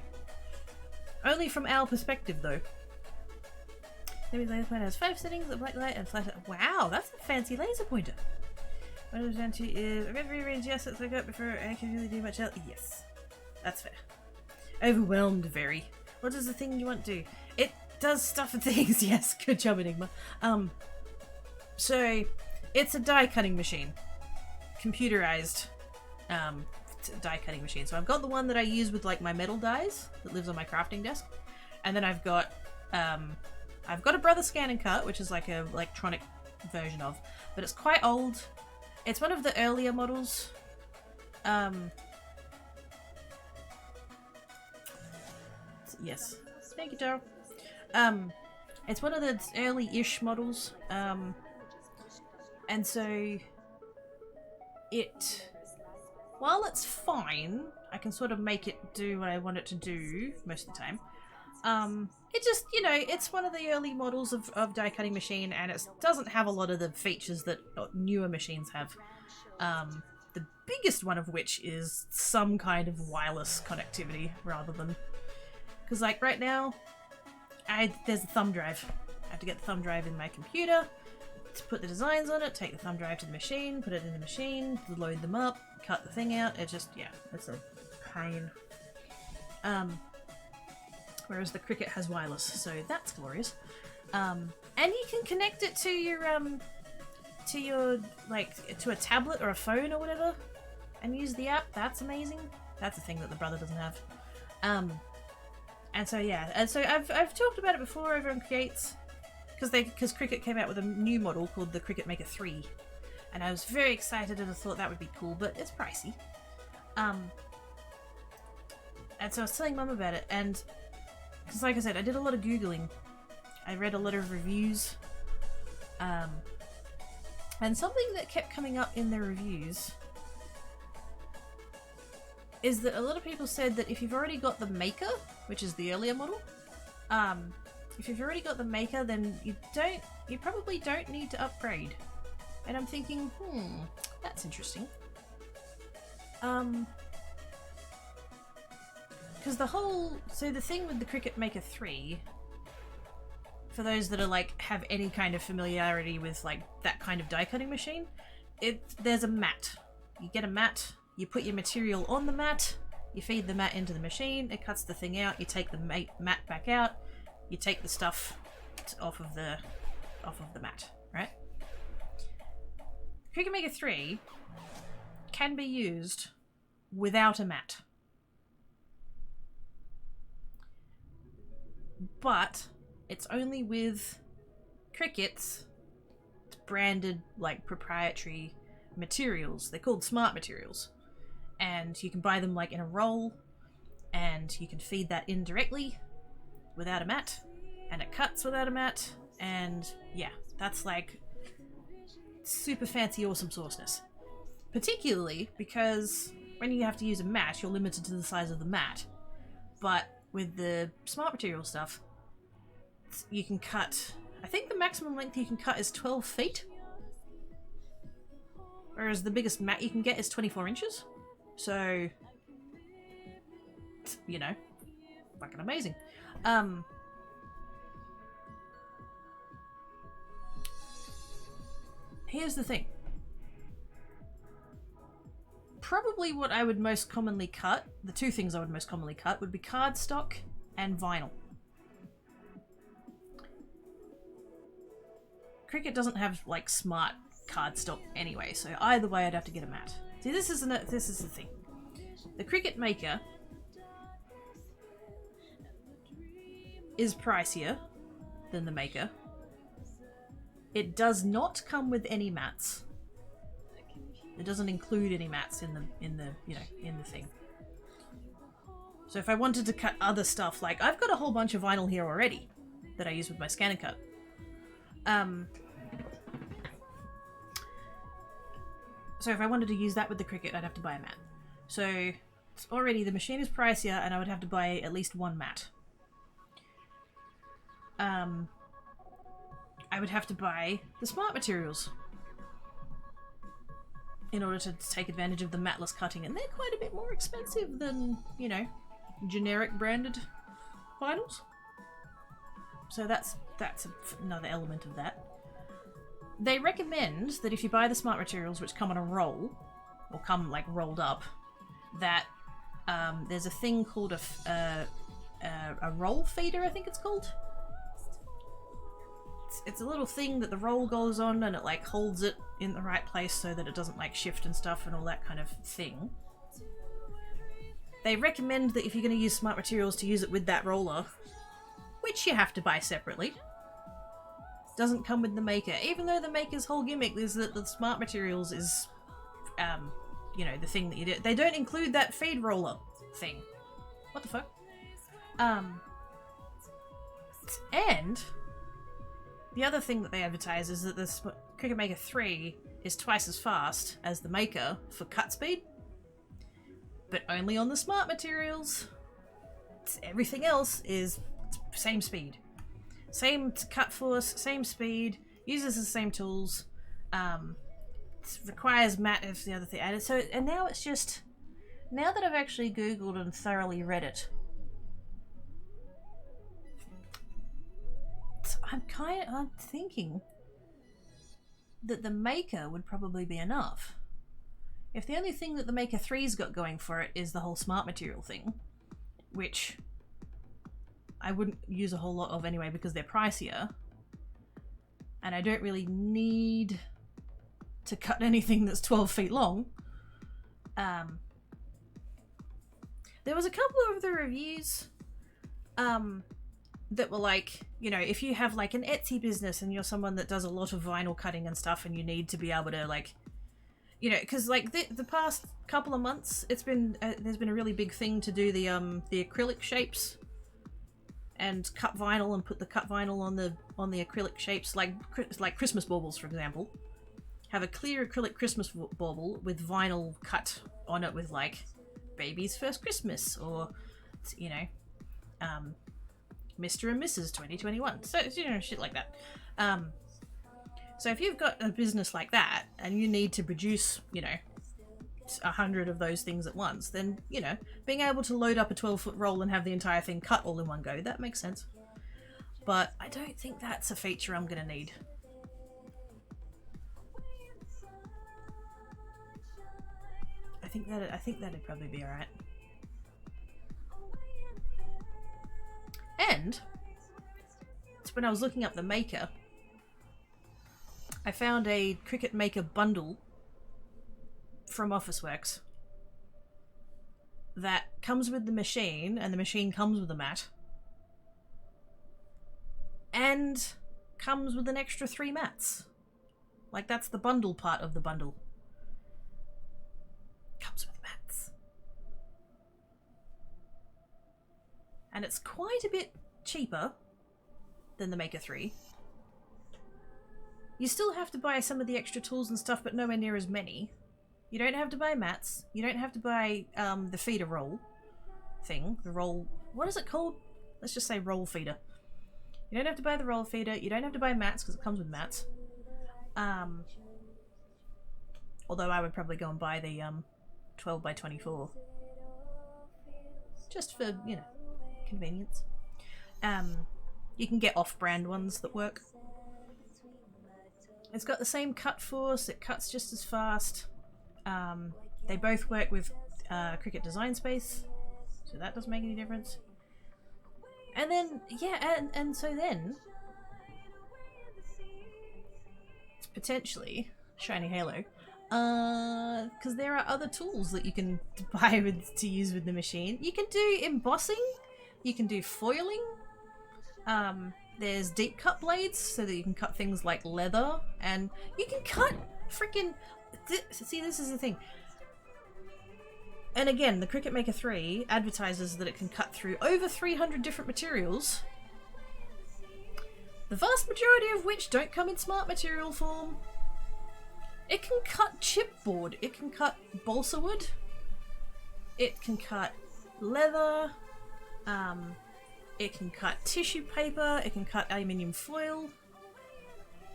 Only from our perspective, though. Maybe the laser pointer has 5 settings: a black light and flash. Wow, that's a fancy laser pointer. What it was down to is I've got to rearrange the assets I got before I can really do much else. Yes, that's fair. Overwhelmed, very. What does the thing you want do? It does stuff and things. Yes, good job, Enigma. So it's a die cutting machine, computerized. Die cutting machine. So I've got the one that I use with like my metal dies that lives on my crafting desk, and then I've got a Brother Scan and Cut, which is like a electronic version of, but it's quite old. It's one of the earlier models. Yes, thank you, Daryl. It's one of the early-ish models, and so it. While it's fine, I can sort of make it do what I want it to do most of the time. It just, you know, it's one of the early models of die cutting machine, and it doesn't have a lot of the features that newer machines have. The biggest one of which is some kind of wireless connectivity rather than... Because like right now, there's a thumb drive. I have to get the thumb drive in my computer to put the designs on it, take the thumb drive to the machine, put it in the machine, load them up, cut the thing out. It just, yeah, it's a pain. Whereas the Cricut has wireless, so that's glorious. And you can connect it to your like to a tablet or a phone or whatever, and use the app. That's amazing. That's a thing that the brother doesn't have. And so yeah, and so I've talked about it before over on Creates. Because Cricut came out with a new model called the Cricut Maker 3, and I was very excited and I thought that would be cool, but it's pricey. And so I was telling Mum about it, and because like I said, I did a lot of Googling. I read a lot of reviews, and something that kept coming up in the reviews is that a lot of people said that if you've already got the Maker, which is the earlier model, if you've already got the Maker, then you probably don't need to upgrade. And I'm thinking, that's interesting. Because the thing with the Cricut Maker 3, for those that are like, have any kind of familiarity with like that kind of die cutting machine, there's a mat. You get a mat, you put your material on the mat, you feed the mat into the machine, it cuts the thing out, you take the mat back out, you take the stuff off of the mat, right? Cricut Maker 3 can be used without a mat. But it's only with Cricut's branded, like, proprietary materials. They're called smart materials. And you can buy them, like, in a roll, and you can feed that in directly without a mat, and it cuts without a mat, and yeah, that's like super fancy awesome sauceness. Particularly because when you have to use a mat, you're limited to the size of the mat, but with the smart material stuff, you can cut, I think the maximum length you can cut is 12 feet, whereas the biggest mat you can get is 24 inches, so, you know, fucking amazing. Here's the thing. Probably what I would most commonly cut, the two things I would most commonly cut, would be cardstock and vinyl. Cricut doesn't have, like, smart cardstock anyway, so either way I'd have to get a mat. See, this is the thing. The Cricut Maker is pricier than the Maker. It does not come with any mats. It doesn't include any mats in the thing. So if I wanted to cut other stuff, like I've got a whole bunch of vinyl here already that I use with my scanner cut. So if I wanted to use that with the Cricut, I'd have to buy a mat. So it's already, the machine is pricier, and I would have to buy at least one mat. I would have to buy the smart materials in order to take advantage of the matless cutting, and they're quite a bit more expensive than, you know, generic branded vinyls. So that's another element of that. They recommend that if you buy the smart materials, which come on a roll, or come like rolled up, that there's a thing called a roll feeder, I think it's called. It's a little thing that the roll goes on, and it like holds it in the right place so that it doesn't like shift and stuff and all that kind of thing. They recommend that if you're going to use smart materials, to use it with that roller, which you have to buy separately. Doesn't come with the Maker, even though the Maker's whole gimmick is that the smart materials is, you know, the thing that you do. They don't include that feed roller thing. What the fuck? And the other thing that they advertise is that the Cricut Maker 3 is twice as fast as the Maker for cut speed, but only on the smart materials. Everything else is same speed. Same cut force, same speed, uses the same tools, requires mat is the other thing. And now it's just, now that I've actually Googled and thoroughly read it, I'm thinking that the Maker would probably be enough. If the only thing that the Maker 3's got going for it is the whole smart material thing, which I wouldn't use a whole lot of anyway because they're pricier, and I don't really need to cut anything that's 12 feet long. There was a couple of the reviews that were like, you know, if you have like an Etsy business and you're someone that does a lot of vinyl cutting and stuff, and you need to be able to like, you know, because like the past couple of months, it's been there's been a really big thing to do the acrylic shapes and cut vinyl and put the cut vinyl on the acrylic shapes, like Christmas baubles, for example. Have a clear acrylic Christmas bauble with vinyl cut on it with like Baby's First Christmas, or, you know, Mr. and Mrs. 2021. So, you know, shit like that. So if you've got a business like that and you need to produce, you know, 100 of those things at once, then, you know, being able to load up a 12-foot roll and have the entire thing cut all in one go, that makes sense. But I don't think that's a feature I'm gonna need. I think that'd probably be alright. And when I was looking up the Maker, I found a Cricut Maker bundle from Officeworks that comes with the machine, and the machine comes with a mat, and comes with an extra 3 mats. Like, that's the bundle part of the bundle. Comes with mats. And it's quite a bit cheaper than the Maker 3. You still have to buy some of the extra tools and stuff, but nowhere near as many. You don't have to buy mats. You don't have to buy the feeder roll thing. The roll... What is it called? Let's just say roll feeder. You don't have to buy the roll feeder. You don't have to buy mats, because it comes with mats. Although I would probably go and buy the 12 by 24. Just for, you know, convenience. You can get off-brand ones that work. It's got the same cut force. It cuts just as fast. They both work with Cricut Design Space, so that doesn't make any difference. And then, yeah, and so then, it's potentially Shiny Halo, because there are other tools that you can buy to use with the machine. You can do embossing, you can do foiling, There's deep cut blades, so that you can cut things like leather, and you can cut freaking... See, this is the thing. And again, the Cricut Maker 3 advertises that it can cut through over 300 different materials, the vast majority of which don't come in smart material form. It can cut chipboard, it can cut balsa wood, it can cut leather, it can cut tissue paper, it can cut aluminium foil.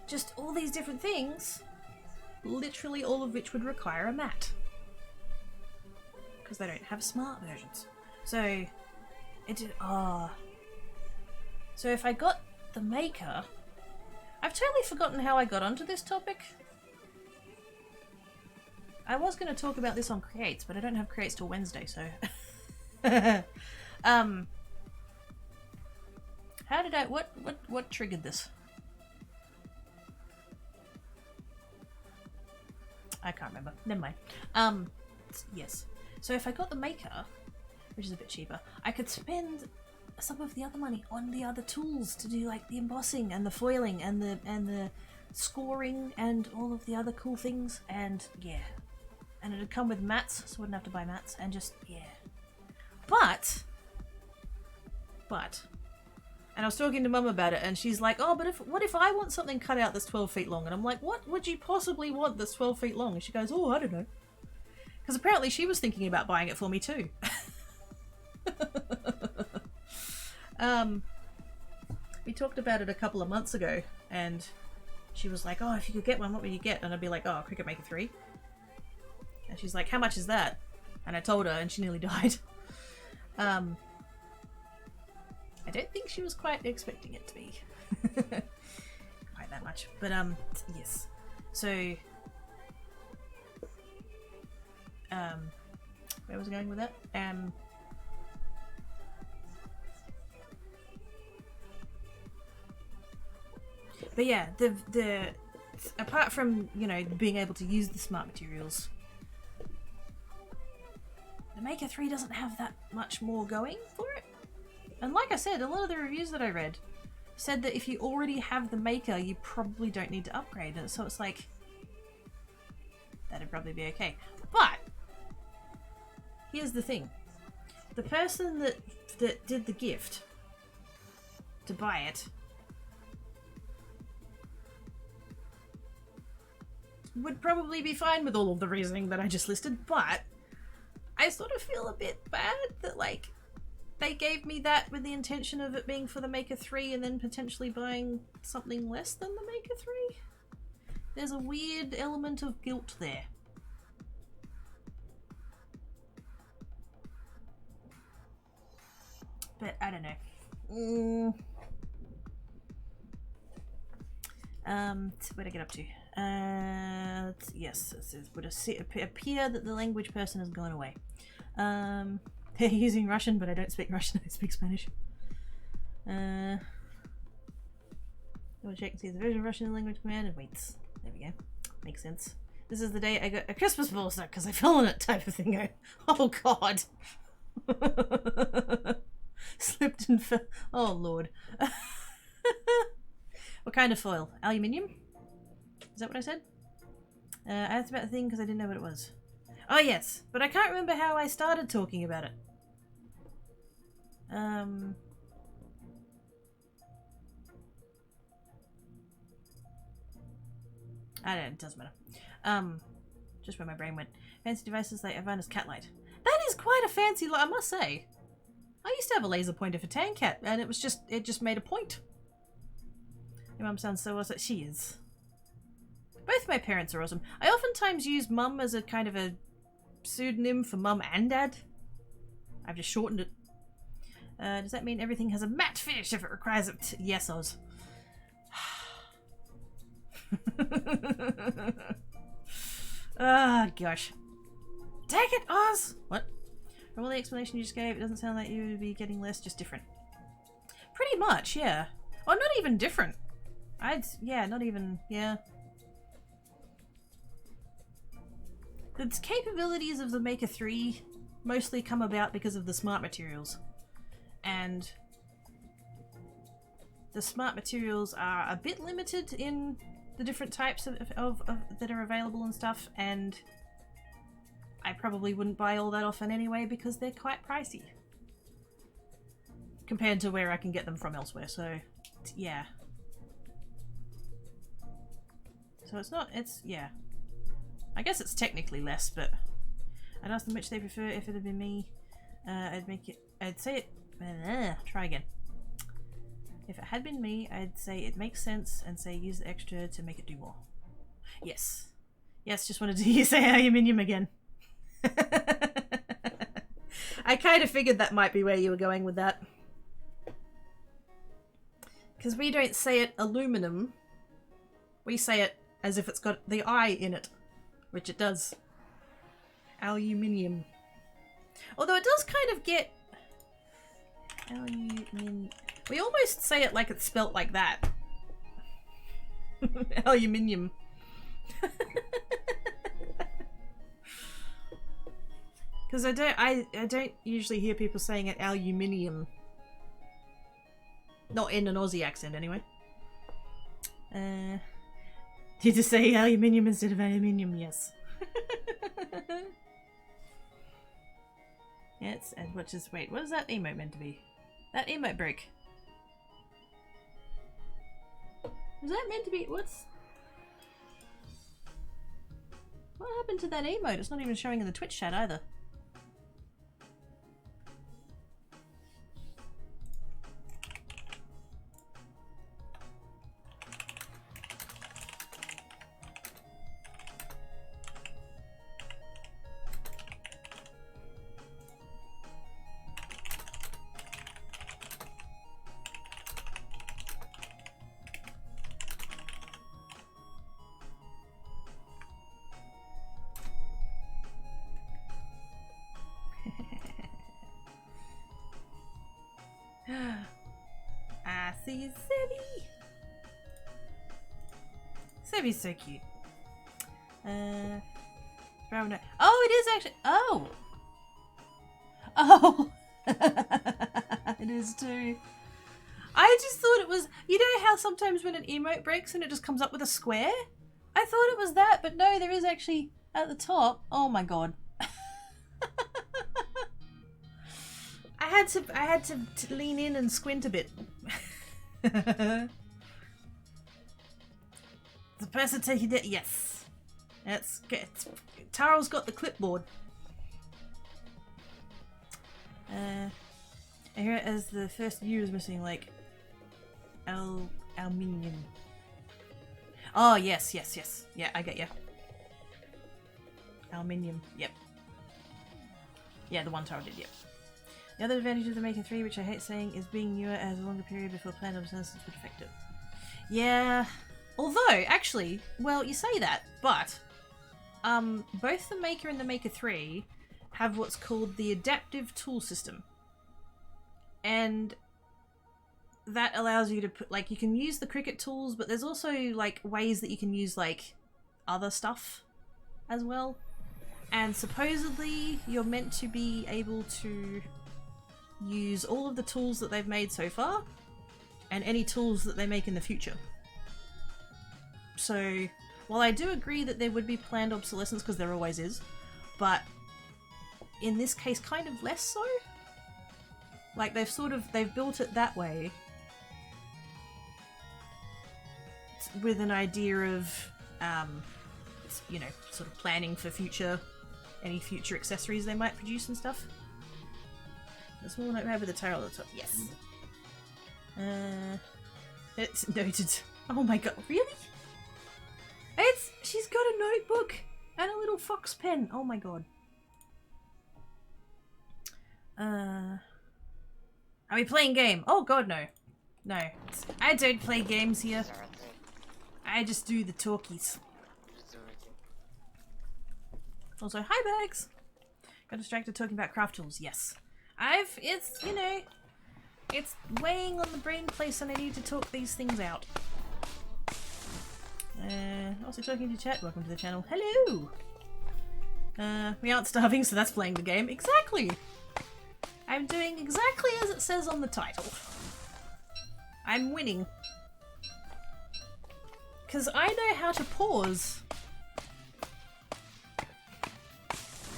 Just all these different things, literally all of which would require a mat. Because they don't have smart versions. So, So if I got the Maker... I've totally forgotten how I got onto this topic. I was going to talk about this on Creates, but I don't have Creates till Wednesday, so... How did I... What triggered this? I can't remember. Never mind. Yes. So if I got the Maker, which is a bit cheaper, I could spend some of the other money on the other tools to do like the embossing and the foiling and the scoring and all of the other cool things, and yeah. And it'd come with mats, so I wouldn't have to buy mats, and just, yeah. But, and I was talking to Mum about it, and she's like, oh, but what if I want something cut out that's 12 feet long? And I'm like, what would you possibly want that's 12 feet long? And she goes, oh, I don't know. Because apparently she was thinking about buying it for me too. We talked about it a couple of months ago, and she was like, oh, if you could get one, what would you get? And I'd be like, oh, Cricut Maker 3. And she's like, how much is that? And I told her, and she nearly died. I don't think she was quite expecting it to be quite that much. But, yes. So, where was I going with that? But yeah, the apart from, you know, being able to use the smart materials, the Maker 3 doesn't have that much more going for it. And like I said, a lot of the reviews that I read said that if you already have the Maker, you probably don't need to upgrade it. So it's like, that'd probably be okay. But here's the thing. The person that did the gift to buy it would probably be fine with all of the reasoning that I just listed, but I sort of feel a bit bad that, like, they gave me that with the intention of it being for the Maker 3 and then potentially buying something less than the Maker 3. There's a weird element of guilt there. But I don't know. Where'd I get up to? Yes, it would appear that the language person has gone away. They're using Russian, but I don't speak Russian, I speak Spanish. I will check and see the version of Russian language command and waits. There we go. Makes sense. This is the day I got a Christmas ball stuck because I fell on it type of thing. Oh god. Slipped and fell. Oh lord. What kind of foil? Aluminium? Is that what I said? I asked about the thing because I didn't know what it was. Oh yes, but I can't remember how I started talking about it. I don't know, it doesn't matter. Just where my brain went. Fancy devices like Ivana's cat light. That is quite a fancy light, I must say. I used to have a laser pointer for Tancat, and it just made a point. Your mum sounds so awesome. She is. Both my parents are awesome. I oftentimes use mum as a kind of a pseudonym for mum and dad. I've just shortened it. Does that mean everything has a matte finish if it requires it? Yes, Oz. Ah, gosh. Take it, Oz! What? From all the explanation you just gave, it doesn't sound like you would be getting less, just different. Pretty much, yeah. Or not even different. Yeah, not even, yeah. The capabilities of the Maker 3 mostly come about because of the smart materials. And the smart materials are a bit limited in the different types of that are available and stuff, and I probably wouldn't buy all that often anyway because they're quite pricey compared to where I can get them from elsewhere, so yeah. So it's not, it's, yeah. I guess it's technically less, but I'd ask them which they prefer. If it had been me, I'd say it, try again. If it had been me, I'd say it makes sense and say use the extra to make it do more. Yes. Yes, just wanted to hear you say aluminium again. I kind of figured that might be where you were going with that. Because we don't say it aluminum. We say it as if it's got the I in it. Which it does. Aluminium. Although it does kind of get... Aluminium... We almost say it like it's spelt like that. Aluminium. Because I don't usually hear people saying it aluminium. Not in an Aussie accent anyway. Did you say aluminium instead of aluminium? Yes. Yes, and which is, wait, what is that emote meant to be? That emote broke. Was that meant to be, what happened to that emote? It's not even showing in the Twitch chat either. I see Sebby. Sebby's so cute. Brown. Oh, it is actually. Oh. Oh. It is too. I just thought it was. You know how sometimes when an emote breaks and it just comes up with a square? I thought it was that, but no, there is actually at the top. Oh my god. I had to lean in and squint a bit. The person taking it, yes. That's good. Taro's got the clipboard. I hear it as the first U is missing, like aluminium. Oh yes, yes, yes. Yeah, I get you. Aluminium. Yep. Yeah, the one Taro did. Yep. The other advantage of the Maker 3, which I hate saying, is being newer as a longer period before planned obsolescence would affect it. Yeah. Although, actually, well, you say that, but both the Maker and the Maker 3 have what's called the adaptive tool system. And that allows you to put, like, you can use the Cricut tools, but there's also, like, ways that you can use, like, other stuff as well. And supposedly you're meant to be able to use all of the tools that they've made so far and any tools that they make in the future. So while I do agree that there would be planned obsolescence, because there always is, but in this case kind of less so. Like they've built it that way with an idea of you know, sort of planning for any future accessories they might produce and stuff. The small notepad with the title at the top. Yes. It's noted. Oh my god, really? She's got a notebook and a little fox pen. Oh my god. Are we playing game? Oh god, no. No. I don't play games here. I just do the talkies. Also, hi Bags! Got distracted talking about craft tools. Yes. It's, you know, it's weighing on the brain place and I need to talk these things out. Also talking to chat. Welcome to the channel. Hello! We aren't starving, so that's playing the game. Exactly! I'm doing exactly as it says on the title. I'm winning. Because I know how to pause.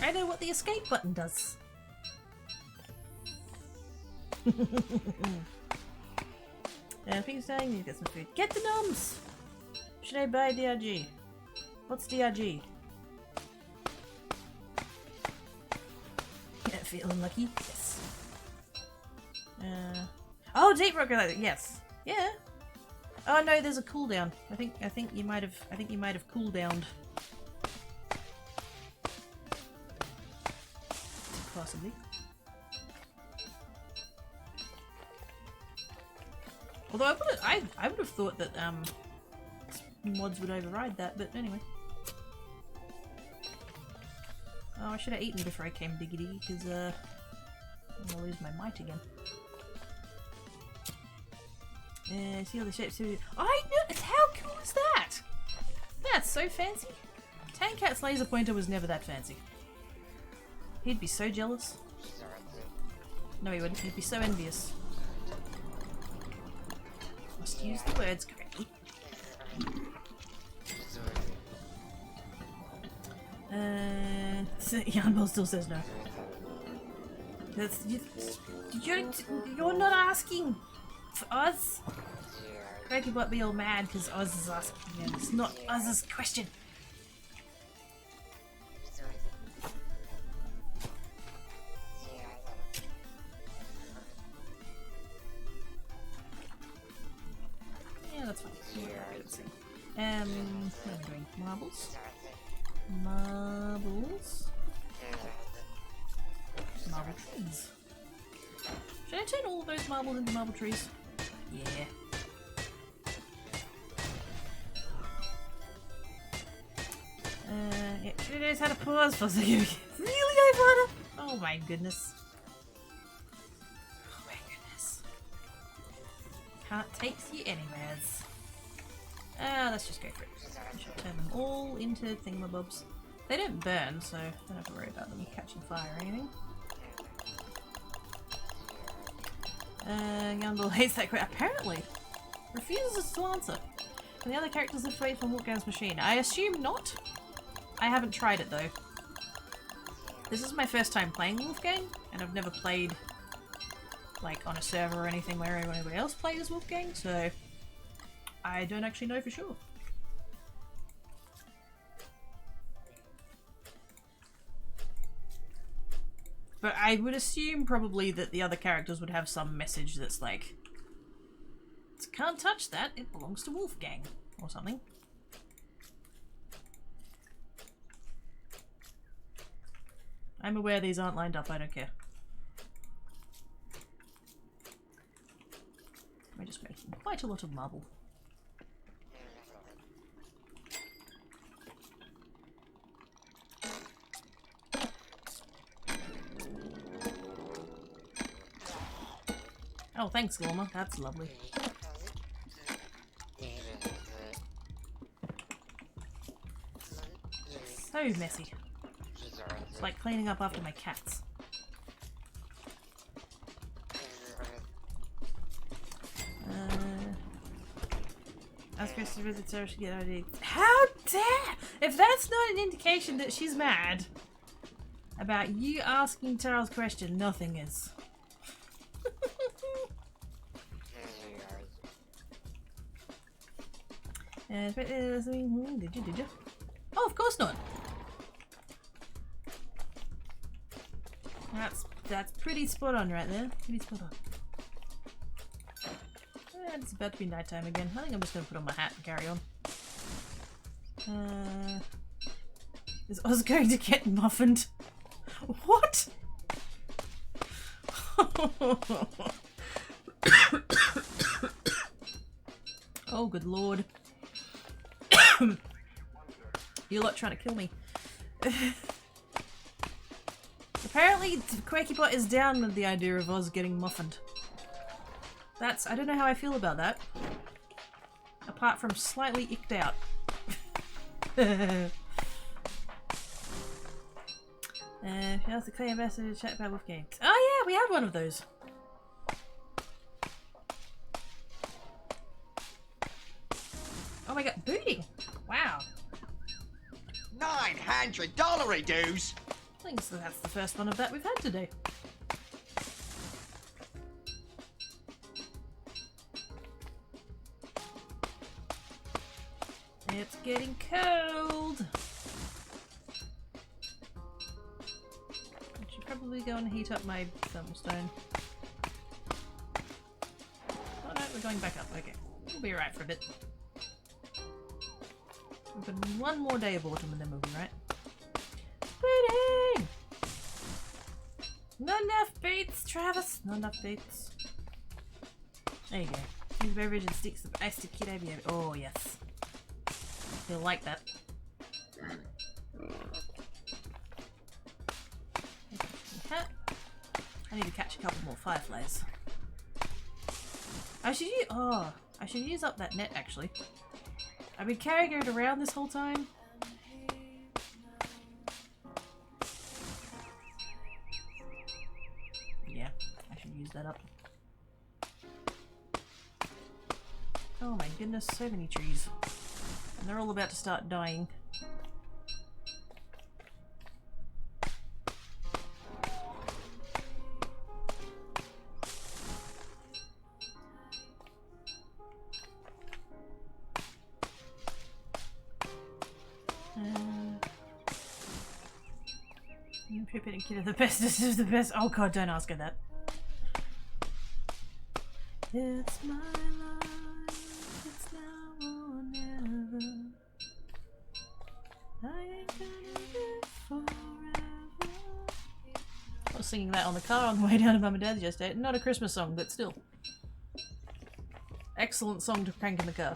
I know what the escape button does. I think it's saying you get some food. Get the noms! Should I buy DRG? What's DRG? Yeah, feeling lucky? Yes. Oh, deep rocker, yes. Yeah. Oh no, there's a cooldown. I think you might have cooldowned. Possibly. Although I would have thought that mods would override that, but anyway. Oh, I should have eaten before I came diggity, because I'm gonna lose my might again. See all the shapes. I know. How cool is that? That's so fancy. Tankat's laser pointer was never that fancy. He'd be so jealous. No, he wouldn't. He'd be so envious. Must use the words correctly. Yarnbell still says no. You're not asking for Oz. Cracky might be all mad because Oz is asking him. It's not Oz's question. Yeah, that's fine. Let's see. What am I doing? Marbles? Marbles? Marble trees. Should I turn all of those marbles into marble trees? Yeah. Yeah, should have had a pause for a second. Really, Ivana? Oh my goodness. Oh my goodness. Can't take you anywheres. Let's just go for it. I should turn them all into thingamabobs. They don't burn, so I don't have to worry about them catching fire or anything. Yandel hates that crap. Apparently. Refuses to answer. And the other characters lift weight from Wolfgang's machine. I assume not. I haven't tried it though. This is my first time playing Wolfgang, and I've never played like on a server or anything where anybody else plays as Wolfgang, so I don't actually know for sure. But I would assume probably that the other characters would have some message that's like, can't touch that, it belongs to Wolfgang, or something. I'm aware these aren't lined up, I don't care. We're just making quite a lot of marble. Oh, thanks, Gorma. That's lovely. So messy. It's like cleaning up after my cats. Ask her to visit Sarah to get ID. How dare! If that's not an indication that she's mad about you asking Charles' question, nothing is. Did you? Oh, of course not. That's pretty spot on right there. Pretty spot on. And it's about to be nighttime again. I think I'm just gonna put on my hat and carry on. Is Oz going to get muffined? What? Oh, good lord. You lot trying to kill me. Apparently, QuakyBot is down with the idea of Oz getting muffined. I don't know how I feel about that. Apart from slightly icked out. She asked the Clay Ambassador to chat about Wolfgang. Oh yeah, we had one of those. Oh my god, booting! Wow. $900 he does. I think that's the first one of that we've had today. It's getting cold. I should probably go and heat up my thermal stone. Oh no, we're going back up. Okay, we'll be alright for a bit. We've got one more day of autumn and then we'll be right. Waiting! Not enough beets, Travis. Not enough beets. There you go. Use beverage and sticks of ice to kid over. Oh yes. You'll like that. I need to catch a couple more fireflies. I should use up that net actually. I've been carrying it around this whole time. Yeah, I should use that up. Oh my goodness, so many trees. And they're all about to start dying. Pippin and Kid are the bestest of the best. Oh god, don't ask her that. It's my life, it's now or never. I ain't gonna live forever. I was singing that on the car on the way down to Mum and Dad's yesterday. Not a Christmas song, but still. Excellent song to crank in the car.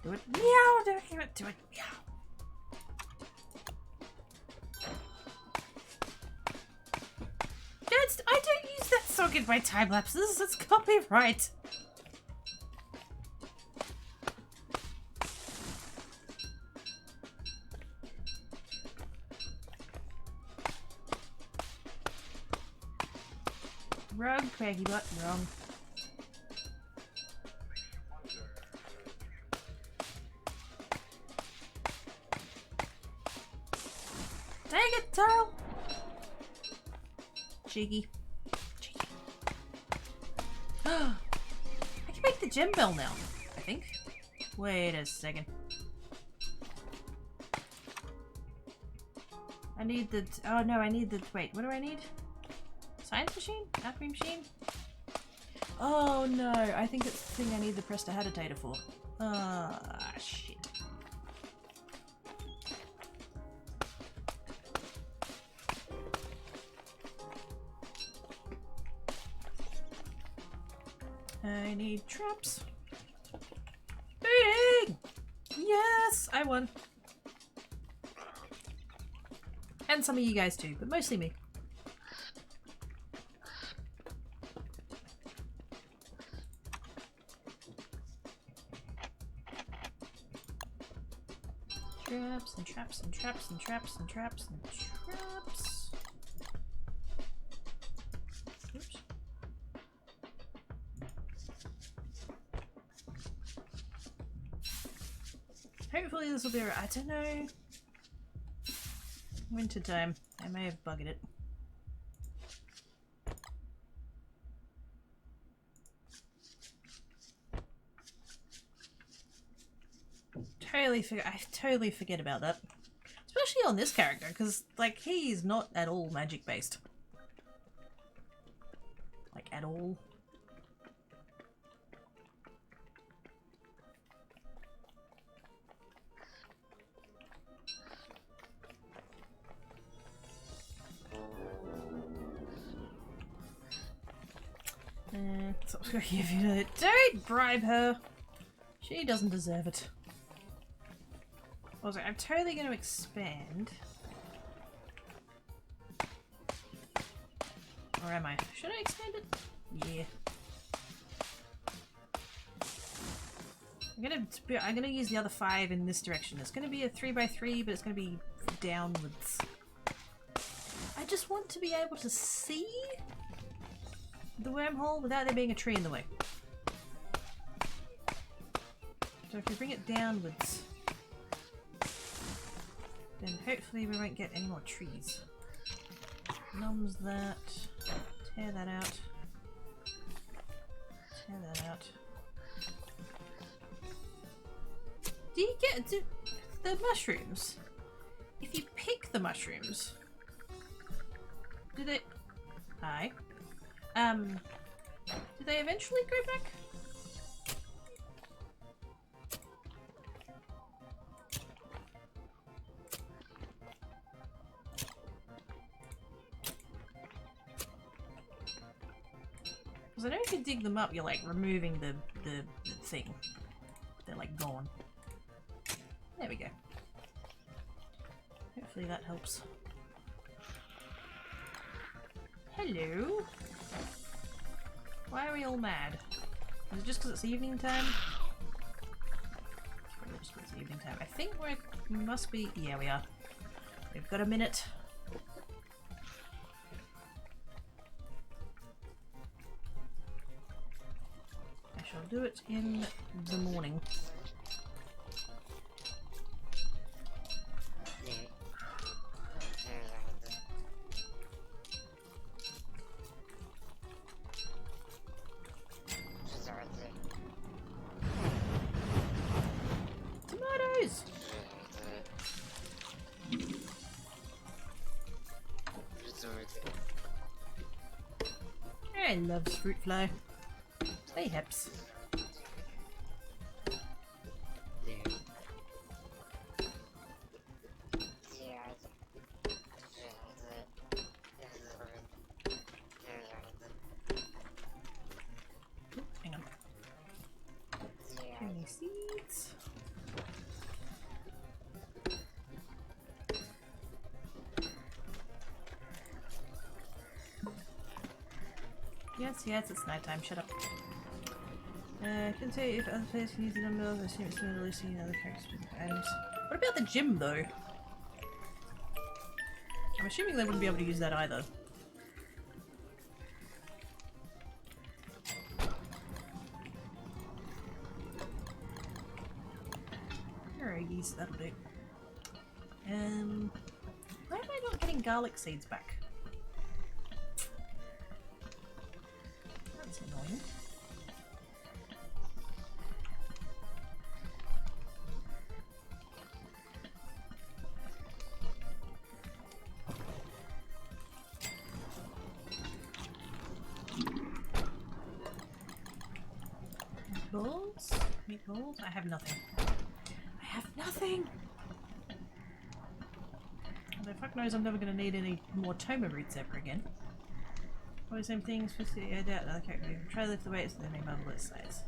Do it. Meow! Do it. Do it. Meow. I don't use that song in my time lapses. It's copyright. Wrong, Craggy Butt. Wrong. Dang it, Taro! Cheeky. Cheeky. I can make the gem bell now, I think. Wait a second. I need the... Oh no, I need the... Wait, what do I need? Science machine? Alchemy machine? Oh no, I think it's the thing I need the prestidigitator for. Ah, shit. I need traps. Booting! Yes! I won. And some of you guys too, but mostly me. Traps and traps and traps and traps and traps and traps. Oops. Hopefully this will be alright. I don't know. Winter time. I may have buggered it. I totally forget about that. Especially on this character, because, like, he's not at all magic based. Like, at all. So I'm gonna give you that. Don't bribe her! She doesn't deserve it. Also, I'm totally going to expand. Or am I? Should I expand it? Yeah. I'm gonna use the other 5 in this direction. It's gonna be a 3x3, but it's gonna be downwards. I just want to be able to see the wormhole without there being a tree in the way. So if we bring it downwards, then hopefully we won't get any more trees. Numbs that. Tear that out. Tear that out. Do you get the mushrooms? If you pick the mushrooms, do they? Hi. Do they eventually grow back? Because I know if you dig them up, you're like removing the thing. They're like gone. There we go. Hopefully that helps. Hello? Why are we all mad? Is it just because it's evening time? It's probably just because it's evening time. I think we must be... Yeah, we are. We've got a minute. I shall do it in the morning. Tomatoes! I love fruit fly. They hips. Hang on. Any seeds? Yes, it's nighttime. Shut up. Can say if other players can use the dumbbells, I assume it's similarly seen other characters with items. What about the gym, though? I'm assuming they wouldn't be able to use that either. Alright, so that'll do. Why am I not getting garlic seeds back? That's annoying. Meatballs? Meatballs? I have nothing. I have nothing! Although fuck knows I'm never going to need any more Toma roots ever again. Always same thing, especially I doubt another character. Try to lift the weights and then make bubble its size.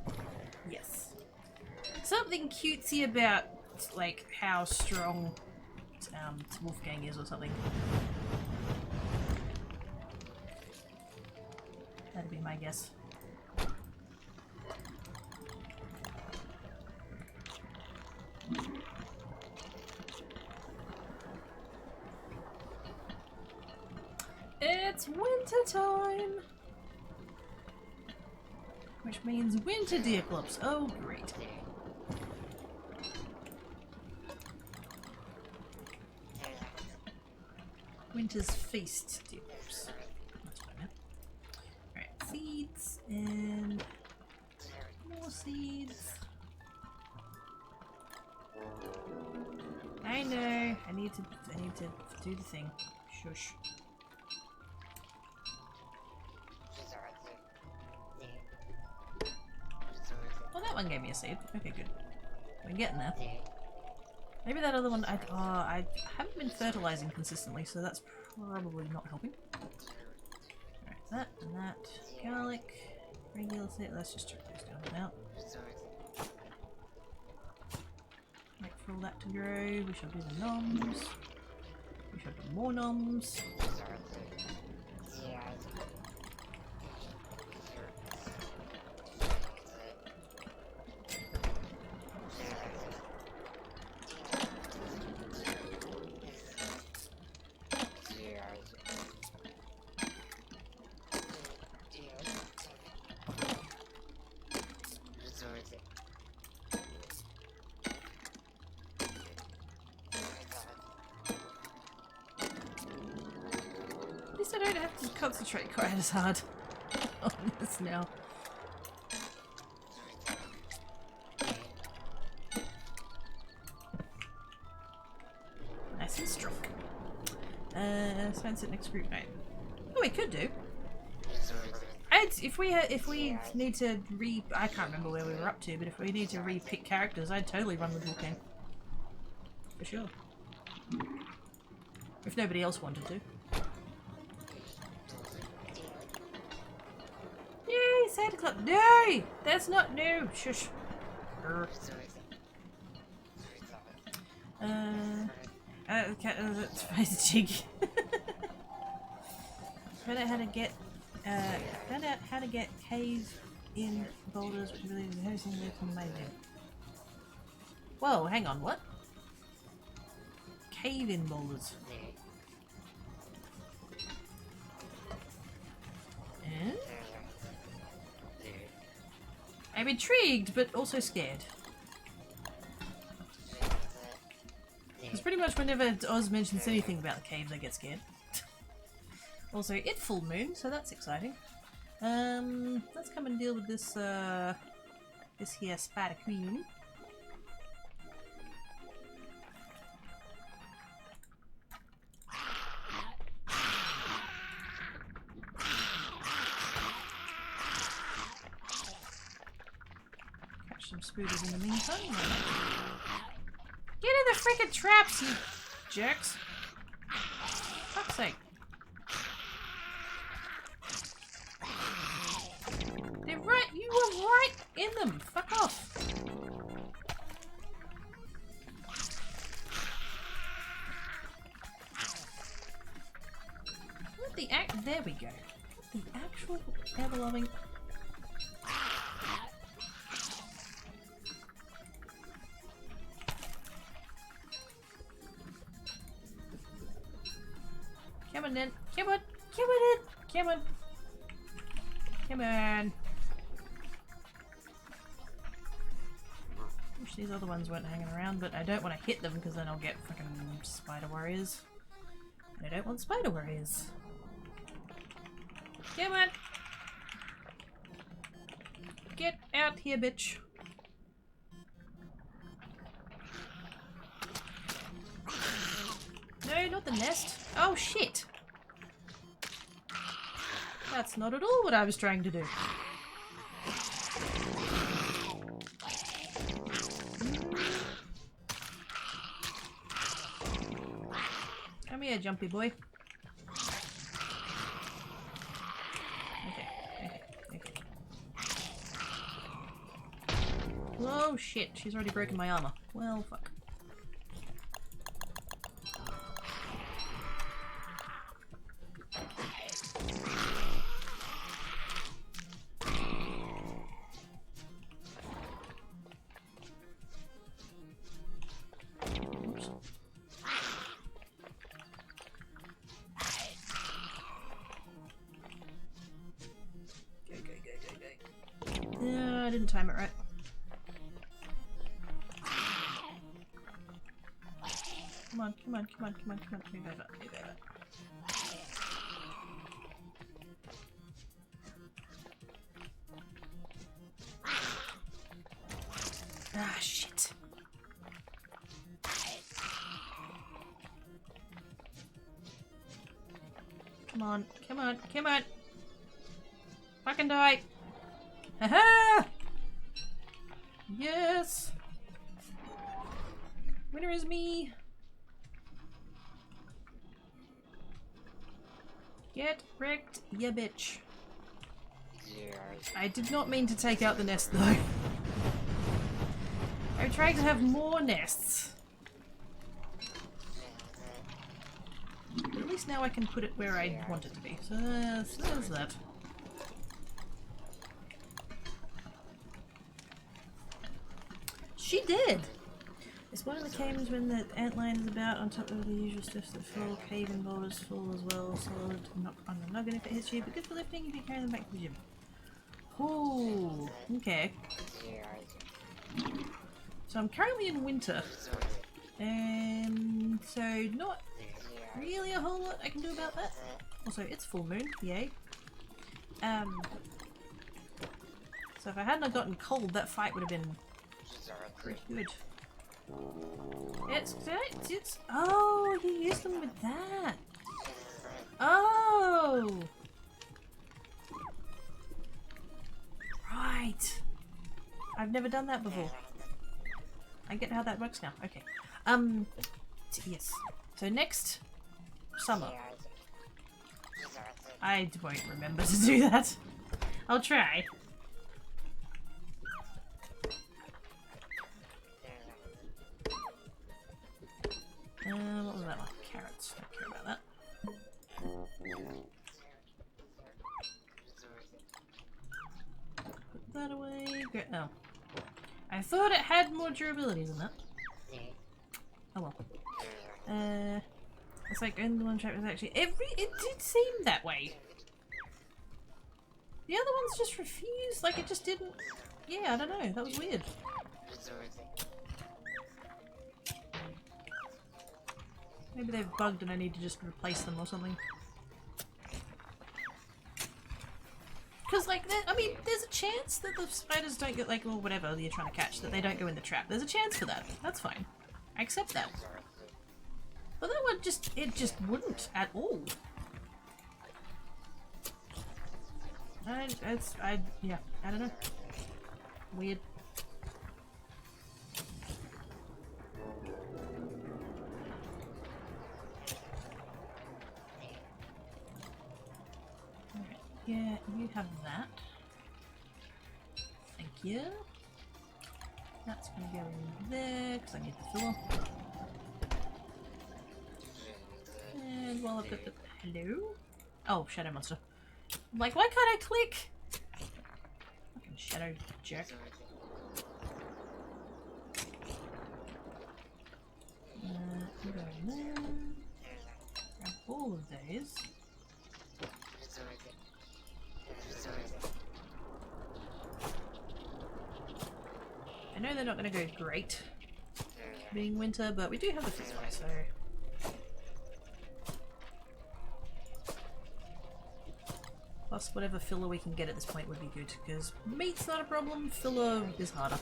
Yes. Something cutesy about like how strong Wolfgang is or something. That'd be my guess. It's winter time! Which means winter Deerclops. Oh, great. Winter's feast Deerclops. That's what I meant. Alright, seeds and more seeds. I know. I need to do the thing. Shush. Well, that one gave me a seed. Okay, good. We're getting there. Maybe that other one. I haven't been fertilizing consistently, so that's probably not helping. Alright, that and that. Garlic. Regular seed. Let's just check those down now. Wait for all that to grow. We shall do the noms. We shall do more noms. least I don't have to concentrate quite as hard on this now. Nice and strong. Sunset next group night. Oh, we could do. If we need to I can't remember where we were up to, but if we need to re-pick characters, I'd totally run with Volcane. For sure. If nobody else wanted to. Yay, Santa Claus! No! That's not new! Shush. That's jig. Found out how to get cave in boulders really hosting with amazing. Whoa, hang on, what? Cave in boulders. Eh? I'm intrigued, but also scared. Because pretty much whenever Oz mentions anything about the caves, I get scared. Also, it's full moon, so that's exciting. Let's come and deal with this, this here spider queen. Catch some spooters in the meantime. Get in the freaking traps, you jerks! Fuck's sake. They're right, you were right in them! Fuck off! What the there we go. What the actual ever-loving... Come on then. Come on. Come on in. Come on. Come on. Wish these other ones weren't hanging around, but I don't want to hit them because then I'll get fucking spider warriors. And I don't want spider warriors. Come on. Get out here, bitch. No, not the nest. Oh shit! That's not at all what I was trying to do. Come here, jumpy boy. Okay. Oh shit, she's already broken my armor. Well, fuck. I didn't time it right. Come on, come on, come on, come on, come on, move over, move over. Ah, shit. Come on, come on, come on. Fucking die. Haha! Yes! Winner is me! Get wrecked, ya bitch. I did not mean to take out the nest though. I'm trying to have more nests. But at least now I can put it where I want it to be. So there's that. She did! It's one of the caves when the antlion is about on top of the usual stuff that fall, cave and boulders fall as well, solid, knock on the noggin if it hits you, but good for lifting if you carry them back to the gym. Oh, okay. So I'm currently in winter, and so not really a whole lot I can do about that. Also, it's full moon, yay. So if I hadn't have gotten cold, that fight would have been pretty good. It's oh, he used them with that. Oh, right. I've never done that before. I get how that works now. Okay. Yes. So next summer. I won't remember to do that. I'll try. What was that one? Carrots. Don't care about that. Put that away. Great. No. I thought it had more durability than that. Oh well. It's like only one trap was actually it did seem that way. The other ones just refused, like it just didn't. Yeah, I don't know. That was weird. Maybe they've bugged and I need to just replace them or something. Because, like, I mean, there's a chance that the spiders don't get, like, or whatever you're trying to catch, that they don't go in the trap. There's a chance for that. That's fine. I accept that. But that one it just wouldn't at all. Yeah, I don't know. Weird. Alright, yeah, you have that. Thank you. That's gonna go in there, because I need the filler. And while I've got the... Hello? Oh, shadow monster. I'm like, why can't I click? Fucking shadow jerk. You go in there. Grab all of those. I know they're not going to go great being winter, but we do have the filler, so... Plus whatever filler we can get at this point would be good, because meat's not a problem, filler is harder.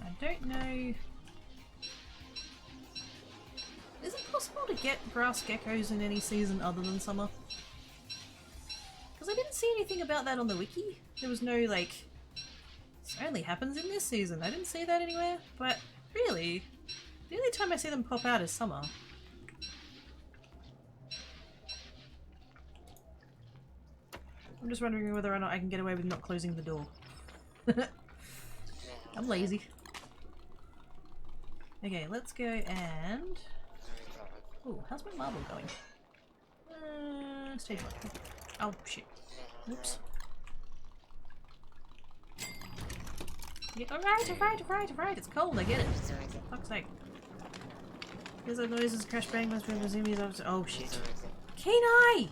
I don't know... Is it possible to get grass geckos in any season other than summer? Because I didn't see anything about that on the wiki. There was no, like, this only happens in this season. I didn't see that anywhere. But, really, the only time I see them pop out is summer. I'm just wondering whether or not I can get away with not closing the door. I'm lazy. Okay, let's go and... Ooh, how's my marble going? Stage 1. Oh, shit. Oops. Yeah, alright, it's cold, I get it. Fuck's sake. There's a noises, crash bang, must be zoomies over to- oh shit. Keen eye!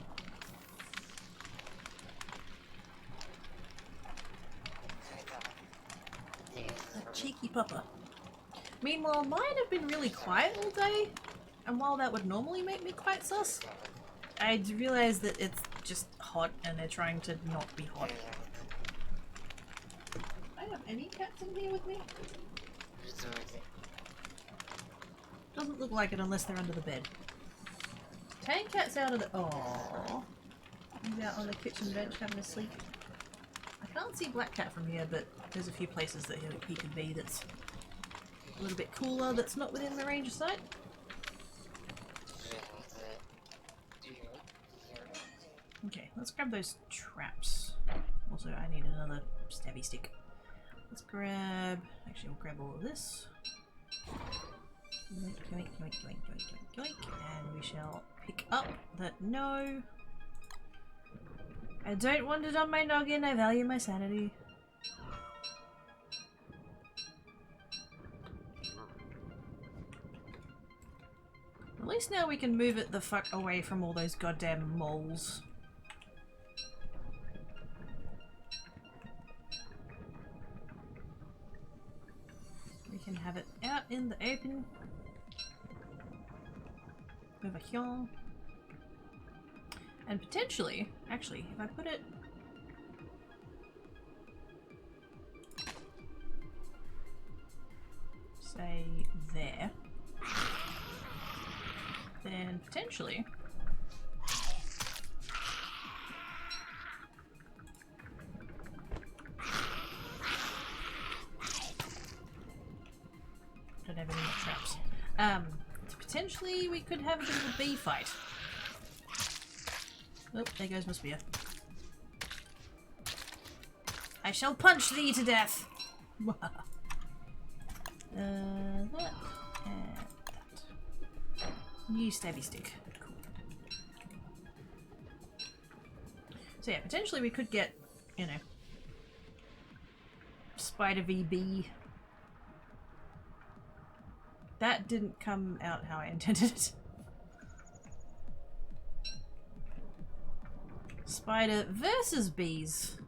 That cheeky pupper. Meanwhile, mine have been really quiet all day, and while that would normally make me quite sus, I realised that it's just hot and they're trying to not be hot. I don't have any cats in here with me. Doesn't look like it unless they're under the bed. Tang cat's out of the... Aww. He's out on the kitchen bench having a sleep. I can't see Black Cat from here, but there's a few places that he could be that's a little bit cooler that's not within the range of sight. Okay, let's grab those traps. Also, I need another stabby stick. Let's grab... Actually, we'll grab all of this. Yoink, yoink, yoink, yoink, yoink, yoink, yoink. And we shall pick up that... No! I don't want it on my noggin, I value my sanity. At least now we can move it the fuck away from all those goddamn moles. We can have it out in the open. Over here. And potentially, actually, if I put it... say there. Then potentially... don't have any more traps. Potentially we could have a bit of a bee fight. Oh, there goes my spear. I shall punch thee to death! That and that. New stabby stick. Cool. So yeah, potentially we could get, you know, Spider VB. That didn't come out how I intended it. Spider versus bees.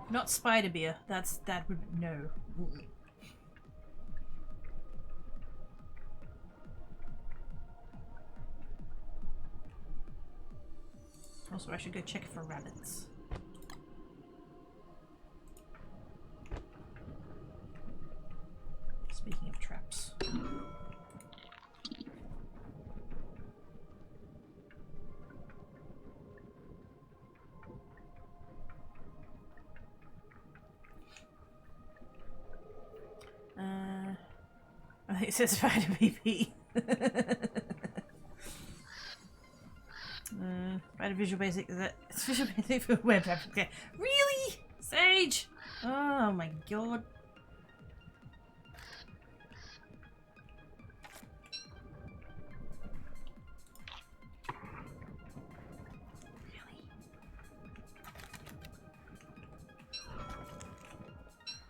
Not spider beer. That would no. Also, I should go check for rabbits. Speaking of traps. I think it says Spider BP. Spider Visual Basic, is that it's Visual Basic for web application. Really? Sage! Oh my god.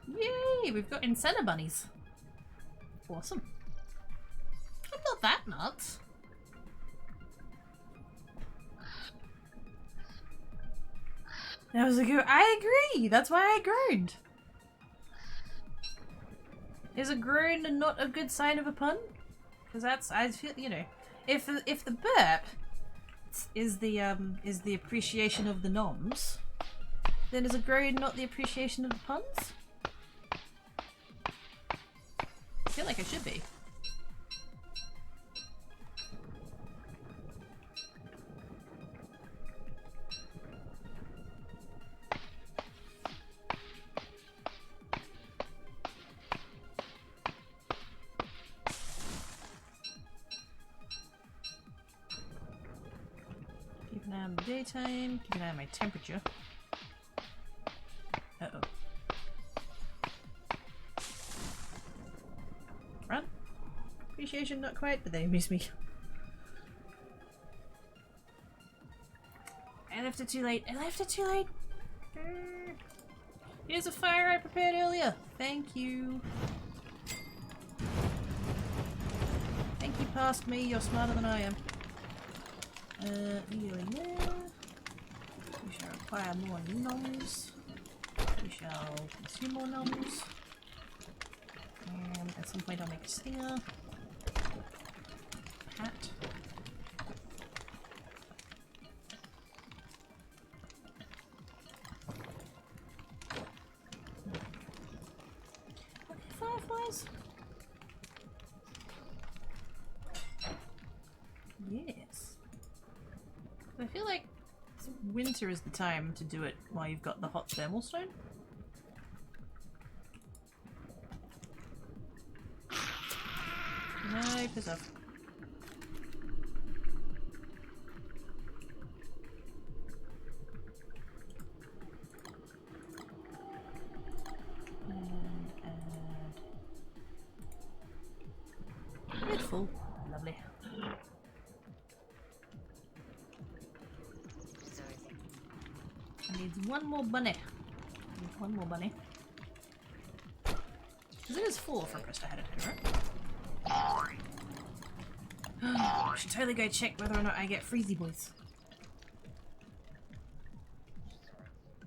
Really? Yay! We've got incentive bunnies. Awesome. I'm not that nuts. That was a good. I agree. That's why I groaned. Is a groan not a good sign of a pun? Because that's, I feel, you know, if the burp is the appreciation of the noms, then is a groan not the appreciation of the puns? I feel like it should be. Keep an eye on the daytime, keep an eye on my temperature. Uh-oh. Run. Appreciation, not quite, but they amuse me. I left it too late. I left it too late. Here's a fire I prepared earlier. Thank you. Thank you past me. You're smarter than I am. Healing there. We shall acquire more noms. We shall consume more noms. And at some point I'll make a stinger. Hat. Okay, fireflies. Yes. I feel like winter is the time to do it while you've got the hot thermal stone. No, piss off. And beautiful. Lovely. I need one more bunny. I need one more bunny. Because it is 4 for Krista had it, right? I should totally go check whether or not I get freezy boys.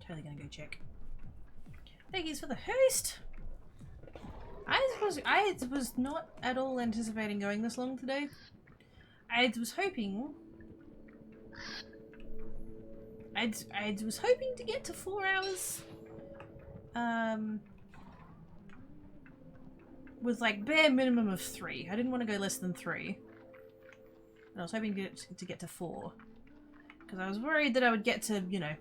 Totally gonna go check. Thank you for the host. I was not at all anticipating going this long today. I was hoping to get to 4 hours. With like bare minimum of 3. I didn't want to go less than 3. And I was hoping to get to 4. Because I was worried that I would get to, you know,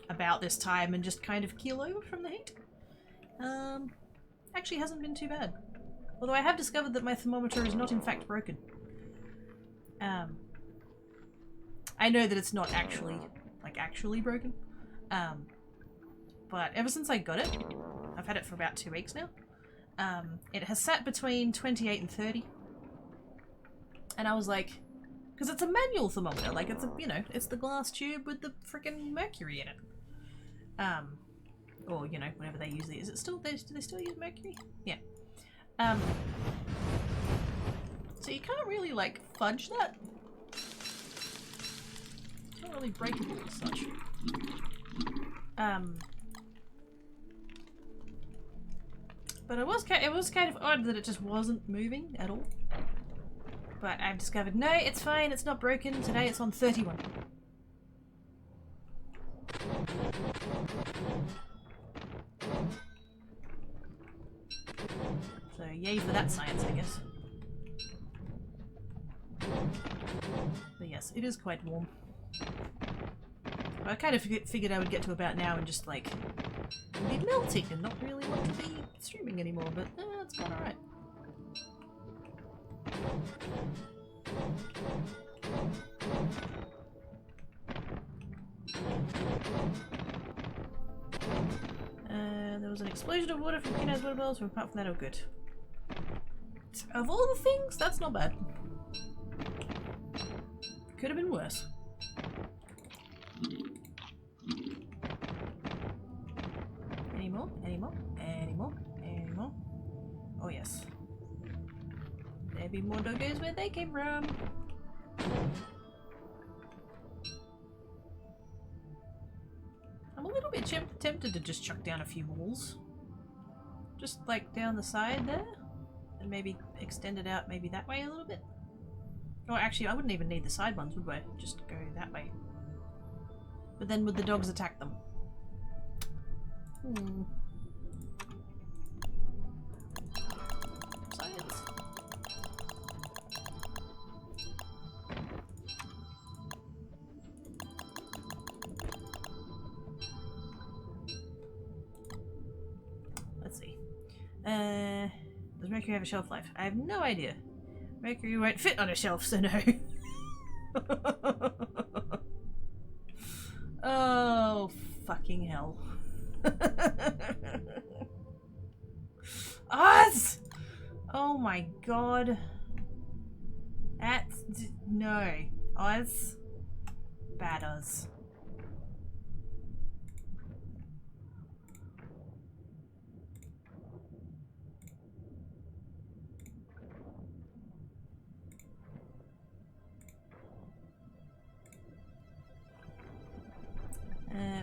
about this time and just kind of keel over from the heat. Actually hasn't been too bad. Although I have discovered that my thermometer is not in fact broken. I know that it's not actually, like, actually broken. But ever since I got it, I've had it for about 2 weeks now, it has sat between 28 and 30. And I was like, because it's a manual thermometer, like it's a, you know, it's the glass tube with the freaking mercury in it. Or, you know, whenever they use it. Is it still, do they still use mercury? Yeah. So you can't really, like, fudge that. It's not really breakable as such. But it was kind of odd that it just wasn't moving at all. But I've discovered, no, it's fine, it's not broken. Today it's on 31. So yay for that science, I guess. But yes, it is quite warm. I kind of figured I would get to about now and just like be melting and not really want to be streaming anymore, but it's gone alright. There was an explosion of water from Kino's water bottles, but apart from that, oh good. Of all the things, that's not bad. Could have been worse. Any more? Any more? Any more? Any more? Oh yes. There be more doggos where they came from. I'm a little bit tempted to just chuck down a few walls. Just like down the side there. And maybe extend it out maybe that way a little bit. Or actually, I wouldn't even need the side ones, would I? Just go that way. But then would the dogs attack them? Science. Let's see. Does mercury have a shelf life? I have no idea. Mercury won't fit on a shelf, so no. Oh, fucking hell. Oz! Oh my god. That's... no. Oz. Bad Oz.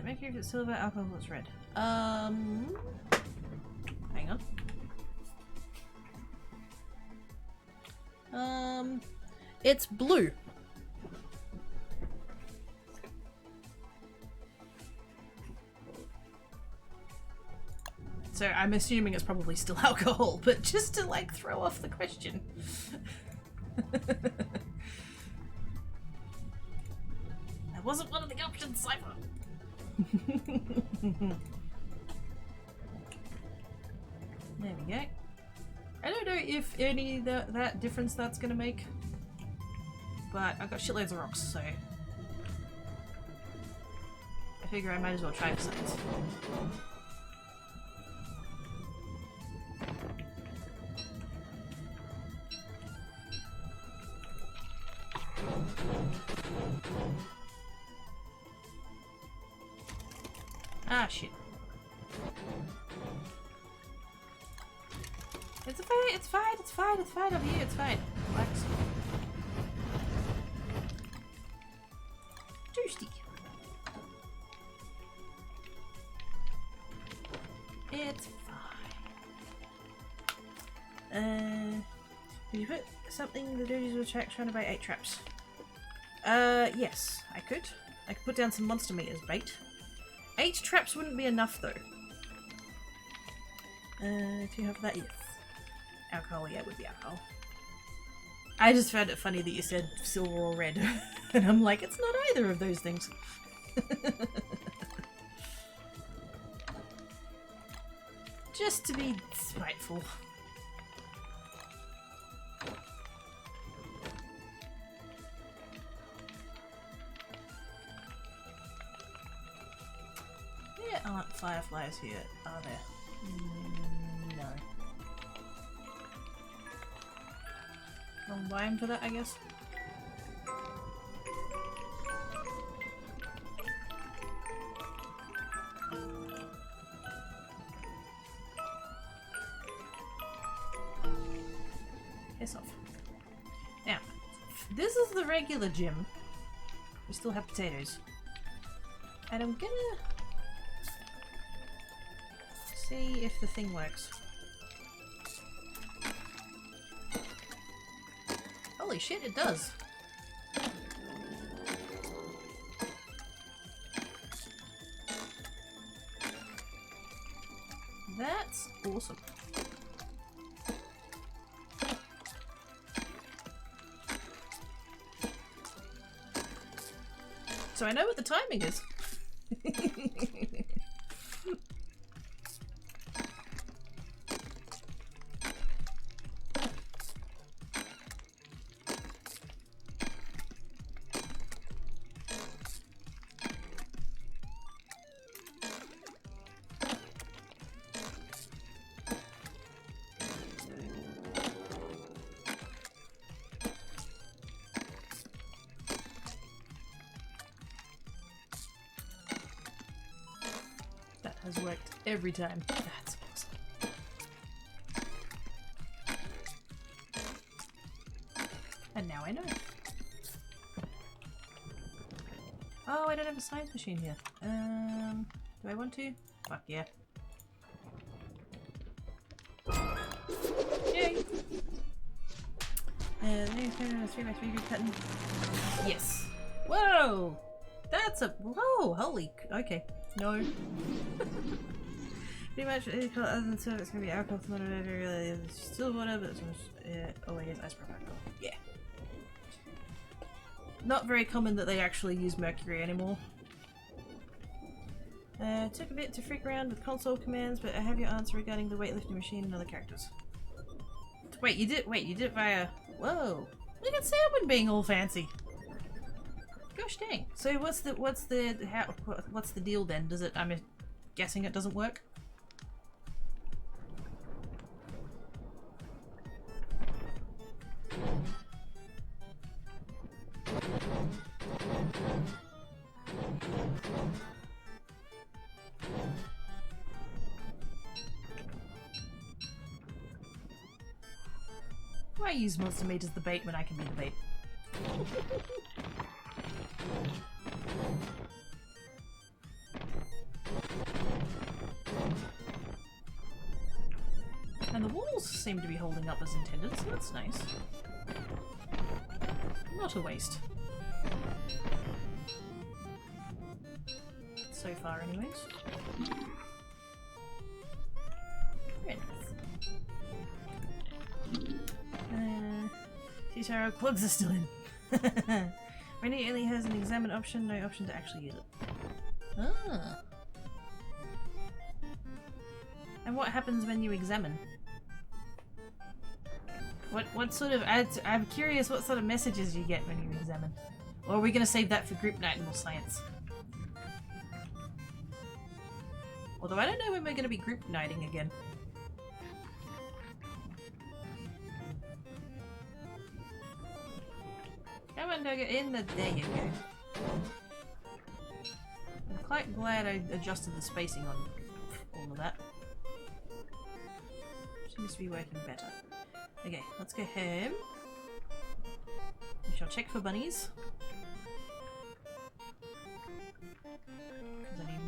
Mercury if it's silver, alcohol if it's red. Hang on. It's blue. So I'm assuming it's probably still alcohol, but just to like throw off the question. That wasn't one of the options, Cypher. There we go. I don't know if any that difference that's gonna make, but I've got shitloads of rocks, so I figure I might as well try for science. Ah, shit. It's fine, it's fine, it's fine, it's fine over here, it's fine. Relax. Toasty. It's fine. Did you put something the duties will check trying to bait 8 traps? Yes, I could. I could put down some monster meat as bait. 8 traps wouldn't be enough though. Do you have that? Yes. Alcohol, yeah, it would be alcohol. I just found it funny that you said silver or red. And I'm like, it's not either of those things. Just to be spiteful. There aren't fireflies here, are there? No. Wrong biome for that, I guess. Piss off. Now, this is the regular gym. We still have potatoes. And I'm gonna see if the thing works. Holy shit, it does! That's awesome. So I know what the timing is. Has worked every time. That's awesome. And now I know. Oh, I don't have a science machine here. Do I want to? Fuck yeah. Yay! 3x3 cutting. Yes. Whoa! That's a whoa! Holy. Okay. No. Pretty much any color other than silver, it's gonna be alcohol, really still water, but it's oh wait, it's ice alcohol. Yeah. Not very common that they actually use mercury anymore. Took a bit to freak around with console commands, but I have your answer regarding the weightlifting machine and other characters. Wait, you did it via whoa. Look at Salmon being all fancy. Gosh dang. So what's the deal then? Does it, I'm guessing it doesn't work? Why use monster meat as the bait when I can be the bait? And the walls seem to be holding up as intended, so that's nice. Not a waste. So far, anyways. Very nice. T-Taro plugs are still in. When it only has an examine option, no option to actually use it. Ah. And what happens when you examine? What sort of I'm curious what sort of messages you get when you examine. Or are we gonna save that for group night and more science? Although I don't know when we're gonna be group nighting again. Come on, Dogger, in the there you go. I'm quite glad I adjusted the spacing on all of that. Seems to be working better. Okay, let's go home. We shall check for bunnies.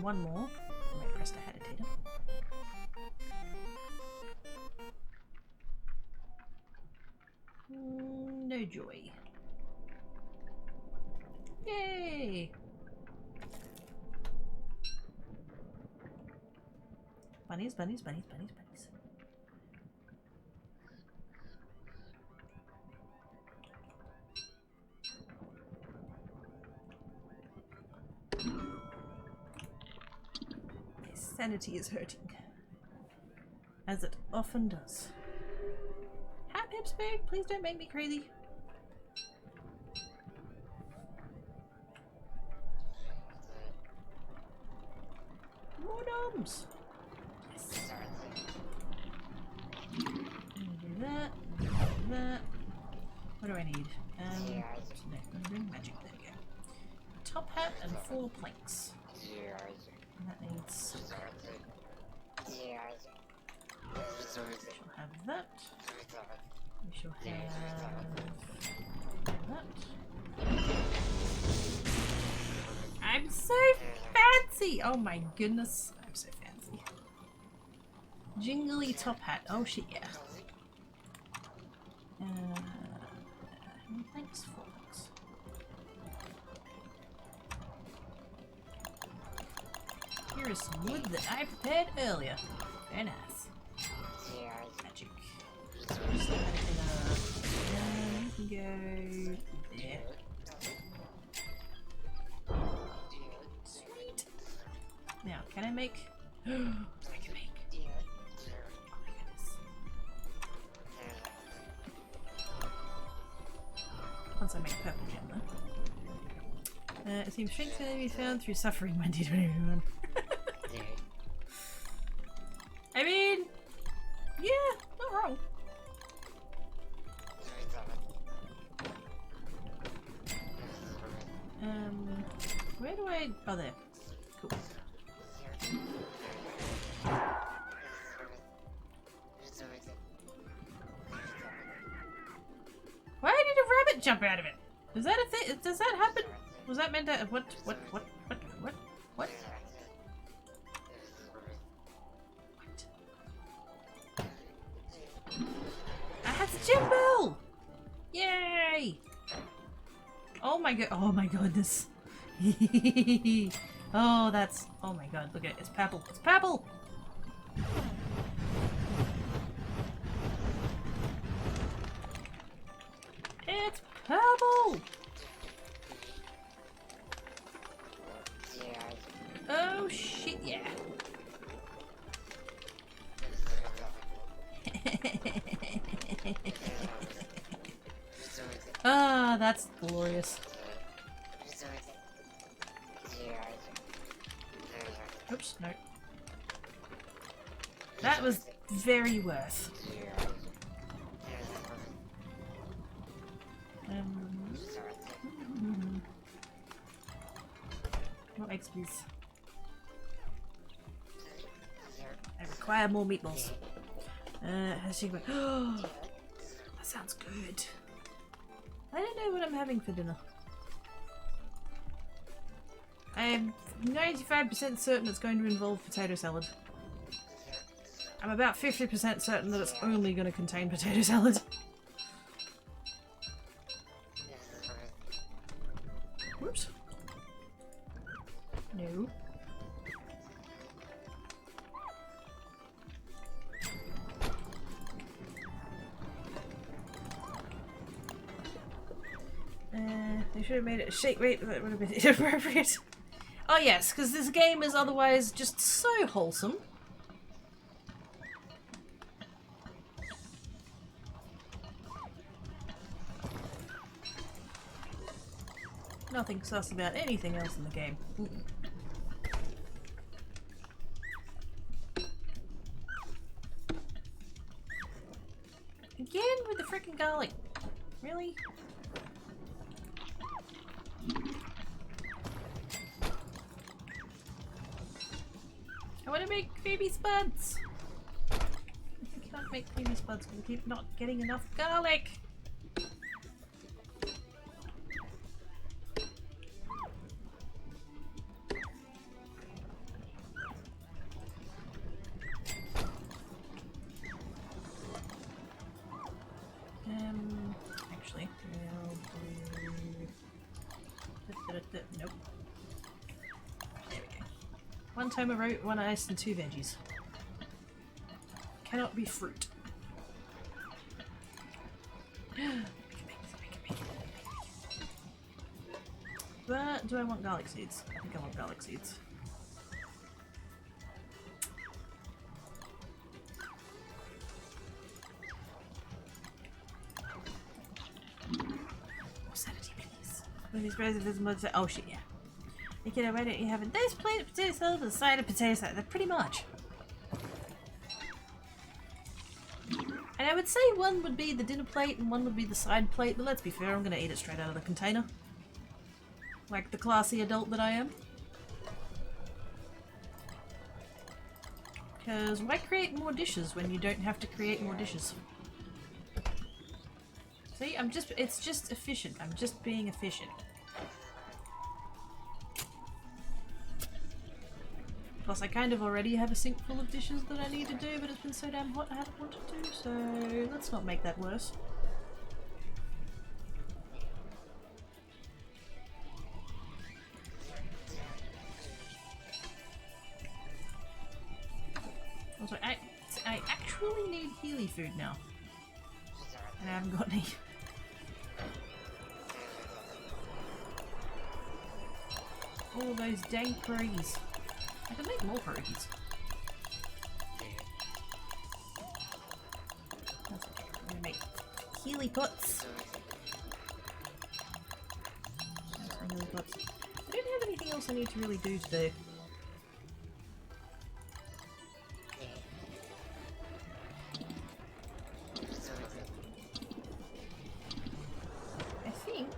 one more. I might press the agitator. No joy. Yay! Bunnies, bunnies, bunnies, bunnies, bunnies. My sanity is hurting. As it often does. Hi, Pipsburg, please don't make me crazy. More gnomes! Yes. Do that, that. What do I need? No, I'm doing magic. There we go. Top hat and 4 planks. And that needs. We shall have that. We shall have that. I'm so fancy! Oh my goodness. I'm so fancy. Jingly top hat. Oh shit, yeah. Thanks, folks. Here is some wood that I prepared earlier. Very nice. Magic. So you can go there. Sweet. Now, can I make? I can make. Oh my goodness. Once I make purple gem, though. It seems strength can be found through suffering, 2021. I mean, yeah, not wrong. Where do I? Oh, there. Cool. Why did a rabbit jump out of it? Is that a thing? Does that happen? Was that meant to? What? I had the gym bell! Yay! Oh my god! Oh my goodness! Oh, that's. Oh my god! Look at it! It's purple! It's purple! It's purple! Oh shit! Yeah! Ah, that's glorious. Oops, no. That was very worth. More eggs, please. I require more meatballs. Oh, that sounds good. I don't know what I'm having for dinner. I'm 95% certain it's going to involve potato salad. I'm about 50% certain that it's only going to contain potato salad. Whoops. No. They should have made it a shake weight, that would have been inappropriate. Oh yes, because this game is otherwise just so wholesome. Nothing sus about anything else in the game. Again with the frickin' garlic. Really? I want to make baby spuds! I can't make baby spuds because I keep not getting enough garlic! Nope. There we go. 1 tomato, 1 ice, and 2 veggies. Cannot be fruit. But do I want garlic seeds? I think I want garlic seeds. These roses is most. Oh shit, yeah. Okay, why don't you have a nice plate of potato salad with a side of potato salad? Pretty much. And I would say one would be the dinner plate and one would be the side plate, but let's be fair, I'm gonna eat it straight out of the container. Like the classy adult that I am. Because why create more dishes when you don't have to create more dishes? See, it's just efficient. I'm just being efficient. Plus, I kind of already have a sink full of dishes that I need to do, but it's been so damn hot I haven't wanted to, so let's not make that worse. Also, I actually need Healy food now. And I haven't got any. All those dang pierogies. I can make more pierogies. That's okay. I'm gonna make Healy pots. Healy pots. I don't have anything else I need to really do today. I think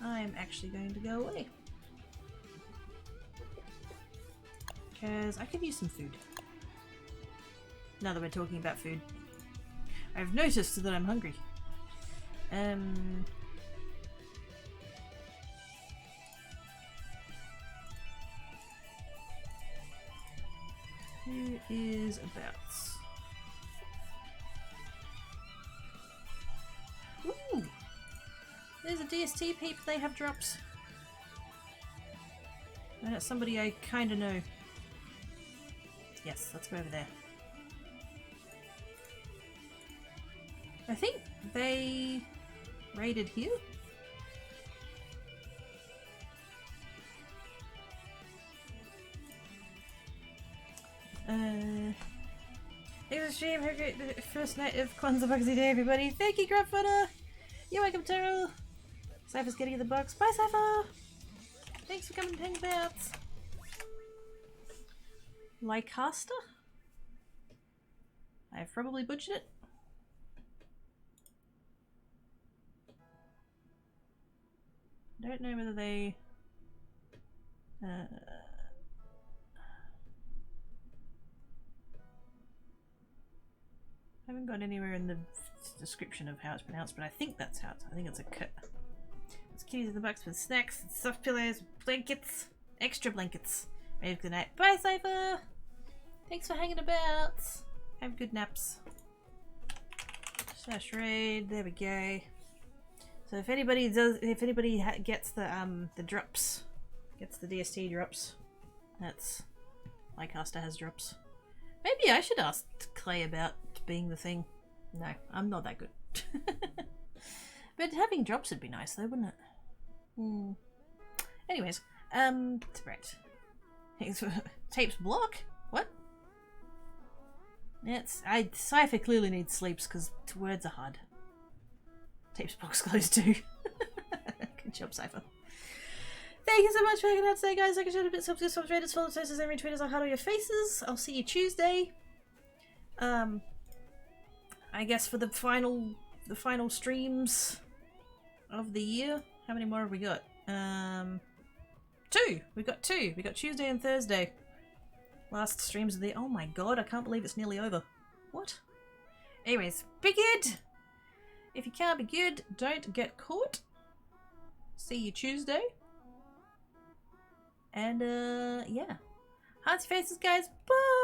I'm actually going to go away. Because I could use some food. Now that we're talking about food. I've noticed that I'm hungry. Who is about? Ooh! There's a DST peep, they have drops. And it's somebody I kinda know. Yes, let's go over there. I think they raided here? Livestream, have a great first night of Kwanzaa Bugsy Day, everybody. Thank you, Grubfooter! You're welcome, Terrell! Cypher's getting you the box. Bye, Cypher! Thanks for coming to hang about. Leicester? I've probably butchered it. I don't know whether they... I haven't got anywhere in the description of how it's pronounced, but I think that's how it's... I think it's a cut. It's kitties in the box with snacks, soft pillows, blankets, extra blankets. Ready for the night. Bye, Cypher! Thanks for hanging about. Have good naps. Slash raid. There we go. So if anybody gets the drops, gets the DST drops, that's Leicester has drops. Maybe I should ask Clay about being the thing. No, I'm not that good. But having drops would be nice though, wouldn't it? Anyways, right. Tapes block? What? Cypher clearly needs sleeps because words are hard. Tapes box closed too. Good job, Cypher. Thank you so much for hanging out today, guys. Like I said, a bit subscribe, follow, socials, every tweeters, I'll hide all your faces. I'll see you Tuesday. I guess for the final streams of the year. How many more have we got? 2. We got 2. We got Tuesday and Thursday. Last streams of the... Oh my god, I can't believe it's nearly over. What? Anyways, be good! If you can't be good, don't get caught. See you Tuesday. And, yeah. Hearty faces, guys. Bye!